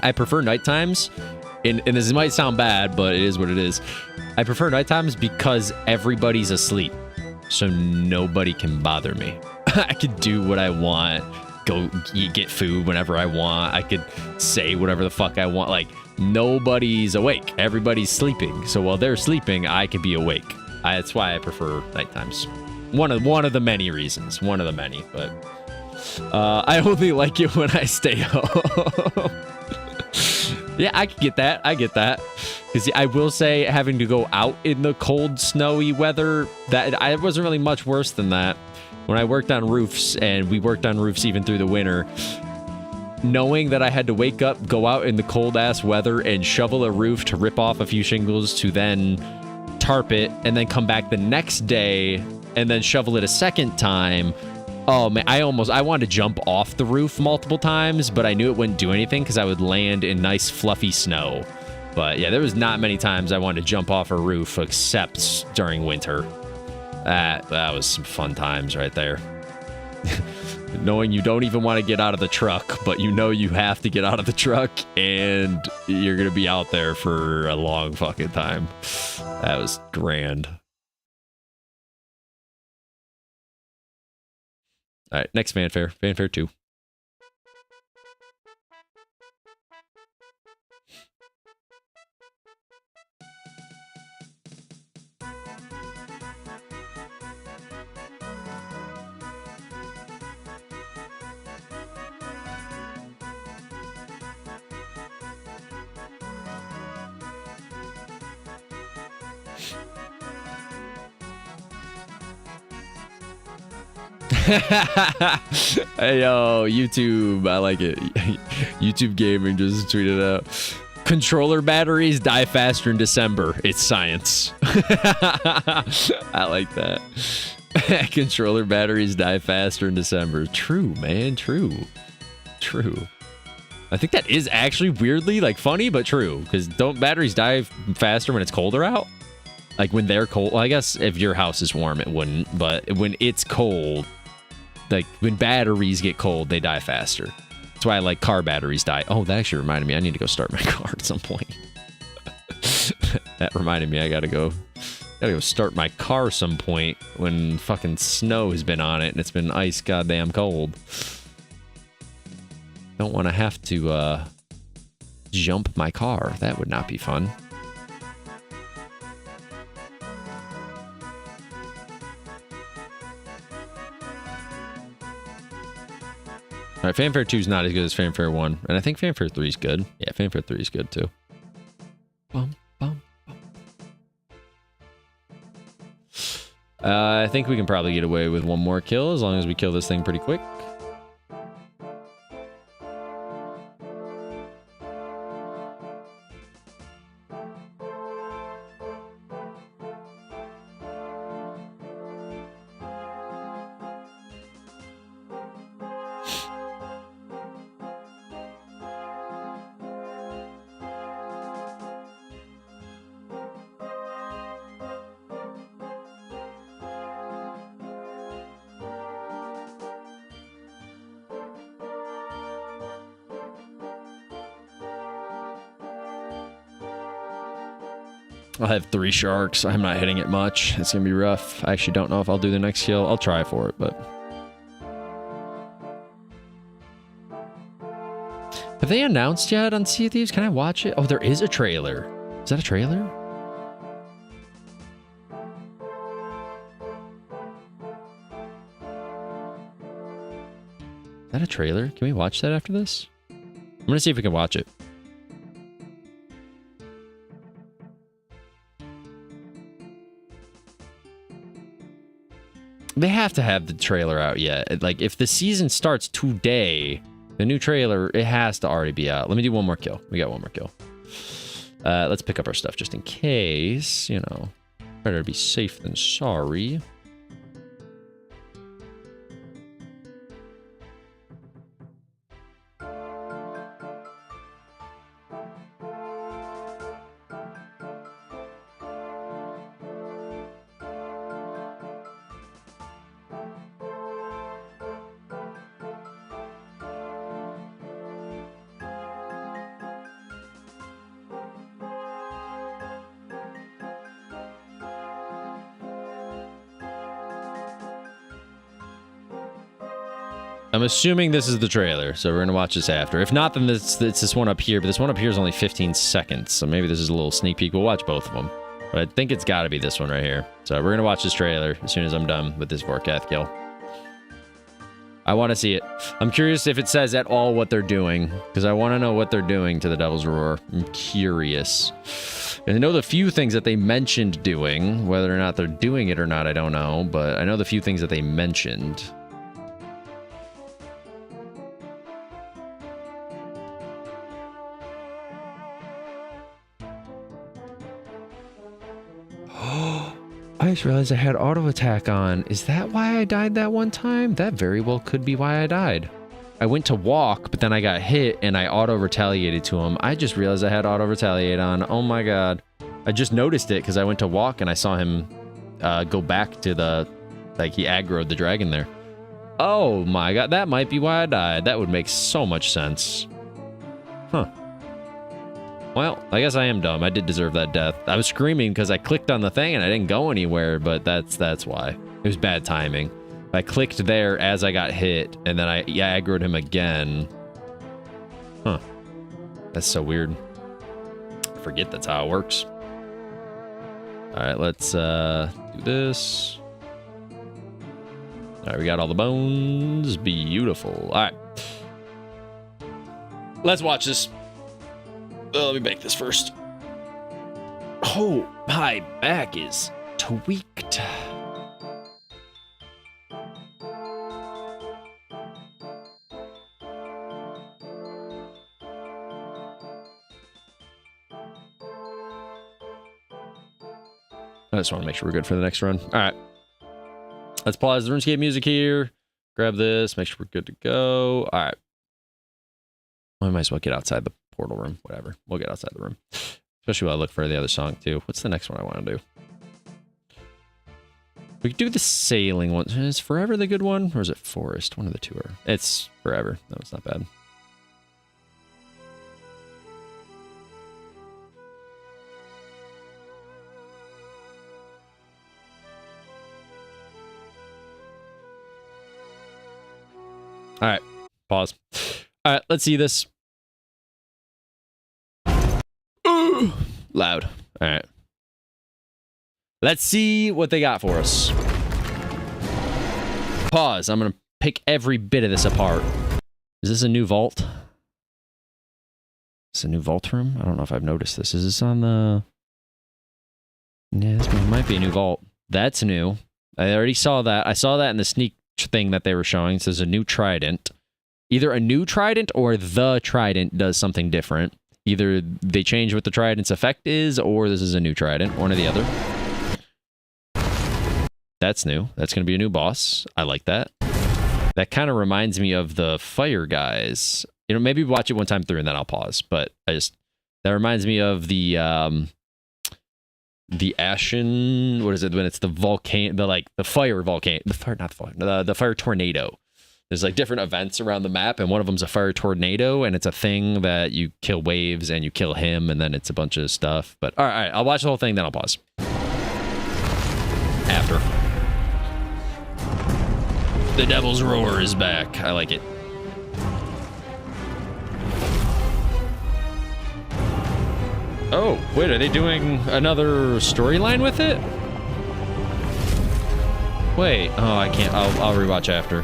Speaker 1: I prefer night times. And this might sound bad, but it is what it is. I prefer night times because everybody's asleep, so nobody can bother me. I could do what I want, go get food whenever I want. I could say whatever the fuck I want. Like, nobody's awake. Everybody's sleeping. So while they're sleeping, I can be awake. That's why I prefer night times. One of the many reasons. One of the many, but I only like it when I stay home. Yeah, I can get that. I get that. Because I will say, having to go out in the cold, snowy weather, that I wasn't really much worse than that. When I worked on roofs, and we worked on roofs even through the winter, knowing that I had to wake up, go out in the cold-ass weather, and shovel a roof to rip off a few shingles to then tarp it, and then come back the next day, and then shovel it a second time. Oh man, I wanted to jump off the roof multiple times, but I knew it wouldn't do anything because I would land in nice fluffy snow. But yeah, there was not many times I wanted to jump off a roof except during winter. That was some fun times right there. Knowing you don't even want to get out of the truck, but you know you have to get out of the truck and you're going to be out there for a long fucking time. That was grand. All right, next fanfare. Fanfare 2. Hey, yo, YouTube. I like it. YouTube Gaming just tweeted out. Controller batteries die faster in December. It's science. I like that. Controller batteries die faster in December. True, man. True. True. I think that is actually weirdly, like, funny, but true. Because don't batteries die faster when it's colder out? Like, when they're cold. Well, I guess if your house is warm, it wouldn't. But when it's cold, like, when batteries get cold, they die faster. That's why I like car batteries die. Oh, that actually reminded me. I need to go start my car at some point. That reminded me. I gotta go start my car some point when fucking snow has been on it and it's been ice goddamn cold. Don't want to have to jump my car. That would not be fun. All right, Fanfare 2 is not as good as Fanfare 1, and I think Fanfare 3 is good. Yeah, Fanfare 3 is good too. Bum, bum, bum. I think we can probably get away with one more kill as long as we kill this thing pretty quick. I'll have 3 sharks. I'm not hitting it much. It's going to be rough. I actually don't know if I'll do the next kill. I'll try for it, but... Have they announced yet on Sea of Thieves? Can I watch it? Oh, there is a trailer. Is that a trailer? Is that a trailer? Can we watch that after this? I'm going to see if we can watch it. They have to have the trailer out yet. Like, if the season starts today, the new trailer, it has to already be out. Let me do one more kill. We got one more kill. Let's pick up our stuff just in case, you know. Better be safe than sorry. I'm assuming this is the trailer, so we're gonna watch this after. If not, then it's this one up here, but this one up here is only 15 seconds, so maybe this is a little sneak peek. We'll watch both of them, but I think it's gotta be this one right here. So we're gonna watch this trailer as soon as I'm done with this Vorkath kill. I want to see it. I'm curious if it says at all what they're doing, because I want to know what they're doing to the Devil's Roar. I'm curious. And I know the few things that they mentioned doing, whether or not they're doing it or not, I don't know, but I know the few things that they mentioned. I just realized I had auto attack on. Is that why I died that one time? That very well could be why I died. I went to walk, but then I got hit and I auto retaliated to him. I just realized I had auto retaliate on. Oh my god. I just noticed it because I went to walk and I saw him go back to the, like, he aggroed the dragon there. Oh my god, that might be why I died. That would make so much sense. Huh. Well, I guess I am dumb. I did deserve that death. I was screaming because I clicked on the thing and I didn't go anywhere, but that's why. It was bad timing. I clicked there as I got hit, and then I aggroed him again. Huh. That's so weird. I forget that's how it works. Alright, let's do this. Alright, we got all the bones. Beautiful. Alright. Let's watch this. Let me make this first. Oh, my back is tweaked. I just want to make sure we're good for the next run. All right. Let's pause the RuneScape music here. Grab this. Make sure we're good to go. All right. I might as well get outside the portal room. Whatever. We'll get outside the room. Especially while I look for the other song, too. What's the next one I want to do? We could do the sailing one. Is Forever the good one? Or is it Forest? One of the two are. It's Forever. No, it's not bad. All right. Pause. All right. Let's see this. Ooh, loud. All right. Let's see what they got for us. Pause. I'm going to pick every bit of this apart. Is this a new vault? Is this a new vault room? I don't know if I've noticed this. Is this on the... Yeah, this might be a new vault. That's new. I already saw that. I saw that in the sneak thing that they were showing. It says a new trident. Either a new trident or the trident does something different. Either they change what the trident's effect is, or this is a new trident. One or the other. That's new. That's going to be a new boss. I like that. That kind of reminds me of the fire guys. You know, maybe watch it one time through and then I'll pause. But that reminds me of the ashen, what is it, when it's the volcano, the fire volcano, the fire tornado. There's like different events around the map, and one of them's a fire tornado, and it's a thing that you kill waves and you kill him, and then it's a bunch of stuff. But all right, I'll watch the whole thing, then I'll pause. After. The Devil's Roar is back. I like it. Oh, wait, are they doing another storyline with it? Wait, oh, I can't. I'll rewatch after.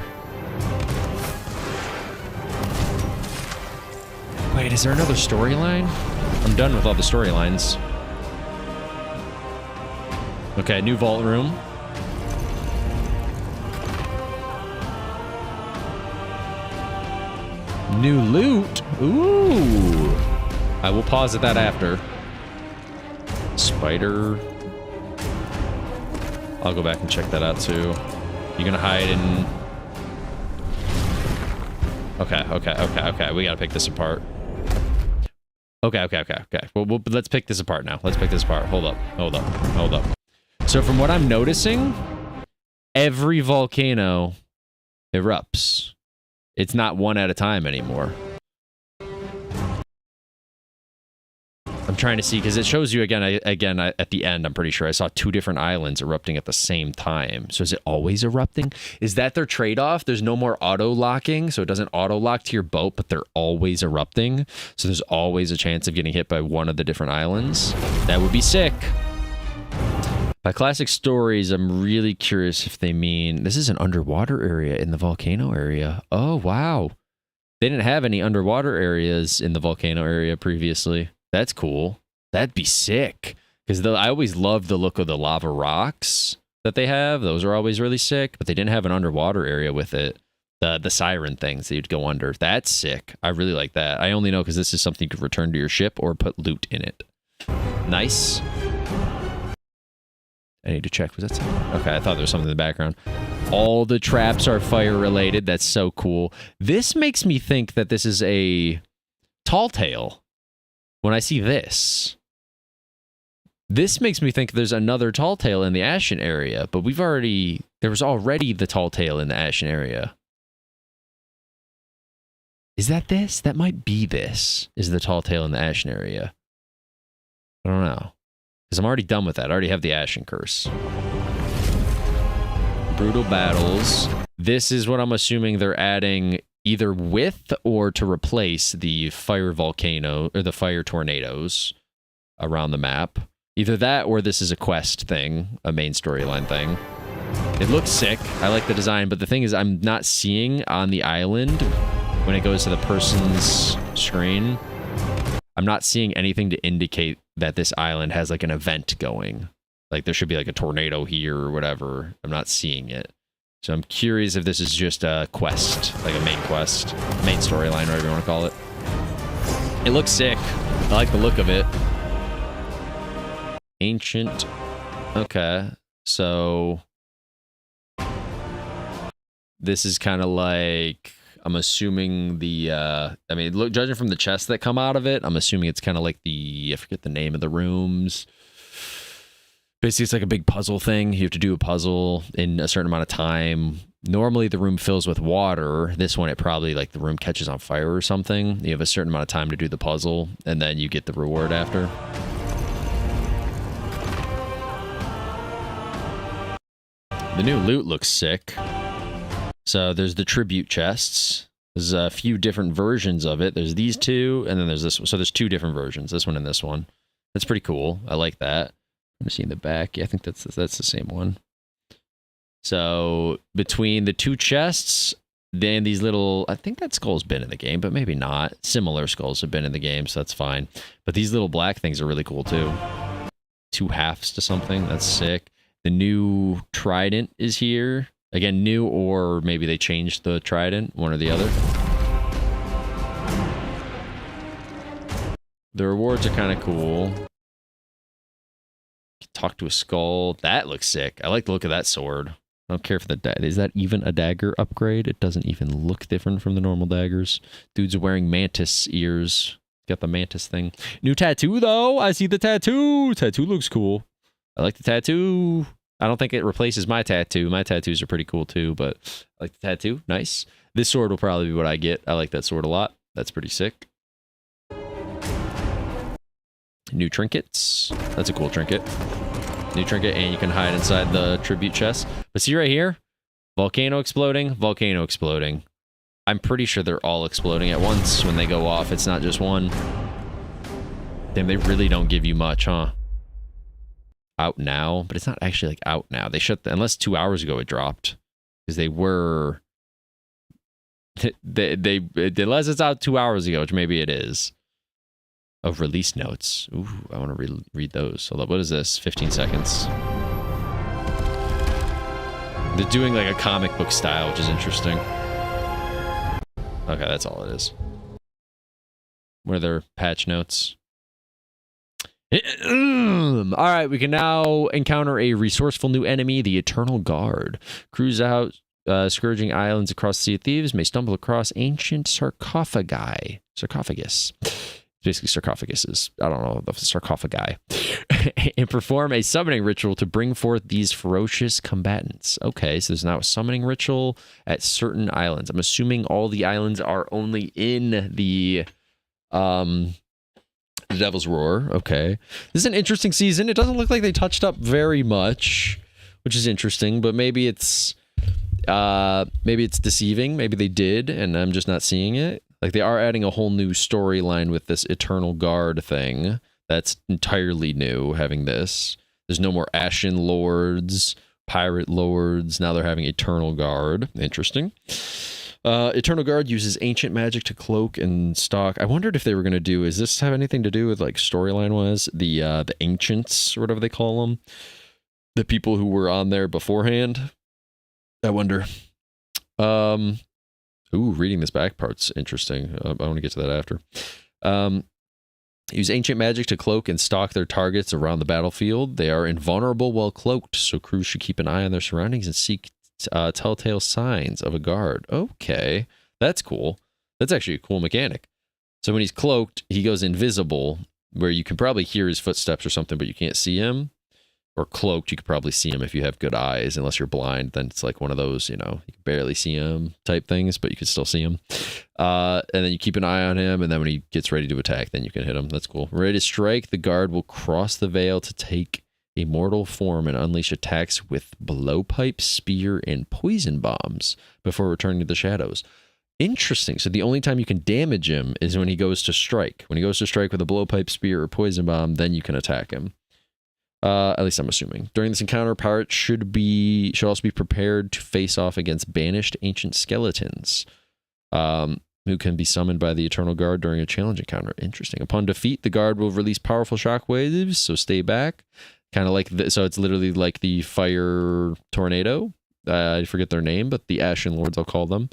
Speaker 1: Wait, is there another storyline? I'm done with all the storylines. Okay, new vault room. New loot. Ooh. I will pause at that after. Spider. I'll go back and check that out too. You're gonna hide in... Okay. We gotta pick this apart. Okay. Well, let's pick this apart now. Let's pick this apart. Hold up. So from what I'm noticing, every volcano erupts. It's not one at a time anymore. I'm trying to see, because it shows you again at the end, I'm pretty sure I saw 2 different islands erupting at the same time. So is it always erupting? Is that their trade-off? There's no more auto-locking, so it doesn't auto-lock to your boat, but they're always erupting. So there's always a chance of getting hit by one of the different islands. That would be sick. By classic stories, I'm really curious if they mean... This is an underwater area in the volcano area. Oh, wow. They didn't have any underwater areas in the volcano area previously. That's cool. That'd be sick. Because I always loved the look of the lava rocks that they have. Those are always really sick. But they didn't have an underwater area with it. The siren things that you'd go under. That's sick. I really like that. I only know because this is something you could return to your ship or put loot in it. Nice. I need to check. Was that something? Okay, I thought there was something in the background. All the traps are fire related. That's so cool. This makes me think that this is a tall tale. When I see this makes me think there's another tall tale in the Ashen area, but there was already the tall tale in the Ashen area. Is that this? That might be this, is the tall tale in the Ashen area. I don't know. Because I'm already done with that. I already have the Ashen Curse. Brutal battles. This is what I'm assuming they're adding either with or to replace the fire volcano or the fire tornadoes around the map. Either that or this is a quest thing, a main storyline thing. It looks sick. I like the design, but the thing is I'm not seeing on the island when it goes to the person's screen. I'm not seeing anything to indicate that this island has like an event going. Like there should be like a tornado here or whatever. I'm not seeing it. So I'm curious if this is just a quest, like a main quest, main storyline, whatever you want to call it. It looks sick. I like the look of it. Ancient. Okay. So this is kind of like, I'm assuming the, I mean, look, judging from the chests that come out of it, I'm assuming it's kind of like I forget the name of the rooms. Basically, it's like a big puzzle thing. You have to do a puzzle in a certain amount of time. Normally, the room fills with water. This one, it probably, like, the room catches on fire or something. You have a certain amount of time to do the puzzle, and then you get the reward after. The new loot looks sick. So, there's the tribute chests. There's a few different versions of it. There's these 2, and then there's this one. So, there's 2 different versions, this one and this one. That's pretty cool. I like that. I'm seeing the back. Yeah, I think that's the same one. So between the 2 chests, then these little, I think that skull's been in the game, but maybe not. Similar skulls have been in the game, so that's fine. But these little black things are really cool too. 2 halves to something. That's sick. The new trident is here. Again, new, or maybe they changed the trident, one or the other. The rewards are kind of cool. Talk to a skull. That looks sick. I like the look of that sword. I don't care if is that even a dagger upgrade? It doesn't even look different from the normal daggers. Dude's wearing mantis ears. Got the mantis thing. New tattoo, though. I see the tattoo. Tattoo looks cool. I like the tattoo. I don't think it replaces my tattoo. My tattoos are pretty cool, too, but I like the tattoo. Nice. This sword will probably be what I get. I like that sword a lot. That's pretty sick. New trinkets. That's a cool trinket. New trinket, and you can hide inside the tribute chest. But see right here? Volcano exploding, volcano exploding. I'm pretty sure they're all exploding at once when they go off. It's not just one. Damn, they really don't give you much, huh? Out now, but it's not actually like out now. They shut unless 2 hours ago it dropped. Because they were... unless it's out 2 hours ago, which maybe it is. Of release notes. Ooh, I want to read those. Hold up, what is this? 15 seconds. They're doing like a comic book style, which is interesting. Okay, that's all it is. What are their patch notes? All right, we can now encounter a resourceful new enemy, the Eternal Guard. Cruise out, scourging islands across the Sea of Thieves, may stumble across ancient sarcophagus. Basically sarcophaguses. I don't know, the sarcophagi. And perform a summoning ritual to bring forth these ferocious combatants. Okay, so there's now a summoning ritual at certain islands. I'm assuming all the islands are only in the Devil's Roar. Okay. This is an interesting season. It doesn't look like they touched up very much, which is interesting, but maybe it's deceiving. Maybe they did, and I'm just not seeing it. Like, they are adding a whole new storyline with this Eternal Guard thing. That's entirely new, having this. There's no more Ashen Lords, Pirate Lords. Now they're having Eternal Guard. Interesting. Eternal Guard uses ancient magic to cloak and stalk. I wondered if they were going to do, does this have anything to do with, like, storyline-wise? The Ancients, or whatever they call them. The people who were on there beforehand. I wonder. Ooh, reading this back part's interesting. I want to get to that after. Use ancient magic to cloak and stalk their targets around the battlefield. They are invulnerable while cloaked, so crews should keep an eye on their surroundings and seek telltale signs of a guard. Okay, that's cool. That's actually a cool mechanic. So when he's cloaked, he goes invisible, where you can probably hear his footsteps or something, but you can't see him. Or cloaked, you could probably see him if you have good eyes. Unless you're blind, then it's like one of those, you can barely see him type things, but you can still see him. And then you keep an eye on him, and then when he gets ready to attack, then you can hit him. That's cool. Ready to strike, the guard will cross the veil to take a mortal form and unleash attacks with blowpipe, spear, and poison bombs before returning to the shadows. Interesting. So the only time you can damage him is when he goes to strike. When he goes to strike with a blowpipe, spear, or poison bomb, then you can attack him. At least I'm assuming. During this encounter, pirates should also be prepared to face off against banished ancient skeletons, who can be summoned by the Eternal Guard during a challenge encounter. Interesting. Upon defeat, the guard will release powerful shockwaves, so stay back. Kind of like so it's literally like the fire tornado. I forget their name, but the Ashen Lords, I'll call them.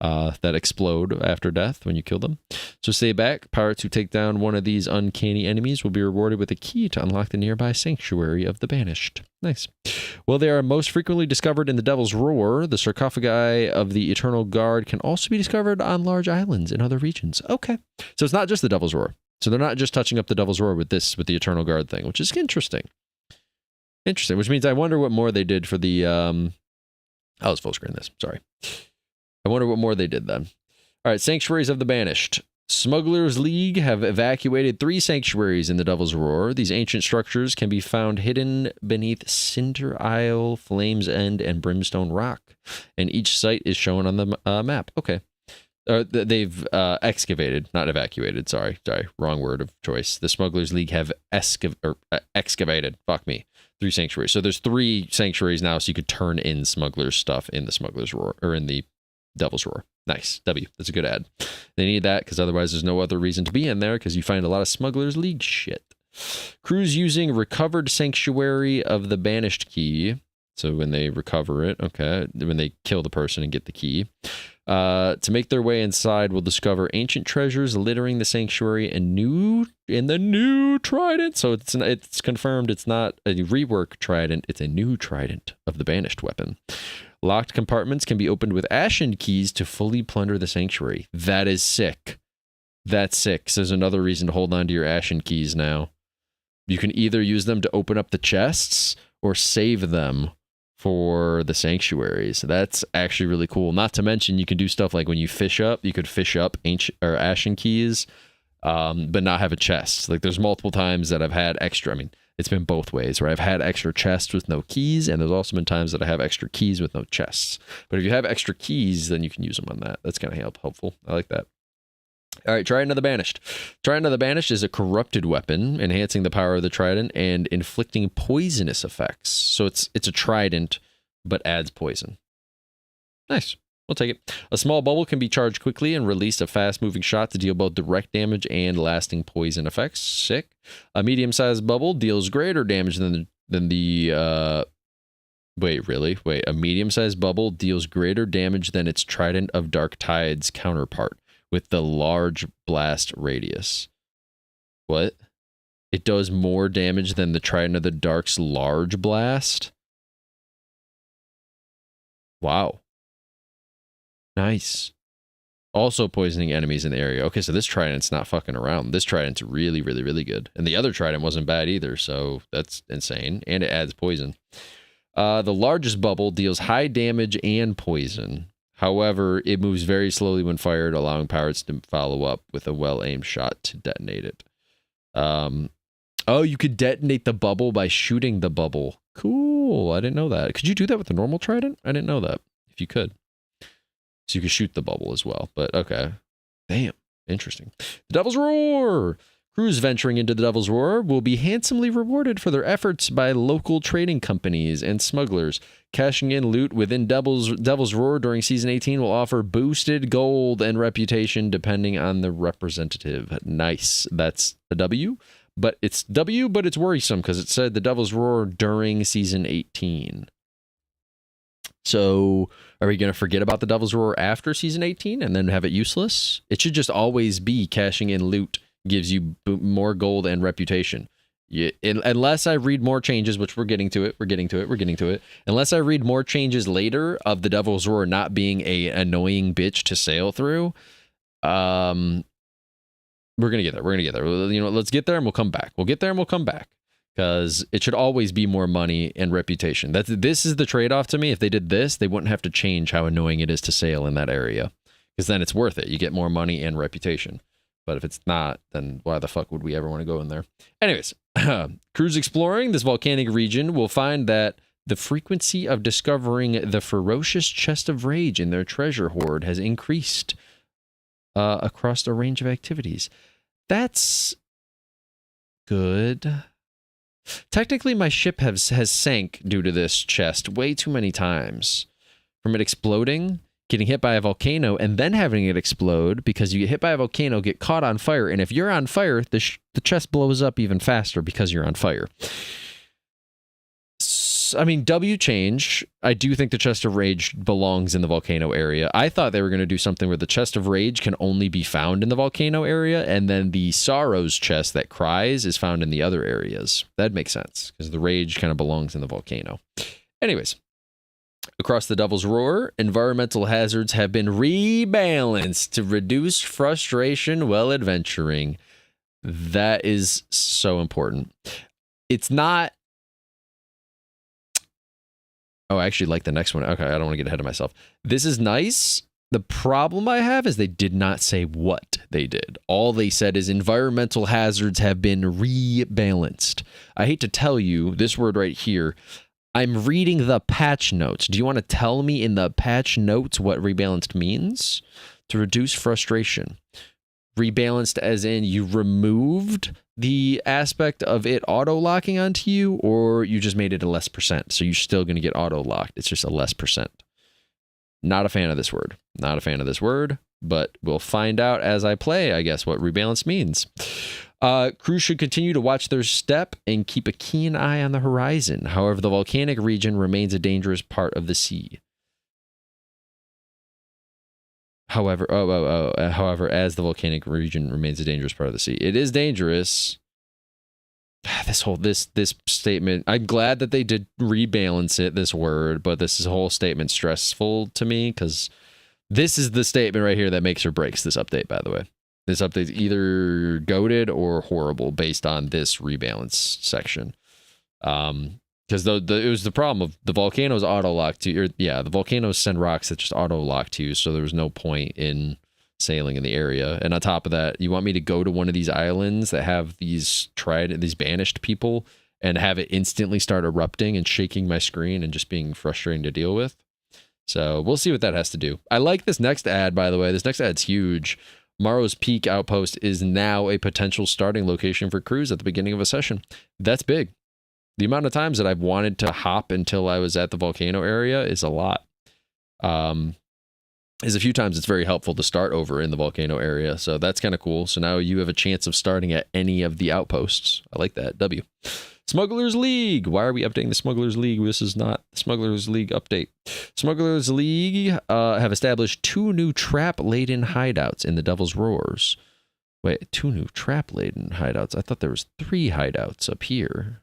Speaker 1: That explode after death when you kill them. So stay back. Pirates who take down one of these uncanny enemies will be rewarded with a key to unlock the nearby sanctuary of the Banished. Nice. Well, they are most frequently discovered in the Devil's Roar. The sarcophagi of the Eternal Guard can also be discovered on large islands in other regions. Okay. So it's not just the Devil's Roar. So they're not just touching up the Devil's Roar with the Eternal Guard thing, which is interesting. Interesting, which means I wonder what more they did for the... I was full screen this. Sorry. I wonder what more they did then. All right, Sanctuaries of the Banished. Smugglers League have evacuated 3 sanctuaries in the Devil's Roar. These ancient structures can be found hidden beneath Cinder Isle, Flame's End, and Brimstone Rock. And each site is shown on the map. Okay. They've excavated, not evacuated. Sorry, wrong word of choice. The Smugglers League have excavated. Fuck me. 3 sanctuaries. So there's 3 sanctuaries now, so you could turn in smugglers stuff in the Smugglers Roar, or in the Devil's Roar. Nice. W. That's a good ad. They need that because otherwise there's no other reason to be in there because you find a lot of Smugglers League shit. Crews using recovered Sanctuary of the Banished key. So when they recover it, okay, when they kill the person and get the key, to make their way inside, will discover ancient treasures littering the sanctuary and the new trident. So it's confirmed it's not a rework trident, it's a new trident of the Banished weapon. Locked compartments can be opened with ashen keys to fully plunder the sanctuary. That is sick. That's sick. So there's another reason to hold on to your ashen keys now. You can either use them to open up the chests or save them for the sanctuaries. That's actually really cool. Not to mention, you can do stuff like when you fish up, you could fish up ancient or ashen keys, but not have a chest. Like there's multiple times that I've had extra. I mean, it's been both ways where I've had extra chests with no keys, and there's also been times that I have extra keys with no chests. But if you have extra keys, then you can use them on that. That's kind of helpful. I like that. All right, Trident of the Banished. Trident of the Banished is a corrupted weapon, enhancing the power of the trident and inflicting poisonous effects. So it's a trident, but adds poison. Nice. We'll take it. A small bubble can be charged quickly and release a fast-moving shot to deal both direct damage and lasting poison effects. Sick. A medium-sized bubble deals greater damage than the Wait, really? Wait, a medium-sized bubble deals greater damage than its Trident of Dark Tide's counterpart with the large blast radius. What? It does more damage than the Trident of the Dark's large blast? Wow. Nice. Also poisoning enemies in the area. Okay, so this Trident's not fucking around. This Trident's really, really, really good. And the other Trident wasn't bad either, so that's insane. And it adds poison. The largest bubble deals high damage and poison. However, it moves very slowly when fired, allowing pirates to follow up with a well-aimed shot to detonate it. Oh, you could detonate the bubble by shooting the bubble. Cool. I didn't know that. Could you do that with the normal Trident? I didn't know that. If you could. So you could shoot the bubble as well. But okay. Damn. Interesting. The Devil's Roar. Crews venturing into the Devil's Roar will be handsomely rewarded for their efforts by local trading companies and smugglers. Cashing in loot within Devil's Roar during Season 18 will offer boosted gold and reputation depending on the representative. Nice. That's a W. But it's W, but it's worrisome because it said the Devil's Roar during Season 18. So are we going to forget about the Devil's Roar after Season 18 and then have it useless? It should just always be cashing in loot gives you more gold and reputation. Unless I read more changes, which we're getting to it. Unless I read more changes later of the Devil's Roar not being a annoying bitch to sail through, we're gonna get there. You know, let's get there and we'll come back. We'll get there and we'll come back because it should always be more money and reputation. This is the trade-off to me. If they did this, they wouldn't have to change how annoying it is to sail in that area because then it's worth it. You get more money and reputation. But if it's not, then why the fuck would we ever want to go in there? Anyways, crews exploring this volcanic region will find that the frequency of discovering the ferocious chest of rage in their treasure hoard has increased across a range of activities. That's good. Technically, my ship has sank due to this chest way too many times. From it exploding, getting hit by a volcano, and then having it explode because you get hit by a volcano, get caught on fire, and if you're on fire, the chest blows up even faster because you're on fire. I mean, W change. I do think the Chest of Rage belongs in the volcano area. I thought they were going to do something where the Chest of Rage can only be found in the volcano area, and then the Sorrows chest that cries is found in the other areas. That makes sense, because the Rage kind of belongs in the volcano. Anyways. Across the Devil's Roar, environmental hazards have been rebalanced to reduce frustration while adventuring. That is so important. It's not... Oh, I actually like the next one. Okay, I don't want to get ahead of myself. This is nice. The problem I have is they did not say what they did. All they said is environmental hazards have been rebalanced. I hate to tell you, this word right here... I'm reading the patch notes. Do you want to tell me in the patch notes what rebalanced means? To reduce frustration. Rebalanced as in you removed the aspect of it auto-locking onto you, or you just made it a less percent. So you're still going to get auto-locked. It's just a less percent. Not a fan of this word. Not a fan of this word, but we'll find out as I play, I guess, what rebalanced means. Crews should continue to watch their step and keep a keen eye on the horizon. However, the volcanic region remains a dangerous part of the sea. However, as the volcanic region remains a dangerous part of the sea, it is dangerous. This statement, I'm glad that they did rebalance it, this word, but this whole statement stressful to me because this is the statement right here that makes or breaks this update, by the way. This update's either goated or horrible based on this rebalance section. Because it was the problem of the volcanoes auto-lock to you. The volcanoes send rocks that just auto-lock to you, so there was no point in sailing in the area. And on top of that, you want me to go to one of these islands that have these banished people and have it instantly start erupting and shaking my screen and just being frustrating to deal with? So we'll see what that has to do. I like this next ad, by the way. This next ad's huge. Morrow's Peak Outpost is now a potential starting location for crews at the beginning of a session. That's big. The amount of times that I've wanted to hop until I was at the volcano area is a lot. Is a few times it's very helpful to start over in the volcano area. So that's kind of cool. So now you have a chance of starting at any of the outposts. I like that. W. Smugglers League. Why are we updating the Smugglers League? This is not the Smugglers League update. Smugglers League have established 2 new trap-laden hideouts in the Devil's Roars. Wait, 2 new trap-laden hideouts? I thought there was 3 hideouts up here.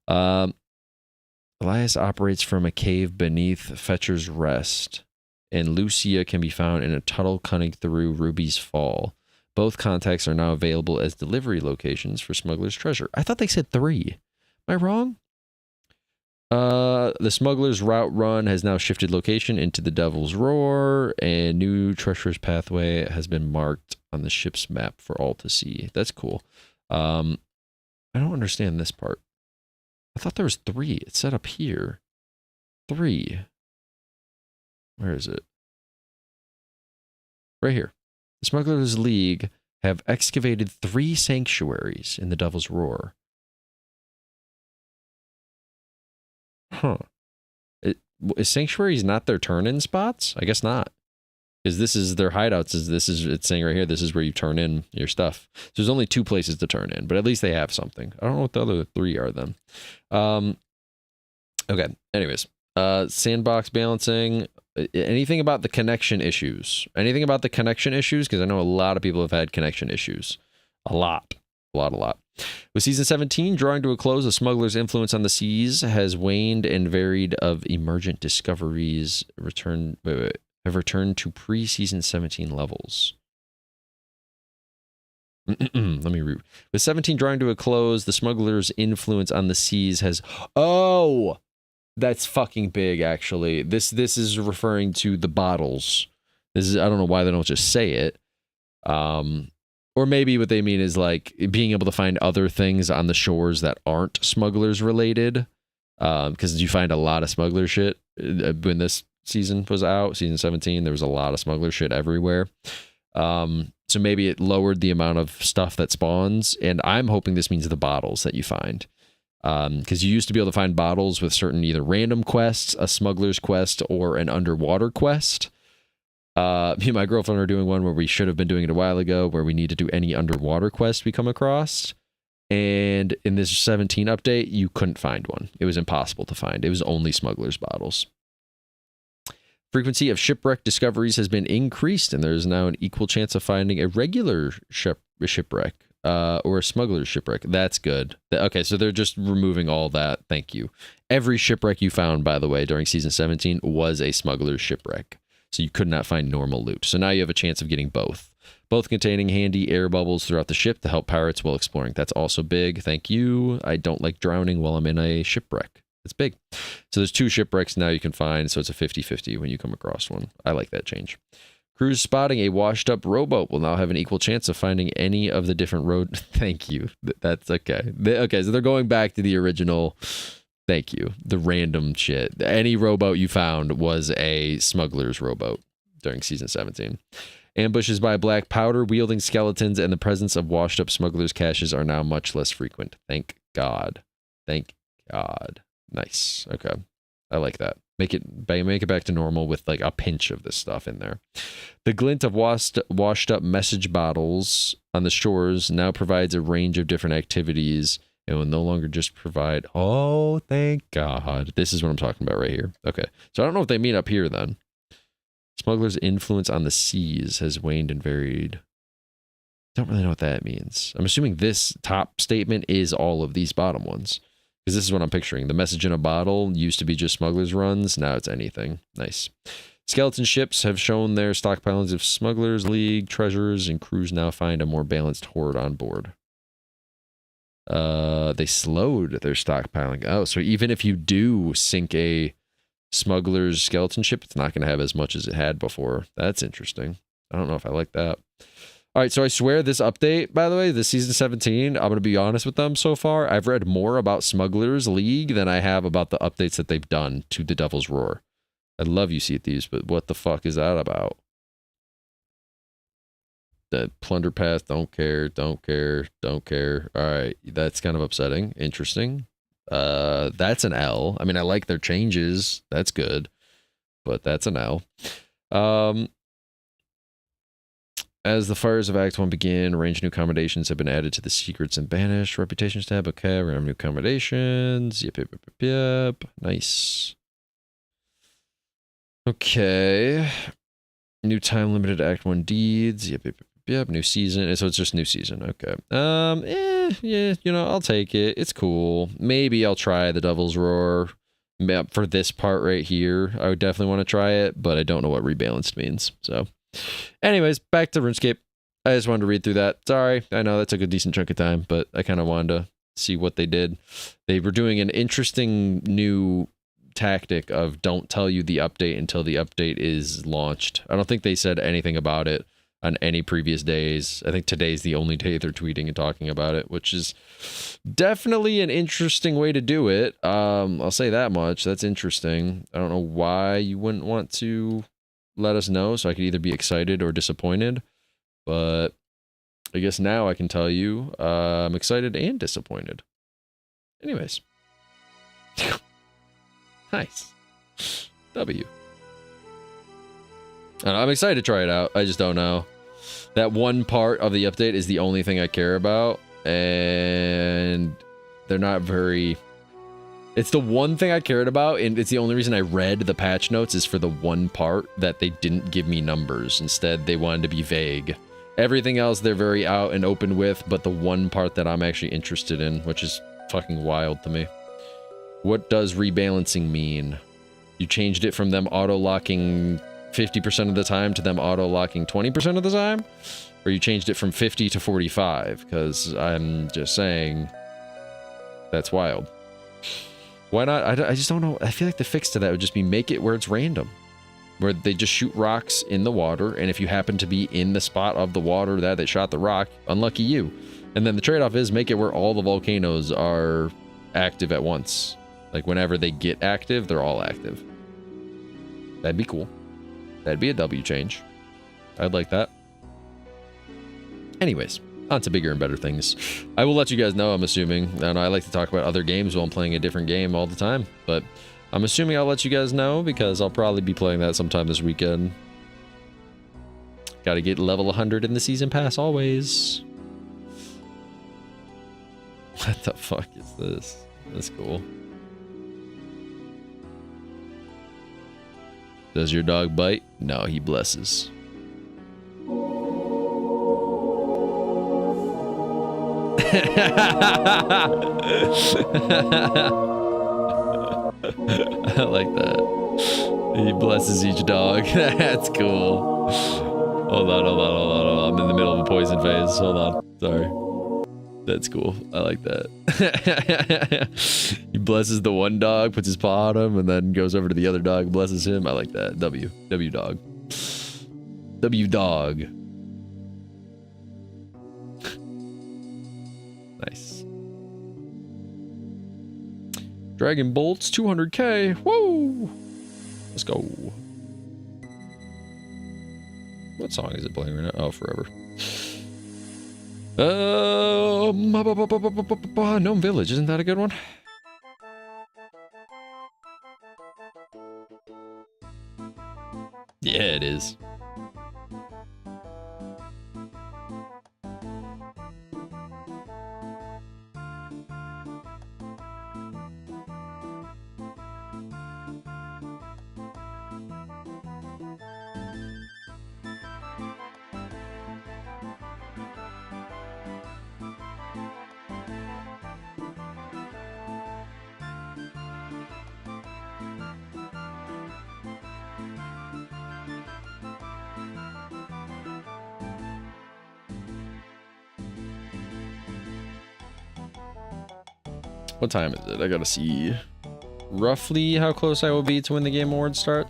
Speaker 1: Elias operates from a cave beneath Fetcher's Rest, and Lucia can be found in a tunnel cutting through Ruby's Fall. Both contacts are now available as delivery locations for Smuggler's Treasure. I thought they said 3. Am I wrong? The Smuggler's Route Run has now shifted location into the Devil's Roar, and new treacherous pathway has been marked on the ship's map for all to see. That's cool. I don't understand this part. I thought there was 3. It said up here. 3. Where is it? Right here. The Smugglers League have excavated 3 sanctuaries in the Devil's Roar. Huh. Is sanctuaries not their turn-in spots? I guess not. Because this is their hideouts. It's saying right here, this is where you turn in your stuff. So there's only 2 places to turn in, but at least they have something. I don't know what the other 3 are then. Okay. Anyways, sandbox balancing. Anything about the connection issues? Anything about the connection issues? Because I know a lot of people have had connection issues. A lot. With Season 17 drawing to a close, the Smuggler's influence on the seas has waned and varied of emergent discoveries have returned to pre-Season 17 levels. Let me read. With 17 drawing to a close, the Smuggler's influence on the seas has... Oh! That's fucking big, actually. This is referring to the bottles. This is, I don't know why they don't just say it. Or maybe what they mean is like being able to find other things on the shores that aren't smugglers related. Because you find a lot of smuggler shit when this season was out, season 17. There was a lot of smuggler shit everywhere. So maybe it lowered the amount of stuff that spawns. And I'm hoping this means the bottles that you find. Because you used to be able to find bottles with certain either random quests, a smuggler's quest, or an underwater quest. Me and my girlfriend are doing one where we should have been doing it a while ago, where we need to do any underwater quest we come across. And in this 17 update, you couldn't find one. It was impossible to find. It was only smuggler's bottles. Frequency of shipwreck discoveries has been increased, and there is now an equal chance of finding a regular shipwreck. Or a smuggler's shipwreck. That's good. Okay, so they're just removing all that. Thank you. Every shipwreck you found, by the way, during Season 17 was a smuggler's shipwreck. So you could not find normal loot. So now you have a chance of getting both. Both containing handy air bubbles throughout the ship to help pirates while exploring. That's also big. Thank you. I don't like drowning while I'm in a shipwreck. It's big. So there's 2 shipwrecks now you can find. So it's a 50-50 when you come across one. I like that change. Crews spotting a washed-up rowboat will now have an equal chance of finding any of the different road... Thank you. That's okay. Okay, so they're going back to the original... Thank you. The random shit. Any rowboat you found was a smuggler's rowboat during Season 17. Ambushes by black powder-wielding skeletons and the presence of washed-up smugglers' caches are now much less frequent. Thank God. Thank God. Nice. Okay. I like that. Make it back to normal with like a pinch of this stuff in there. The glint of washed up message bottles on the shores now provides a range of different activities and will no longer just provide... Oh, thank God. This is what I'm talking about right here. Okay. So I don't know if they mean up here then. Smuggler's influence on the seas has waned and varied. Don't really know what that means. I'm assuming this top statement is all of these bottom ones. Because this is what I'm picturing. The message in a bottle used to be just smugglers' runs. Now it's anything. Nice. Skeleton ships have shown their stockpilings of Smugglers League treasures, and crews now find a more balanced horde on board. They slowed their stockpiling. Oh, so even if you do sink a smuggler's skeleton ship, it's not going to have as much as it had before. That's interesting. I don't know if I like that. All right, so I swear this update, by the way, this season 17, I'm going to be honest with them so far. I've read more about Smugglers League than I have about the updates that they've done to the Devil's Roar. I love you, Sea Thieves, but what the fuck is that about? The plunder path, don't care. All right, that's kind of upsetting. Interesting. That's an L. I mean, I like their changes. That's good, but that's an L. As the fires of Act 1 begin, range new accommodations have been added to the Secrets and Banished Reputations tab. Okay, we're gonna have new accommodations. Yep. Nice. Okay. New time-limited Act 1 deeds. Yep. New season. So it's just new season. Okay. Yeah, you know, I'll take it. It's cool. Maybe I'll try the Devil's Roar for this part right here. I would definitely want to try it, but I don't know what rebalanced means. So, anyways, back to RuneScape. I just wanted to read through that. Sorry, I know that took a decent chunk of time, but I kind of wanted to see what they did. They were doing an interesting new tactic of don't tell you the update until the update is launched. I don't think they said anything about it on any previous days. I think today's the only day they're tweeting and talking about it, which is definitely an interesting way to do it. I'll say that much. That's interesting. I don't know why you wouldn't want to let us know, so I could either be excited or disappointed, but I guess now I can tell you I'm excited and disappointed. Anyways. Nice. W. I'm excited to try it out. I just don't know. That one part of the update is the only thing I care about, and they're not very... It's the one thing I cared about, and it's the only reason I read the patch notes is for the one part that they didn't give me numbers. Instead, they wanted to be vague. Everything else they're very out and open with, but the one part that I'm actually interested in, which is fucking wild to me. What does rebalancing mean? You changed it from them auto-locking 50% of the time to them auto-locking 20% of the time? Or you changed it from 50 to 45? Because I'm just saying, that's wild. Why not? I just don't know. I feel like the fix to that would just be make it where it's random. Where they just shoot rocks in the water, and if you happen to be in the spot of the water that shot the rock, unlucky you. And then the trade-off is make it where all the volcanoes are active at once. Like whenever they get active, they're all active. That'd be cool. That'd be a W change. I'd like that. Anyways, on to bigger and better things. I will let you guys know, I'm assuming. I know I like to talk about other games while I'm playing a different game all the time, but I'm assuming I'll let you guys know because I'll probably be playing that sometime this weekend. Gotta get level 100 in the season pass always. What the fuck is this? That's cool. Does your dog bite? No, he blesses. I like that. He blesses each dog. That's cool. Hold on. I'm in the middle of a poison phase. Hold on. Sorry. That's cool. I like that. He blesses the one dog, puts his paw on him, and then goes over to the other dog, blesses him. I like that. W dog. W dog. Nice. Dragon Bolts, 200k. Woo! Let's go. What song is it playing right now? Oh, Forever. Gnome Village, isn't that a good one? Yeah, it is. What time is it? I gotta see roughly how close I will be to when the Game Awards start.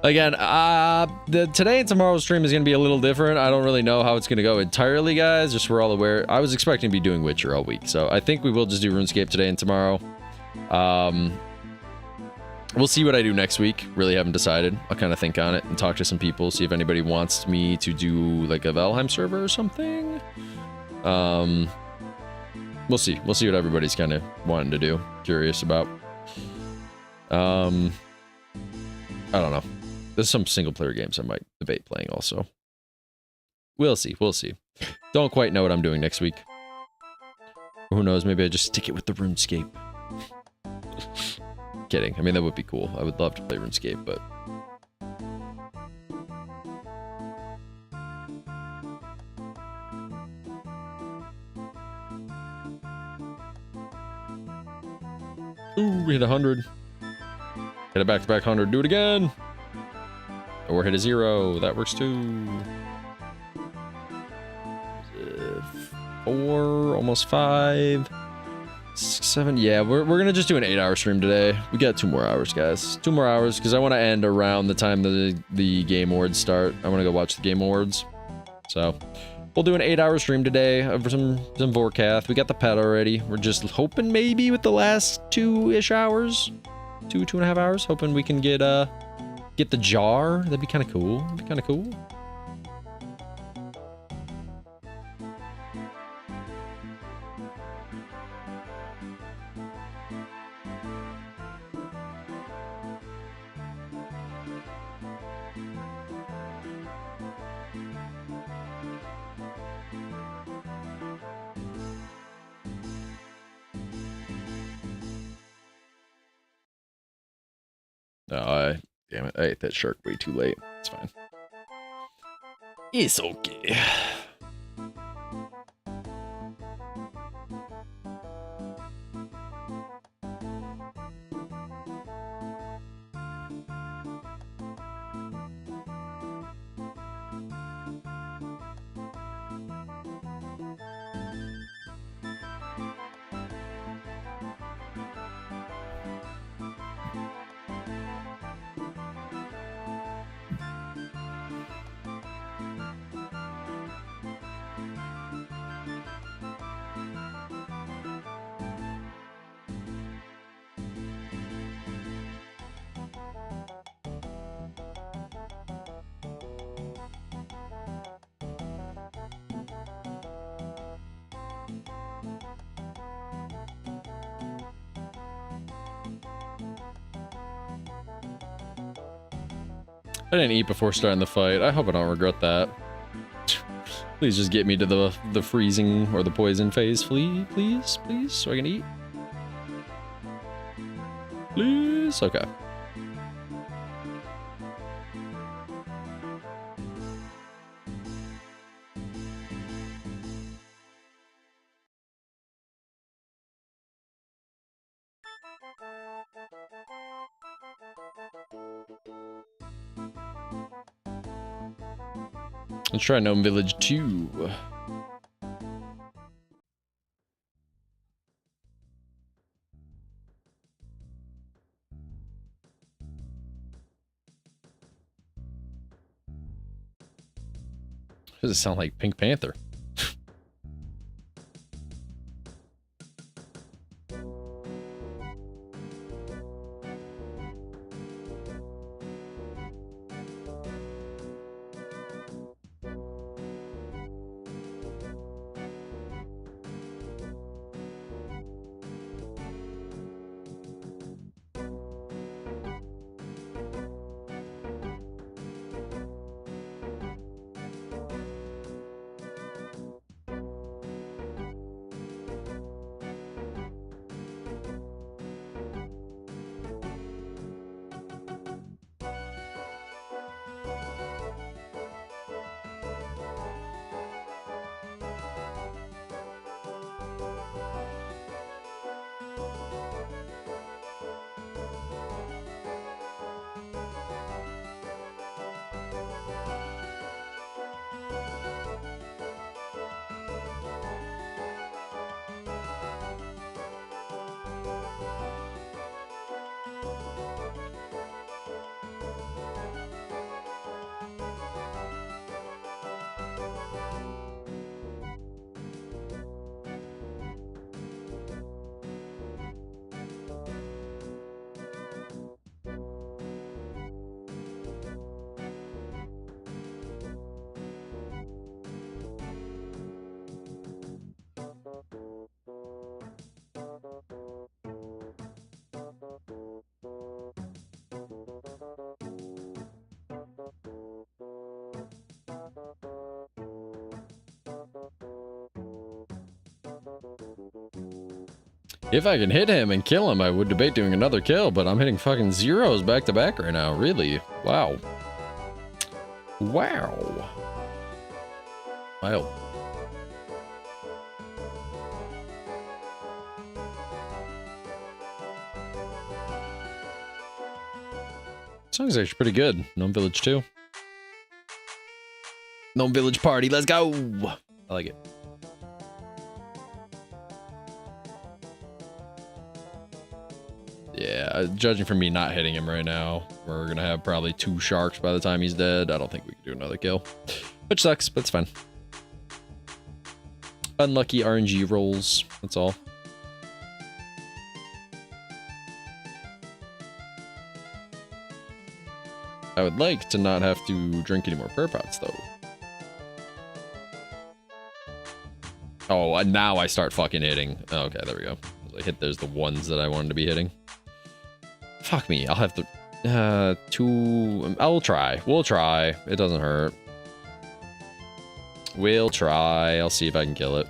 Speaker 1: Again, today and tomorrow's stream is going to be a little different. I don't really know how it's going to go entirely, guys. Just so we're all aware. I was expecting to be doing Witcher all week, so I think we will just do RuneScape today and tomorrow. We'll see what I do next week. Really haven't decided. I'll kind of think on it and talk to some people, see if anybody wants me to do like a Valheim server or something. We'll see. We'll see what everybody's kind of wanting to do. Curious about. I don't know. There's some single player games I might debate playing also. We'll see. We'll see. Don't quite know what I'm doing next week. Who knows? Maybe I just stick it with the RuneScape. Kidding. I mean, that would be cool. I would love to play RuneScape, but... Ooh, we hit 100. Hit a back-to-back 100. Do it again! Or hit a 0. That works too. 4, almost 5. 6, 7. Yeah, we're gonna just do an 8-hour stream today. We got 2 more hours, guys. 2 more hours, because I want to end around the time the Game Awards start. I want to go watch the Game Awards. So, we'll do an 8-hour stream today of some Vorkath. We got the pet already. We're just hoping maybe with the last 2-ish hours, 2.5 hours, hoping we can get the jar. That'd be kind of cool. That'd be kind of cool. Oh, damn it. I ate that shark way too late. It's fine. It's okay. I didn't eat before starting the fight. I hope I don't regret that. Please just get me to the freezing or the poison phase, please, so I can eat. Please? Okay. Let's try Gnome Village 2. Does it sound like Pink Panther? If I can hit him and kill him, I would debate doing another kill, but I'm hitting fucking zeros back to back right now. Really? Wow. Wow. Wow. Song's actually pretty good. Gnome Village 2. Gnome Village Party, let's go! I like it. Yeah, judging from me not hitting him right now, we're gonna have probably 2 sharks by the time he's dead. I don't think we can do another kill. Which sucks, but it's fine. Unlucky RNG rolls, that's all. I would like to not have to drink any more prayer pots, though. Oh, and now I start fucking hitting. Oh, okay, there we go. There's the ones that I wanted to be hitting. Fuck me, I'll have to... I'll try. We'll try. It doesn't hurt. We'll try. I'll see if I can kill it.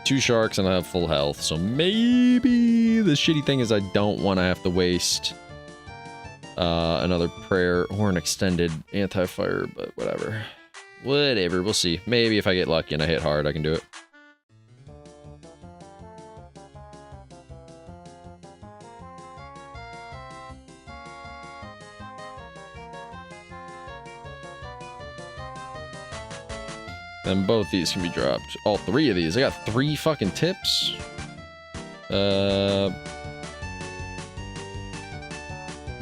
Speaker 1: Two sharks and I have full health, so maybe the shitty thing is I don't want to have to waste another prayer or an extended anti-fire, but whatever. Whatever, we'll see. Maybe if I get lucky and I hit hard, I can do it. And both these can be dropped. All 3 of these. I got 3 fucking tips.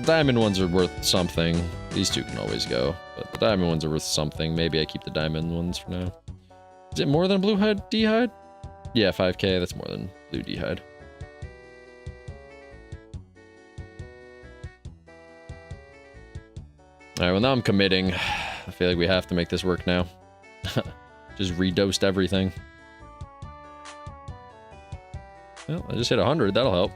Speaker 1: Diamond ones are worth something. These 2 can always go. But the diamond ones are worth something. Maybe I keep the diamond ones for now. Is it more than blue hide? D-hide? Yeah, 5k. That's more than blue D-hide. Alright, well now I'm committing. I feel like we have to make this work now. Just redosed everything. Well, I just hit 100. That'll help.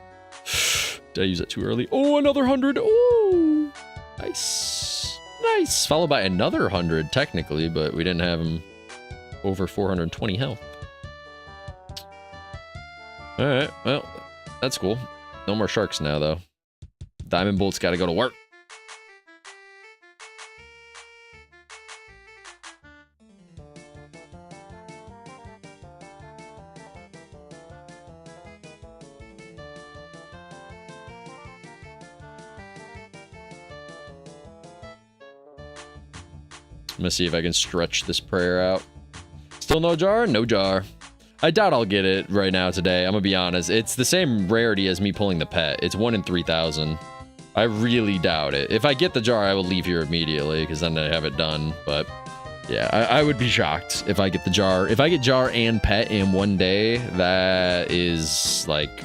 Speaker 1: Did I use it too early? Oh, another 100. Oh, nice. Nice. Followed by another 100, technically, but we didn't have him over 420 health. All right. Well, that's cool. No more sharks now, though. Diamond Bolt's got to go to work. I'm gonna see if I can stretch this prayer out. Still no jar? No jar. I doubt I'll get it right now today. I'm gonna be honest. It's the same rarity as me pulling the pet. It's 1 in 3,000. I really doubt it. If I get the jar, I will leave here immediately because then I have it done. But yeah, I would be shocked if I get the jar. If I get jar and pet in one day, that is like...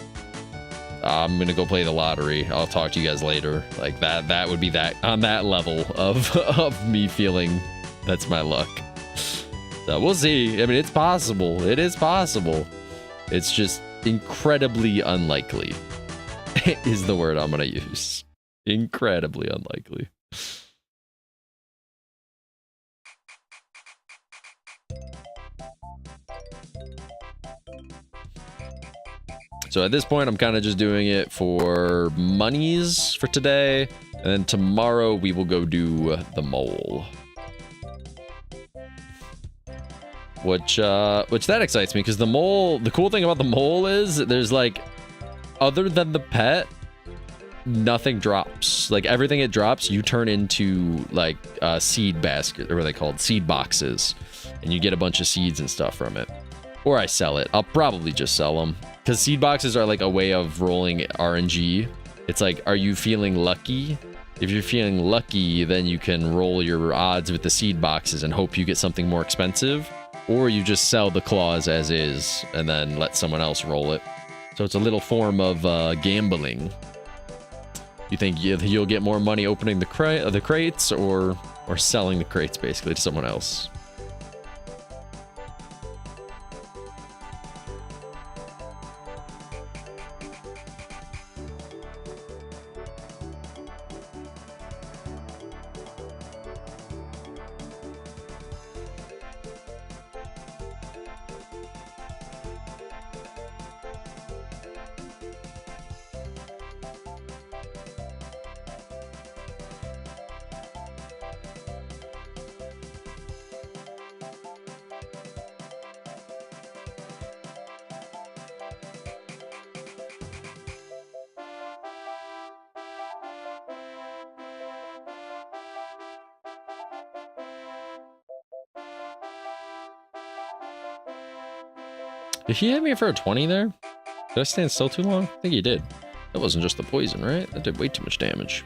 Speaker 1: I'm gonna go play the lottery. I'll talk to you guys later. Like that would be that on that level of me feeling that's my luck. So we'll see. I mean, it's possible. It is possible. It's just incredibly unlikely is the word I'm gonna use. Incredibly unlikely. So at this point, I'm kind of just doing it for monies for today. And then tomorrow we will go do the mole. Which that excites me because the mole, the cool thing about the mole is there's like, other than the pet, nothing drops. Like everything it drops, you turn into like seed basket, or what are they called? Seed boxes. And you get a bunch of seeds and stuff from it. Or I sell it. I'll probably just sell them. Because seed boxes are like a way of rolling RNG. It's like, are you feeling lucky? If you're feeling lucky, then you can roll your odds with the seed boxes and hope you get something more expensive. Or you just sell the claws as is and then let someone else roll it. So it's a little form of gambling. You think you'll get more money opening the crates or selling the crates basically to someone else. Did he hit me for a 20 there? Did I stand still too long? I think he did. That wasn't just the poison, right? That did way too much damage.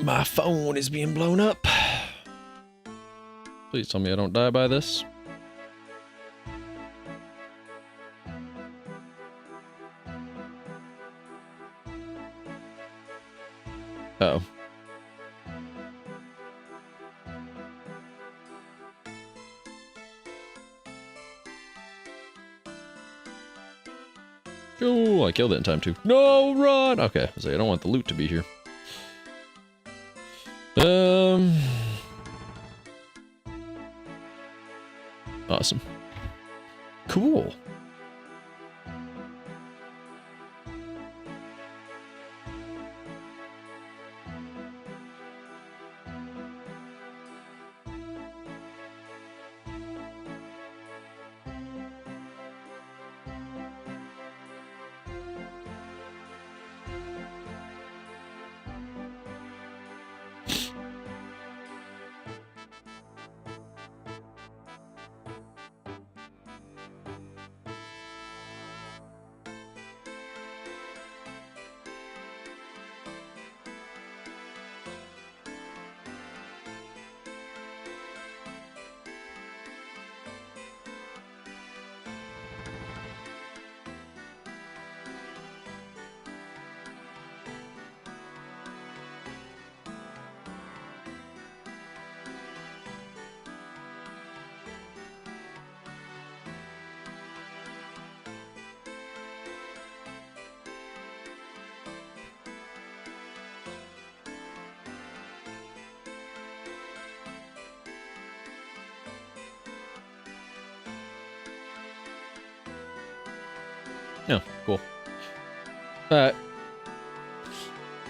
Speaker 1: My phone is being blown up. Please tell me I don't die by this. Uh-oh. Oh, I killed it in time too. No, run! Okay, I don't want the loot to be here. Awesome. Cool. Oh, cool.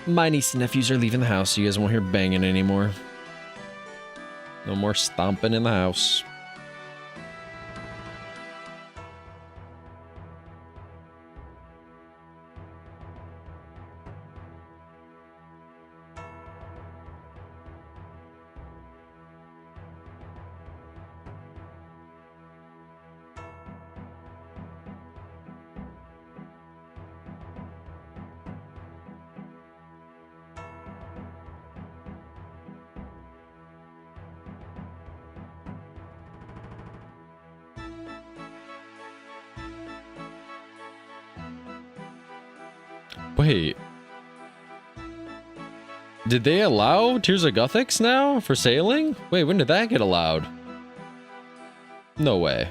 Speaker 1: My niece and nephews are leaving the house, so you guys won't hear banging anymore. No more stomping in the house. Wait. Did they allow Tears of Guthix now for sailing? Wait, when did that get allowed? No way.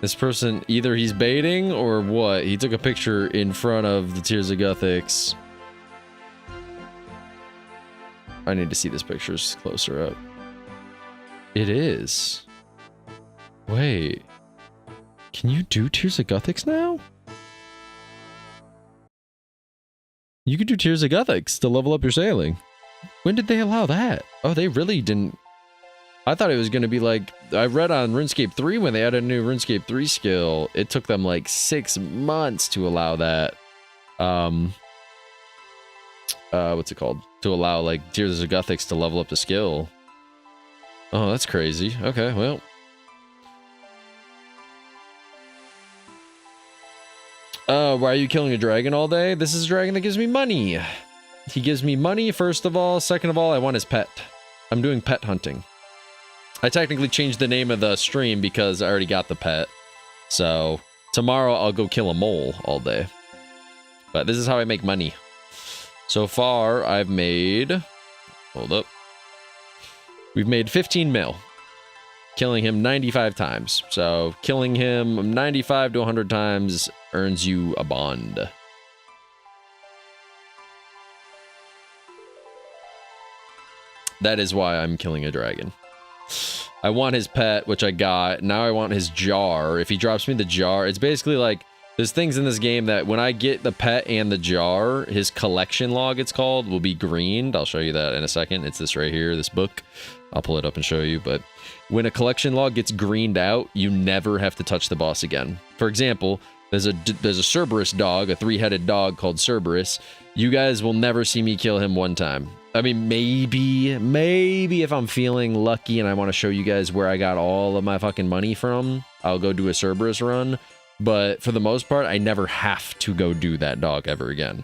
Speaker 1: This person, either he's baiting or what? He took a picture in front of the Tears of Guthix. I need to see this picture closer up. It is. Wait. Can you do Tears of Guthix now? You could do Tears of Guthix to level up your sailing. When did they allow that? Oh, they really didn't. I thought it was going to be like, I read on RuneScape 3 when they added a new RuneScape 3 skill, it took them like 6 months to allow that. What's it called? To allow like Tears of Guthix to level up the skill. Oh, that's crazy. Okay, well. Why are you killing a dragon all day? This is a dragon that gives me money. he gives me money, first of all. Second of all, I want his pet. I'm doing pet hunting. I technically changed the name of the stream because I already got the pet. So tomorrow I'll go kill a mole all day. But this is how I make money. So far, I've made... Hold up. We've made 15 mil. Killing him 95 times. So killing him 95 to 100 times earns you a bond. That is why I'm killing a dragon. I want his pet, which I got. Now I want his jar. If he drops me the jar, it's basically like... There's things in this game that when I get the pet and the jar, his collection log, it's called, will be greened. I'll show you that in a second. It's this right here, this book. I'll pull it up and show you. But when a collection log gets greened out, you never have to touch the boss again. For example, there's a Cerberus dog, a 3-headed dog called Cerberus. You guys will never see me kill him one time. I mean, maybe if I'm feeling lucky and I want to show you guys where I got all of my fucking money from, I'll go do a Cerberus run. But for the most part, I never have to go do that dog ever again.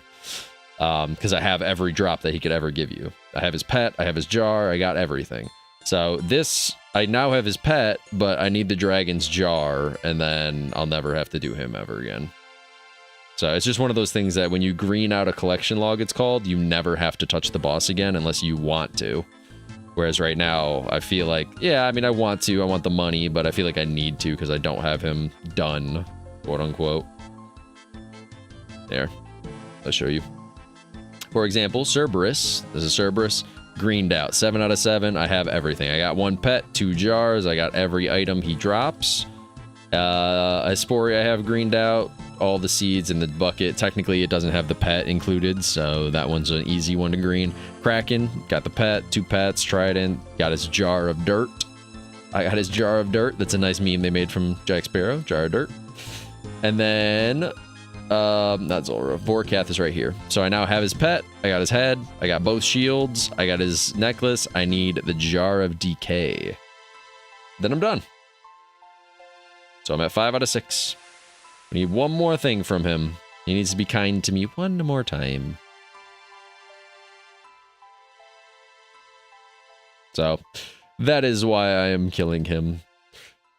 Speaker 1: Because I have every drop that he could ever give you. I have his pet, I have his jar, I got everything. So this, I now have his pet, but I need the dragon's jar, and then I'll never have to do him ever again. So it's just one of those things that when you green out a collection log, it's called, you never have to touch the boss again unless you want to. Whereas right now, I feel like, yeah, I mean, I want the money, but I feel like I need to because I don't have him done. Quote unquote. There. I'll show you. For example, Cerberus. This is Cerberus. Greened out. 7 out of 7. I have everything. I got 1 pet, 2 jars. I got every item he drops. Aspori I have greened out. All the seeds in the bucket. Technically, it doesn't have the pet included, so that one's an easy one to green. Kraken. Got the pet. 2 pets. Trident. Got his jar of dirt. I got his jar of dirt. That's a nice meme they made from Jack Sparrow. Jar of dirt. And then, not Zulrah, Vorkath is right here. So I now have his pet, I got his head, I got both shields, I got his necklace, I need the Jar of Decay. Then I'm done. So I'm at 5 out of 6. I need one more thing from him. He needs to be kind to me one more time. So, that is why I am killing him.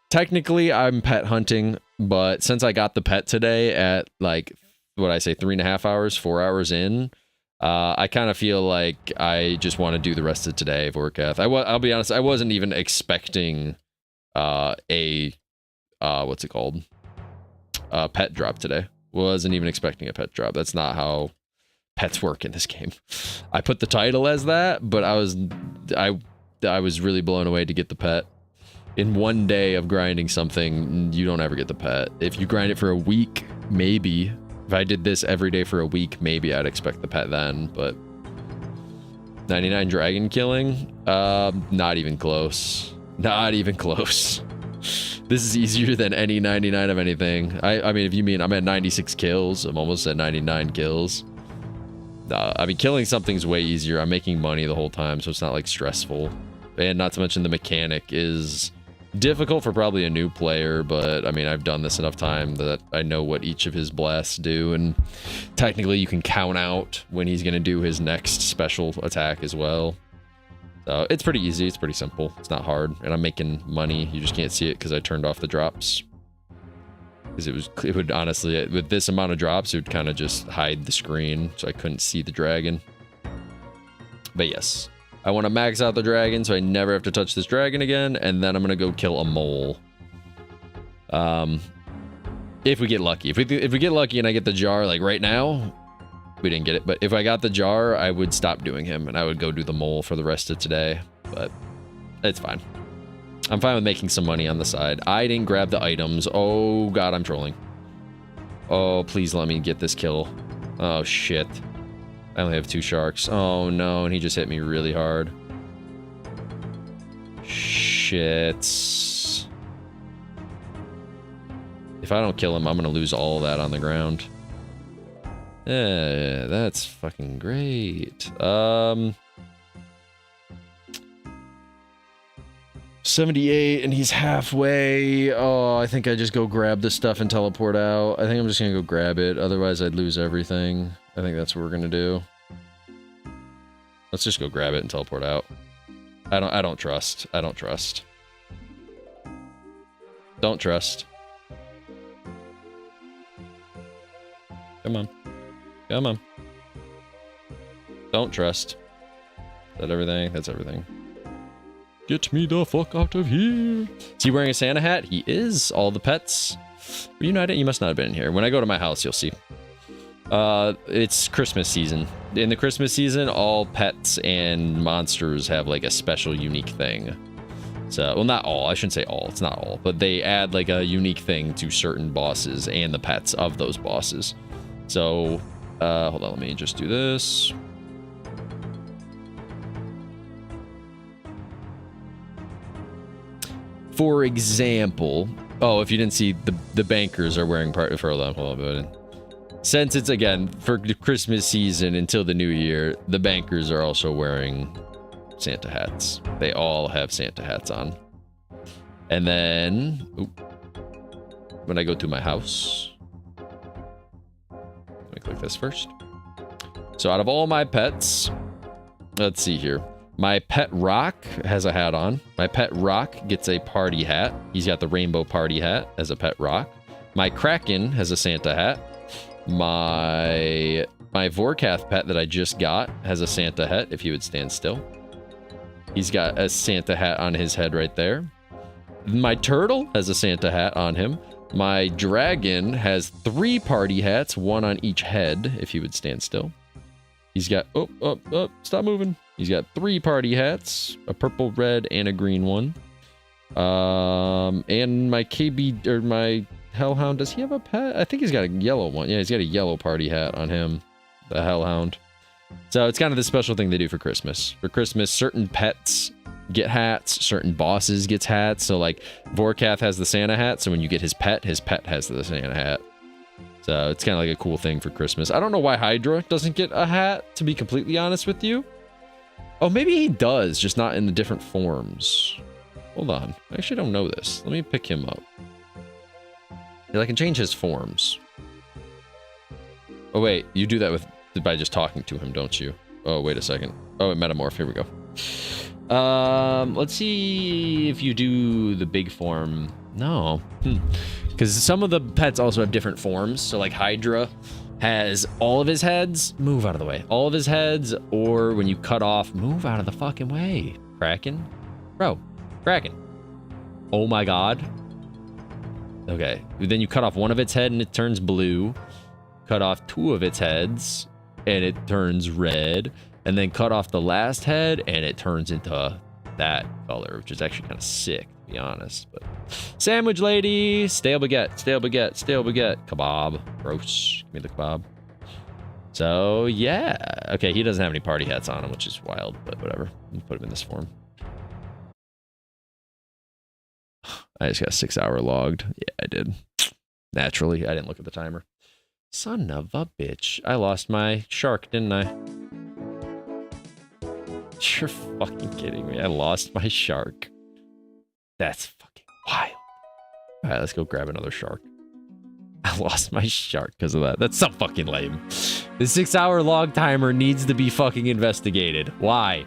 Speaker 1: Technically, I'm pet hunting, but since I got the pet today at, like, what I say, 3.5 hours, 4 hours in, I kind of feel like I just want to do the rest of today, Vorkath. I'll be honest, I wasn't even expecting what's it called? Pet drop today. Wasn't even expecting a pet drop. That's not how pets work in this game. I put the title as that, but I was really blown away to get the pet. In one day of grinding something, you don't ever get the pet. If you grind it for a week, maybe. If I did this every day for a week, maybe I'd expect the pet then, but 99 dragon killing? Not even close. Not even close. This is easier than any 99 of anything. I mean, if you mean I'm at 96 kills, I'm almost at 99 kills. I mean, killing something's way easier. I'm making money the whole time, so it's not like stressful. And not to mention the mechanic is difficult for probably a new player, but I mean, I've done this enough time that I know what each of his blasts do, and technically you can count out when he's going to do his next special attack as well. So it's pretty easy, it's pretty simple, it's not hard, and I'm making money. You just can't see it because I turned off the drops. Because it would honestly, with this amount of drops, it would kind of just hide the screen, so I couldn't see the dragon. But yes. I want to max out the dragon so I never have to touch this dragon again, and then I'm going to go kill a mole. If we get lucky. If we get lucky and I get the jar, like right now, we didn't get it, but if I got the jar, I would stop doing him, and I would go do the mole for the rest of today, but it's fine. I'm fine with making some money on the side. I didn't grab the items. Oh, God, I'm trolling. Oh, please let me get this kill. Oh, shit. I only have 2 sharks. Oh no, and he just hit me really hard. Shit. If I don't kill him, I'm gonna lose all that on the ground. Yeah, that's fucking great. 78, and he's halfway. Oh, I think I just go grab this stuff and teleport out. I think I'm just gonna go grab it. Otherwise, I'd lose everything. I think that's what we're gonna do. Let's just go grab it and teleport out. I don't trust. I don't trust. Don't trust. Come on. Come on. Don't trust. Is that everything? That's everything. Get me the fuck out of here. Is he wearing a Santa hat? He is. All the pets. Were you not in? You must not have been in here. When I go to my house, you'll see. It's Christmas season. In the Christmas season, all pets and monsters have like a special unique thing. So, well, not all. I shouldn't say all. It's not all. But they add like a unique thing to certain bosses and the pets of those bosses. So, hold on. Let me just do this. For example, oh, if you didn't see, the bankers are wearing part for hold on. Since it's again for the Christmas season until the new year, the bankers are also wearing Santa hats. They all have Santa hats on. And then when I go to my house, let me click this first. So out of all my pets, let's see here. My pet Rock has a hat on. My pet Rock gets a party hat. He's got the rainbow party hat as a pet Rock. My Kraken has a Santa hat. My Vorkath pet that I just got has a Santa hat, if he would stand still. He's got a Santa hat on his head right there. My turtle has a Santa hat on him. My dragon has 3 party hats, 1 on each head, if he would stand still. He's got, stop moving. He's got 3 party hats, a purple, red, and a green one. And my KB, or my Hellhound, does he have a pet? I think he's got a yellow one. Yeah, he's got a yellow party hat on him, the Hellhound. So it's kind of the special thing they do for Christmas. For Christmas, certain pets get hats, certain bosses gets hats. So like Vorkath has the Santa hat, so when you get his pet has the Santa hat. So it's kind of like a cool thing for Christmas. I don't know why Hydra doesn't get a hat, to be completely honest with you. Oh, maybe he does, just not in the different forms. Hold on. I actually don't know this. Let me pick him up. I can change his forms. Oh, wait. You do that by just talking to him, don't you? Oh, wait a second. Oh, it metamorph. Here we go. Let's see if you do the big form. No. Because some of the pets also have different forms. So, like, Hydra has all of his heads. Move out of the way. All of his heads, or when you cut off, move out of the fucking way. Kraken? Bro. Kraken. Oh, my God. Okay, then you cut off one of its head and it turns blue. Cut off 2 of its heads and it turns red. And then cut off the last head and it turns into that color, which is actually kind of sick, to be honest. But sandwich lady, stale baguette, stale baguette, stale baguette, kebab, gross. Give me the kebab. So yeah, okay, he doesn't have any party hats on him, which is wild, but whatever. We'll put him in this form. I just got 6 hour logged. Yeah, I did. Naturally, I didn't look at the timer. Son of a bitch. I lost my shark, didn't I? You're fucking kidding me. I lost my shark. That's fucking wild. All right, let's go grab another shark. I lost my shark because of that. That's so fucking lame. The 6 hour log timer needs to be fucking investigated. Why?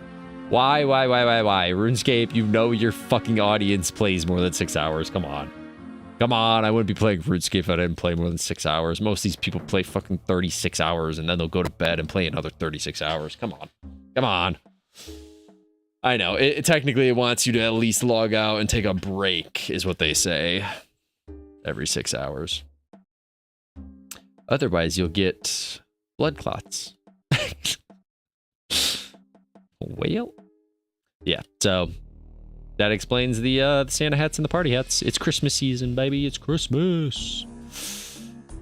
Speaker 1: Why? RuneScape, you know your fucking audience plays more than 6 hours. Come on. Come on, I wouldn't be playing RuneScape if I didn't play more than 6 hours. Most of these people play fucking 36 hours and then they'll go to bed and play another 36 hours. Come on. Come on. I know, technically it wants you to at least log out and take a break, is what they say. Every 6 hours. Otherwise, you'll get blood clots. Well, yeah, so that explains the Santa hats and the party hats. It's Christmas season, baby. It's Christmas.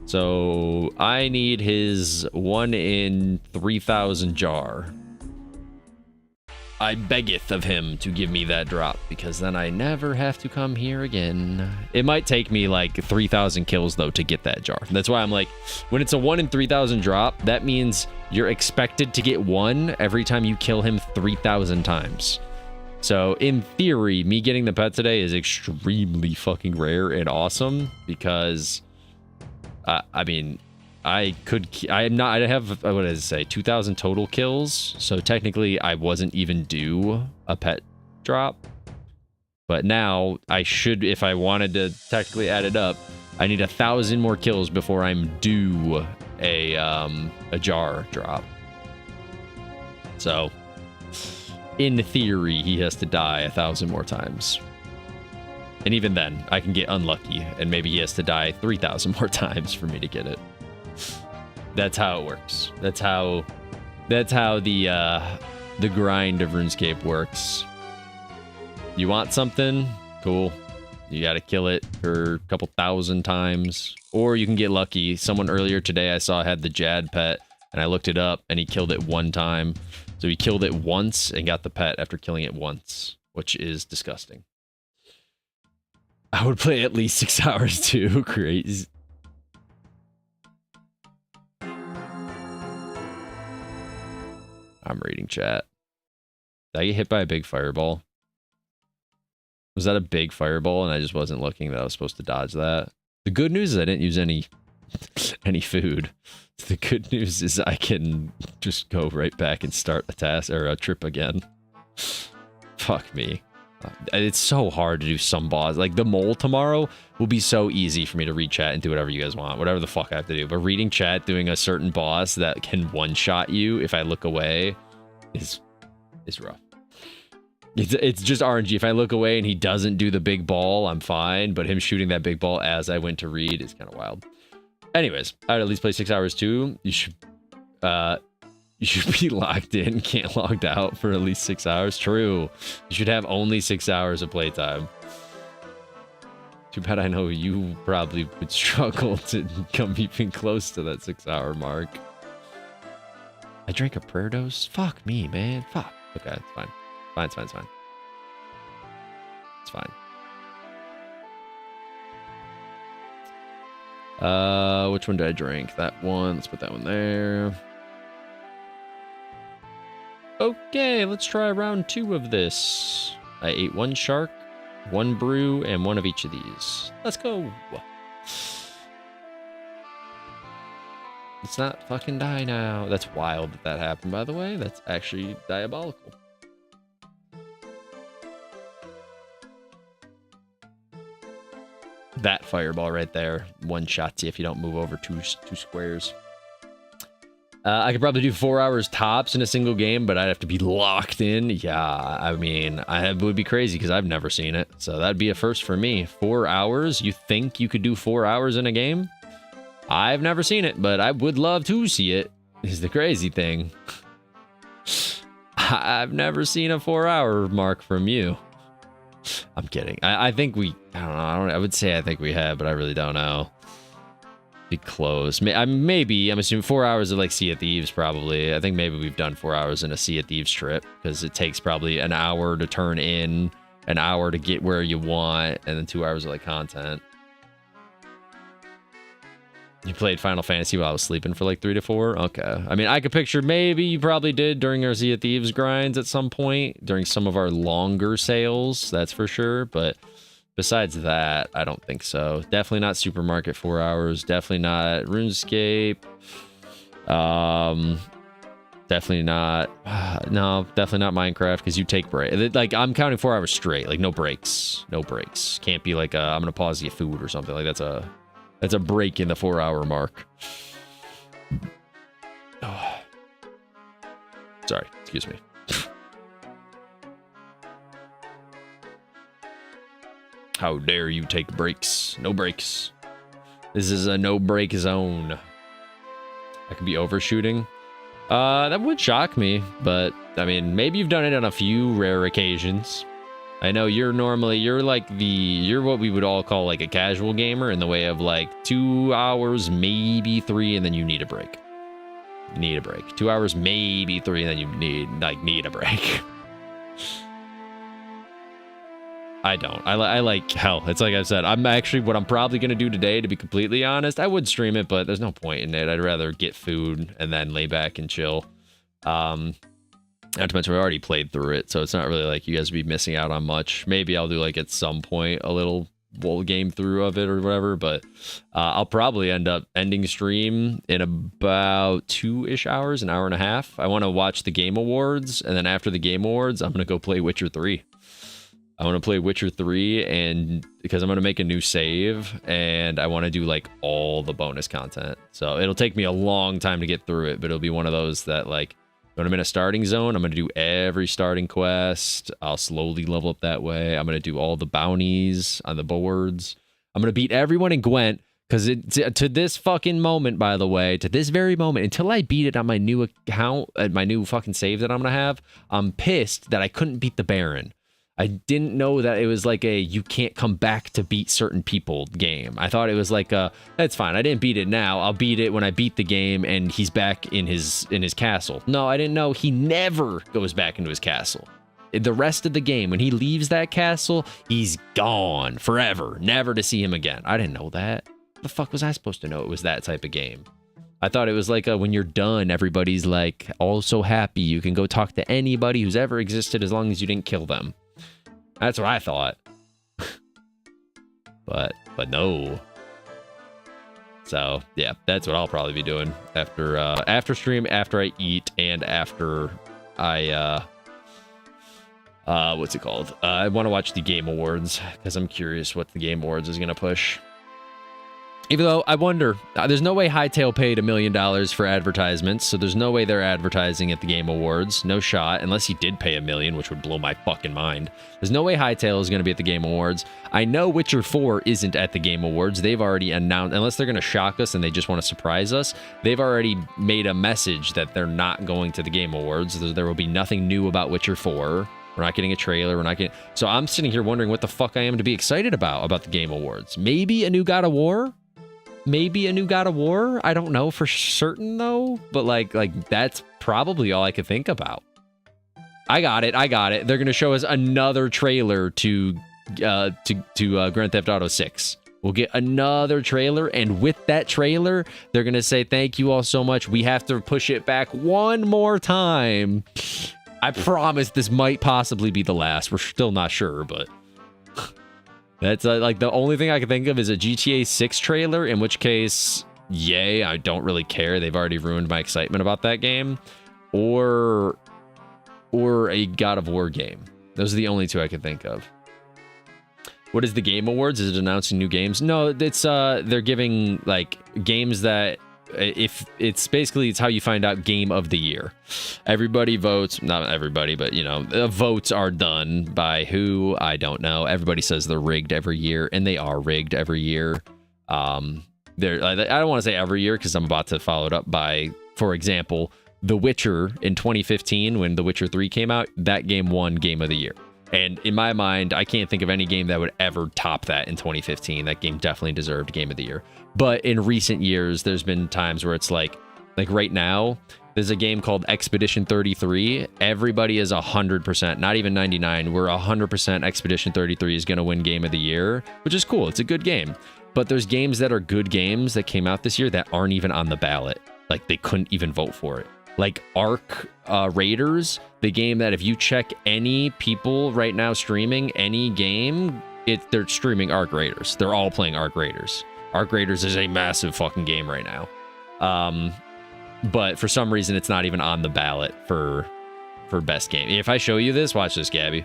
Speaker 1: So I need his 1 in 3,000 jar. I beggeth of him to give me that drop, because then I never have to come here again. It might take me like 3,000 kills though to get that jar. That's why I'm like, when it's a 1 in 3,000 drop, that means you're expected to get 1 every time you kill him 3,000 times. So in theory, me getting the pet today is extremely fucking rare and awesome, because I mean, I have, what does it say, 2,000 total kills, so technically I wasn't even due a pet drop. But now I should, if I wanted to technically add it up, I need 1,000 more kills before I'm due a jar drop. So, in theory, he has to die 1,000 more times. And even then, I can get unlucky, and maybe he has to die 3,000 more times for me to get it. That's how it works. That's how the grind of RuneScape works. You want something? Cool. You gotta kill it for a couple thousand times. Or you can get lucky. Someone earlier today I saw had the Jad pet, and I looked it up, and he killed it one time. So he killed it once and got the pet after killing it once, which is disgusting. I would play at least 6 hours too. Crazy. I'm reading chat. Did I get hit by a big fireball? Was that a big fireball and I just wasn't looking that I was supposed to dodge that? The good news is I didn't use any food. The good news is I can just go right back and start a task or a trip again. Fuck me. It's so hard to do some boss. Like the mole tomorrow will be so easy for me to read chat and do whatever you guys want. Whatever the fuck I have to do. But reading chat, doing a certain boss that can one-shot you if I look away is rough. It's just RNG. If I look away and he doesn't do the big ball, I'm fine. But him shooting that big ball as I went to read is kind of wild. Anyways, I'd at least play 6 hours too. You should be locked in, can't logged out for at least 6 hours. True. You should have only 6 hours of playtime. Too bad I know you probably would struggle to come even close to that 6 hour mark. I drank a prayer dose? Fuck me, man. Fuck. Okay, it's fine. It's fine. It's fine. Which one did I drink? That one. Let's put that one there. Okay, let's try round 2 of this. I ate 1 shark, 1 brew, and 1 of each of these. Let's go. Let's not fucking die now. That's wild that happened, by the way. That's actually diabolical. That fireball right there one-shots you if you don't move over two squares. I could probably do 4 hours tops in a single game, but I'd have to be locked in. Yeah, I mean, it would be crazy because I've never seen it. So that'd be a first for me. 4 hours? You think you could do 4 hours in a game? I've never seen it, but I would love to see it, is the crazy thing. I've never seen a 4 hour mark from you. I'm kidding. I think we, I don't know. I would say I think we have, but I really don't know. Be close. Maybe, I'm assuming 4 hours of like Sea of Thieves probably. I think maybe we've done 4 hours in a Sea of Thieves trip because it takes probably an hour to turn in, an hour to get where you want, and then 2 hours of like content. You played Final Fantasy while I was sleeping for like 3 to 4? Okay. I mean, I could picture maybe you probably did during our Sea of Thieves grinds at some point, during some of our longer sales, that's for sure. But besides that, I don't think so. Definitely not Supermarket 4 hours. Definitely not RuneScape. Definitely not. No, definitely not Minecraft because you take break. Like, I'm counting 4 hours straight. Like, no breaks. No breaks. Can't be like, I'm going to pause to get food or something. Like, that's a break in the 4 hour mark. Oh. Sorry, excuse me. How dare you take breaks? No breaks. This is a no break zone. I could be overshooting. That would shock me, but I mean, maybe you've done it on a few rare occasions. I know you're what we would all call like a casual gamer in the way of like 2 hours, maybe 3, and then you need a break. You need a break. 2 hours, maybe 3, and then you need a break. I don't. I like, hell, it's like I said, what I'm probably going to do today, to be completely honest, I would stream it, but there's no point in it. I'd rather get food and then lay back and chill. Not to mention, we already played through it, so it's not really like you guys would be missing out on much. Maybe I'll do, like, at some point, a little whole game through of it or whatever, but I'll probably end up ending stream in about 2-ish hours, an hour and a half. I want to watch the Game Awards, and then after the Game Awards, I'm going to go play Witcher 3. I want to play Witcher 3, and because I'm going to make a new save, and I want to do like all the bonus content. So it'll take me a long time to get through it, but it'll be one of those that like, when I'm in a starting zone, I'm going to do every starting quest. I'll slowly level up that way. I'm going to do all the bounties on the boards. I'm going to beat everyone in Gwent, because to this fucking moment, by the way, to this very moment, until I beat it on my new account, my new fucking save that I'm going to have, I'm pissed that I couldn't beat the Baron. I didn't know that it was like a you can't come back to beat certain people game. I thought it was like a that's fine. I didn't beat it now. I'll beat it when I beat the game and he's back in his castle. No, I didn't know he never goes back into his castle. The rest of the game, when he leaves that castle, he's gone forever, never to see him again. I didn't know that. The fuck was I supposed to know it was that type of game? I thought it was like when you're done, everybody's like all so happy. You can go talk to anybody who's ever existed as long as you didn't kill them. That's what I thought. but no. So yeah, that's what I'll probably be doing after stream, after I eat, and after I what's it called? I want to watch the Game Awards because I'm curious what the Game Awards is gonna push. Even though I wonder, there's no way Hightail paid $1 million for advertisements, so there's no way they're advertising at the Game Awards. No shot, unless he did pay $1 million, which would blow my fucking mind. There's no way Hightail is going to be at the Game Awards. I know Witcher 4 isn't at the Game Awards. They've already announced, unless they're going to shock us and they just want to surprise us, they've already made a message that they're not going to the Game Awards. There will be nothing new about Witcher 4. We're not getting a trailer. We're not getting... So I'm sitting here wondering what the fuck I am to be excited about the Game Awards. Maybe a new God of War? Maybe a new God of War? I don't know for certain, though. But, like that's probably all I could think about. I got it. They're going to show us another trailer to Grand Theft Auto 6. We'll get another trailer, and with that trailer, they're going to say, thank you all so much. We have to push it back one more time. I promise this might possibly be the last. We're still not sure, but... That's like the only thing I can think of is a GTA 6 trailer, in which case, yay, I don't really care. They've already ruined my excitement about that game. Or a God of War game. Those are the only two I can think of. What is the Game Awards? Is it announcing new games? No, it's they're giving like games that if it's basically it's how you find out game of the year. Everybody votes, not everybody, but you know, the votes are done by who? I don't know. Everybody says they're rigged every year, and they are rigged every year. I don't want to say every year because I'm about to follow it up by, for example, The Witcher in 2015 when The Witcher 3 came out. That game won Game of the Year. And in my mind, I can't think of any game that would ever top that in 2015. That game definitely deserved Game of the Year. But in recent years, there's been times where it's like right now, there's a game called Expedition 33. Everybody is 100%, not even 99. We're 100% Expedition 33 is going to win Game of the Year, which is cool. It's a good game. But there's games that are good games that came out this year that aren't even on the ballot. Like, they couldn't even vote for it. Like Ark Raiders, the game that if you check any people right now streaming any game, they're streaming Ark Raiders. They're all playing Ark Raiders. Ark Raiders is a massive fucking game right now. But for some reason, it's not even on the ballot for best game. If I show you this, watch this, Gabby.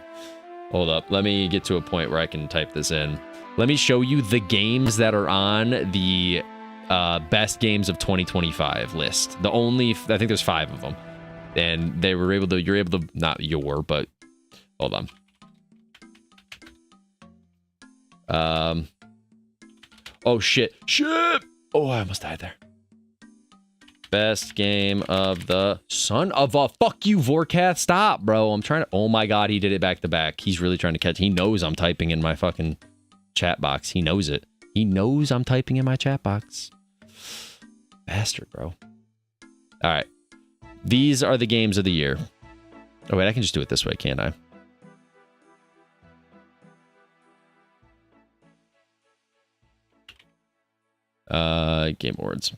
Speaker 1: Hold up. Let me get to a point where I can type this in. Let me show you the games that are on the best games of 2025 list. I think there's 5 of them, and you're able to not but hold on. Oh shit, oh, I almost died there. Best game of the son of a fuck you, Vorkath. Stop, bro. I'm trying to. Oh my god, he did it back to back. He's really trying to catch. He knows I'm typing in my fucking chat box. He knows it. He knows I'm typing in my chat box. Bastard, bro. All right. These are the games of the year. Oh, wait, I can just do it this way, can't I? Game Awards.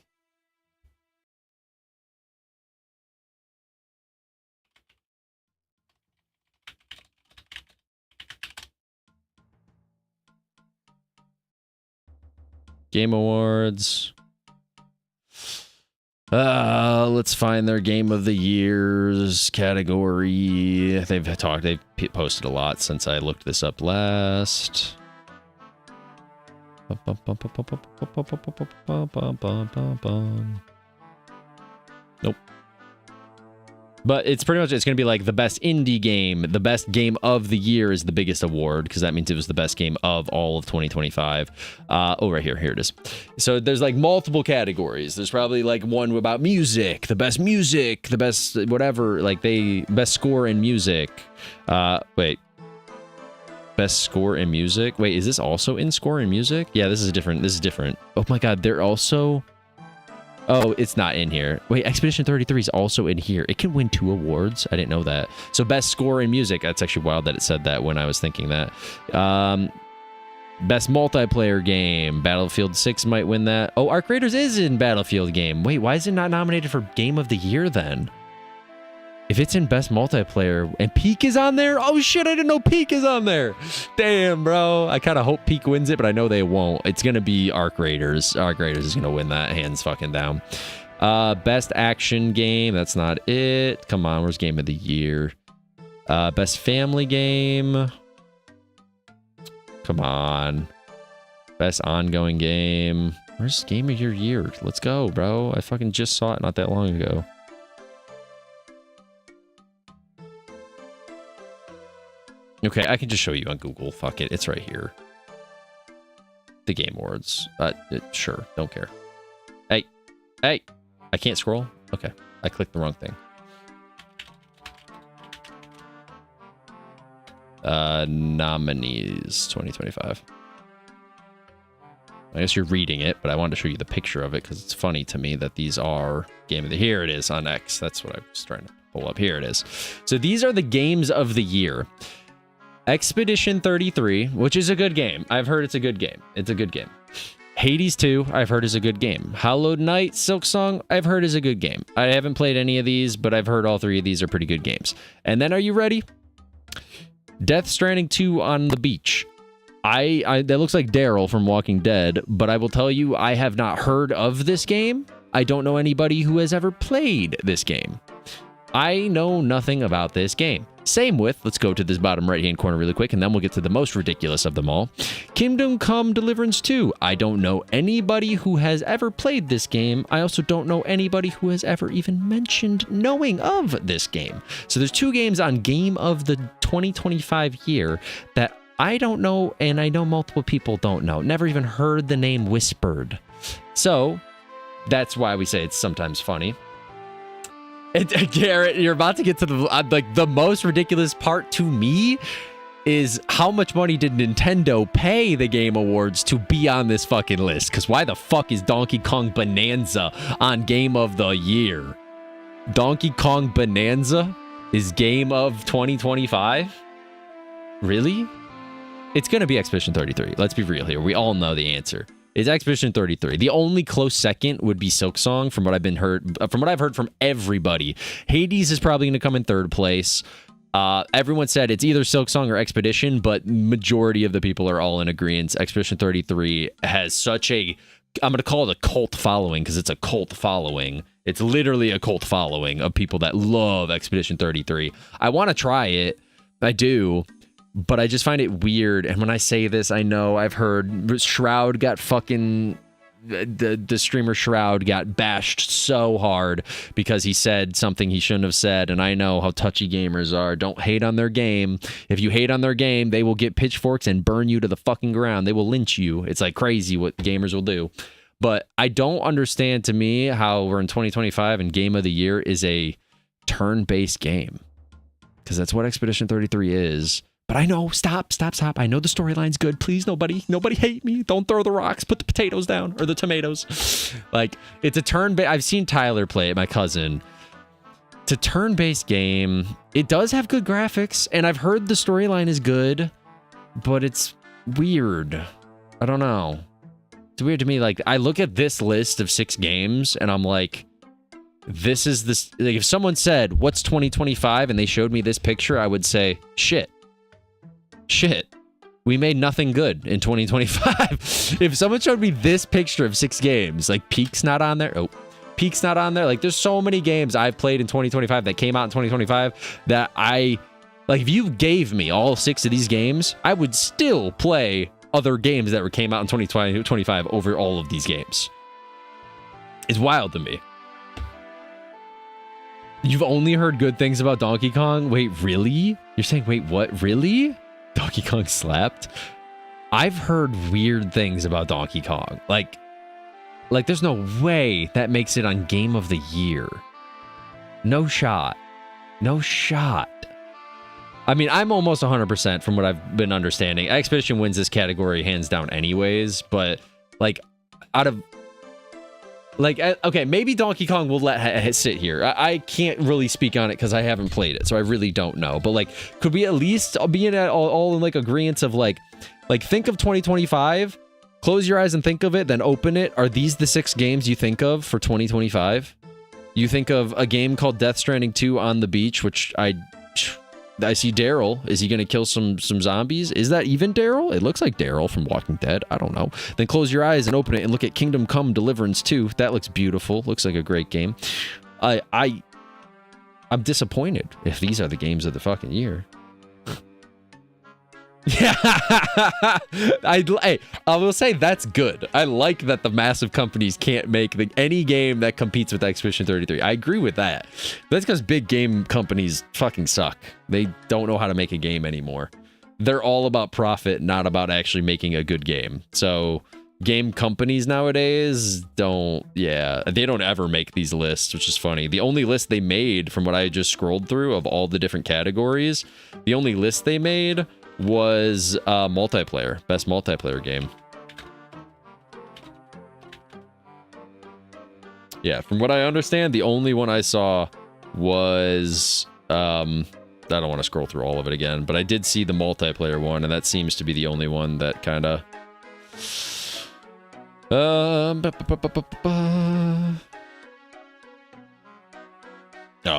Speaker 1: Game Awards. Let's find their Game of the Years category. They've posted a lot since I looked this up last. Nope. But it's pretty much, it's going to be like the best indie game, the best game of the year is the biggest award, because that means it was the best game of all of 2025. Oh, right here. Here it is. So there's like multiple categories. There's probably like one about music, the best whatever, like best score in music. Wait. Best score in music? Wait, is this also in score in music? Yeah, this is different. Oh my god, they're also... Oh, it's not in here. Wait, Expedition 33 is also in here. It can win 2 awards. I didn't know that. So best score in music. That's actually wild that it said that when I was thinking that. Best multiplayer game. Battlefield 6 might win that. Oh, Arc Raiders is in Battlefield game. Wait, why is it not nominated for Game of the Year then? If it's in best multiplayer and Peak is on there? Oh shit, I didn't know Peak is on there. Damn, bro. I kind of hope Peak wins it, but I know they won't. It's going to be Arc Raiders. Arc Raiders is going to win that, hands fucking down. Best action game. That's not it. Come on, where's Game of the Year? Best family game. Come on. Best ongoing game. Where's Game of Your Year? Let's go, bro. I fucking just saw it not that long ago. Okay, I can just show you on Google. Fuck it, it's right here. The Game Awards. Sure, don't care. Hey, I can't scroll? Okay, I clicked the wrong thing. Nominees 2025. I guess you're reading it, but I wanted to show you the picture of it because it's funny to me that these are Game of the... Here it is on X. That's what I was trying to pull up. Here it is. So these are the games of the year. Expedition 33, which is a good game. I've heard it's a good game. It's a good game. Hades 2, I've heard is a good game. Hallowed Knight, Silksong, I've heard is a good game. I haven't played any of these, but I've heard all 3 of these are pretty good games. And then, are you ready? Death Stranding 2 on the beach. That looks like Daryl from Walking Dead, but I will tell you, I have not heard of this game. I don't know anybody who has ever played this game. I know nothing about this game. Same with, let's go to this bottom right-hand corner really quick, and then we'll get to the most ridiculous of them all. Kingdom Come Deliverance 2. I don't know anybody who has ever played this game. I also don't know anybody who has ever even mentioned knowing of this game. So there's 2 games on Game of the 2025 year that I don't know, and I know multiple people don't know. Never even heard the name whispered. So that's why we say it's sometimes funny. Garrett, you're about to get to the most ridiculous part to me is how much money did Nintendo pay the Game Awards to be on this fucking list? Because why the fuck is Donkey Kong Bonanza on Game of the Year? Donkey Kong Bonanza is Game of 2025? Really? It's going to be Expedition 33. Let's be real here. We all know the answer. It's Expedition 33. The only close second would be Silksong, from what I've heard from everybody. Hades is probably going to come in 3rd place. Everyone said it's either Silksong or Expedition, but majority of the people are all in agreement. Expedition 33 has such a, I'm going to call it a cult following, because it's a cult following. It's literally a cult following of people that love Expedition 33. I want to try it. I do. But I just find it weird. And when I say this, I know I've heard Shroud got fucking... The streamer Shroud got bashed so hard because he said something he shouldn't have said. And I know how touchy gamers are. Don't hate on their game. If you hate on their game, they will get pitchforks and burn you to the fucking ground. They will lynch you. It's like crazy what gamers will do. But I don't understand, to me, how we're in 2025 and Game of the Year is a turn-based game. Because that's what Expedition 33 is. But I know, stop. I know the storyline's good. Please, nobody hate me. Don't throw the rocks. Put the potatoes down, or the tomatoes. Like, it's a turn-based... I've seen Tyler play it, my cousin. It's a turn-based game. It does have good graphics, and I've heard the storyline is good, but it's weird. I don't know. It's weird to me. Like, I look at this list of 6 games, and I'm like, this is this... Like, if someone said, what's 2025, and they showed me this picture, I would say, shit. We made nothing good in 2025. If someone showed me this picture of 6 games, like Peak's not on there. Oh, Peak's not on there. Like there's so many games I've played in 2025 that came out in 2025 that like if you gave me all 6 of these games, I would still play other games that came out in 2025 over all of these games. It's wild to me. You've only heard good things about Donkey Kong? Wait, really? You're saying, wait, what? Really? Donkey Kong slapped? I've heard weird things about Donkey Kong. Like there's no way that makes it on Game of the Year. No shot. No shot. I mean, I'm almost 100% from what I've been understanding. Expedition wins this category hands down anyways, but like out of... Like, okay, maybe Donkey Kong will let it sit here. I can't really speak on it because I haven't played it, so I really don't know. But, like, could we at least be in all in, like, agreeance of, like, think of 2025, close your eyes and think of it, then open it. Are these the 6 games you think of for 2025? You think of a game called Death Stranding 2 on the beach, which I see Daryl. Is he going to kill some zombies? Is that even Daryl? It looks like Daryl from Walking Dead. I don't know. Then close your eyes and open it and look at Kingdom Come Deliverance 2. That looks beautiful. Looks like a great game. I'm disappointed if these are the games of the fucking year. Yeah, I will say that's good. I like that the massive companies can't make any game that competes with Expedition 33. I agree with that. That's because big game companies fucking suck. They don't know how to make a game anymore. They're all about profit, not about actually making a good game. So game companies nowadays they don't ever make these lists, which is funny. The only list they made, from what I just scrolled through of all the different categories, the only list they made was multiplayer, best multiplayer game. Yeah, from what I understand, the only one I saw was I don't want to scroll through all of it again, but I did see the multiplayer one, and that seems to be the only one that kind of oh,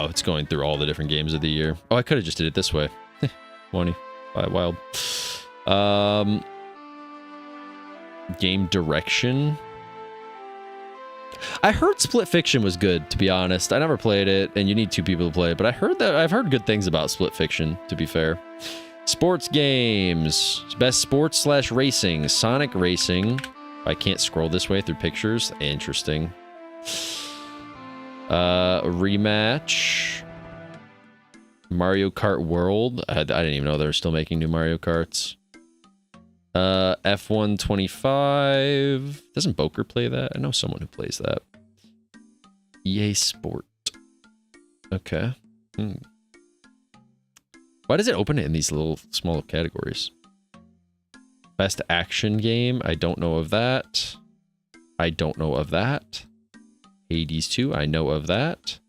Speaker 1: it's going through all the different games of the year. Oh, I could have just did it this way. 20 wild. Game direction. I heard Split Fiction was good, to be honest. I never played it, and you need 2 people to play it, but I've heard good things about Split Fiction, to be fair. Sports games. Best sports / racing. Sonic Racing. I can't scroll this way through pictures. Interesting. Rematch. Mario Kart World. I didn't even know they were still making new Mario Karts. F1 25. Doesn't Boker play that? I know someone who plays that. EA Sport. Okay. Why does it open it in these little small categories? Best action game. I don't know of that. I don't know of that. Hades 2. I know of that.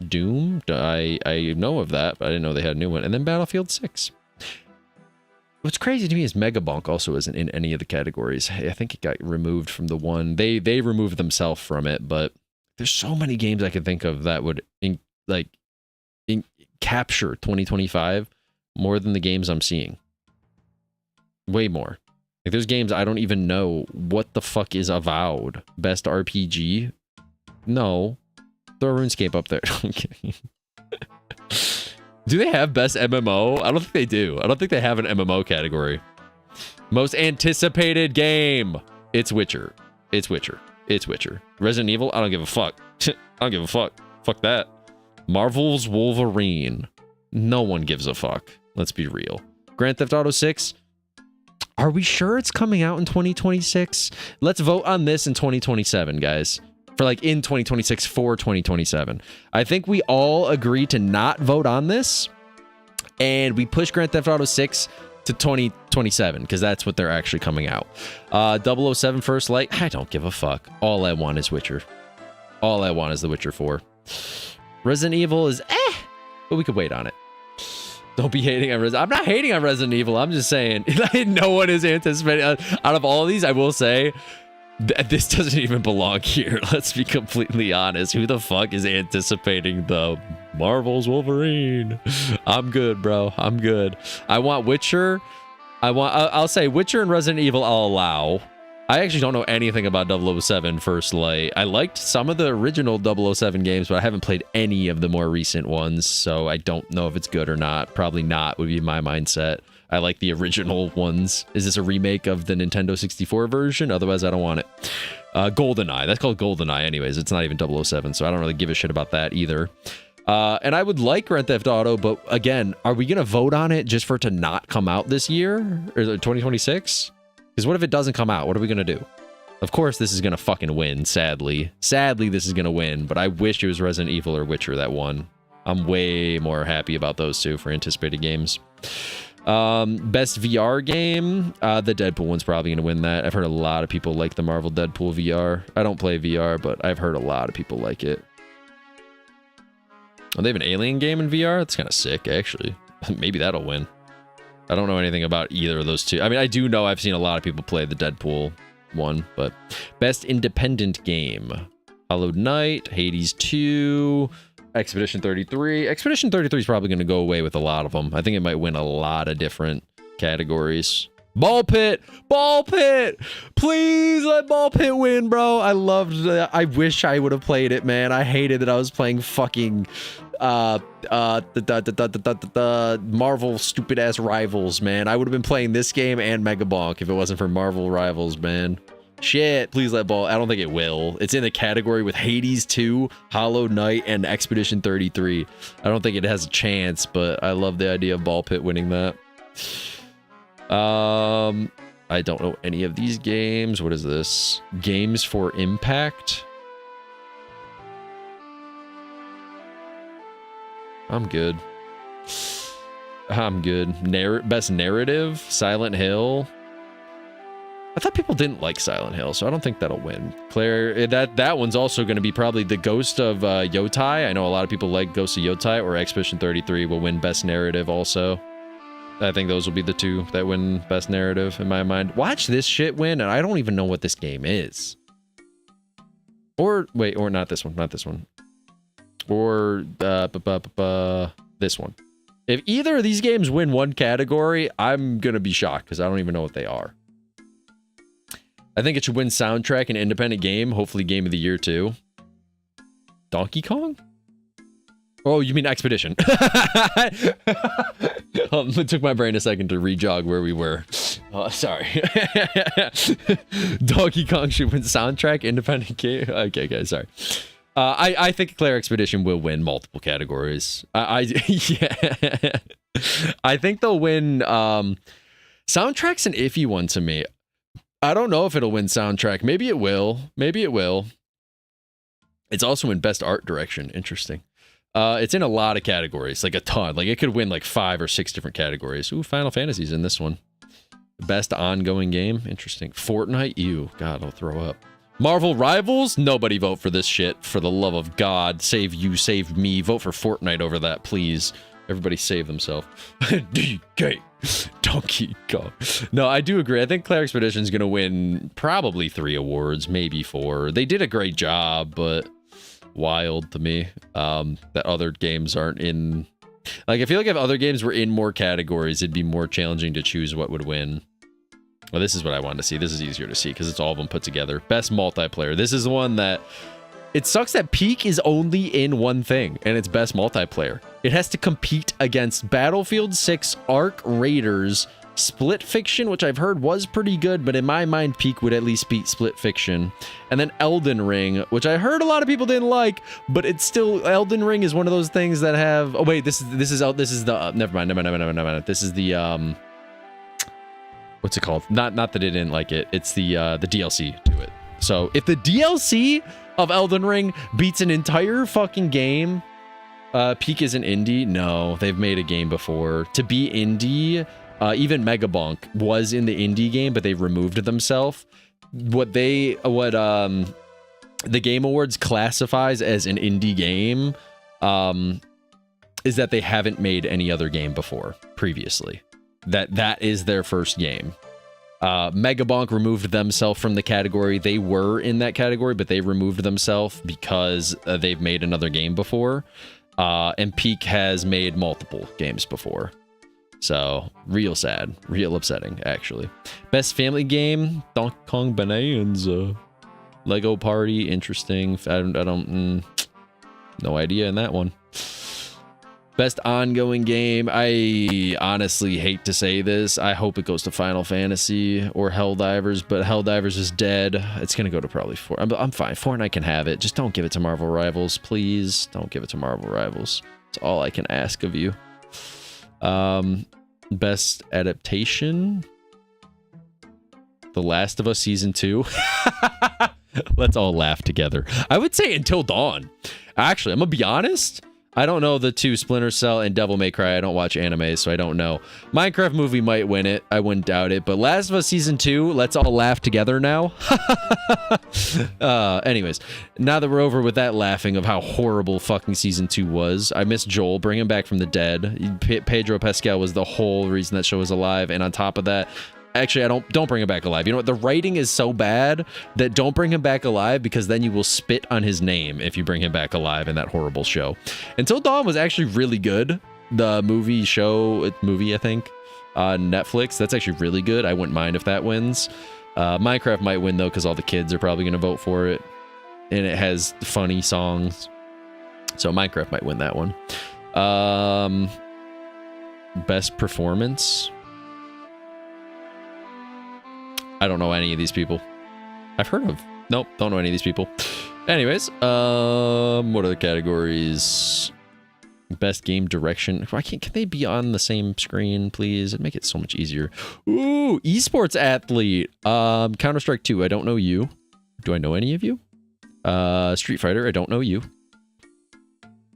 Speaker 1: Doom, I know of that, but I didn't know they had a new one. And then Battlefield 6. What's crazy to me is Megabonk also isn't in any of the categories. I think it got removed from the one. They removed themselves from it, but there's so many games I could think of that would capture 2025 more than the games I'm seeing. Way more. Like there's games I don't even know what the fuck is Avowed. Best RPG? No. Throw RuneScape up there. I'm kidding. Do they have best MMO? I don't think they do. I don't think they have an MMO category. Most anticipated game. It's Witcher. It's Witcher. It's Witcher. Resident Evil? I don't give a fuck. I don't give a fuck. Fuck that. Marvel's Wolverine. No one gives a fuck. Let's be real. Grand Theft Auto 6? Are we sure it's coming out in 2026? Let's vote on this in 2027, guys. For like in 2026 for 2027. I think we all agree to not vote on this. And we push Grand Theft Auto 6 to 2027 because that's what they're actually coming out. 007 First Light. I don't give a fuck. All I want is Witcher. All I want is The Witcher 4. Resident Evil is but we could wait on it. Don't be hating on Resident Evil. I'm not hating on Resident Evil. I'm just saying no one is anticipating. Out of all of these, I will say this doesn't even belong here. Let's be completely honest. Who the fuck is anticipating the Marvel's Wolverine. I'm good, bro. I'm good. I want Witcher. I'll say Witcher and Resident Evil I'll allow. I actually don't know anything about 007 First Light. I liked some of the original 007 games, but I haven't played any of the more recent ones, so I don't know if it's good or not. Probably not would be my mindset. I like the original ones. Is this a remake of the Nintendo 64 version? Otherwise, I don't want it. GoldenEye. That's called GoldenEye anyways. It's not even 007, so I don't really give a shit about that either. And I would like Grand Theft Auto, but again, are we going to vote on it just for it to not come out this year? Or 2026? Because what if it doesn't come out? What are we going to do? Of course, this is going to fucking win, sadly. Sadly, this is going to win, but I wish it was Resident Evil or Witcher that won. I'm way more happy about those two for anticipated games. Best VR game, the Deadpool one's probably going to win that. I've heard a lot of people like the Marvel Deadpool VR. I don't play VR, but I've heard a lot of people like it. Oh, they have an Alien game in VR? That's kind of sick, actually. Maybe that'll win. I don't know anything about either of those two. I mean, I do know I've seen a lot of people play the Deadpool one, but best independent game. Hollow Knight, Hades 2, Expedition 33. Expedition 33 is probably going to go away with a lot of them. I think it might win a lot of different categories. Ball Pit! Ball Pit! Please let Ball Pit win, bro. I loved it. I wish I would have played it, man. I hated that I was playing fucking Marvel stupid ass Rivals, man. I would have been playing this game and Mega Bonk if it wasn't for Marvel Rivals, man. Shit, please let Ball. I don't think it will. It's in the category with Hades 2, Hollow Knight, and Expedition 33. I don't think it has a chance, but I love the idea of Ball Pit winning that. I don't know any of these games. What is this? Games for Impact? I'm good. I'm good. Best narrative? Silent Hill? I thought people didn't like Silent Hill, so I don't think that'll win. Claire, that one's also going to be probably the Ghost of Yotai. I know a lot of people like Ghost of Yotai, or Expedition 33 will win Best Narrative also. I think those will be the two that win Best Narrative in my mind. Watch this shit win, and I don't even know what this game is. Or, wait, or not this one, not this one. Or, this one. If either of these games win one category, I'm gonna be shocked, because I don't even know what they are. I think it should win soundtrack and independent game, hopefully game of the year too. Donkey Kong? Oh, you mean Expedition. It took my brain a second to re-jog where we were. Sorry. Donkey Kong should win soundtrack, independent game. Okay, sorry. I think Claire Expedition will win multiple categories. Yeah. I think they'll win. Soundtrack's an iffy one to me. I don't know if it'll win soundtrack. Maybe it will. Maybe it will. It's also in best art direction. Interesting. It's in a lot of categories, like a ton. Like it could win like 5 or 6 different categories. Ooh, Final Fantasy's in this one. Best ongoing game. Interesting. Fortnite. Ew. God, I'll throw up. Marvel Rivals. Nobody vote for this shit. For the love of God. Save you, save me. Vote for Fortnite over that, please. Everybody save themselves. DK. Donkey Kong. No, I do agree. I think Claire Expedition's going to win probably 3 awards, maybe 4. They did a great job, but wild to me that other games aren't in. Like, I feel like if other games were in more categories, it'd be more challenging to choose what would win. Well, this is what I wanted to see. This is easier to see because it's all of them put together. Best multiplayer. This is the one that... It sucks that Peak is only in one thing, and it's best multiplayer. It has to compete against Battlefield 6, Ark Raiders, Split Fiction, which I've heard was pretty good, but in my mind, Peak would at least beat Split Fiction. And then Elden Ring, which I heard a lot of people didn't like, but it's still... Elden Ring is one of those things that have... Oh, wait, this is the... never mind. This is the... what's it called? Not that it didn't like it. It's the DLC to it. So if the DLC of Elden Ring beats an entire fucking game, Peak isn't indie. No, they've made a game before. To be indie, even Megabonk was in the indie game, but they removed themselves. What the Game Awards classifies as an indie game is that they haven't made any other game before previously. That is their first game. Megabonk removed themselves from the category. They were in that category, but they removed themselves because they've made another game before. And Peak has made multiple games before. So, real sad. Real upsetting, actually. Best family game? Donkey Kong Bonanza. Lego Party, interesting. I don't no idea in that one. Best ongoing game? I honestly hate to say this. I hope it goes to Final Fantasy or Helldivers, but Helldivers is dead. It's going to go to probably Fortnite. I'm fine. Fortnite can have it. Just don't give it to Marvel Rivals, please. Don't give it to Marvel Rivals. That's all I can ask of you. Best adaptation? The Last of Us Season 2. Let's all laugh together. I would say Until Dawn. Actually, I'm gonna be honest. I don't know the two, Splinter Cell and Devil May Cry. I don't watch anime, so I don't know. Minecraft movie might win it. I wouldn't doubt it. But Last of Us Season 2, let's all laugh together now. Anyways, now that we're over with that laughing of how horrible fucking Season 2 was, I miss Joel. Bring him back from the dead. Pedro Pascal was the whole reason that show was alive. And on top of that, actually, don't bring him back alive. You know what? The writing is so bad that don't bring him back alive, because then you will spit on his name if you bring him back alive in that horrible show. Until Dawn was actually really good. The movie, I think, on Netflix. That's actually really good. I wouldn't mind if that wins. Minecraft might win, though, because all the kids are probably going to vote for it. And it has funny songs. So Minecraft might win that one. Best performance? I don't know any of these people. I've heard of. Nope, don't know any of these people. Anyways, what are the categories? Best game direction. Why can they be on the same screen, please? It'd make it so much easier. Ooh, esports athlete. Counter-Strike 2, I don't know you. Do I know any of you? Street Fighter, I don't know you.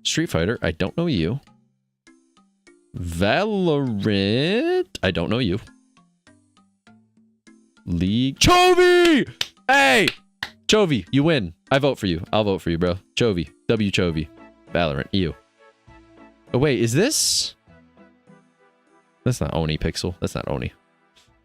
Speaker 1: Street Fighter, I don't know you. Valorant, I don't know you. League. Chovy! Hey! Chovy, you win. I vote for you. I'll vote for you, bro. Chovy. W Chovy. Valorant. You. Oh, wait. Is this? That's not Oni Pixel. That's not Oni.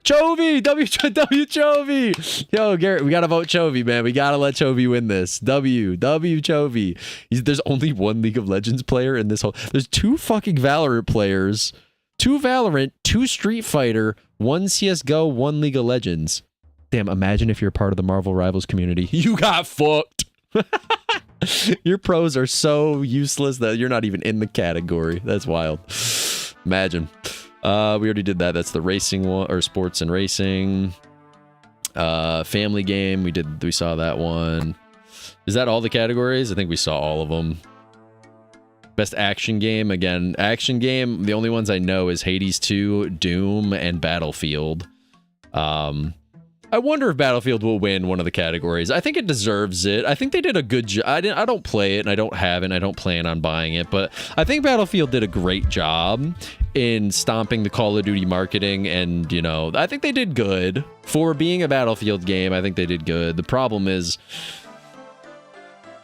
Speaker 1: Chovy! W Chovy! Yo, Garrett, we gotta vote Chovy, man. We gotta let Chovy win this. W Chovy. There's only one League of Legends player in this whole... There's two fucking Valorant players. 2 Valorant, 2 Street Fighter, 1 CSGO, 1 League of Legends. Damn, imagine if you're part of the Marvel Rivals community. You got fucked. Your pros are so useless that you're not even in the category. That's wild. Imagine. We already did that. That's the racing one, or sports and racing. Family game. We saw that one. Is that all the categories? I think we saw all of them. Best action game. Again, action game. The only ones I know is Hades 2, Doom, and Battlefield. I wonder if Battlefield will win one of the categories. I think it deserves it. I think they did a good job. I don't play it, and I don't have it, and I don't plan on buying it, but I think Battlefield did a great job in stomping the Call of Duty marketing, and, you know, I think they did good. For being a Battlefield game, I think they did good. The problem is,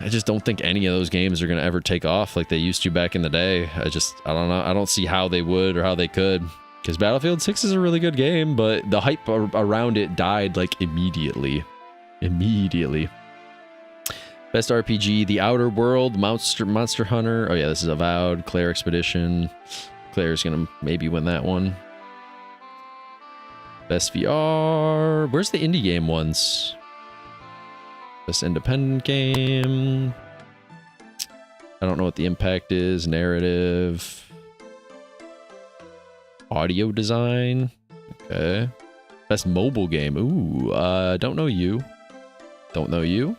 Speaker 1: I just don't think any of those games are going to ever take off like they used to back in the day. I don't know. I don't see how they would or how they could. Because Battlefield 6 is a really good game, but the hype around it died, like, immediately. Immediately. Best RPG, The Outer World, Monster Hunter. Oh, yeah, this is Avowed, Claire Expedition. Claire's going to maybe win that one. Best VR. Where's the indie game ones? Best independent game. I don't know what the impact is. Narrative. Audio design. Okay. Best mobile game. Ooh. Don't know you. Don't know you.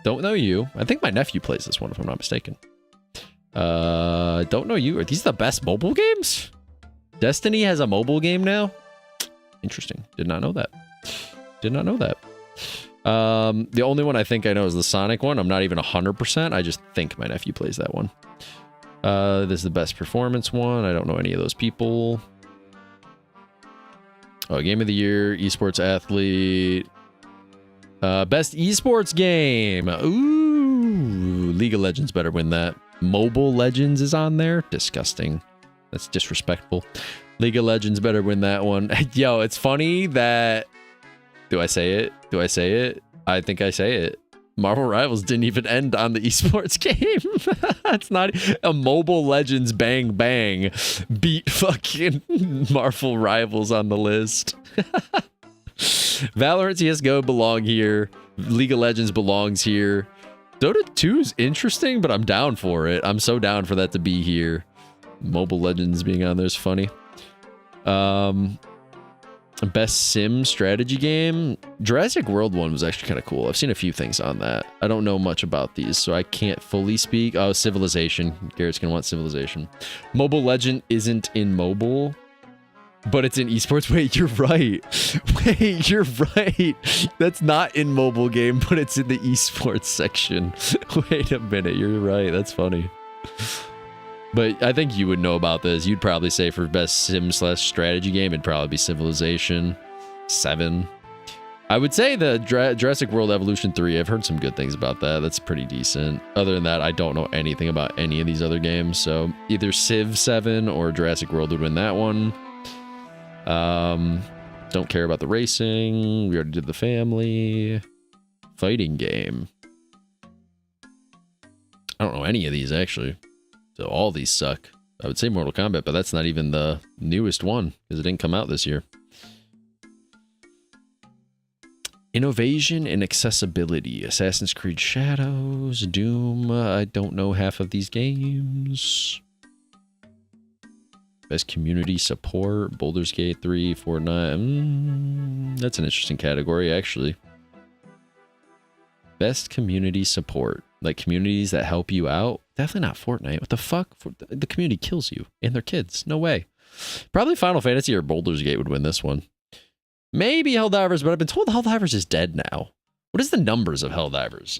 Speaker 1: Don't know you. I think my nephew plays this one, if I'm not mistaken. Don't know you. Are these the best mobile games? Destiny has a mobile game now? Interesting. Did not know that. Did not know that. The only one I think I know is the Sonic one. I'm not even 100%. I just think my nephew plays that one. This is the best performance one. I don't know any of those people. Oh, game of the year, esports athlete. Best esports game. Ooh, League of Legends better win that. Mobile Legends is on there. Disgusting. That's disrespectful. League of Legends better win that one. Yo, it's funny that... Do I say it? Do I say it? I think I say it. Marvel Rivals didn't even end on the esports game. It's not a Mobile Legends bang bang beat fucking Marvel Rivals on the list. Valorant CSGO belong here. League of Legends belongs here. Dota 2 is interesting, but I'm down for it. I'm so down for that to be here. Mobile Legends being on there is funny. Best sim strategy game. Jurassic World one was actually kind of cool. I've seen a few things on that. I don't know much about these, so I can't fully speak. Oh, Civilization. Garrett's gonna want Civilization. Mobile Legend isn't in mobile, but it's in esports. Wait, you're right. Wait, you're right. That's not in mobile game, but it's in the esports section. Wait a minute, you're right. That's funny. But I think you would know about this. You'd probably say for best sim/strategy game, it'd probably be Civilization 7. I would say the Jurassic World Evolution 3. I've heard some good things about that. That's pretty decent. Other than that, I don't know anything about any of these other games. So either Civ 7 or Jurassic World would win that one. Don't care about the racing. We already did the family. Fighting game. I don't know any of these, actually. So all these suck. I would say Mortal Kombat, but that's not even the newest one because it didn't come out this year. Innovation and accessibility. Assassin's Creed Shadows, Doom. I don't know half of these games. Best community support. Baldur's Gate 3, Fortnite. That's an interesting category, actually. Best community support. Like communities that help you out. Definitely not Fortnite. What the fuck? The community kills you and their kids. No way. Probably Final Fantasy or Baldur's Gate would win this one. Maybe Helldivers, but I've been told Helldivers is dead now. What is the numbers of Helldivers?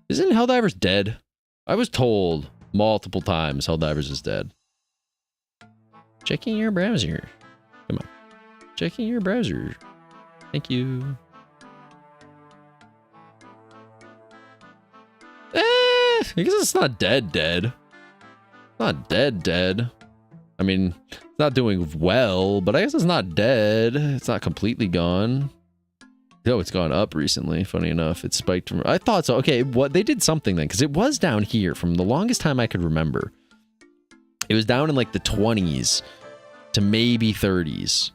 Speaker 1: Isn't Helldivers dead? I was told multiple times Helldivers is dead. Checking your browser. Come on. Checking your browser. Thank you. I guess it's not dead. Not dead. I mean, it's not doing well, but I guess it's not dead. It's not completely gone. Oh, it's gone up recently. Funny enough, it spiked from... I thought so. Okay, what they did something then, because it was down here from the longest time I could remember. It was down in like the 20s to maybe 30s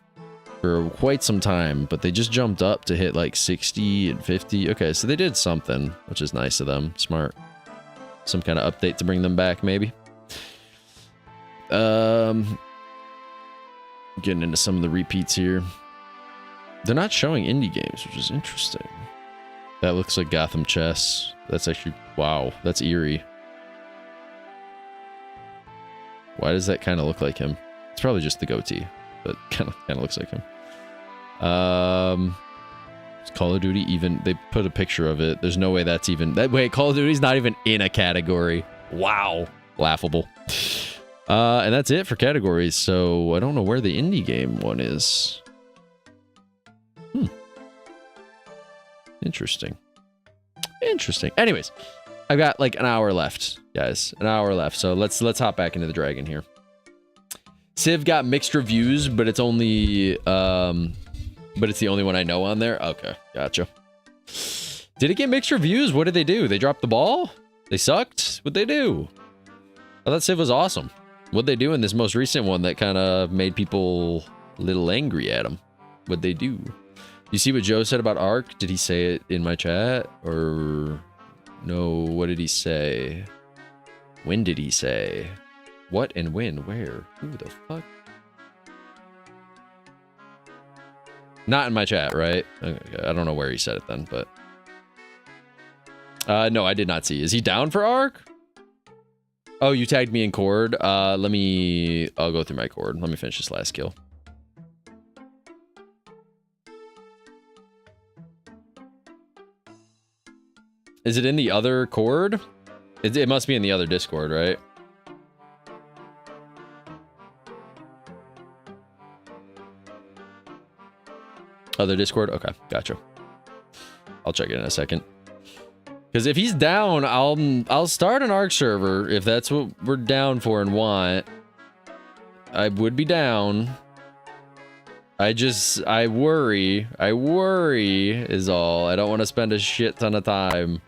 Speaker 1: for quite some time, but they just jumped up to hit like 60 and 50. Okay, so they did something, which is nice of them. Smart. Some kind of update to bring them back, maybe. Getting into some of the repeats here. They're not showing indie games, which is interesting. That looks like Gotham Chess. That's actually... Wow, that's eerie. Why does that kind of look like him? It's probably just the goatee, but kind of looks like him. Is Call of Duty even... They put a picture of it. There's no way that's even... Wait, Call of Duty's not even in a category. Wow. Laughable. And that's it for categories, so I don't know where the indie game one is. Interesting. Anyways, I've got like an hour left, guys. An hour left, so let's hop back into the Dragon here. Civ got mixed reviews, but it's only... but it's the only one I know on there? Okay, gotcha. Did it get mixed reviews? What did they do? They dropped the ball? They sucked? What'd they do? I thought Civ was awesome. What'd they do in this most recent one that kind of made people a little angry at them? What'd they do? You see what Joe said about Ark? Did he say it in my chat? Or... No, what did he say? When did he say? What and when? Where? Who the fuck? Not in my chat, right? Okay, I don't know where he said it then, but... no, I did not see. Is he down for Ark? Oh, you tagged me in Cord. I'll go through my Cord. Let me finish this last kill. Is it in the other Cord? It must be in the other Discord, right? Other Discord? Okay, gotcha. I'll check it in a second. Because if he's down, I'll start an Ark server if that's what we're down for and want. I would be down. I worry is all. I don't want to spend a shit ton of time.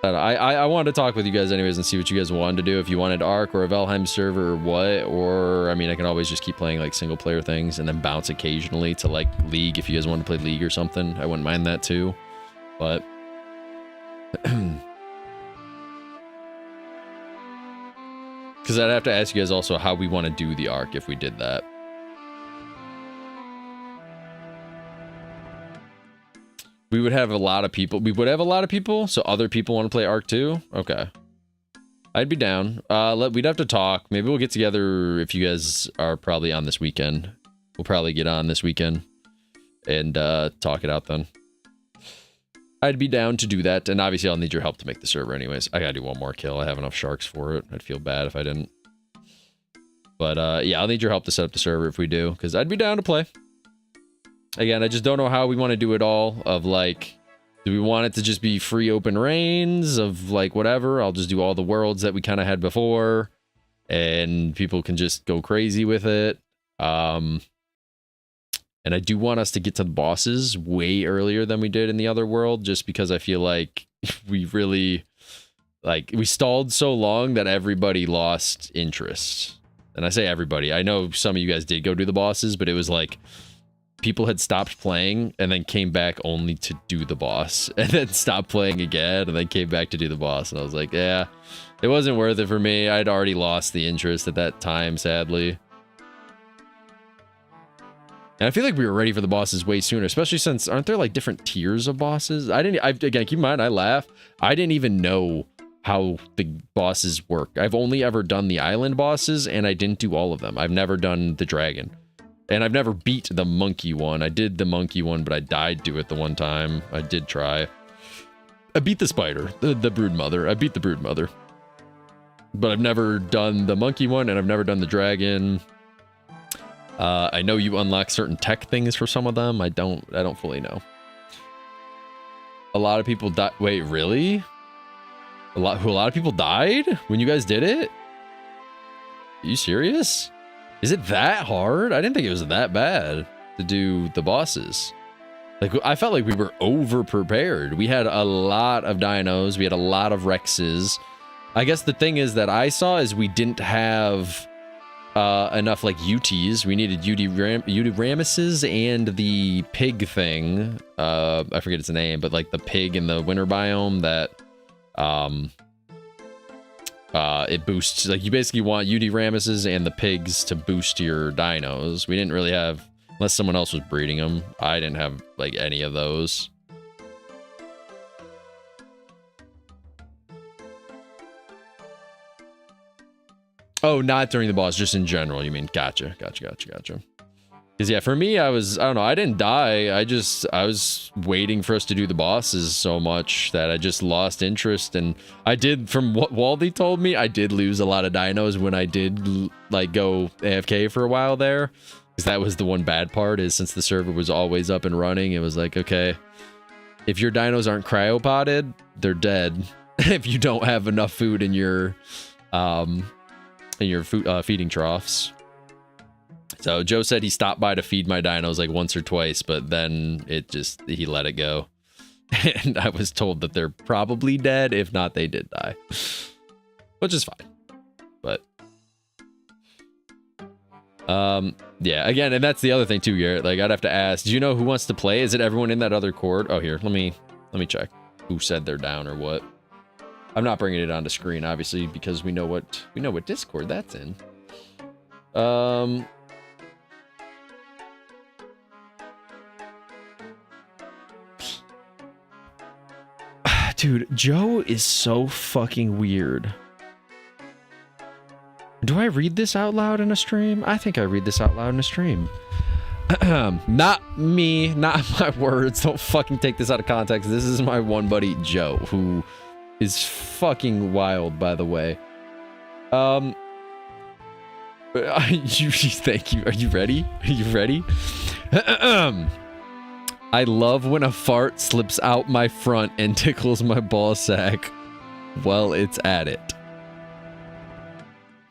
Speaker 1: I wanted to talk with you guys anyways and see what you guys wanted to do. If you wanted Ark or a Valheim server or what, or I mean, I can always just keep playing like single player things and then bounce occasionally to like League if you guys want to play League or something. I wouldn't mind that too, but because I'd have to ask you guys also how we want to do the Ark if we did that. We would have a lot of people. We would have a lot of people, so other people want to play Ark too? Okay. I'd be down. We'd have to talk. Maybe we'll get together if you guys are probably on this weekend. We'll probably get on this weekend and talk it out then. I'd be down to do that, and obviously I'll need your help to make the server anyways. I gotta do one more kill. I have enough sharks for it. I'd feel bad if I didn't. But yeah, I'll need your help to set up the server if we do, because I'd be down to play. Again, I just don't know how we want to do it all, of like, do we want it to just be free open reigns of like whatever? I'll just do all the worlds that we kind of had before and people can just go crazy with it. And I do want us to get to the bosses way earlier than we did in the other world, just because I feel like we really, like, we stalled so long that everybody lost interest. And I say everybody, I know some of you guys did go do the bosses, but it was like, people had stopped playing and then came back only to do the boss and then stopped playing again and then came back to do the boss. And I was like, yeah, it wasn't worth it for me. I'd already lost the interest at that time, sadly. And I feel like we were ready for the bosses way sooner, especially since, aren't there like different tiers of bosses? Again, keep in mind, I laugh. I didn't even know how the bosses work. I've only ever done the island bosses and I didn't do all of them. I've never done the dragon. And I've never beat the monkey one. I did the monkey one, but I died to it the one time. I did try. I beat the spider, the brood mother. I beat the brood mother. But I've never done the monkey one, and I've never done the dragon. I know you unlock certain tech things for some of them. I don't fully know. A lot of people died. Wait, really? A lot of people died when you guys did it? Are you serious? Is it that hard? I didn't think it was that bad to do the bosses. Like, I felt like we were over-prepared. We had a lot of dinos. We had a lot of Rexes. I guess the thing is that I saw is we didn't have enough, like, UTs. We needed UT-Ramuses and the pig thing. I forget its name, but, like, the pig in the winter biome that... it boosts, like, you basically want UT-Ramuses and the pigs to boost your dinos. We didn't really have, unless someone else was breeding them. I didn't have, like, any of those. Oh, not during the boss, just in general, you mean. Gotcha. Because, yeah, for me, I don't know, I didn't die. I was waiting for us to do the bosses so much that I just lost interest. And I did, from what Waldy told me, I did lose a lot of dinos when I did, like, go AFK for a while there. Because that was the one bad part, is since the server was always up and running, it was like, okay, if your dinos aren't cryopotted, they're dead. If you don't have enough food in your feeding troughs. So Joe said he stopped by to feed my dinos like once or twice, but then he let it go. And I was told that they're probably dead. If not, they did die. Which is fine. But yeah, again, and that's the other thing too, Garrett. Like, I'd have to ask, do you know who wants to play? Is it everyone in that other cord? Oh, here, let me check who said they're down or what. I'm not bringing it onto screen, obviously, because we know what Discord that's in. Dude, Joe is so fucking weird. Do I read this out loud in a stream? I think I read this out loud in a stream. Not me, not my words. Don't fucking take this out of context. This is my one buddy, Joe, who is fucking wild, by the way. Thank you. Are you ready? Are you ready? I love when a fart slips out my front and tickles my ball sack while it's at it.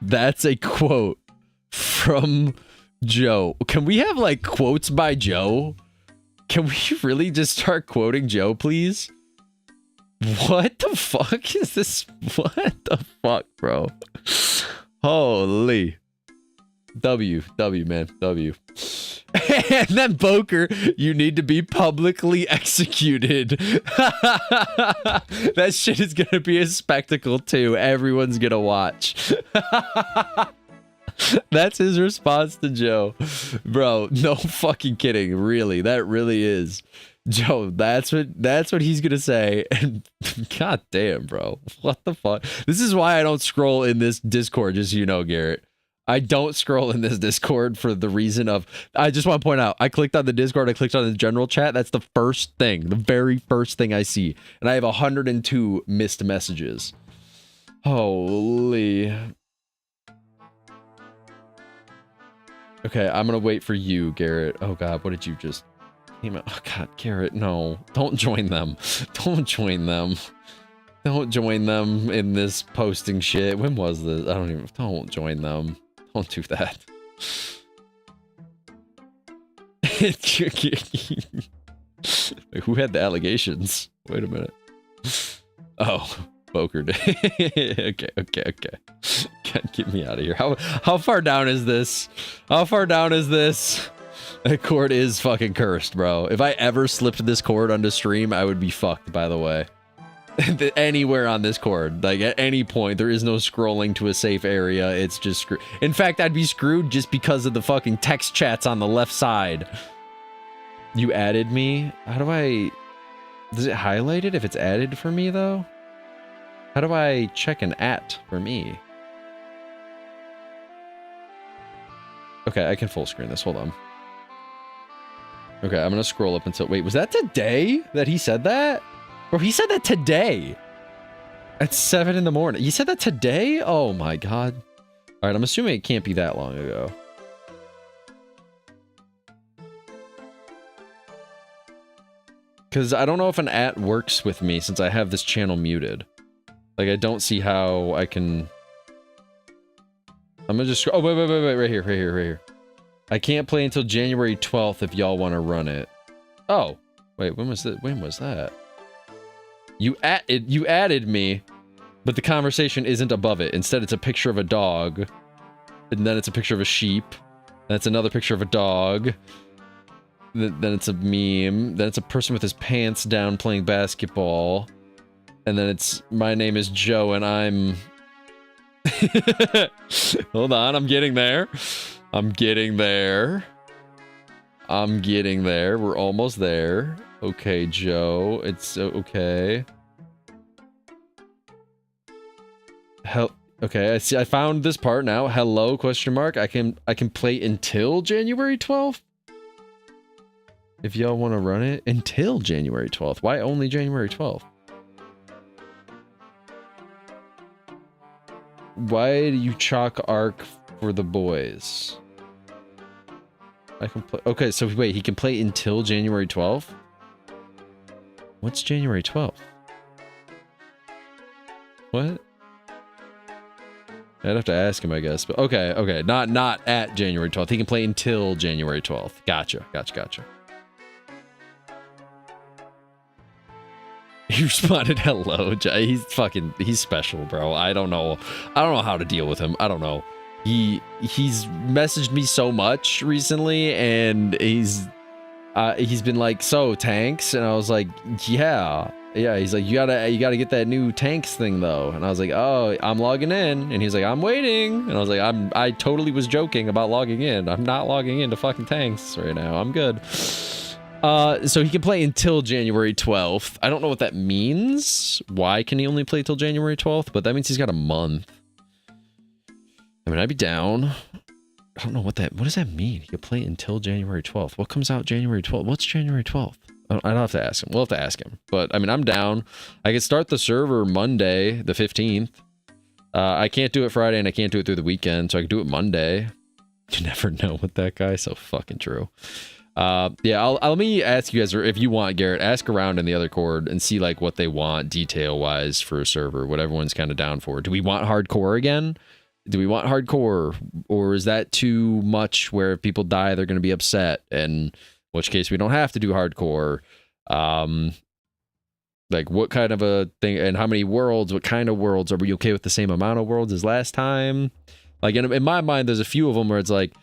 Speaker 1: That's a quote from Joe. Can we have like quotes by Joe? Can we really just start quoting Joe, please? What the fuck is this? What the fuck, bro? Holy. W, man, W. And then Boker, you need to be publicly executed. That shit is gonna be a spectacle too. Everyone's gonna watch. That's his response to Joe. Bro, no fucking kidding. Really, that really is. Joe, that's what he's gonna say. And god damn, bro. What the fuck? This is why I don't scroll in this Discord, just so you know, Garrett. I don't scroll in this Discord for the reason of, I just want to point out, I clicked on the Discord, I clicked on the general chat, that's the first thing, the very first thing I see. And I have 102 missed messages. Holy. Okay, I'm gonna wait for you, Garrett. Oh god, what did you just... Oh god, Garrett, no. Don't join them. Don't join them. Don't join them in this posting shit. When was this? I don't even... Don't join them. Don't do that. Wait, who had the allegations? Wait a minute. Oh, Boker did. Okay. Get me out of here. How far down is this? How far down is this? That cord is fucking cursed, bro. If I ever slipped this cord onto stream, I would be fucked, by the way. Anywhere on this cord, like at any point, there is no scrolling to a safe area. It's just screwed. In fact, I'd be screwed just because of the fucking text chats on the left side. You added me? How do I... Does it highlight it if it's added for me, though? How do I check an at for me? Okay, I can full screen this. Hold on. Okay, I'm gonna scroll up until... Wait, was that today that he said that? Bro, he said that today. At 7 in the morning. He said that today? Oh my god. Alright, I'm assuming it can't be that long ago. Because I don't know if an at works with me since I have this channel muted. Like, I don't see how I can... I'm gonna just... Oh, wait. Right here. I can't play until January 12th if y'all want to run it. Oh. Wait, when was that? When was that? You added me, but the conversation isn't above it. Instead, it's a picture of a dog. And then it's a picture of a sheep. Then it's another picture of a dog. Then it's a meme. Then it's a person with his pants down playing basketball. And then it's, my name is Joe and I'm... Hold on, I'm getting there. We're almost there. Okay, Joe. It's okay. Okay, I see. I found this part now. Hello, question mark. I can play until January 12th? If y'all want to run it until January 12th. Why only January 12th? Why do you chalk arc for the boys? I can play. Okay, so wait, he can play until January 12th? What's January 12th? What? I'd have to ask him, I guess. But okay. Not at January 12th. He can play until January 12th. Gotcha. He responded, hello. He's special, bro. I don't know how to deal with him. I don't know. He's messaged me so much recently, and he's been like, so Tanks, and I was like, yeah. He's like, you gotta get that new Tanks thing though, and I was like, oh, I'm logging in, and he's like, I'm waiting, and I was like, I totally was joking about logging in. I'm not logging into fucking Tanks right now. I'm good. So he can play until January 12th. I don't know what that means. Why can he only play till January 12th? But that means he's got a month. I mean, I'd be down. I don't know what does that mean? He can play until January 12th. What comes out January 12th? What's January 12th? I don't have to ask him. We'll have to ask him. But, I mean, I'm down. I could start the server Monday, the 15th. I can't do it Friday, and I can't do it through the weekend, so I could do it Monday. You never know with that guy. So fucking true. Yeah, let me ask you guys, or if you want, Garrett, ask around in the other cord and see, like, what they want detail-wise for a server, what everyone's kind of down for. Do we want hardcore again? do we want hardcore, or is that too much where if people die, they're going to be upset? And in which case we don't have to do hardcore. Like what kind of a thing and how many worlds, what kind of worlds? Are we okay with the same amount of worlds as last time? Like in my mind, there's a few of them where it's like,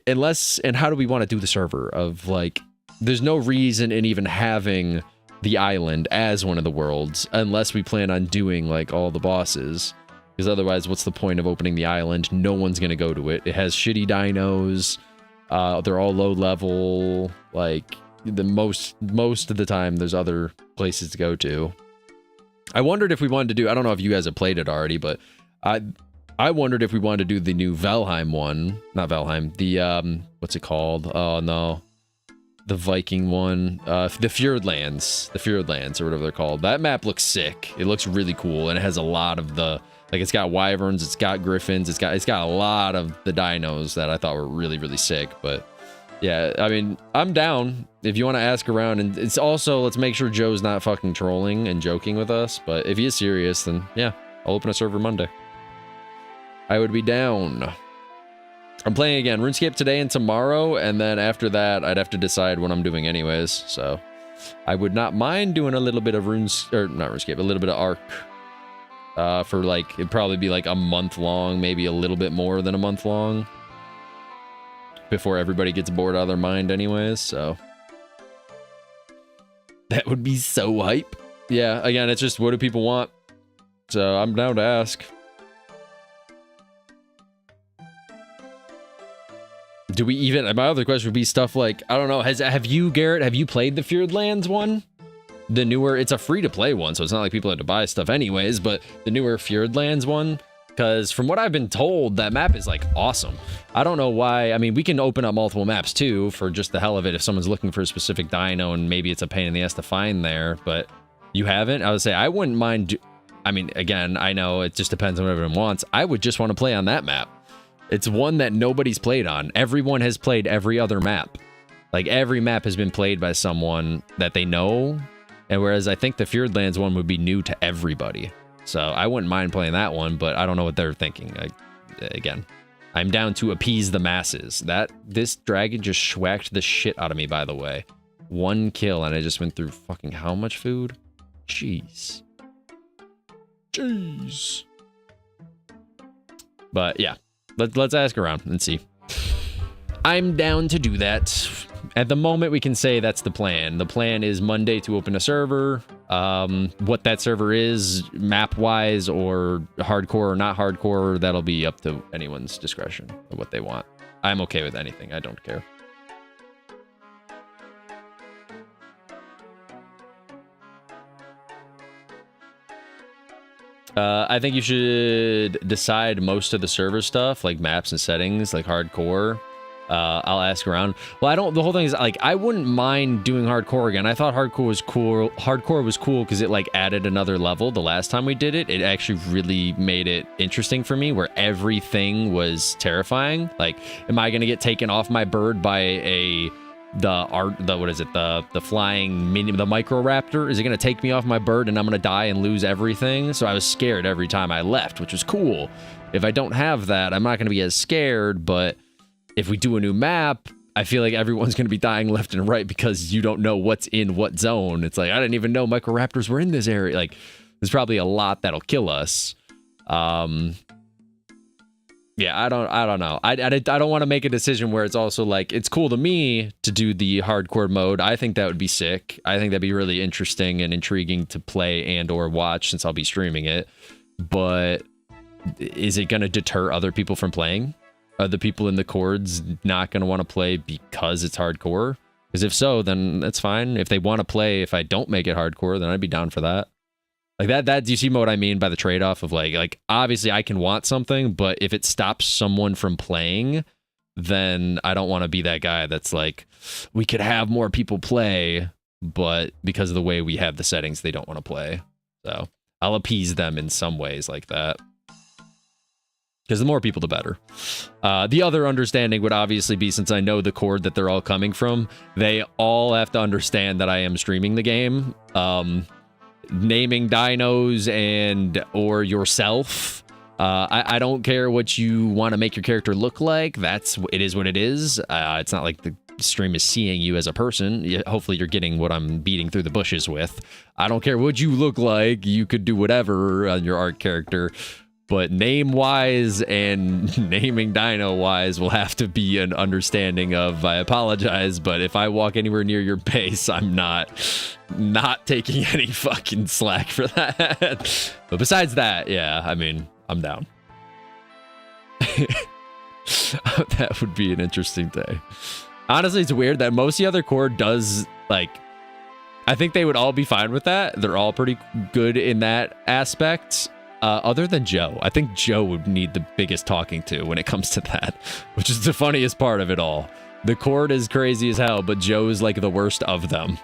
Speaker 1: unless, and how do we want to do the server of like, there's no reason in even having the island as one of the worlds unless we plan on doing like all the bosses, because otherwise what's the point of opening the island? No one's going to go to it. It has shitty dinos. They're all low level. Like the most of the time there's other places to go to. I wondered if we wanted to do, I don't know if you guys have played it already, but I wondered if we wanted to do the new Valheim one. Not Valheim, the what's it called? Oh no, the Viking one, the Fjordlands or whatever they're called. That map looks sick. It looks really cool, and it has a lot of the, like, it's got wyverns, it's got griffins, it's got a lot of the dinos that I thought were really, really sick. But yeah, I mean, I'm down if you want to ask around, and it's also, let's make sure Joe's not fucking trolling and joking with us. But if he is serious, then yeah, I'll open a server Monday. I would be down. I'm playing again RuneScape today and tomorrow, and then after that I'd have to decide what I'm doing anyways. So I would not mind doing a little bit of a little bit of Ark for like, it'd probably be like a month long, maybe a little bit more than a month long before everybody gets bored out of their mind anyways. So that would be so hype. Yeah, again, it's just what do people want? So I'm down to ask. Do we even, my other question would be stuff like, I don't know, have you, Garrett, have you played the Fjordlands one? The newer, it's a free-to-play one, so it's not like people have to buy stuff anyways, but the newer Fjordlands one, because from what I've been told, that map is, like, awesome. I don't know why, I mean, we can open up multiple maps, too, for just the hell of it, if someone's looking for a specific dino, and maybe it's a pain in the ass to find there, but you haven't? I would say, I wouldn't mind, I mean, again, I know it just depends on what everyone wants. I would just want to play on that map. It's one that nobody's played on. Everyone has played every other map. Like, every map has been played by someone that they know, and whereas I think the Fjordlands one would be new to everybody. So I wouldn't mind playing that one, but I don't know what they're thinking. Again, I'm down to appease the masses. This dragon just schwacked the shit out of me, by the way. 1 kill, and I just went through fucking how much food? Jeez. But yeah. Let's ask around and see. I'm down to do that. At the moment, we can say that's the plan. The plan is Monday to open a server. What that server is, map-wise, or hardcore or not hardcore, that'll be up to anyone's discretion of what they want. I'm okay with anything. I don't care. I think you should decide most of the server stuff, like maps and settings, like hardcore. I'll ask around. Well, the whole thing is, like, I wouldn't mind doing hardcore again. I thought hardcore was cool. Hardcore was cool because it, like, added another level. The last time we did it, it actually really made it interesting for me, where everything was terrifying. Like, am I going to get taken off my bird by the flying mini, the Microraptor? Is it going to take me off my bird and I'm going to die and lose everything? So I was scared every time I left, which was cool. If I don't have that, I'm not going to be as scared. But if we do a new map, I feel like everyone's going to be dying left and right because you don't know what's in what zone. It's like, I didn't even know Microraptors were in this area. Like, there's probably a lot that'll kill us. Yeah, I don't know. I don't want to make a decision where it's also like, it's cool to me to do the hardcore mode. I think that would be sick. I think that'd be really interesting and intriguing to play and or watch, since I'll be streaming it. But is it going to deter other people from playing? Are the people in the cords not going to want to play because it's hardcore? Because if so, then that's fine. If they want to play, if I don't make it hardcore, then I'd be down for that. Like that, do you see what I mean by the trade-off of like obviously I can want something, but if it stops someone from playing, then I don't want to be that guy that's like, we could have more people play, but because of the way we have the settings, they don't want to play. So I'll appease them in some ways like that. Because the more people, the better. The other understanding would obviously be, since I know the chord that they're all coming from, they all have to understand that I am streaming the game. Naming dinos and or yourself I don't care what you want to make your character look like. It is what it is. It's not like the stream is seeing you as a person. Hopefully you're getting what I'm beating through the bushes with. I don't care what you look like. You could do whatever on your art character. But name-wise and naming dino-wise will have to be an understanding of, I apologize, but if I walk anywhere near your base, I'm not taking any fucking slack for that. But besides that, yeah, I mean, I'm down. That would be an interesting day. Honestly, it's weird that most of the other core does, like, I think they would all be fine with that. They're all pretty good in that aspect. Other than Joe. I think Joe would need the biggest talking to when it comes to that, which is the funniest part of it all. The Court is crazy as hell, but Joe is like the worst of them.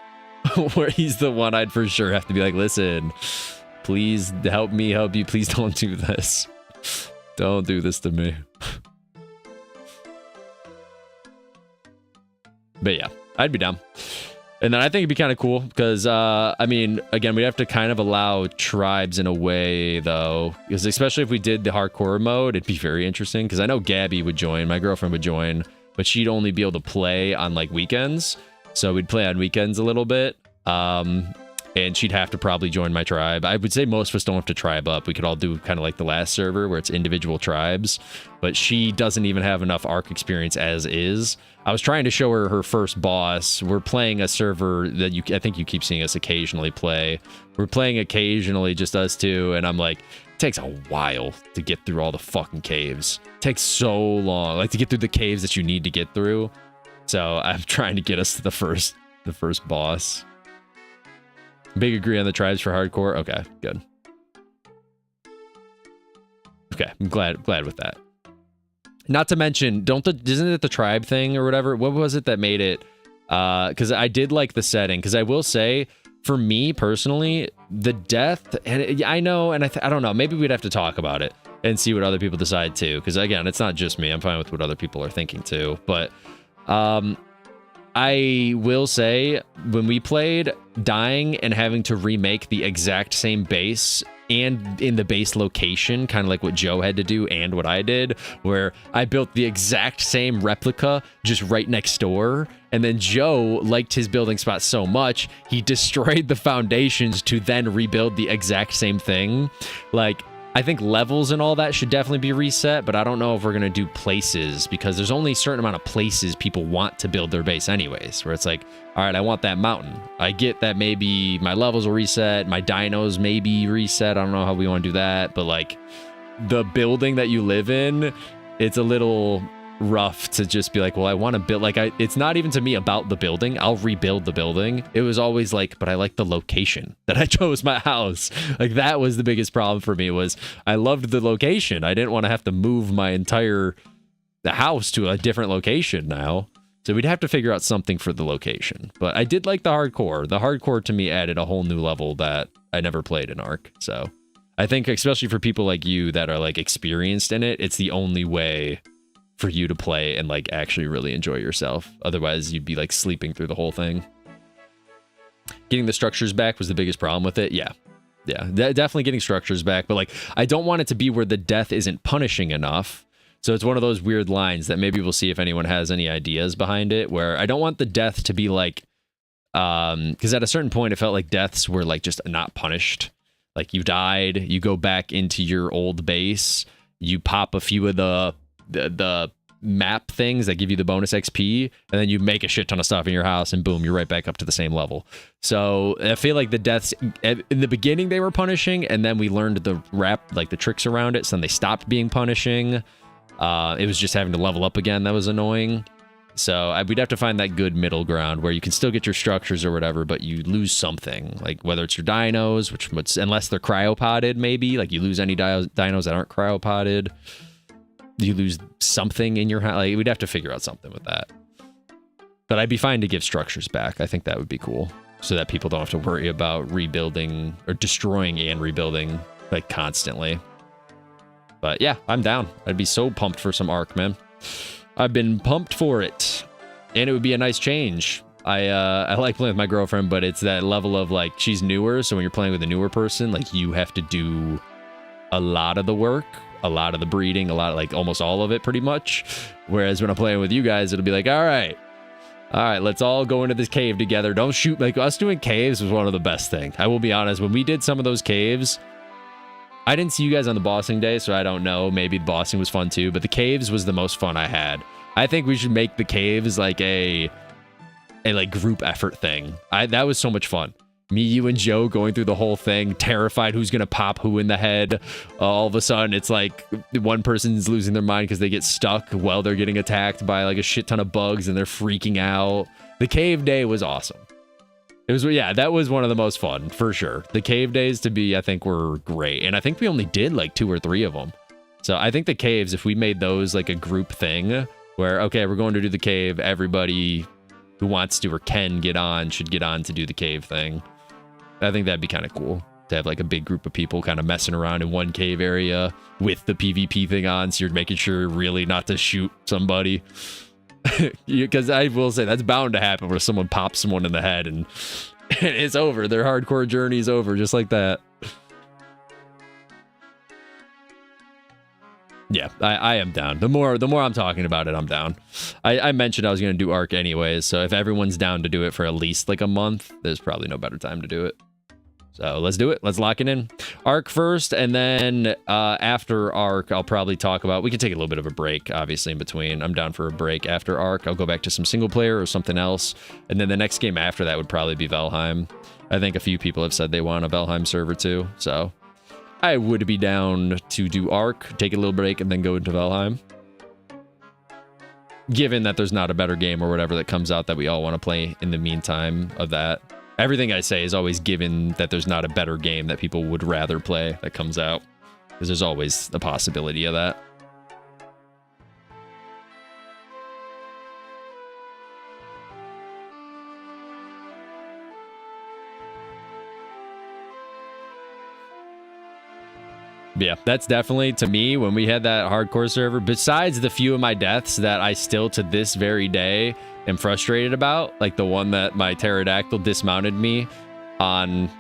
Speaker 1: Where he's the one I'd for sure have to be like, listen, please help me help you. Please don't do this. Don't do this to me. But yeah, I'd be down. And then I think it'd be kind of cool because, I mean, again, we'd have to kind of allow tribes in a way, though, because especially if we did the hardcore mode, it'd be very interesting because I know Gabby would join, my girlfriend would join, but she'd only be able to play on like weekends. So we'd play on weekends a little bit. And she'd have to probably join my tribe. I would say most of us don't have to tribe up. We could all do kind of like the last server where it's individual tribes, but she doesn't even have enough ARC experience as is. I was trying to show her her first boss. We're playing a server that I think you keep seeing us occasionally play. We're playing occasionally, just us two, and I'm like, it takes a while to get through all the fucking caves. It takes so long, like to get through the caves that you need to get through. So I'm trying to get us to the first boss. Big agree on the tribes for hardcore. Okay, good. Okay, I'm glad with that. Not to mention, isn't it the tribe thing or whatever? What was it that made it? Because I did like the setting. Because I will say, for me personally, the death, and I know, and I don't know, maybe we'd have to talk about it and see what other people decide too. Because again, it's not just me. I'm fine with what other people are thinking too. But I will say, when we played, dying and having to remake the exact same base and in the base location, kind of like what Joe had to do and what I did, where I built the exact same replica just right next door, and then Joe liked his building spot so much, he destroyed the foundations to then rebuild the exact same thing. Like, I think levels and all that should definitely be reset, but I don't know if we're going to do places because there's only a certain amount of places people want to build their base anyways, where it's like, all right, I want that mountain. I get that maybe my levels will reset, my dinos maybe reset. I don't know how we want to do that, but like the building that you live in, it's a little rough to just be like, well, I want to build, like, it's not even to me about the building. I'll rebuild the building. It was always like, but I like the location that I chose my house. Like, that was the biggest problem for me, was I loved the location. I didn't want to have to move my entire house to a different location now. So we'd have to figure out something for the location. But I did like the hardcore. The hardcore to me added a whole new level that I never played in ARC. So I think especially for people like you that are like experienced in it, it's the only way for you to play and like actually really enjoy yourself. Otherwise you'd be like sleeping through the whole thing. Getting the structures back was the biggest problem with it. Yeah, definitely getting structures back, but like I don't want it to be where the death isn't punishing enough. So it's one of those weird lines that maybe we'll see if anyone has any ideas behind it, where I don't want the death to be like, because at a certain point it felt like deaths were like just not punished. Like you died, you go back into your old base, you pop a few of the map things that give you the bonus XP, and then you make a shit ton of stuff in your house, and boom, you're right back up to the same level. So I feel like the deaths in the beginning they were punishing, and then we learned the the tricks around it, so then they stopped being punishing. It was just having to level up again that was annoying. So we'd have to find that good middle ground where you can still get your structures or whatever, but you lose something, like whether it's your dinos, unless they're cryopoded, maybe like you lose any dinos that aren't cryopoded. You lose something in your house. Like, we'd have to figure out something with that. But I'd be fine to give structures back. I think that would be cool, so that people don't have to worry about rebuilding or destroying and rebuilding like constantly. But yeah, I'm down. I'd be so pumped for some ARC, man. I've been pumped for it, and it would be a nice change. I like playing with my girlfriend, but it's that level of like, she's newer, so when you're playing with a newer person, like you have to do a lot of the work. a lot of the breeding, like almost all of it pretty much. Whereas when I'm playing with you guys, it'll be like, all right, let's all go into this cave together. Don't shoot. Like, us doing caves was one of the best things. I will be honest, when we did some of those caves, I didn't see you guys on the bossing day, so I don't know. Maybe the bossing was fun too, but the caves was the most fun I had. I think we should make the caves like a like group effort thing. That was so much fun. Me, you, and Joe going through the whole thing, terrified who's gonna pop who in the head. All of a sudden, it's like one person's losing their mind because they get stuck while they're getting attacked by like a shit ton of bugs and they're freaking out. The cave day was awesome. It was, yeah, that was one of the most fun, for sure. The cave days to be, I think, were great. And I think we only did like 2 or 3 of them. So I think the caves, if we made those like a group thing where, okay, we're going to do the cave, everybody who wants to or can get on should get on to do the cave thing. I think that'd be kind of cool to have like a big group of people kind of messing around in one cave area with the PvP thing on. So you're making sure really not to shoot somebody. Because I will say that's bound to happen where someone pops someone in the head and it's over. Their hardcore journey is over just like that. Yeah, I am down. The more I'm talking about it, I'm down. I mentioned I was going to do Arc anyways, so if everyone's down to do it for at least like a month, there's probably no better time to do it. So let's do it. Let's lock it in. Arc first, and then after Arc, I'll probably talk about... We can take a little bit of a break, obviously, in between. I'm down for a break after Arc. I'll go back to some single player or something else. And then the next game after that would probably be Valheim. I think a few people have said they want a Valheim server too, so I would be down to do Arc, take a little break, and then go into Valheim. Given that there's not a better game or whatever that comes out that we all want to play in the meantime of that. Everything I say is always given that there's not a better game that people would rather play that comes out. Because there's always the possibility of that. Yeah, that's definitely, to me, when we had that hardcore server, besides the few of my deaths that I still to this very day am frustrated about, like the one that my pterodactyl dismounted me on,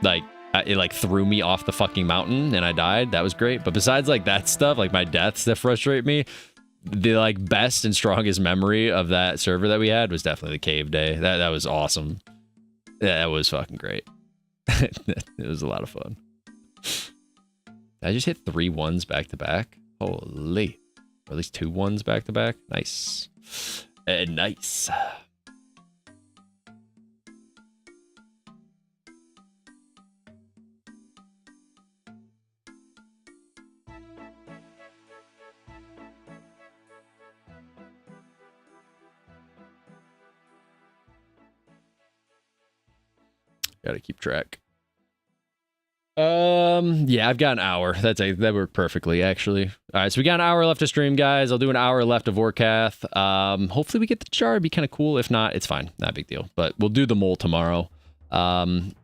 Speaker 1: like, it like threw me off the fucking mountain and I died. That was great. But besides like that stuff, like my deaths that frustrate me, the like best and strongest memory of that server that we had was definitely the cave day. That was awesome. That was fucking great. It was a lot of fun. I just hit 3 1s back to back. Holy. Or at least 2 1s back to back. Nice. Nice. Gotta keep track. Yeah, I've got an hour. That worked perfectly, actually. All right, so we got an hour left to stream, guys. I'll do an hour left of Warcath. Hopefully we get the jar. It'd be kind of cool. If not, it's fine. Not a big deal. But we'll do the mole tomorrow.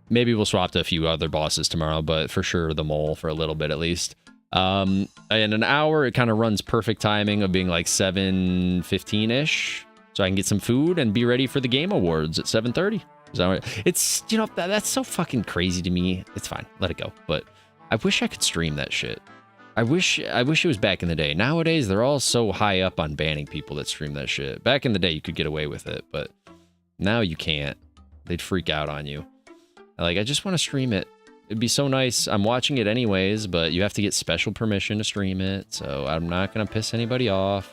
Speaker 1: Maybe we'll swap to a few other bosses tomorrow, but for sure the mole for a little bit at least. In an hour, it kind of runs perfect timing of being like 7:15-ish. So I can get some food and be ready for the Game Awards at 7:30. It's, you know, that's so fucking crazy to me. It's fine. Let it go. But I wish I could stream that shit. I wish it was back in the day. Nowadays, they're all so high up on banning people that stream that shit. Back in the day, you could get away with it, but now you can't. They'd freak out on you. Like, I just want to stream it. It'd be so nice. I'm watching it anyways, but you have to get special permission to stream it, so I'm not going to piss anybody off.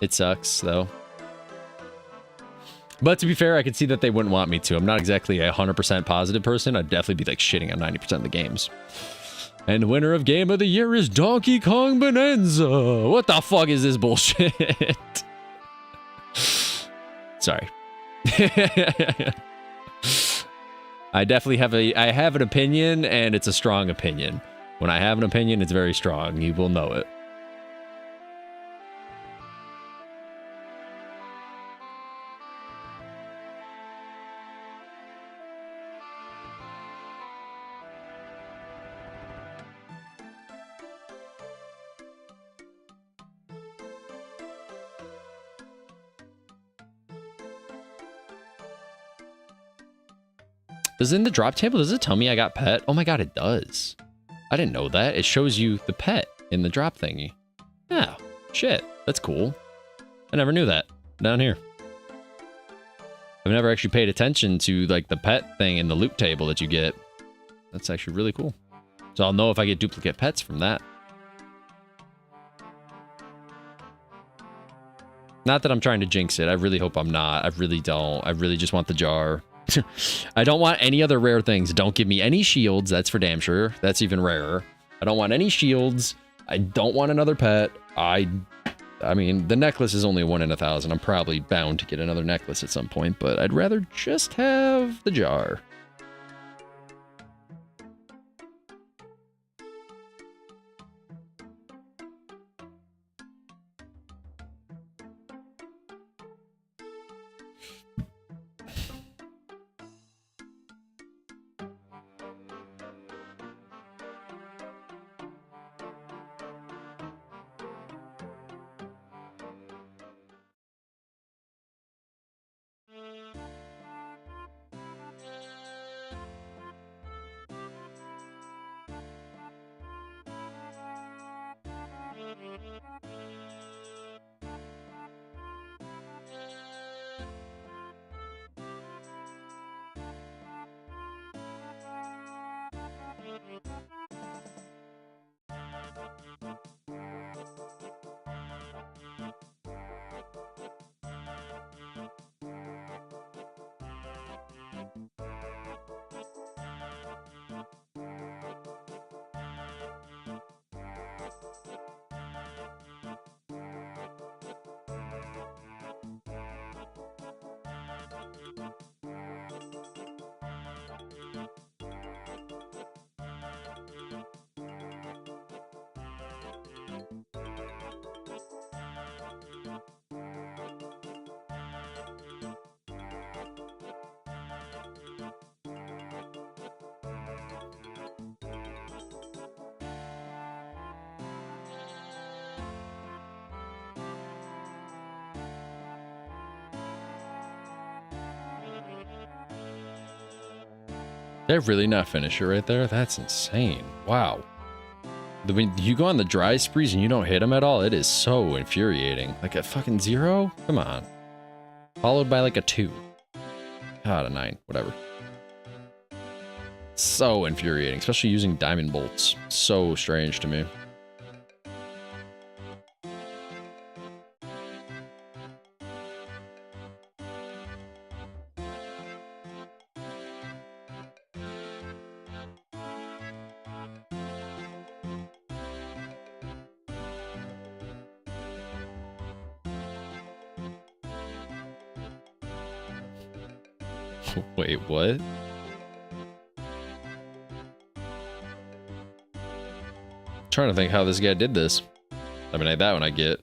Speaker 1: It sucks, though. But to be fair, I could see that they wouldn't want me to. I'm not exactly a 100% positive person. I'd definitely be like shitting on 90% of the games. And the winner of Game of the Year is Donkey Kong Bonanza. What the fuck is this bullshit? Sorry. I definitely have I have an opinion, and it's a strong opinion. When I have an opinion, it's very strong. You will know it. Does in the drop table, does it tell me I got pet? Oh my god, it does. I didn't know that. It shows you the pet. in the drop thingy. Yeah, shit, that's cool. I never knew that. Down here. I've never actually paid attention to like the pet thing in the loot table that you get. That's actually really cool. So I'll know if I get duplicate pets from that. Not that I'm trying to jinx it. I really hope I'm not. I really don't. I really just want the jar. I don't want any other rare things. Don't give me any shields. That's for damn sure. That's even rarer. I don't want any shields. I don't want another pet. I mean, the necklace is only 1 in 1,000. I'm probably bound to get another necklace at some point, but I'd rather just have the jar. They're really not finisher right there? That's insane. Wow. When you go on the dry sprees and you don't hit them at all, it is so infuriating. Like a fucking 0? Come on. Followed by like a 2. God, a 9. Whatever. So infuriating, especially using diamond bolts. So strange to me. Wait, what? I'm trying to think how this guy did this. I mean, that one I get.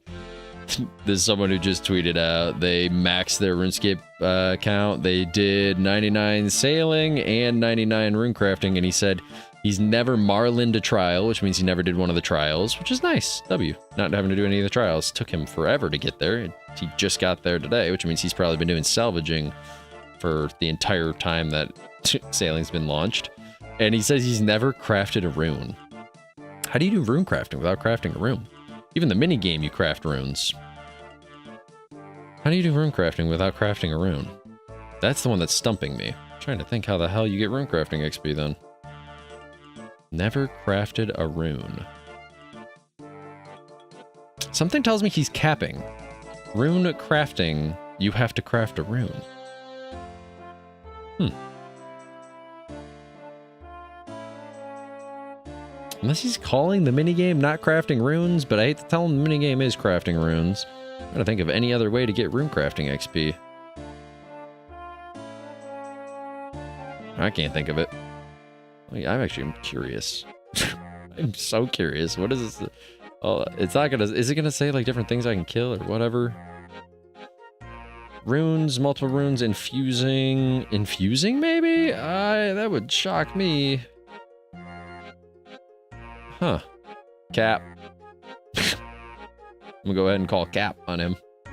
Speaker 1: There's someone who just tweeted out they maxed their RuneScape account. They did 99 sailing and 99 rune crafting, and he said he's never marlined a trial, which means he never did one of the trials, which is nice. W. Not having to do any of the trials. Took him forever to get there. He just got there today, which means he's probably been doing salvaging for the entire time that sailing's been launched. And he says he's never crafted a rune. How do you do rune crafting without crafting a rune? Even the mini game you craft runes. How do you do rune crafting without crafting a rune? That's the one that's stumping me. I'm trying to think how the hell you get rune crafting XP then. Never crafted a rune. Something tells me he's capping. Rune crafting, you have to craft a rune. Unless he's calling the minigame not crafting runes, but I hate to tell him the minigame is crafting runes. I'm trying to think of any other way to get rune crafting XP. I can't think of it. I'm actually curious. I'm so curious. What is this? Oh, it's not gonna... Is it gonna say like different things I can kill or whatever? Runes, multiple runes, infusing... Infusing, maybe? That would shock me. Huh. Cap. I'm gonna go ahead and call Cap on him. I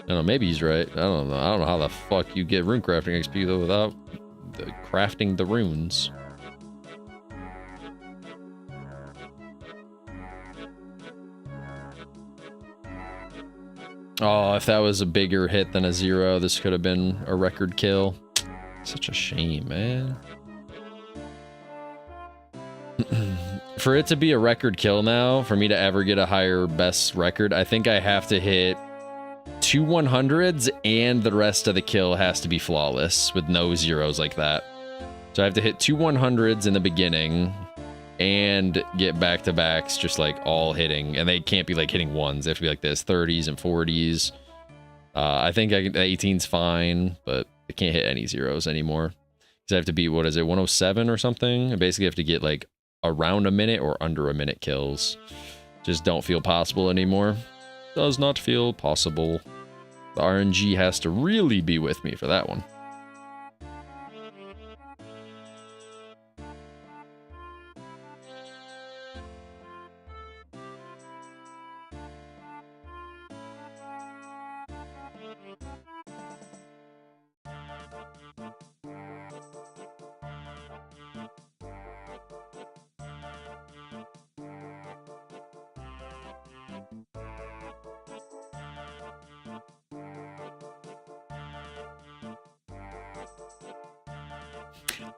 Speaker 1: don't know, maybe he's right. I don't know. I don't know how the fuck you get rune crafting XP though without crafting the runes. Oh, if that was a bigger hit than a 0, this could have been a record kill. Such a shame, man. For it to be a record kill now, for me to ever get a higher best record, I think I have to hit 2 100s and the rest of the kill has to be flawless with no 0s like that. So I have to hit 2 100s in the beginning and get back-to-backs just like all hitting. And they can't be like hitting 1s. They have to be like this, 30s and 40s. I think 18's fine, but I can't hit any 0s anymore. Because I have to beat, what is it, 107 or something? I basically have to get like around a minute or under a minute kills. Just don't feel possible anymore. Does not feel possible. The RNG has to really be with me for that one.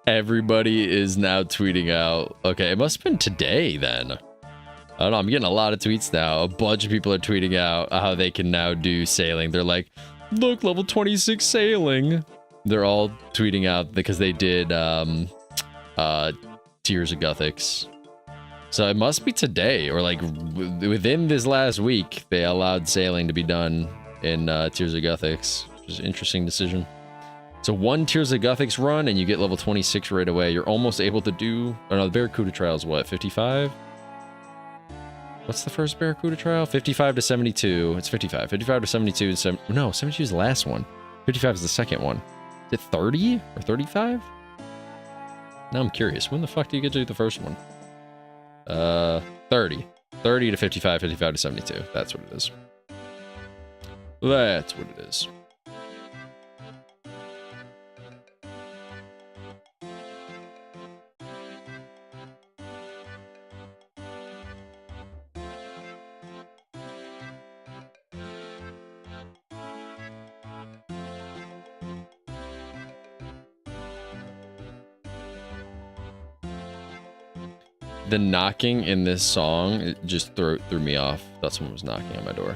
Speaker 1: Everybody is now tweeting out. Okay, it must have been today then. I don't know, I'm getting a lot of tweets now. A bunch of people are tweeting out how they can now do sailing. They're like, look, level 26 sailing. They're all tweeting out because they did Tears of Gothics. So it must be today, or like within this last week, they allowed sailing to be done in Tears of Gothics, which is an interesting decision. So 1 Tears of Gothics run, and you get level 26 right away. You're almost able to do... Oh no, the Barracuda trial is what, 55? What's the first Barracuda trial? 55 to 72. It's 55. 55 to 72. No, 72 is the last one. 55 is the second one. Is it 30 or 35? Now I'm curious. When the fuck do you get to do the first one? 30. 30 to 55, 55 to 72. That's what it is. That's what it is. The knocking in this song, it just threw me off. Thought someone was knocking on my door.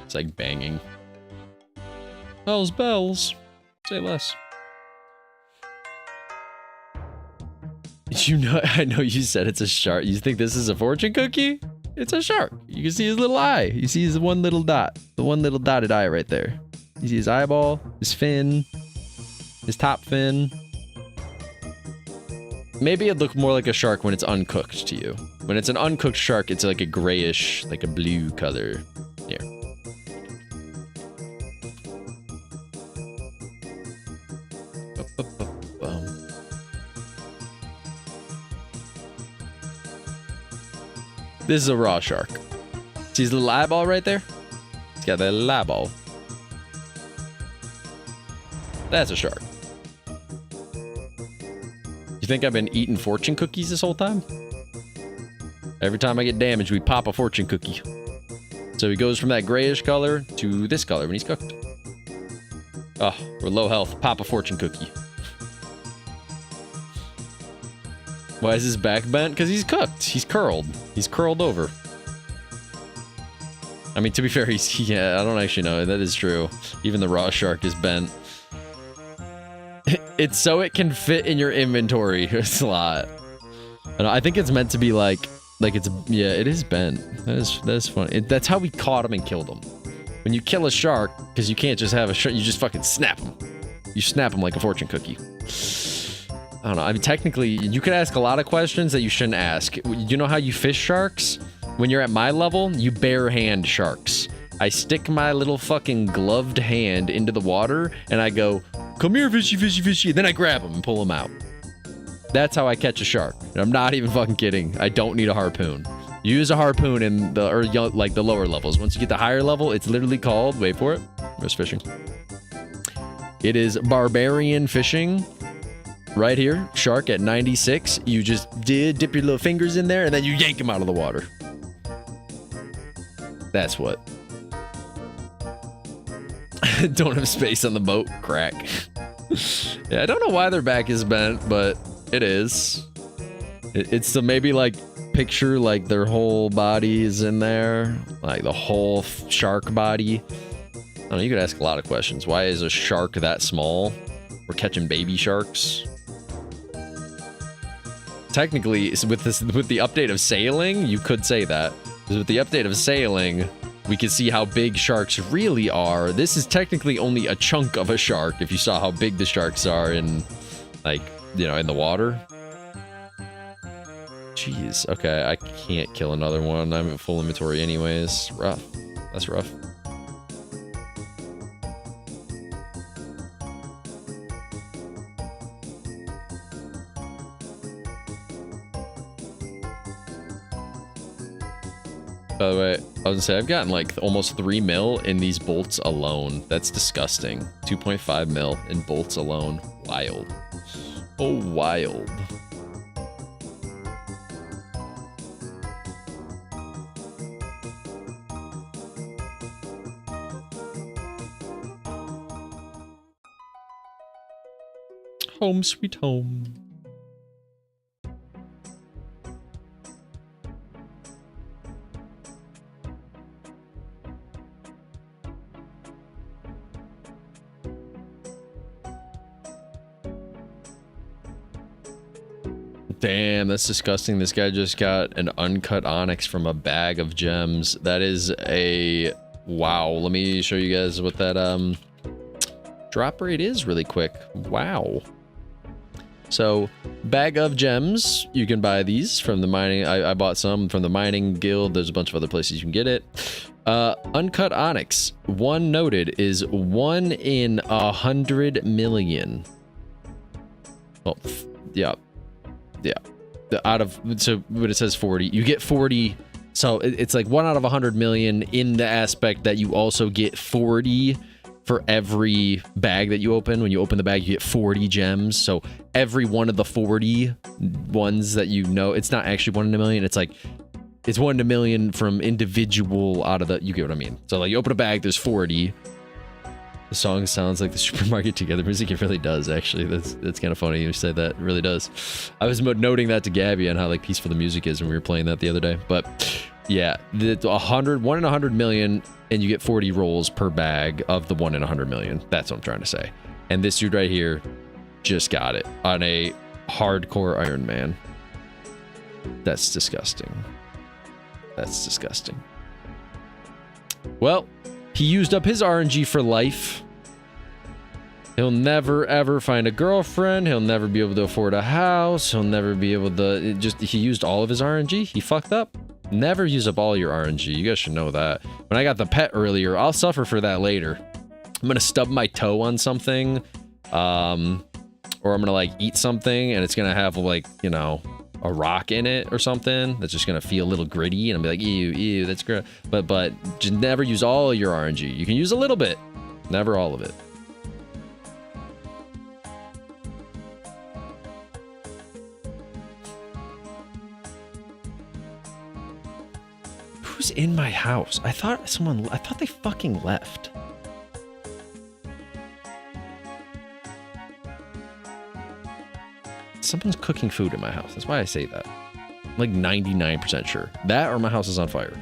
Speaker 1: It's like banging. Bells, bells. Say less. You know, I know you said it's a shark. You think this is a fortune cookie? It's a shark. You can see his little eye. You see his one little dot. The one little dotted eye right there. You see his eyeball, his fin, his top fin. Maybe it'd look more like a shark when it's uncooked to you. When it's an uncooked shark, it's like a grayish, like a blue color. Here. This is a raw shark. See his little eyeball right there? He's got that little eyeball. That's a shark. You think I've been eating fortune cookies this whole time? Every time I get damaged, we pop a fortune cookie. So he goes from that grayish color to this color when he's cooked. Oh, we're low health. Pop a fortune cookie. Why is his back bent? Because he's cooked. He's curled. He's curled over. I mean, to be fair, yeah, I don't actually know. That is true. Even the raw shark is bent. It's so it can fit in your inventory slot. And I think it's meant to be like it's, yeah, it is bent. That is funny. That's how we caught him and killed him. When you kill a shark, because you can't just have a shark, you just fucking snap him. You snap him like a fortune cookie. I don't know. I mean, technically, you could ask a lot of questions that you shouldn't ask. You know how you fish sharks? When you're at my level, you bare hand sharks. I stick my little fucking gloved hand into the water, and I go, come here, fishy, fishy, fishy. Then I grab them and pull them out. That's how I catch a shark. And I'm not even fucking kidding. I don't need a harpoon. You use a harpoon in the, or like the lower levels. Once you get the higher level, it's literally called, wait for it, where's fishing? It is barbarian fishing. Right here, shark at 96. You just dip your little fingers in there, and then you yank him out of the water. That's what Don't have space on the boat. Crack. Yeah, I don't know why their back is bent, but it is. It's the maybe like picture like their whole body is in there, like the whole shark body. I don't know, you could ask a lot of questions. Why is a shark that small? We're catching baby sharks. Technically, with the update of sailing, you could say that. Because with the update of sailing, we can see how big sharks really are. This is technically only a chunk of a shark if you saw how big the sharks are in, like, you know, in the water. Jeez, okay, I can't kill another one. I'm at full inventory anyways. Rough. That's rough. By the way, I was gonna say, I've gotten like almost 3 mil in these bolts alone. That's disgusting. 2.5 mil in bolts alone. Wild. Oh, wild. Home sweet home. Damn, that's disgusting. This guy just got an uncut onyx from a bag of gems. That is a... Wow. Let me show you guys what that drop rate is really quick. Wow. So, bag of gems. You can buy these from the mining... I bought some from the mining guild. There's a bunch of other places you can get it. Uncut onyx. One noted is 1 in 100 million. Well, yeah. Yeah, out of, so when it says 40, you get 40, so it's like 1 out of 100 million in the aspect that you also get 40 for every bag that you open. When you open the bag, you get 40 gems, so every one of the 40 ones that you know, it's not actually 1 in a million, it's like, it's 1 in a million from individual out of the, you get what I mean. So like you open a bag, there's 40. The song sounds like the Supermarket Together music. It really does, actually. That's kind of funny you say that. It really does. I was noting that to Gabby on how like peaceful the music is when we were playing that the other day. But yeah, the 1 in 100 million, and you get 40 rolls per bag of the 1 in 100 million. That's what I'm trying to say. And this dude right here just got it on a hardcore Iron Man. That's disgusting. That's disgusting. Well, he used up his RNG for life. He'll never, ever find a girlfriend. He'll never be able to afford a house. He'll never be able to... He used all of his RNG. He fucked up. Never use up all your RNG. You guys should know that. When I got the pet earlier, I'll suffer for that later. I'm going to stub my toe on something. Or I'm going to, like, eat something, and it's going to have, like, you know... a rock in it or something that's just gonna feel a little gritty, and I'll be like, ew, that's great. But just never use all your RNG. You can use a little bit, never all of it. Who's in my house? I thought they fucking left. Someone's cooking food in my house. That's why I say that. I'm like 99% sure. That or my house is on fire.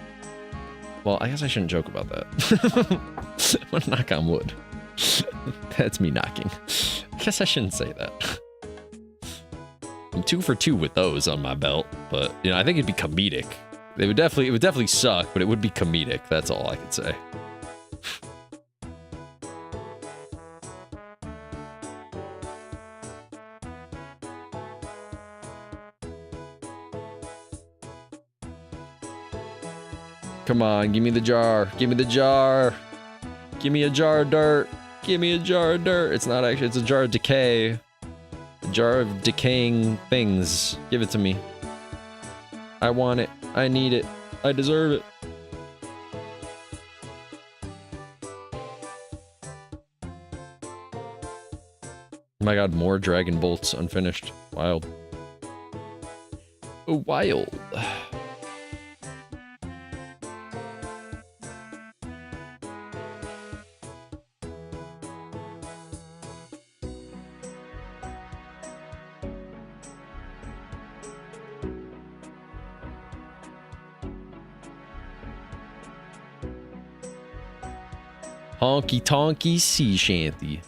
Speaker 1: Well, I guess I shouldn't joke about that. I'm gonna knock on wood. That's me knocking. I guess I shouldn't say that. I'm 2 for 2 with those on my belt, but you know, I think it'd be comedic. It would definitely suck, but it would be comedic. That's all I could say. Come on, give me the jar. Give me the jar. Give me a jar of dirt. Give me a jar of dirt. It's not actually, it's a jar of decay. A jar of decaying things. Give it to me. I want it. I need it. I deserve it. Oh my god, more dragon bolts unfinished. Wild. Oh, wild. Honky tonky sea shanty.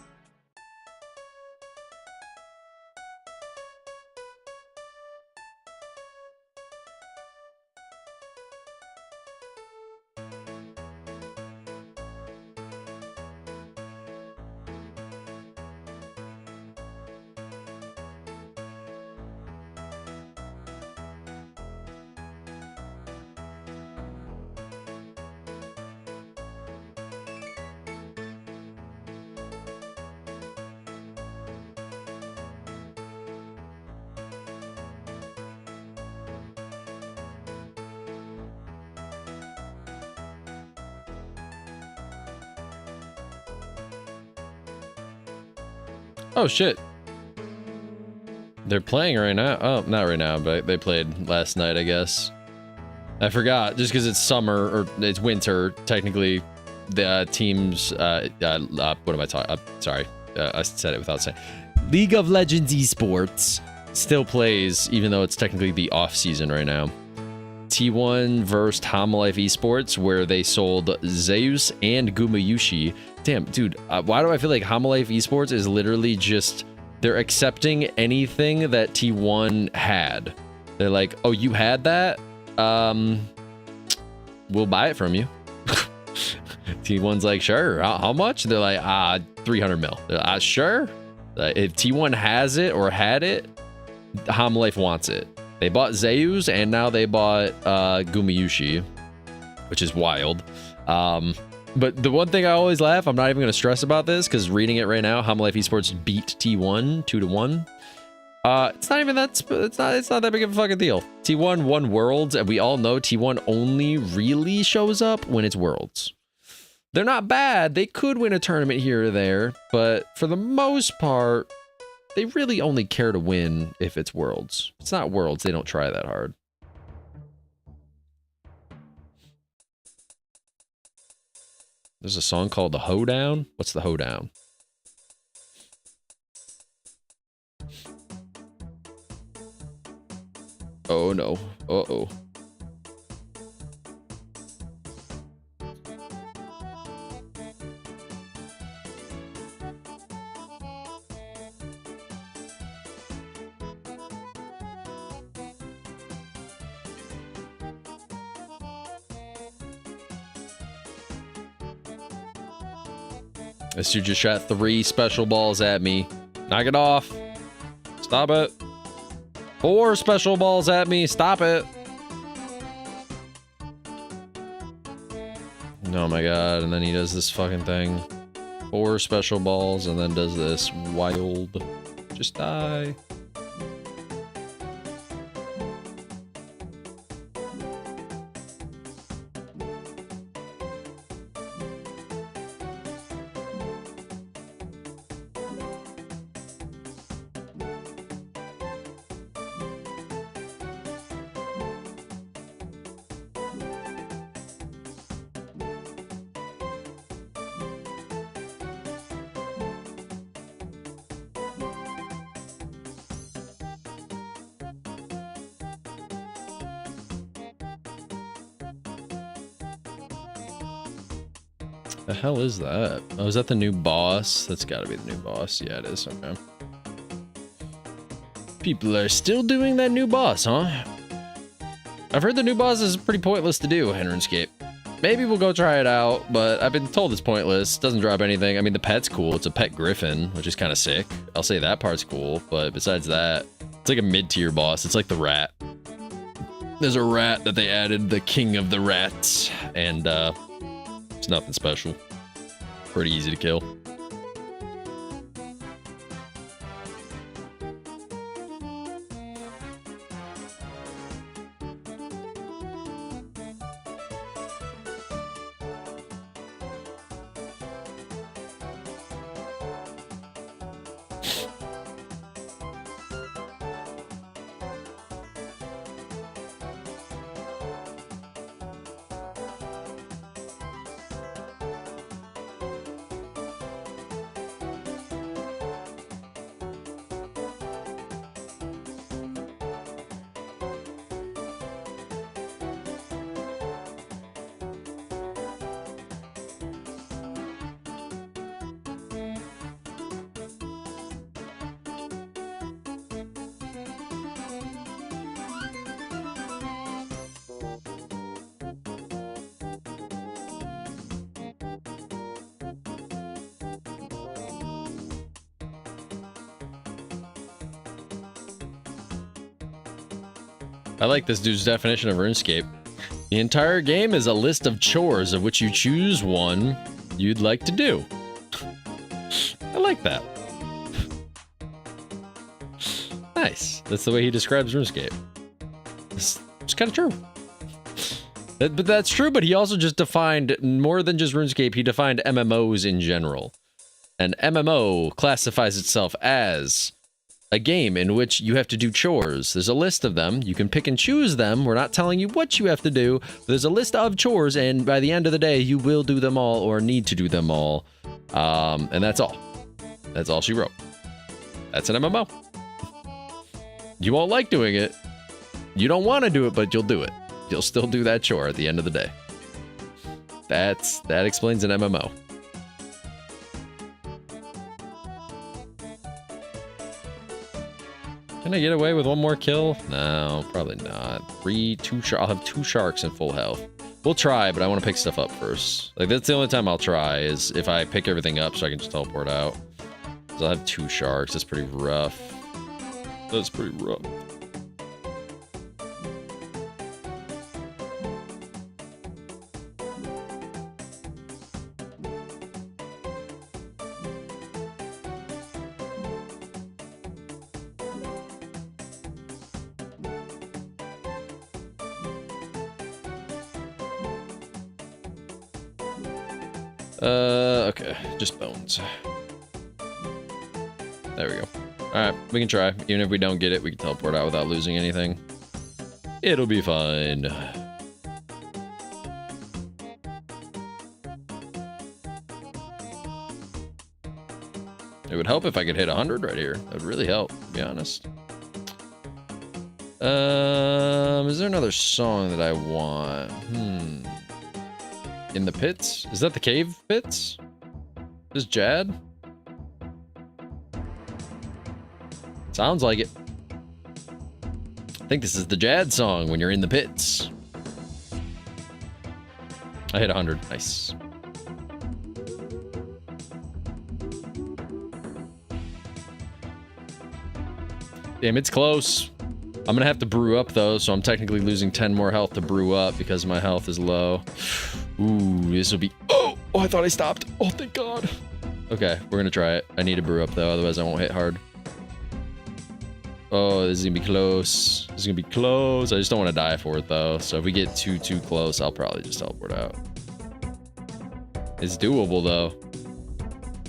Speaker 1: Oh shit. They're playing right now. Oh, not right now, but they played last night, I guess. I forgot, just because it's summer, or it's winter, technically, the teams, what am I talking, sorry, I said it without saying. League of Legends Esports still plays, even though it's technically the off-season right now. T1 versus Homalife Esports, where they sold Zeus and Gumayushi. Damn, dude, why do I feel like Homalife Esports is literally just, they're accepting anything that T1 had. They're like, oh, you had that? We'll buy it from you. T1's like, sure, how much? They're like, 300 mil. Sure. If T1 has it or had it, Homalife wants it. They bought Zeus, and now they bought Gumayushi, which is wild. But the one thing I always laugh, I'm not even going to stress about this, because reading it right now, Homalife Esports beat T1 2-1. It's not even that, it's not that big of a fucking deal. T1 won Worlds, and we all know T1 only really shows up when it's Worlds. They're not bad. They could win a tournament here or there, but for the most part, they really only care to win if it's Worlds. If it's not Worlds, they don't try that hard. There's a song called The Hoedown. What's The Hoedown? Oh no. Uh-oh. This dude just shot 3 special balls at me. Knock it off. Stop it. 4 special balls at me. Stop it. Oh my god. And then he does this fucking thing. 4 special balls and then does this wild. Just die. The hell is that? Oh, is that the new boss? That's gotta be the new boss. Yeah, it is. Okay. People are still doing that new boss, huh? I've heard the new boss is pretty pointless to do in RuneScape. Maybe we'll go try it out, but I've been told it's pointless. Doesn't drop anything. I mean, the pet's cool. It's a pet griffin, which is kind of sick. I'll say that part's cool, but besides that, it's like a mid-tier boss. It's like the rat. There's a rat that they added, the king of the rats, and it's nothing special. Pretty easy to kill. I like this dude's definition of RuneScape. The entire game is a list of chores of which you choose one you'd like to do. I like that. Nice. That's the way he describes RuneScape. It's kind of true. But that's true, but he also just defined more than just RuneScape, he defined MMOs in general. And MMO classifies itself as a game in which you have to do chores. There's a list of them. You can pick and choose them. We're not telling you what you have to do. There's a list of chores, and by the end of the day, you will do them all or need to do them all. And that's all. That's all she wrote. That's an MMO. You won't like doing it. You don't want to do it, but you'll do it. You'll still do that chore at the end of the day. That explains an MMO. Can I get away with one more kill? No, probably not. I'll have 2 sharks in full health. We'll try, but I want to pick stuff up first. Like, that's the only time I'll try, is if I pick everything up so I can just teleport out. So I'll have 2 sharks. That's pretty rough. That's pretty rough. Okay, just bones. There we go. Alright, we can try. Even if we don't get it, we can teleport out without losing anything. It'll be fine. It would help if I could hit 100 right here. That would really help, to be honest. Is there another song that I want? In the pits? Is that the cave pits? Is Jad? Sounds like it. I think this is the Jad song when you're in the pits. I hit 100. Nice. Damn, it's close. I'm gonna have to brew up though, so I'm technically losing 10 more health to brew up because my health is low. Ooh, this will be... Oh, I thought I stopped. Oh, thank God. Okay, we're gonna try it. I need to brew up though, otherwise I won't hit hard. Oh, this is gonna be close. This is gonna be close. I just don't want to die for it though. So if we get too close, I'll probably just teleport out. It's doable though.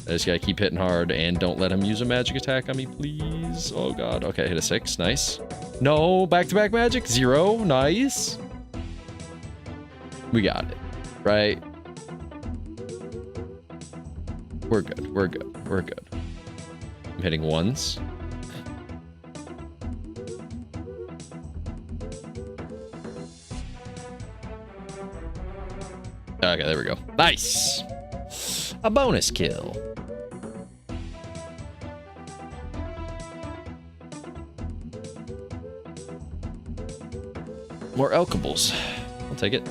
Speaker 1: I just gotta keep hitting hard and don't let him use a magic attack on me, please. Oh God. Okay, hit a 6. Nice. No, back-to-back magic. 0. Nice. We got it. Right? We're good. We're good. We're good. I'm hitting 1s. Okay, there we go. Nice. A bonus kill. More alchables. I'll take it.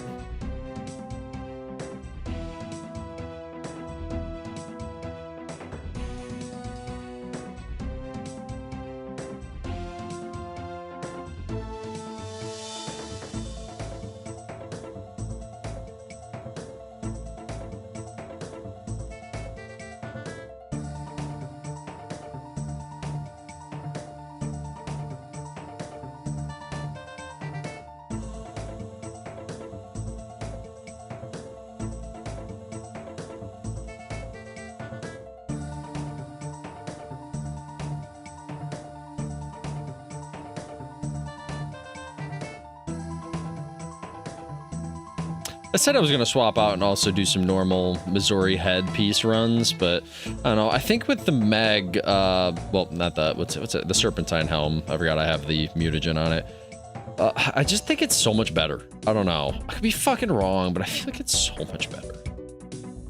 Speaker 1: I said I was going to swap out and also do some normal Missouri headpiece runs, but I don't know. I think with the Meg, well, not the, what's it? The Serpentine Helm. I forgot I have the mutagen on it. I just think it's so much better. I don't know. I could be fucking wrong, but I feel like it's so much better.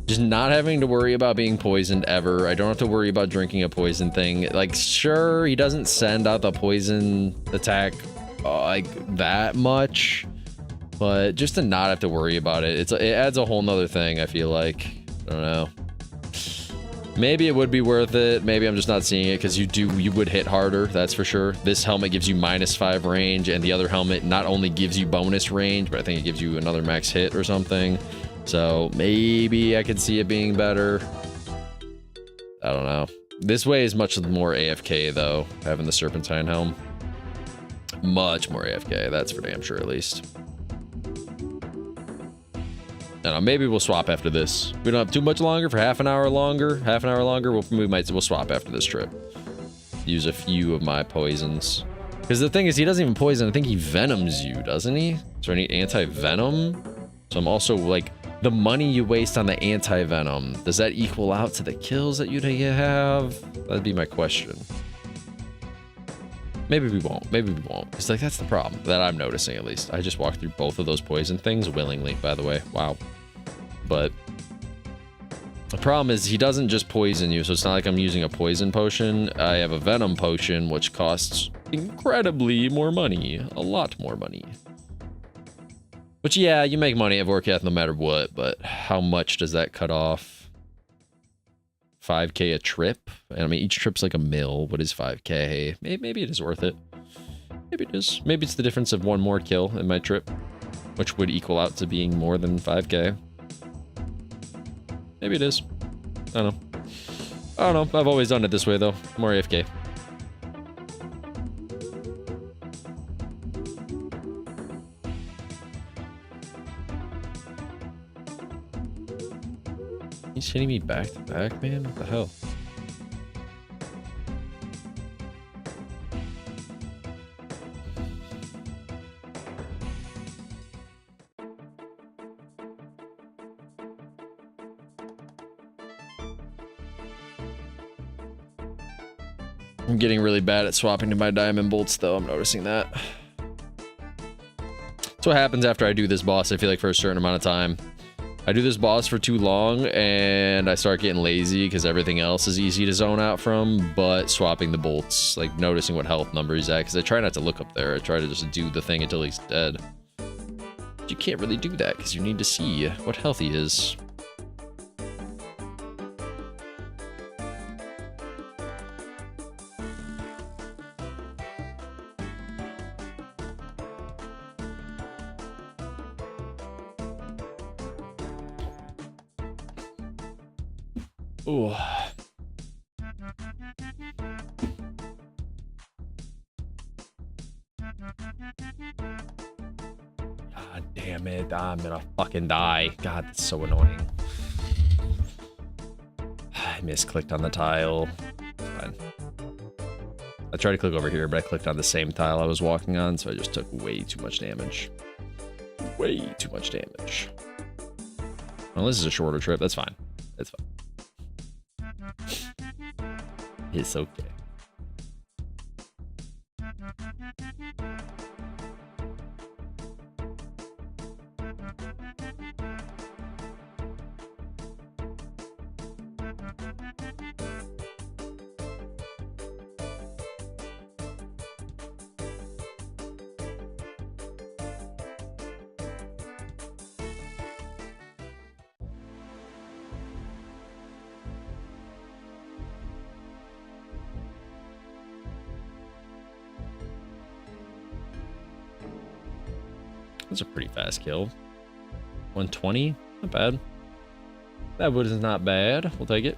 Speaker 1: Just not having to worry about being poisoned ever. I don't have to worry about drinking a poison thing. Like, sure, he doesn't send out the poison attack like that much. But just to not have to worry about it, it adds a whole nother thing, I feel like. I don't know. Maybe it would be worth it. Maybe I'm just not seeing it because you would hit harder, that's for sure. This helmet gives you -5 range, and the other helmet not only gives you bonus range, but I think it gives you another max hit or something. So maybe I could see it being better. I don't know. This way is much more AFK though, having the Serpentine helm. Much more AFK, that's for damn sure at least. I don't know, maybe we'll swap after this. We don't have too much longer, for half an hour longer, we'll swap after this trip. Use a few of my poisons. Because the thing is, he doesn't even poison, I think he venoms you, doesn't he? So I need anti-venom. So I'm also like, the money you waste on the anti-venom, does that equal out to the kills that you'd have? That'd be my question. Maybe we won't. Maybe we won't. It's like, that's the problem that I'm noticing, at least. I just walked through both of those poison things willingly, by the way. Wow. But the problem is he doesn't just poison you, so it's not like I'm using a poison potion. I have a venom potion, which costs incredibly more money. A lot more money. Which, yeah, you make money at Vorkath no matter what, but how much does that cut off? 5k a trip? And I mean, each trip's like a mil. What is 5k? Maybe it is worth it. Maybe it is. Maybe it's the difference of one more kill in my trip, which would equal out to being more than 5k. Maybe it is. I don't know. I don't know. I've always done it this way, though. More AFK. He's hitting me back to back, man? What the hell? I'm getting really bad at swapping to my diamond bolts, though. I'm noticing that. That's what happens after I do this boss, I feel like, for a certain amount of time. I do this boss for too long, and I start getting lazy because everything else is easy to zone out from, but swapping the bolts, like noticing what health number he's at, because I try not to look up there. I try to just do the thing until he's dead. But you can't really do that because you need to see what health he is. Ooh. God damn it, I'm gonna fucking die. God, that's so annoying. I misclicked on the tile. Fine. I tried to click over here, but I clicked on the same tile I was walking on, so I just took way too much damage. Way too much damage. Well, this is a shorter trip, that's fine. That's fine. It's okay. That's a pretty fast kill. 120? Not bad. That wood is not bad. We'll take it.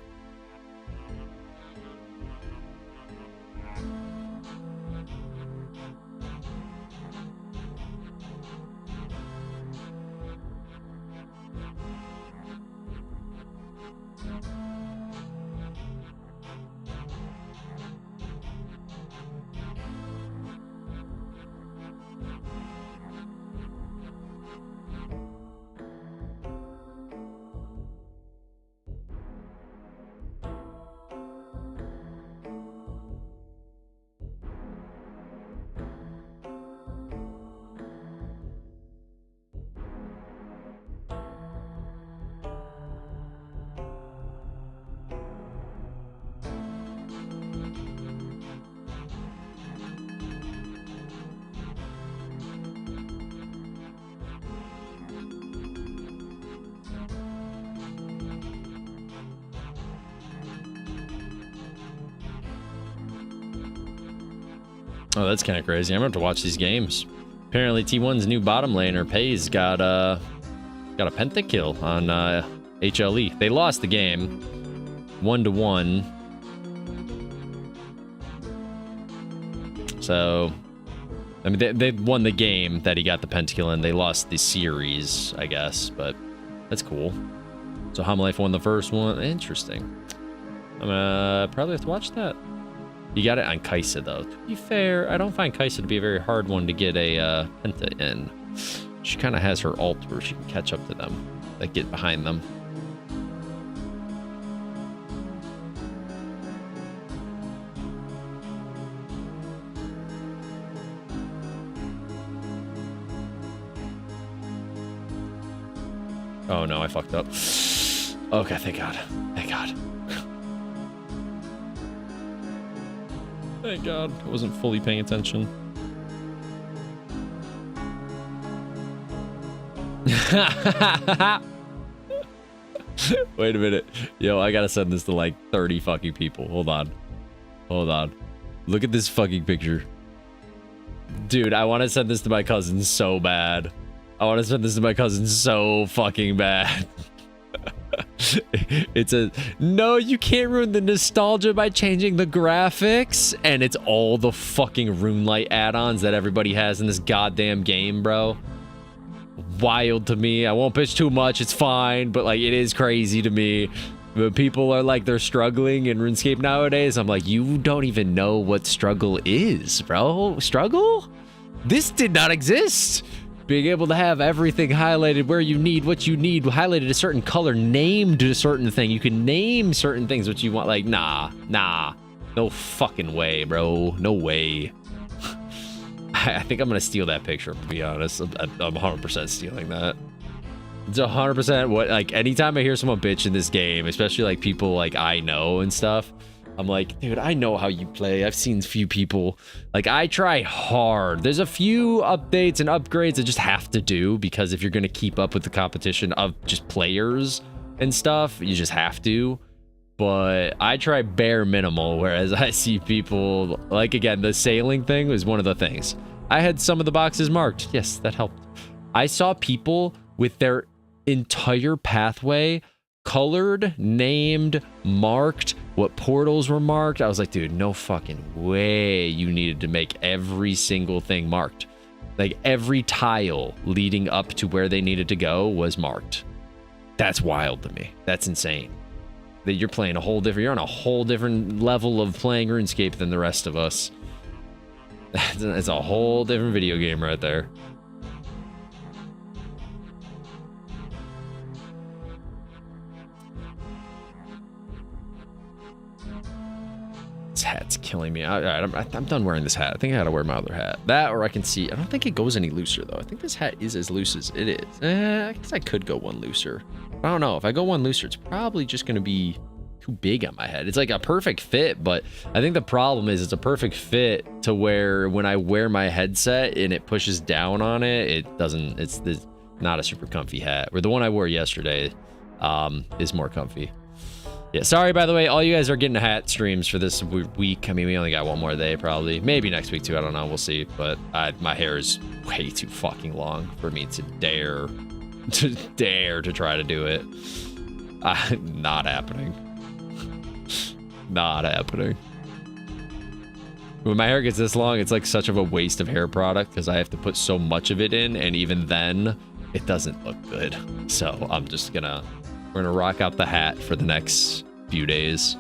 Speaker 1: Oh, that's kind of crazy. I'm gonna have to watch these games. Apparently, T1's new bottom laner, Pays, got a pentakill on HLE. They lost the game 1-1. So, I mean, they won the game that he got the pentakill in. They lost the series, I guess, but that's cool. So Homelife won the first one. Interesting. I'm gonna probably have to watch that. You got it on Kaisa, though. To be fair, I don't find Kaisa to be a very hard one to get a penta in. She kind of has her ult where she can catch up to them, like get behind them. Oh no, I fucked up. Okay, thank God. Thank God. Thank God. I wasn't fully paying attention. Wait a minute. Yo, I gotta send this to like 30 fucking people. Hold on. Hold on. Look at this fucking picture. Dude, I want to send this to my cousin so bad. I want to send this to my cousin so fucking bad. It's a... No, you can't ruin the nostalgia by changing the graphics. And it's all the fucking RuneLite add-ons that everybody has in this goddamn game, bro. Wild to me. I won't bitch too much. It's fine. But, like, it is crazy to me. But people are like, they're struggling in RuneScape nowadays. I'm like, you don't even know what struggle is, bro. Struggle? This did not exist. Being able to have everything highlighted where you need, what you need, highlighted a certain color, named a certain thing. You can name certain things what you want. Like, nah. No fucking way, bro. No way. I think I'm going to steal that picture, to be honest. I'm 100% stealing that. It's 100% what, like, anytime I hear someone bitch in this game, especially, like, people, like, I know and stuff, I'm like, dude, I know how you play. I've seen few people, like, I try hard. There's a few updates and upgrades I just have to do, because if you're going to keep up with the competition of just players and stuff, you just have to. But I try bare minimal, whereas I see people, like, again, the sailing thing was one of the things. I had some of the boxes marked. Yes, that helped. I saw people with their entire pathway colored, named, marked, what portals were marked. I was like, dude, no fucking way you needed to make every single thing marked. Like, every tile leading up to where they needed to go was marked. That's wild to me. That's insane. That you're playing a whole different, you're on a whole different level of playing RuneScape than the rest of us. It's a whole different video game right there. This hat's killing me. All right, I'm done wearing this hat. I think I gotta wear my other hat. That, or I can see. I don't think it goes any looser though. I think this hat is as loose as it is. I guess I could go one looser. I don't know. If I go one looser, it's probably just gonna be too big on my head. It's like a perfect fit, but I think the problem is it's a perfect fit to where when I wear my headset and it pushes down on it, it doesn't. It's not a super comfy hat. Where the one I wore yesterday is more comfy. Yeah, sorry, by the way, all you guys are getting hat streams for this week. I mean, we only got one more day, probably. Maybe next week, too. I don't know. We'll see. But my hair is way too fucking long for me to dare to try to do it. Not happening. Not happening. When my hair gets this long, it's like such of a waste of hair product because I have to put so much of it in, and even then, it doesn't look good. So I'm just gonna... We're gonna rock out the hat for the next few days.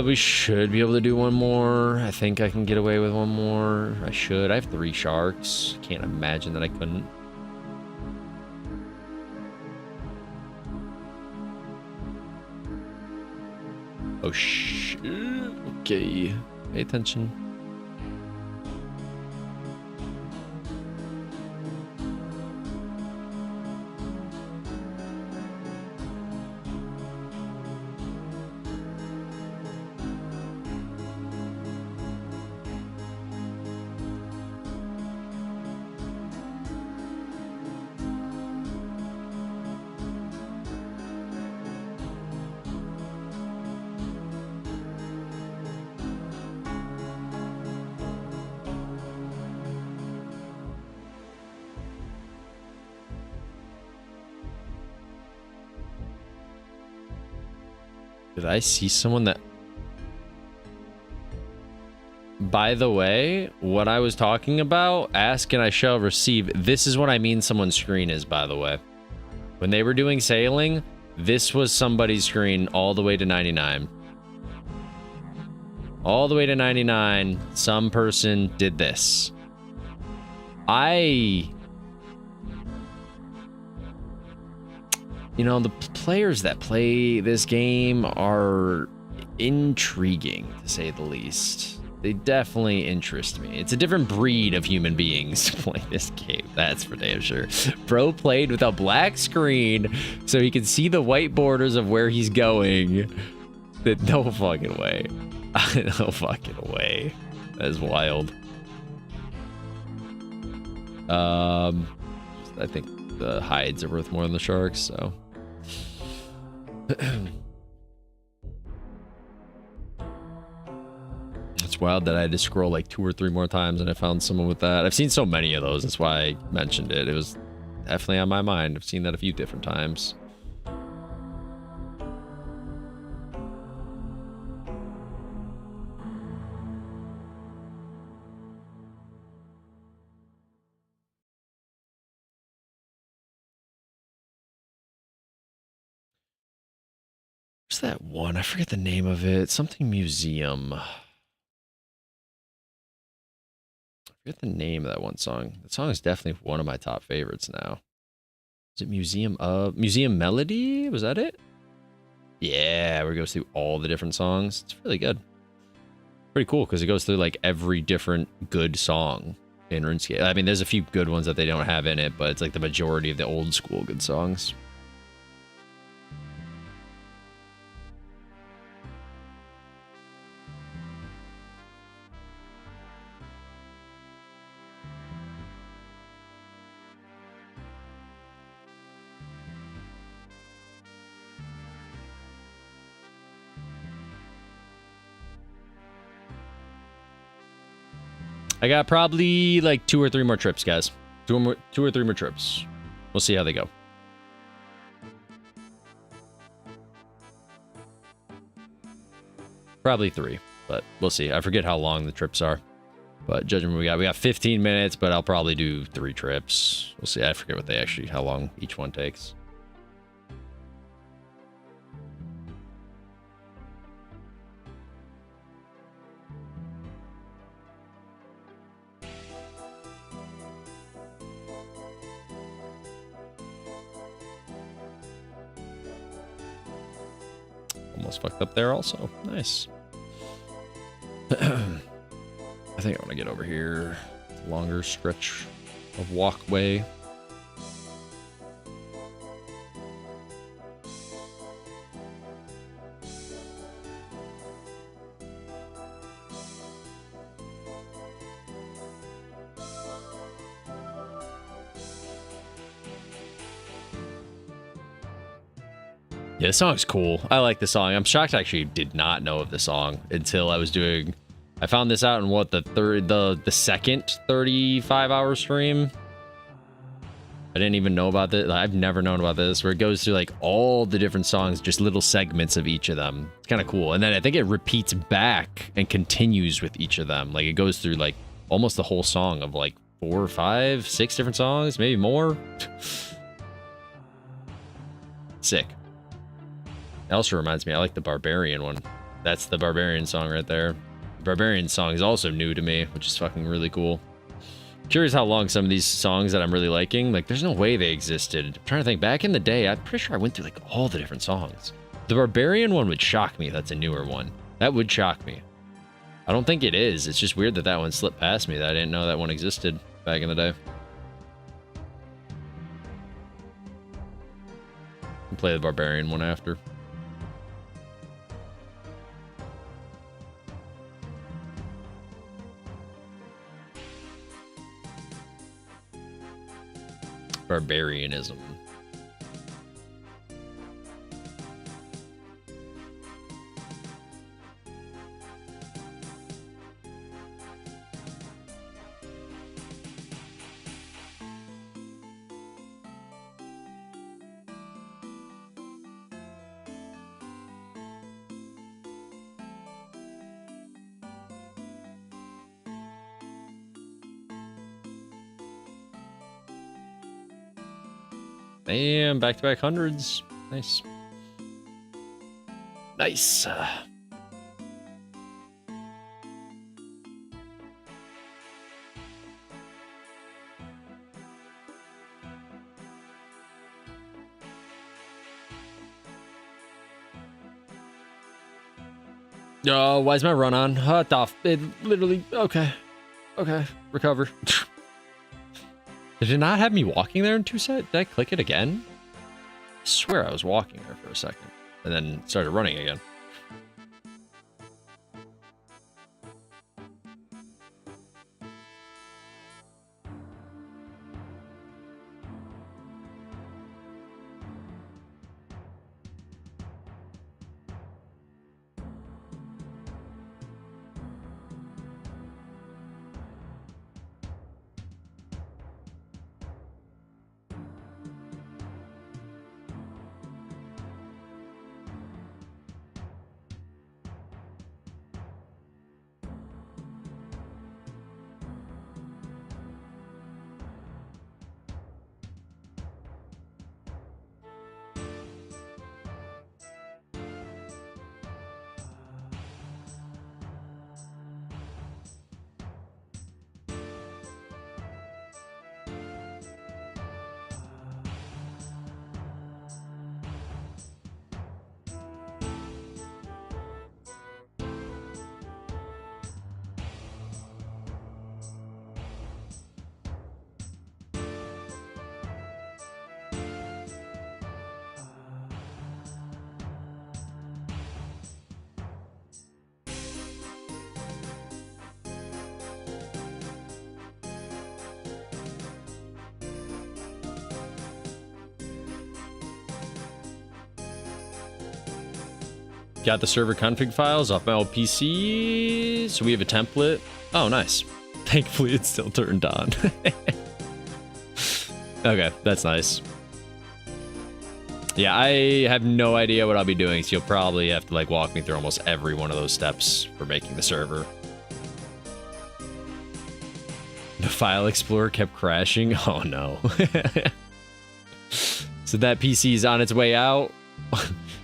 Speaker 1: We should be able to do one more. I think I can get away with one more. I should. I have 3 sharks. Can't imagine that I couldn't. Oh, shit. Okay. Pay attention. Did I see someone that... By the way, what I was talking about, ask and I shall receive. This is what I mean someone's screen is, by the way. When they were doing sailing, this was somebody's screen all the way to 99. All the way to 99, some person did this. You know, the players that play this game are intriguing, to say the least. They definitely interest me. It's a different breed of human beings playing this game, that's for damn sure. Bro played with a black screen so he could see the white borders of where he's going. No fucking way. No fucking way. That is wild. I think the hides are worth more than the sharks, so... It's wild that I had to scroll like 2 or 3 more times and I found someone with that. I've seen so many of those, that's why I mentioned it. It was definitely on my mind. I've seen that a few different times. What's that one? I forget the name of it. Something museum. I forget the name of that one song. That song is definitely one of my top favorites now. Is it Museum Melody? Was that it? Yeah, where it goes through all the different songs. It's really good. Pretty cool because it goes through like every different good song in RuneScape. I mean, there's a few good ones that they don't have in it, but it's like the majority of the old school good songs. I got probably like 2 or 3 more trips, guys. 2 or 3 more trips. We'll see how they go. Probably 3, but we'll see. I forget how long the trips are. But judging what we got 15 minutes, but I'll probably do 3 trips. We'll see. I forget what how long each one takes. Almost fucked up there also. Nice. I think I want to get over here. Longer stretch of walkway. Yeah, the song's cool. I like the song. I'm shocked I actually did not know of the song until I was doing... I found this out in what, the second 35-hour stream? I didn't even know about this. I've never known about this, where it goes through like all the different songs, just little segments of each of them. It's kind of cool. And then I think it repeats back and continues with each of them. Like it goes through like almost the whole song of like 4, 5, 6 different songs, maybe more. Sick. It also reminds me, I like the Barbarian one. That's the Barbarian song right there. The Barbarian song is also new to me, which is fucking really cool. Curious how long some of these songs that I'm really liking, like there's no way they existed. I'm trying to think, back in the day, I'm pretty sure I went through like all the different songs. The Barbarian one would shock me if that's a newer one. That would shock me. I don't think it is. It's just weird that that one slipped past me, that I didn't know that one existed back in the day. I'll play the Barbarian one after. Barbarianism. Damn, back-to-back hundreds. Nice. Nice. Oh, why is my run on? Hot off. It literally. Okay. Okay. Recover. Did it not have me walking there in 2 seconds? Did I click it again? I swear I was walking there for a second and then started running again. Got the server config files off my old PC, so we have a template. Oh, nice. Thankfully, it's still turned on. Okay, that's nice. Yeah, I have no idea what I'll be doing, so you'll probably have to like walk me through almost every one of those steps for making the server. The file explorer kept crashing. Oh no. So that PC is on its way out.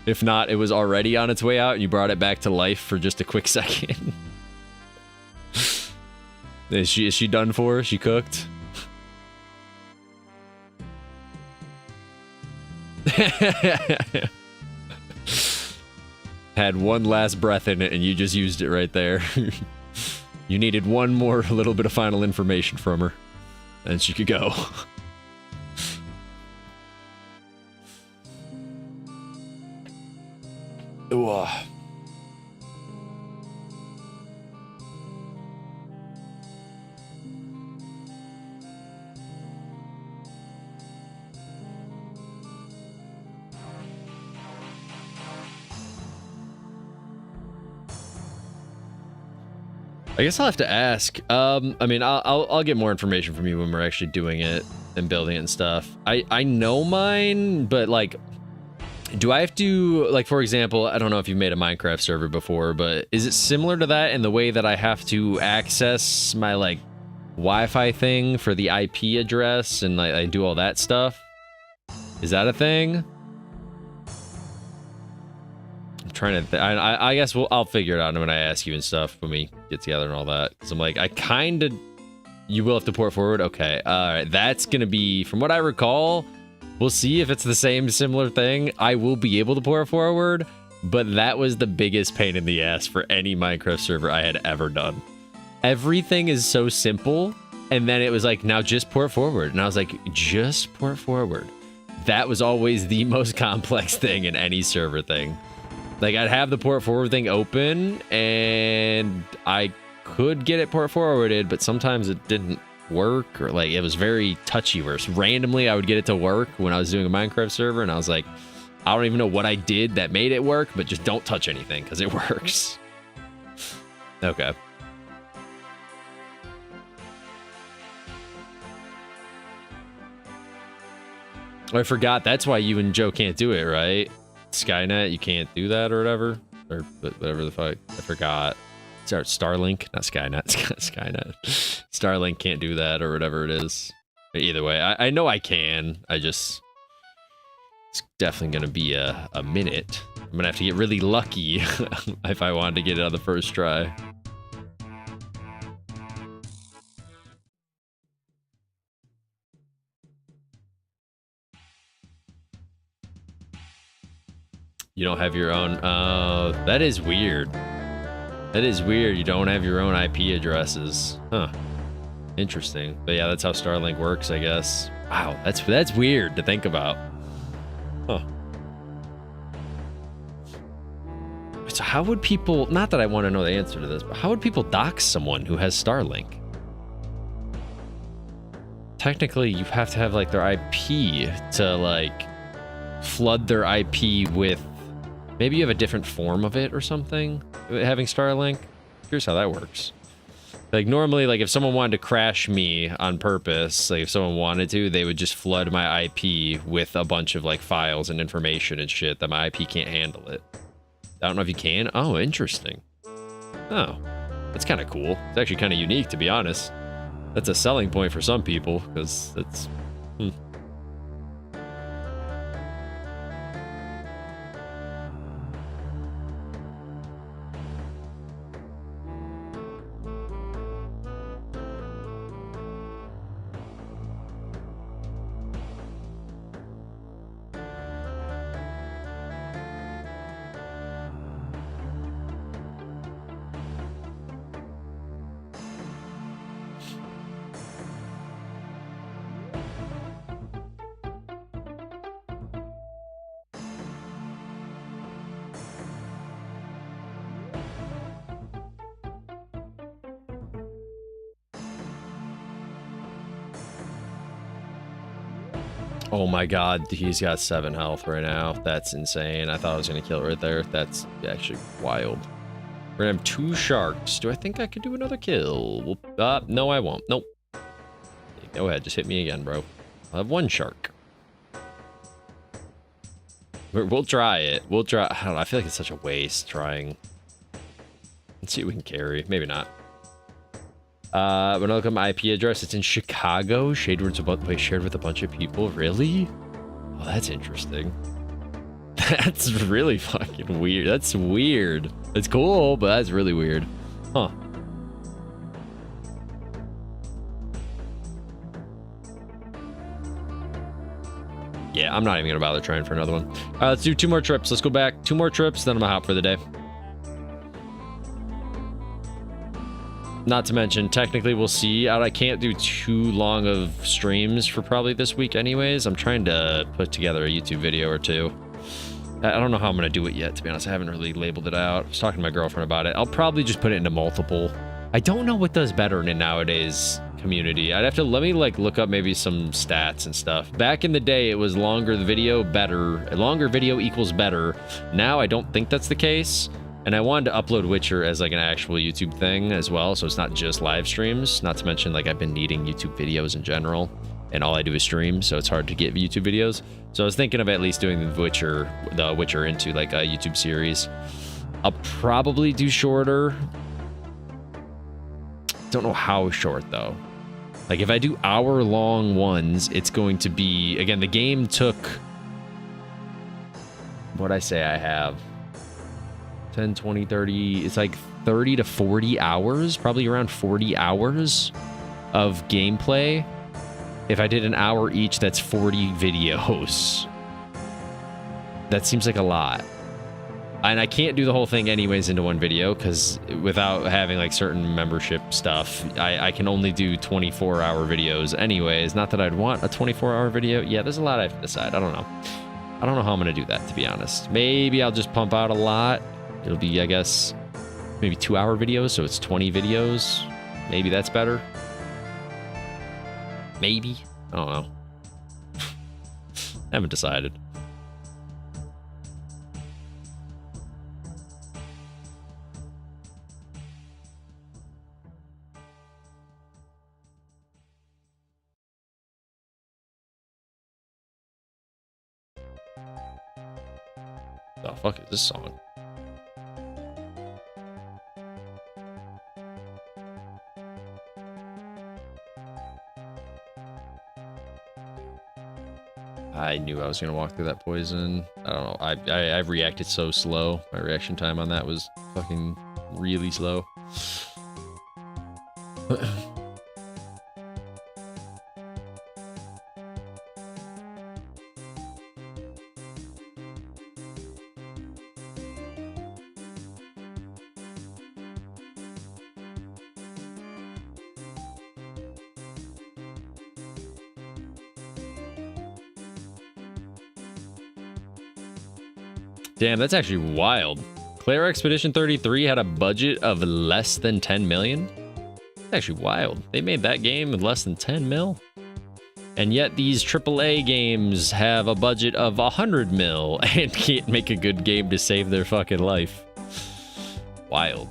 Speaker 1: If not, it was already on its way out and you brought it back to life for just a quick second. Is she done for? Is she cooked? Had one last breath in it and you just used it right there. You needed one more little bit of final information from her and she could go. Ooh. I guess I'll have to ask. I mean, I'll get more information from you when we're actually doing it and building it and stuff. I know mine, but like, do I have to, like, for example, I don't know if you've made a Minecraft server before, but is it similar to that in the way that I have to access my like Wi-Fi thing for the IP address and like I do all that stuff? Is that a thing? Trying to I guess I'll figure it out when I ask you and stuff when we get together and all that, because I'm like, I kind of, you will have to port forward. Okay, all right, that's gonna be, from what I recall, we'll see if it's the same similar thing. I will be able to port forward, but that was the biggest pain in the ass for any Minecraft server I had ever done. Everything is so simple, and then it was like, now just port forward, and I was like, just port forward. That was always the most complex thing in any server thing. Like, I'd have the port forward thing open, and I could get it port forwarded, but sometimes it didn't work, or like, it was very touchy where randomly I would get it to work when I was doing a Minecraft server, and I was like, I don't even know what I did that made it work, but just don't touch anything, because it works. Okay. Oh, I forgot, that's why you and Joe can't do it, right? Skynet, you can't do that or whatever, or whatever the fuck. I forgot. Starlink, not Skynet. Skynet. Starlink can't do that or whatever it is. But either way, I know I can. I just definitely gonna be a minute. I'm gonna have to get really lucky if I wanted to get it on the first try. You don't have your own. That is weird. That is weird. You don't have your own IP addresses. Huh. Interesting. But yeah, that's how Starlink works, I guess. Wow, that's weird to think about. Huh. So how would people, not that I want to know the answer to this, but how would people dox someone who has Starlink? Technically, you have to have like their IP to like flood their IP with, maybe you have a different form of it or something, having Starlink. Here's how that works. Like normally, like if someone wanted to crash me on purpose, like if someone wanted to, they would just flood my IP with a bunch of like files and information and shit that my IP can't handle it. I don't know if you can. Oh, interesting. Oh, that's kind of cool. It's actually kind of unique, to be honest. That's a selling point for some people, because that's... Oh my god, he's got 7 health right now. That's insane. I thought I was going to kill it right there. That's actually wild. We're going to have 2 sharks. Do I think I could do another kill? No, I won't. Nope. Go ahead, just hit me again, bro. I'll have 1 shark. We'll try it. We'll try. I don't know. I feel like it's such a waste trying. Let's see what we can carry. Maybe not. When I look at my IP address, it's in Chicago. Shared with a bunch of people. Really? Oh, that's interesting. That's really fucking weird. That's weird. It's cool, but that's really weird. Huh. Yeah, I'm not even gonna bother trying for another one. Let's do 2 more trips. Let's go back. 2 more trips, then I'm gonna hop for the day. Not to mention, technically we'll see. I can't do too long of streams for probably this week anyways. I'm trying to put together a YouTube video or 2. I don't know how I'm going to do it yet, to be honest. I haven't really labeled it out. I was talking to my girlfriend about it. I'll probably just put it into multiple. I don't know what does better in a nowadays community. I'd have to, let me like look up maybe some stats and stuff. Back in the day, it was longer the video, better. Longer video equals better. Now I don't think that's the case. And I wanted to upload Witcher as like an actual YouTube thing as well, so it's not just live streams. Not to mention, like, I've been needing YouTube videos in general, and all I do is stream, so it's hard to get YouTube videos. So I was thinking of at least doing the Witcher into like a YouTube series. I'll probably do shorter. Don't know how short though. Like if I do hour-long ones, it's going to be, again, the game took, what'd I say I have? 10, 20, 30, it's like 30 to 40 hours, probably around 40 hours of gameplay. If I did an hour each, that's 40 videos. That seems like a lot. And I can't do the whole thing anyways into one video, because without having like certain membership stuff, I can only do 24-hour videos anyways. Not that I'd want a 24-hour video. Yeah, there's a lot I have to decide. I don't know. I don't know how I'm going to do that, to be honest. Maybe I'll just pump out a lot. It'll be, I guess, maybe 2-hour videos, so it's 20 videos. Maybe that's better. Maybe. I don't know. I haven't decided. The fuck is this song? I knew I was gonna walk through that poison. I don't know. I've reacted so slow. My reaction time on that was fucking really slow. Damn, that's actually wild. Claire Expedition 33 had a budget of less than 10 million. That's actually wild. They made that game with less than 10 mil. And yet these AAA games have a budget of 100 mil and can't make a good game to save their fucking life. Wild.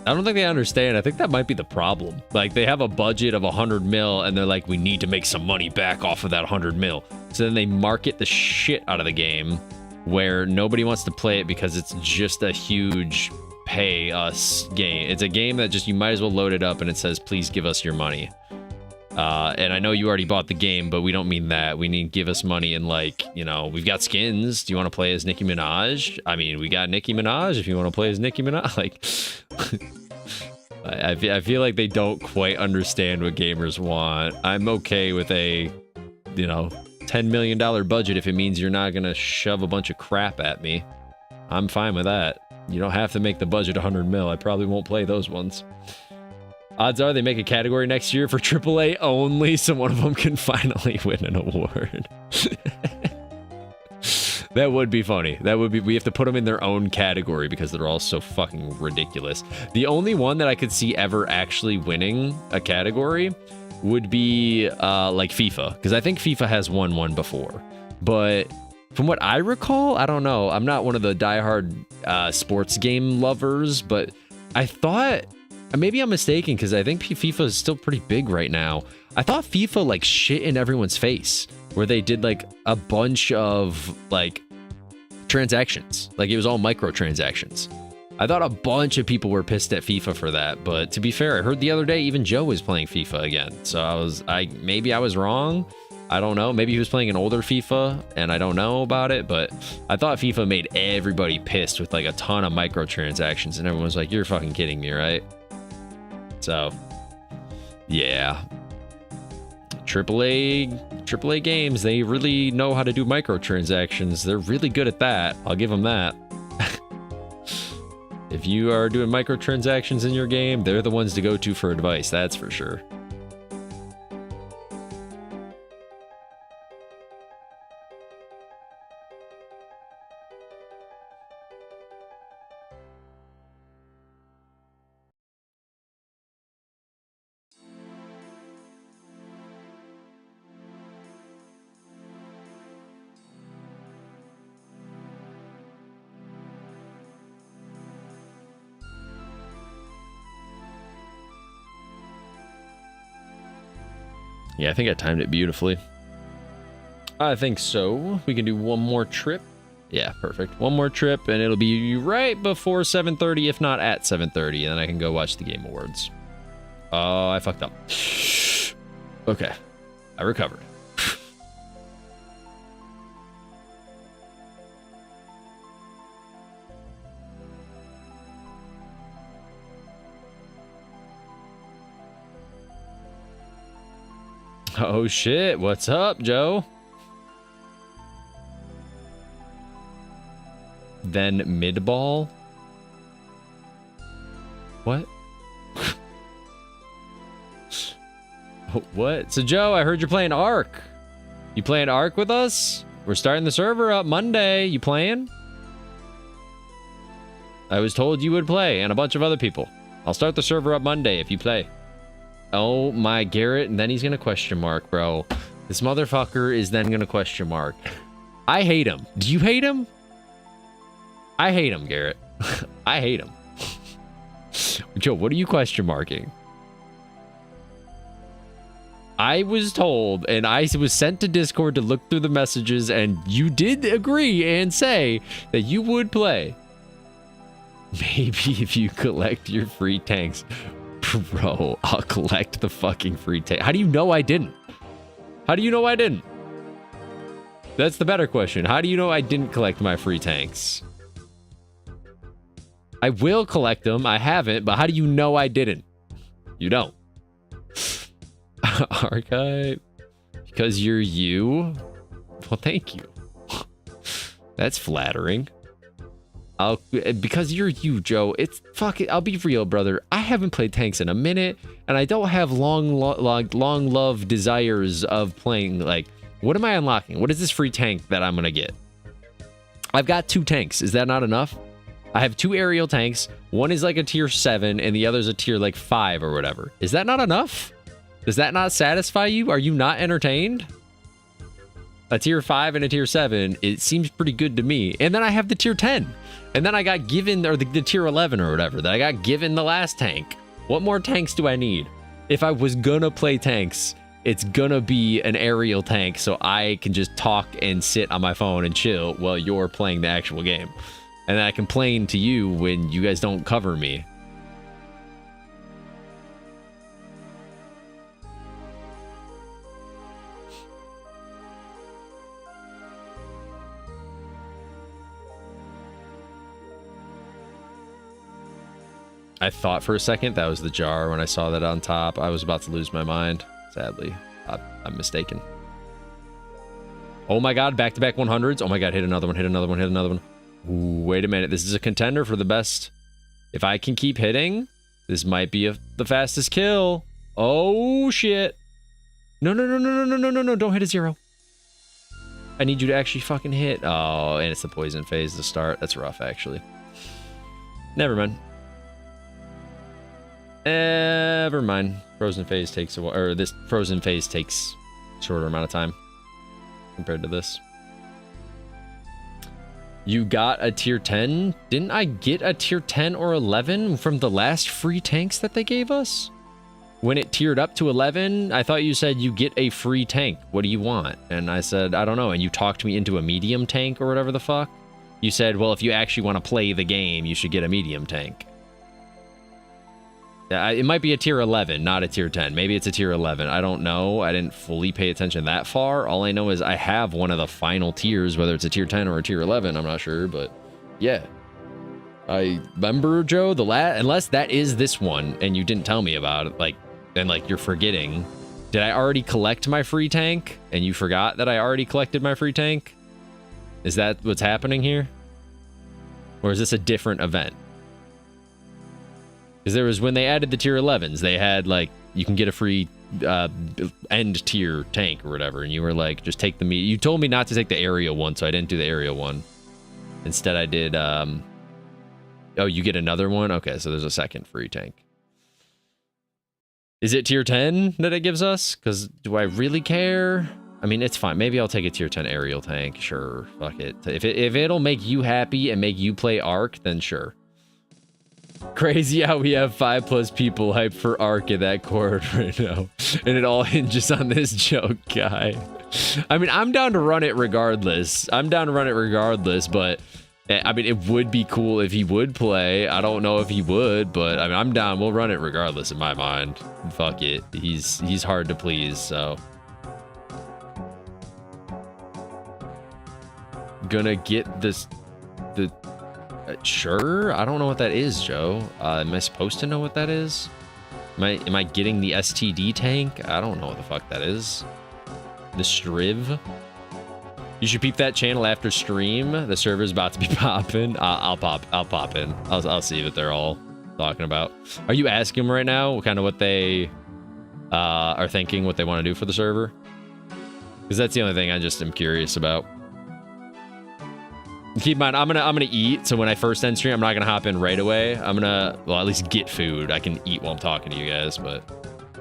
Speaker 1: I don't think they understand. I think that might be the problem. Like, they have a budget of 100 mil and they're like, we need to make some money back off of that 100 mil. So then they market the shit out of the game, where nobody wants to play it because it's just a huge pay us game. It's a game that just, you might as well load it up and it says, please give us your money. And I know you already bought the game, but we don't mean that. We need give us money and, like, you know, we've got skins. Do you want to play as Nicki Minaj? I mean, we got Nicki Minaj if you want to play as Nicki Minaj. Like, I feel like they don't quite understand what gamers want. I'm okay with a, you know, $10 million budget if it means you're not gonna shove a bunch of crap at me. I'm fine with that. You don't have to make the budget 100 mil. I probably won't play those ones. Odds are they make a category next year for AAA only, so one of them can finally win an award. That would be funny. That would be, we have to put them in their own category because they're all so fucking ridiculous. The only one that I could see ever actually winning a category would be like FIFA, because I think FIFA has won one before. But from what I recall, I don't know. I'm not one of the diehard sports game lovers, but I thought, maybe I'm mistaken, because I think FIFA is still pretty big right now. I thought FIFA like shit in everyone's face, where they did like a bunch of like transactions. Like it was all microtransactions. I thought a bunch of people were pissed at FIFA for that, but to be fair, I heard the other day even Joe was playing FIFA again. So maybe I was wrong. I don't know. Maybe he was playing an older FIFA and I don't know about it, but I thought FIFA made everybody pissed with like a ton of microtransactions and everyone was like, you're fucking kidding me, right? So, yeah. AAA games, they really know how to do microtransactions. They're really good at that. I'll give them that. If you are doing microtransactions in your game, they're the ones to go to for advice, that's for sure. Yeah, I think I timed it beautifully. I think so. We can do one more trip. Yeah, perfect. One more trip, and it'll be right before 7:30, if not at 7:30, and then I can go watch the Game Awards. Oh, I fucked up. Okay, I recovered. Oh shit, what's up, Joe? Then mid-ball? What? What? So Joe, I heard you're playing Ark. You playing Ark with us? We're starting the server up Monday. You playing? I was told you would play, and a bunch of other people. I'll start the server up Monday if you play. Oh my Garrett, and then he's gonna question mark, bro. This motherfucker is then gonna question mark. I hate him. Do you hate him? I hate him, Garrett. I hate him. Joe, what are you question marking? I was told, and I was sent to Discord to look through the messages, and you did agree and say that you would play. Maybe if you collect your free tanks. Bro, I'll collect the fucking free tank. How do you know I didn't? How do you know I didn't? That's the better question. How do you know I didn't collect my free tanks? I will collect them. I haven't, but how do you know I didn't? You don't. Archive. Because you're you? Well, thank you. That's flattering. Because you're you, Joe. It's fuck it. I'll be real, brother. I haven't played tanks in a minute, and I don't have long love desires of playing. Like, what am I unlocking? What is this free tank that I'm gonna get? I've got 2 tanks. Is that not enough? I have 2 aerial tanks. One is like a tier 7, and the other's a tier like 5 or whatever. Is that not enough? Does that not satisfy you? Are you not entertained? A tier 5 and a tier 7, it seems pretty good to me. And then I have the tier 10. And then I got given, or the tier 11 or whatever, that I got given the last tank. What more tanks do I need? If I was gonna play tanks, it's gonna be an aerial tank so I can just talk and sit on my phone and chill while you're playing the actual game. And then I complain to you when you guys don't cover me. I thought for a second that was the jar when I saw that on top. I was about to lose my mind. Sadly, I'm mistaken. Oh my god, back-to-back 100s. Oh my god, hit another one, hit another one, hit another one. Ooh, wait a minute. This is a contender for the best. If I can keep hitting, this might be the fastest kill. Oh, shit. No, no, no, no, no, no, no, no, no. Don't hit a 0. I need you to actually fucking hit. Oh, and it's the poison phase to start. That's rough, actually. Never mind. Never mind. Frozen phase takes a while, or this frozen phase takes a shorter amount of time compared to this. You got a tier 10? Didn't I get a tier 10 or 11 from the last free tanks that they gave us? When it tiered up to 11, I thought you said you get a free tank. What do you want? And I said, I don't know. And you talked me into a medium tank or whatever the fuck. You said, well, if you actually want to play the game, you should get a medium tank. It might be a tier 11, not a tier 10. Maybe it's a tier 11. I don't know. I didn't fully pay attention that far. All I know is I have one of the final tiers, whether it's a tier 10 or a tier 11. I'm not sure, but yeah. I remember, Joe, unless that is this one and you didn't tell me about it, and you're forgetting. Did I already collect my free tank and you forgot that I already collected my free tank? Is that what's happening here? Or is this a different event? Because there was, when they added the tier 11s, they had, you can get a free end tier tank or whatever, and you were like, just take the meat. You told me not to take the aerial one, so I didn't do the aerial one. Instead, I did, oh, you get another one? Okay, so there's a second free tank. Is it tier 10 that it gives us? Because do I really care? I mean, it's fine. Maybe I'll take a tier 10 aerial tank. Sure, fuck it. If it'll make you happy and make you play Ark, then sure. Crazy how we have 5+ people hyped for Ark in that court right now. And it all hinges on this joke guy. I mean, I'm down to run it regardless. But I mean, it would be cool if he would play. I don't know if he would, but I mean, I'm down. We'll run it regardless in my mind. Fuck it. He's hard to please, so. Gonna get this... Sure, I don't know what that is, Joe. Am I supposed to know what that is? Am I getting the STD tank? I don't know what the fuck that is. The Striv. You should peep that channel after stream. The server's about to be popping. I'll pop in. I'll see what they're all talking about. Are you asking them right now kind of what they are thinking, what they want to do for the server? Because that's the only thing I just am curious about. Keep in mind, I'm gonna eat, so when I first end stream, I'm not gonna hop in right away. I'm gonna, well, at least get food. I can eat while I'm talking to you guys, but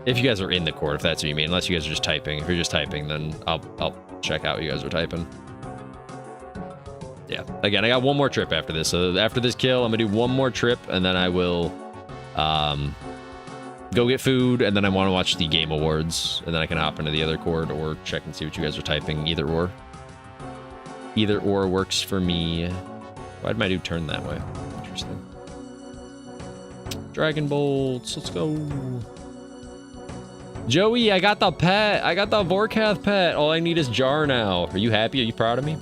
Speaker 1: if you guys are in the court, if that's what you mean, unless you guys are just typing. If you're just typing, then I'll check out what you guys are typing. Yeah, again, I got one more trip after this. So after this kill, I'm gonna do one more trip, and then I will go get food, and then I want to watch the game awards, and then I can hop into the other court or check and see what you guys are typing. Either or. Either or works for me. Why did my dude turn that way? Interesting. Dragon bolts, let's go. Joey, I got the pet. I got the Vorkath pet. All I need is Jar now. Are you happy? Are you proud of me?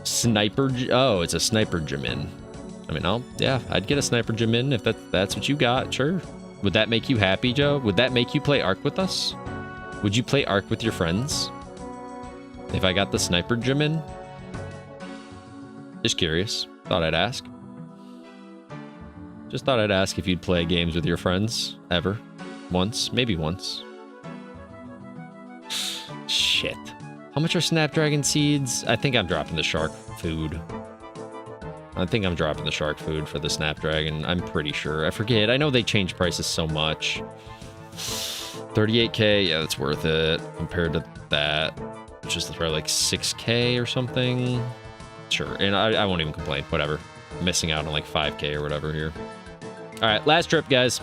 Speaker 1: Sniper. Oh, it's a Sniper Jamin. I mean, yeah, I'd get a Sniper Jamin if that's what you got. Sure. Would that make you happy, Joe? Would that make you play Ark with us? Would you play Ark with your friends? If I got the Sniper Jamin? Just curious. Thought I'd ask. Just thought I'd ask if you'd play games with your friends. Ever. Once. Maybe once. Shit. How much are Snapdragon seeds? I think I'm dropping the shark food. I think I'm dropping the shark food for the Snapdragon. I'm pretty sure. I forget. I know they change prices so much. 38K. Yeah, that's worth it. Compared to that. Which is probably like 6K or something. Sure. And I won't even complain. Whatever. I'm missing out on like 5K or whatever here. All right, last trip, guys.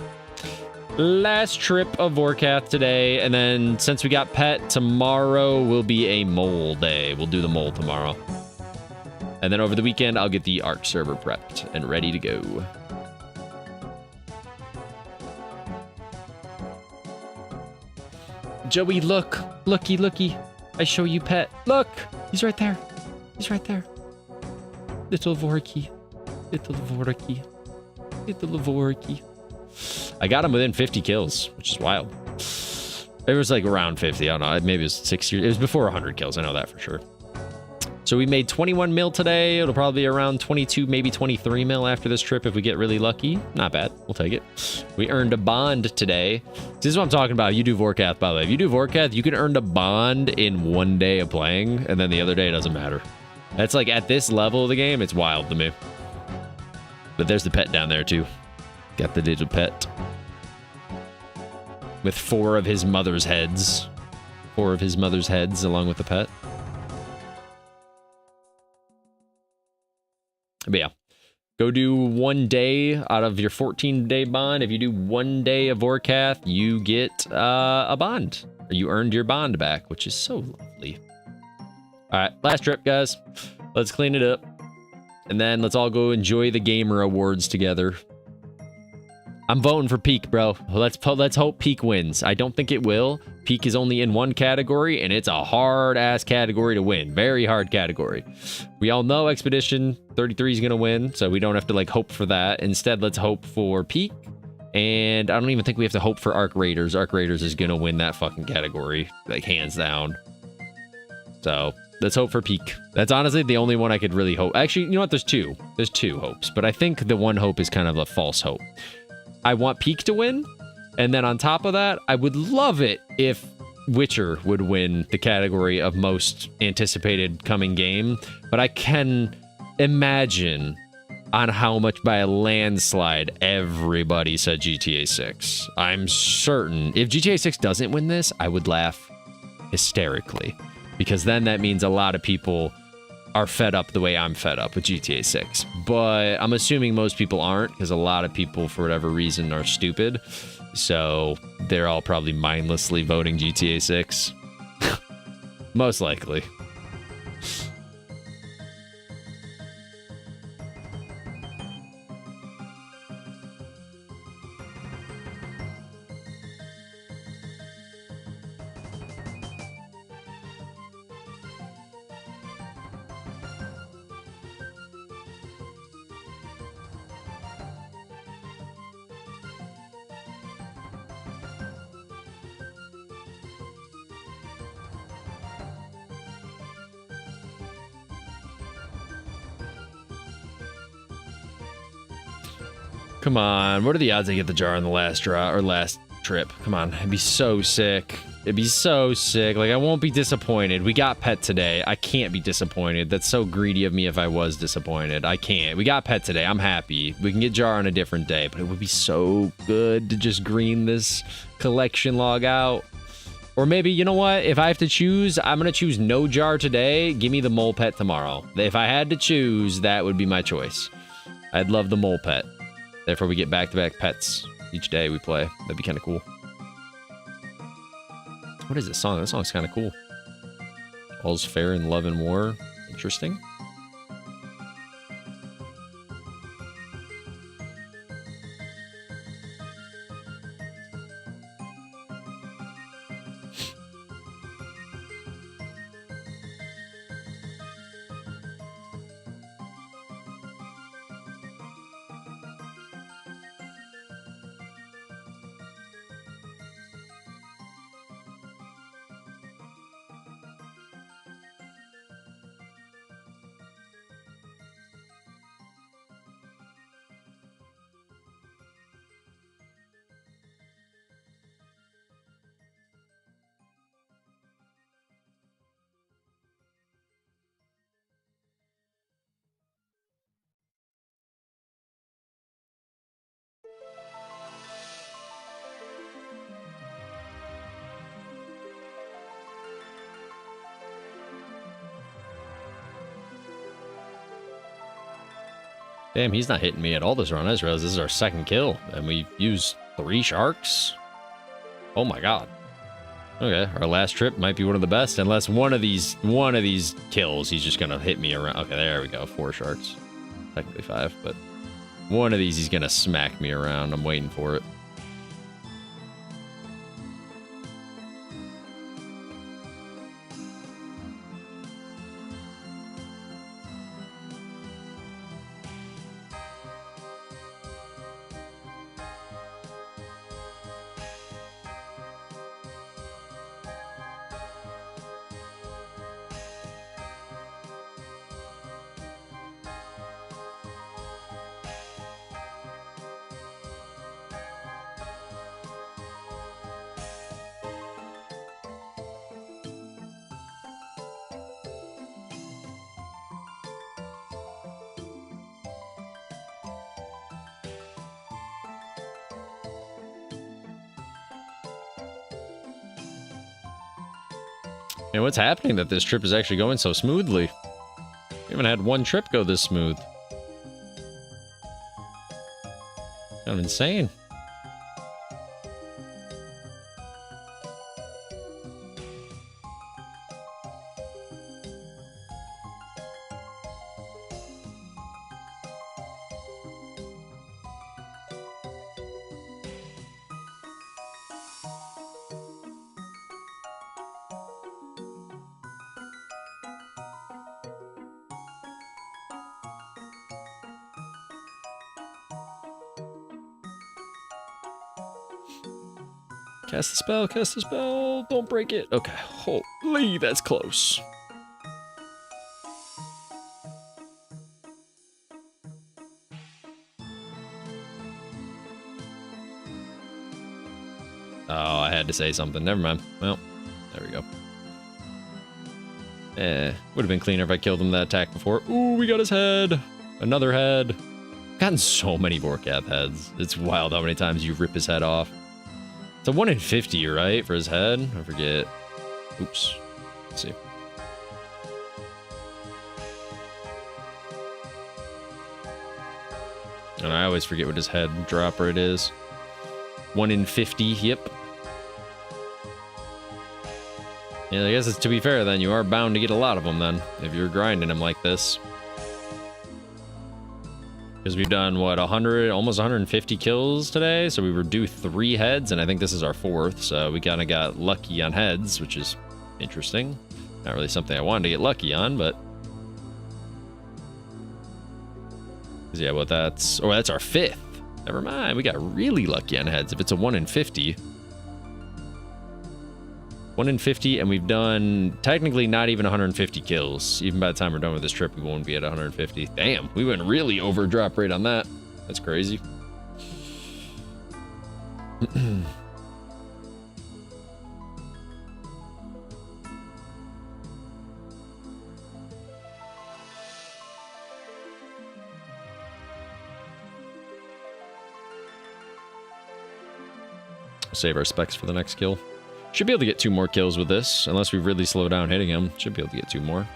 Speaker 1: Last trip of Vorkath today, and then since we got pet, tomorrow will be a mole day. We'll do the mole tomorrow. And then over the weekend, I'll get the Ark server prepped and ready to go. Joey, look. Looky, looky. I show you pet. Look! He's right there. He's right there. Little Vorky. Little Vorky. Little Vorky. I got him within 50 kills, which is wild. It was like around 50. I don't know. Maybe it was 6 years. It was before 100 kills. I know that for sure. So we made 21 mil today. It'll probably be around 22, maybe 23 mil after this trip if we get really lucky. Not bad. We'll take it. We earned a bond today. This is what I'm talking about. You do Vorkath, by the way. If you do Vorkath, you can earn a bond in 1 day of playing, and then the other day it doesn't matter. That's like at this level of the game, it's wild to me. But there's the pet down there too. Got the digital pet. With 4 of his mother's heads. 4 of his mother's heads along with the pet. But yeah. Go do 1 day out of your 14-day bond. If you do 1 day of Vorkath, you get a bond. Or you earned your bond back, which is so lovely. Alright, last trip, guys. Let's clean it up. And then let's all go enjoy the Gamer Awards together. I'm voting for Peak, bro. Let's hope Peak wins. I don't think it will. Peak is only in 1 category, and it's a hard-ass category to win. Very hard category. We all know Expedition 33 is going to win, so we don't have to, like, hope for that. Instead, let's hope for Peak. And I don't even think we have to hope for Ark Raiders. Ark Raiders is going to win that fucking category, like, hands down. So let's hope for Peak. That's honestly the only one I could really hope. Actually, you know what? There's 2. There's 2 hopes, but I think the one hope is kind of a false hope. I want Peak to win, and then on top of that, I would love it if Witcher would win the category of most anticipated coming game, but I can imagine on how much by a landslide everybody said GTA 6. I'm certain if GTA 6 doesn't win this, I would laugh hysterically, because then that means a lot of people are fed up the way I'm fed up with GTA 6. But I'm assuming most people aren't, because a lot of people, for whatever reason, are stupid. So they're all probably mindlessly voting GTA 6. Most likely. Come on, what are the odds I get the jar on the last draw or last trip? Come on, it'd be so sick. It'd be so sick. Like, I won't be disappointed. We got pet today. I can't be disappointed. That's so greedy of me if I was disappointed. I can't. We got pet today. I'm happy. We can get jar on a different day, but it would be so good to just green this collection log out. Or maybe, you know what? If I have to choose, I'm going to choose no jar today. Give me the mole pet tomorrow. If I had to choose, that would be my choice. I'd love the mole pet. Therefore, we get back-to-back pets each day we play. That'd be kind of cool. What is this song? This song's kind of cool. All's fair in love and war. Interesting. Damn, he's not hitting me at all this run. I just realized this is our second kill, and we used 3 sharks. Oh my god. Okay, our last trip might be one of the best, unless one of these kills, he's just gonna hit me around. Okay, there we go. 4 sharks. Technically 5, but one of these he's gonna smack me around. I'm waiting for it. And what's happening that this trip is actually going so smoothly? We haven't had one trip go this smooth. Kind of insane. Cast the spell, cast the spell. Don't break it. Okay, holy, that's close. Oh, I had to say something. Never mind. Well, there we go. Would have been cleaner if I killed him that attack before. Ooh, we got his head. Another head. Gotten so many Vorkath heads. It's wild how many times you rip his head off. It's a 1 in 50, right, for his head? I forget. Oops. Let's see. And I always forget what his head drop rate is. 1 in 50, yep. Yeah, I guess it's, to be fair then, you are bound to get a lot of them then, if you're grinding them like this. Because we've done, what, 100, almost 150 kills today, so we were due 3 heads, and I think this is our 4th, so we kind of got lucky on heads, which is interesting. Not really something I wanted to get lucky on, but... yeah, well, that's... oh, that's our 5th. Never mind, we got really lucky on heads if it's a 1 in 50. 1 in 50, and we've done technically not even 150 kills. Even by the time we're done with this trip, we won't be at 150. Damn, we went really over drop rate on that. That's crazy. Save our specs for the next kill. Should be able to get 2 more kills with this, unless we really slow down hitting him. Should be able to get 2 more.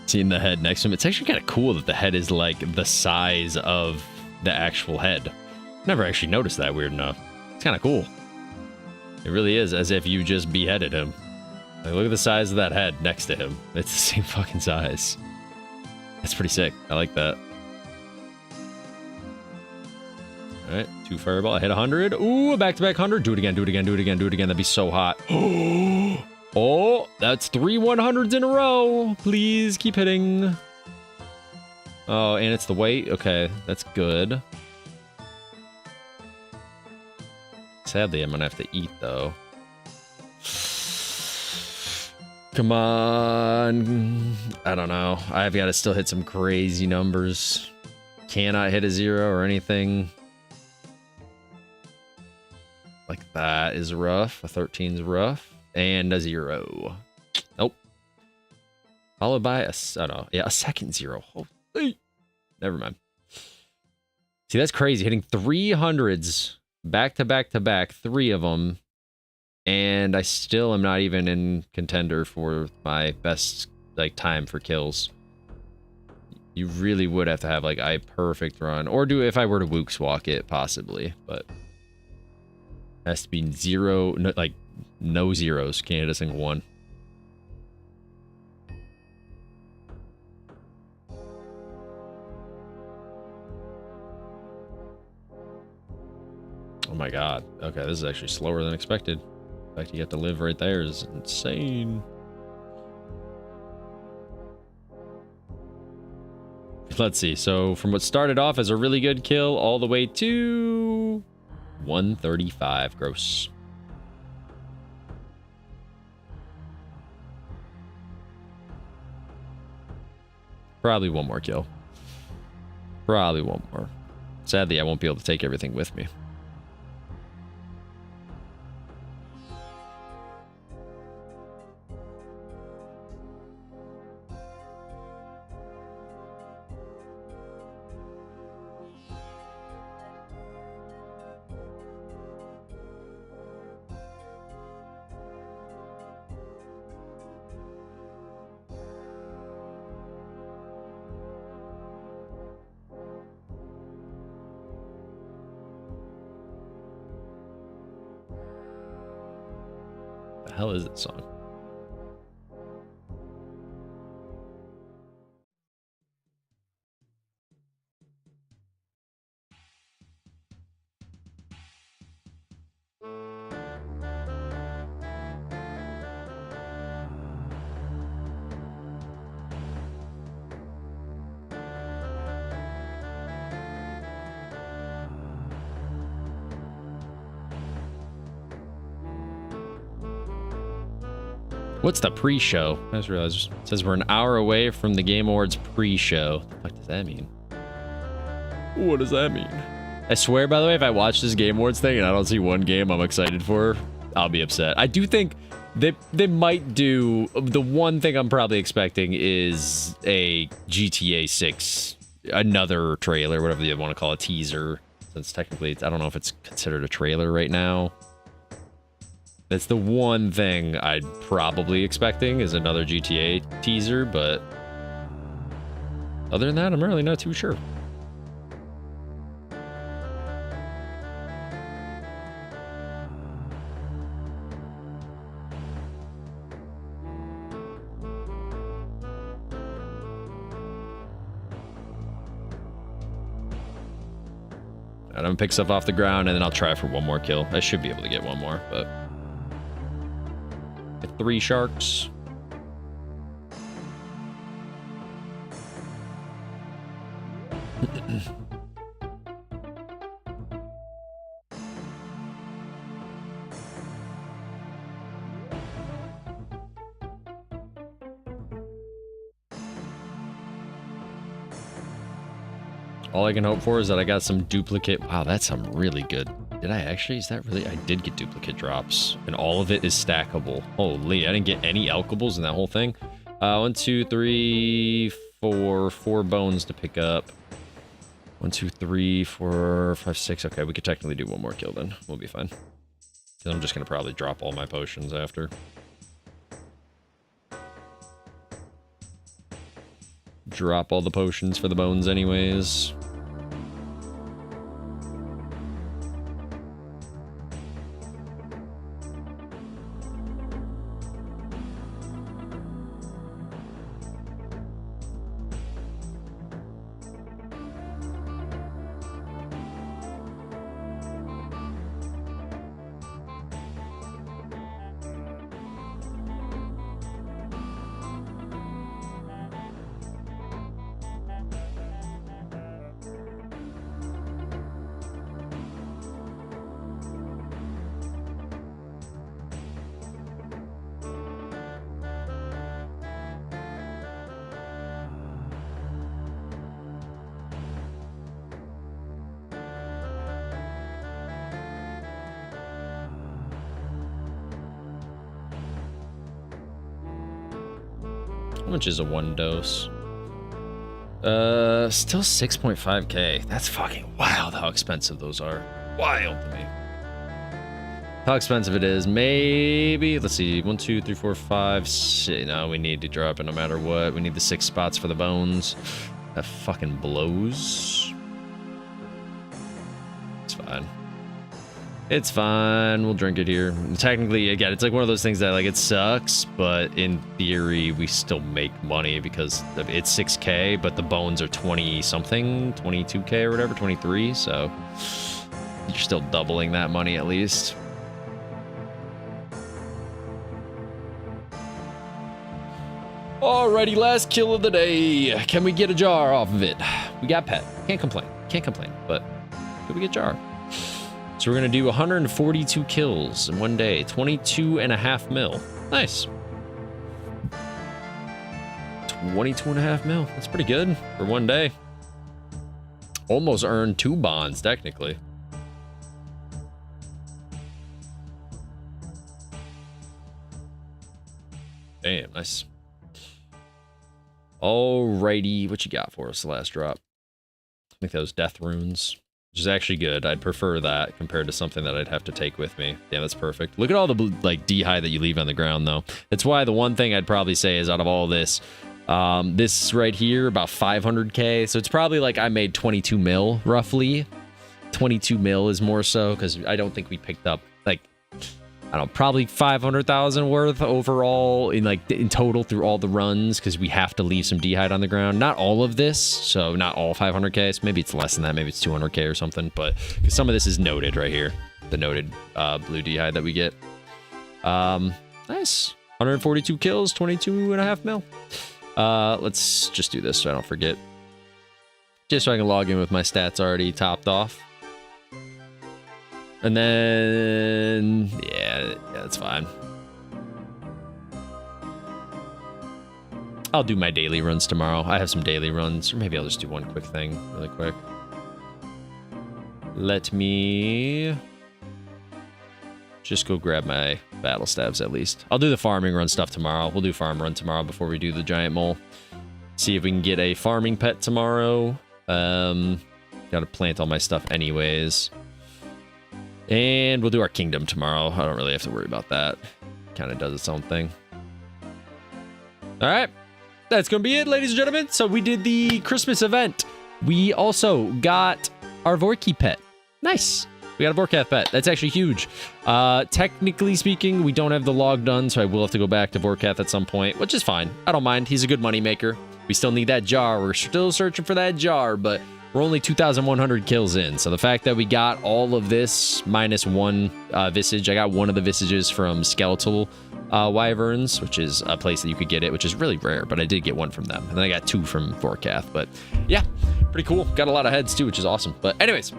Speaker 1: Seeing the head next to him, it's actually kind of cool that the head is like the size of the actual head. Never actually noticed that, weird enough. It's kind of cool. It really is as if you just beheaded him. Like, look at the size of that head next to him. It's the same fucking size. That's pretty sick. I like that. All right, 2 fireball. I hit 100. Ooh, back-to-back 100. Do it again, do it again, do it again, do it again. That'd be so hot. Oh, that's 3 100s in a row. Please keep hitting. Oh, and it's the weight. Okay, that's good. Sadly, I'm gonna have to eat, though. Come on. I don't know. I've got to still hit some crazy numbers. Cannot hit a 0 or anything like that. That is rough. A 13's rough. And a 0. Nope. Followed by a, oh no, yeah, a second 0. Holy. Never mind. See, that's crazy. Hitting 300s back to back to back, 3 of them. And I still am not even in contender for my best like time for kills. You really would have to have like a perfect run, or do if I were to Wooks walk it possibly, but it has to be 0, no, like no zeros. Can't hit a single one. Oh my god. Okay, this is actually slower than expected. The fact you have to live right there is insane. Let's see. So from what started off as a really good kill all the way to 135 gross. Probably one more kill. Probably one more. Sadly, I won't be able to take everything with me. The hell is this song? What's the pre-show? I just realized it says we're an hour away from the Game Awards pre-show. What the fuck does that mean? What does that mean? I swear, by the way, if I watch this Game Awards thing and I don't see one game I'm excited for, I'll be upset. I do think they might do... The one thing I'm probably expecting is a GTA 6, another trailer, whatever you want to call it, teaser. Since technically, I don't know if it's considered a trailer right now. That's the one thing I'd probably expecting is another GTA teaser, but other than that, I'm really not too sure. I'm gonna pick stuff off the ground and then I'll try for one more kill. I should be able to get one more, but 3 sharks. All I can hope for is that I got some duplicate. Wow, that's some really good. Did I actually? Is that really? I did get duplicate drops, and all of it is stackable. Holy, I didn't get any alchables in that whole thing. 1, 2, 3, 4 bones to pick up. 1, 2, 3, 4, 5, 6. Okay, we could technically do one more kill then. We'll be fine. Because I'm just gonna probably drop all my potions after. Drop all the potions for the bones anyways. How much is a 1 dose? Still 6.5k. That's fucking wild how expensive those are. Wild to me. How expensive it is? Maybe, let's see, 1, 2, 3, 4, 5, 6. No, we need to drop it no matter what. We need the 6 spots for the bones. That fucking blows. It's fine. It's fine. We'll drink it here. Technically, again, it's like one of those things that, like, it sucks, but in theory, we still make money because it's 6k, but the bones are 20-something, 22k or whatever, 23, so you're still doubling that money at least. Alrighty, last kill of the day. Can we get a jar off of it? We got pet. Can't complain. Can't complain, but can we get jar? So we're going to do 142 kills in 1 day. 22.5 mil. Nice. 22.5 mil. That's pretty good for 1 day. Almost earned 2 bonds, technically. Damn, nice. Alrighty, what you got for us? The last drop. I think that was death runes, which is actually good. I'd prefer that compared to something that I'd have to take with me. Yeah, that's perfect. Look at all the like D-high that you leave on the ground, though. That's why the one thing I'd probably say is out of all this, this right here, about 500k. So it's probably like I made 22 mil, roughly. 22 mil is more so, because I don't think we picked up, like, I don't know, probably 500,000 worth overall in total through all the runs, because we have to leave some D-hide on the ground. Not all of this, so not all 500k. So maybe it's less than that. Maybe it's 200k or something. But because some of this is noted right here, the noted blue D-hide that we get. Nice. 142 kills, 22.5 mil. Let's just do this so I don't forget. Just so I can log in with my stats already topped off. And then, yeah, that's fine. I'll do my daily runs tomorrow. I have some daily runs, or maybe I'll just do one quick thing really quick. Let me just go grab my battle stabs at least. I'll do the farming run stuff tomorrow. We'll do farm run tomorrow before we do the giant mole. See if we can get a farming pet tomorrow. Gotta plant all my stuff anyways. And we'll do our kingdom tomorrow. I don't really have to worry about that. Kind of does its own thing. All right. That's going to be it, ladies and gentlemen. So we did the Christmas event. We also got our Vorki pet. Nice. We got a Vorkath pet. That's actually huge. Technically speaking, we don't have the log done, so I will have to go back to Vorkath at some point, which is fine. I don't mind. He's a good money maker. We still need that jar. We're still searching for that jar, but we're only 2,100 kills in, so the fact that we got all of this minus 1 visage, I got one of the visages from Skeletal Wyverns, which is a place that you could get it, which is really rare, but I did get one from them. And then I got 2 from Vorkath, but yeah, pretty cool. Got a lot of heads too, which is awesome. But anyways,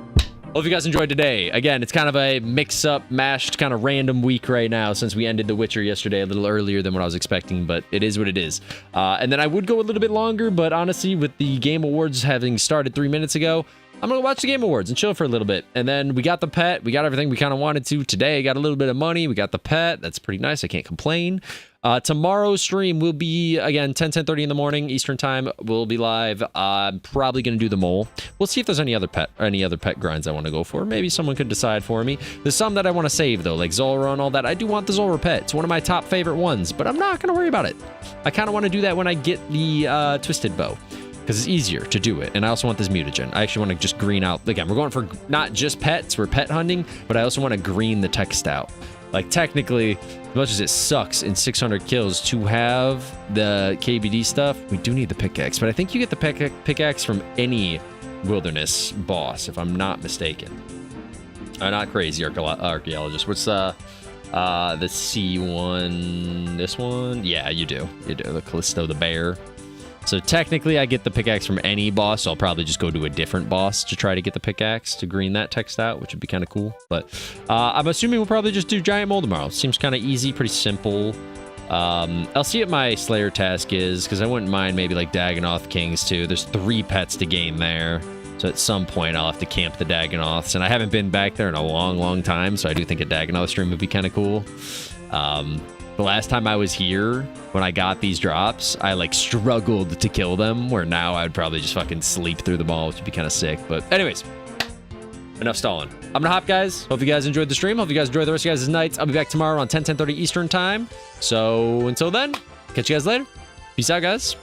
Speaker 1: hope you guys enjoyed today. Again, it's kind of a mix-up, mashed, kind of random week right now since we ended The Witcher yesterday a little earlier than what I was expecting, but it is what it is. And then I would go a little bit longer, but honestly, with the Game Awards having started 3 minutes ago, I'm going to watch the Game Awards and chill for a little bit. And then we got the pet. We got everything we kind of wanted to. Today, got a little bit of money. We got the pet. That's pretty nice. I can't complain. Tomorrow's stream will be, again, 10:30 in the morning Eastern time. We'll be live. I'm probably going to do the mole. We'll see if there's any other pet grinds I want to go for. Maybe someone could decide for me. There's some that I want to save, though, like Zulrah and all that. I do want the Zulrah pet. It's one of my top favorite ones, but I'm not going to worry about it. I kind of want to do that when I get the Twisted Bow, because it's easier to do it. And I also want this mutagen. I actually want to just green out. Again, we're going for not just pets. We're pet hunting, but I also want to green the text out. Like, technically, as much as it sucks in 600 kills to have the KBD stuff, we do need the pickaxe. But I think you get the pickaxe from any wilderness boss, if I'm not mistaken. Not crazy, archaeologist. What's the C1? This one? Yeah, you do. You do. The Callisto the Bear. So technically, I get the pickaxe from any boss. So I'll probably just go to a different boss to try to get the pickaxe to green that text out, which would be kind of cool. But I'm assuming we'll probably just do Giant Mole tomorrow. Seems kind of easy, pretty simple. I'll see what my Slayer task is, because I wouldn't mind maybe like Dagonoth Kings too. There's 3 pets to gain there. So at some point, I'll have to camp the Dagonoths. And I haven't been back there in a long, long time. So I do think a Dagonoth stream would be kind of cool. the last time I was here, when I got these drops, I like struggled to kill them, where now I would probably just fucking sleep through them all, which would be kind of sick. But anyways, enough stalling. I'm gonna hop, guys. Hope you guys enjoyed the stream. Hope you guys enjoy the rest of you guys' nights. I'll be back tomorrow around 10:30 Eastern time. So until then, catch you guys later. Peace out, guys.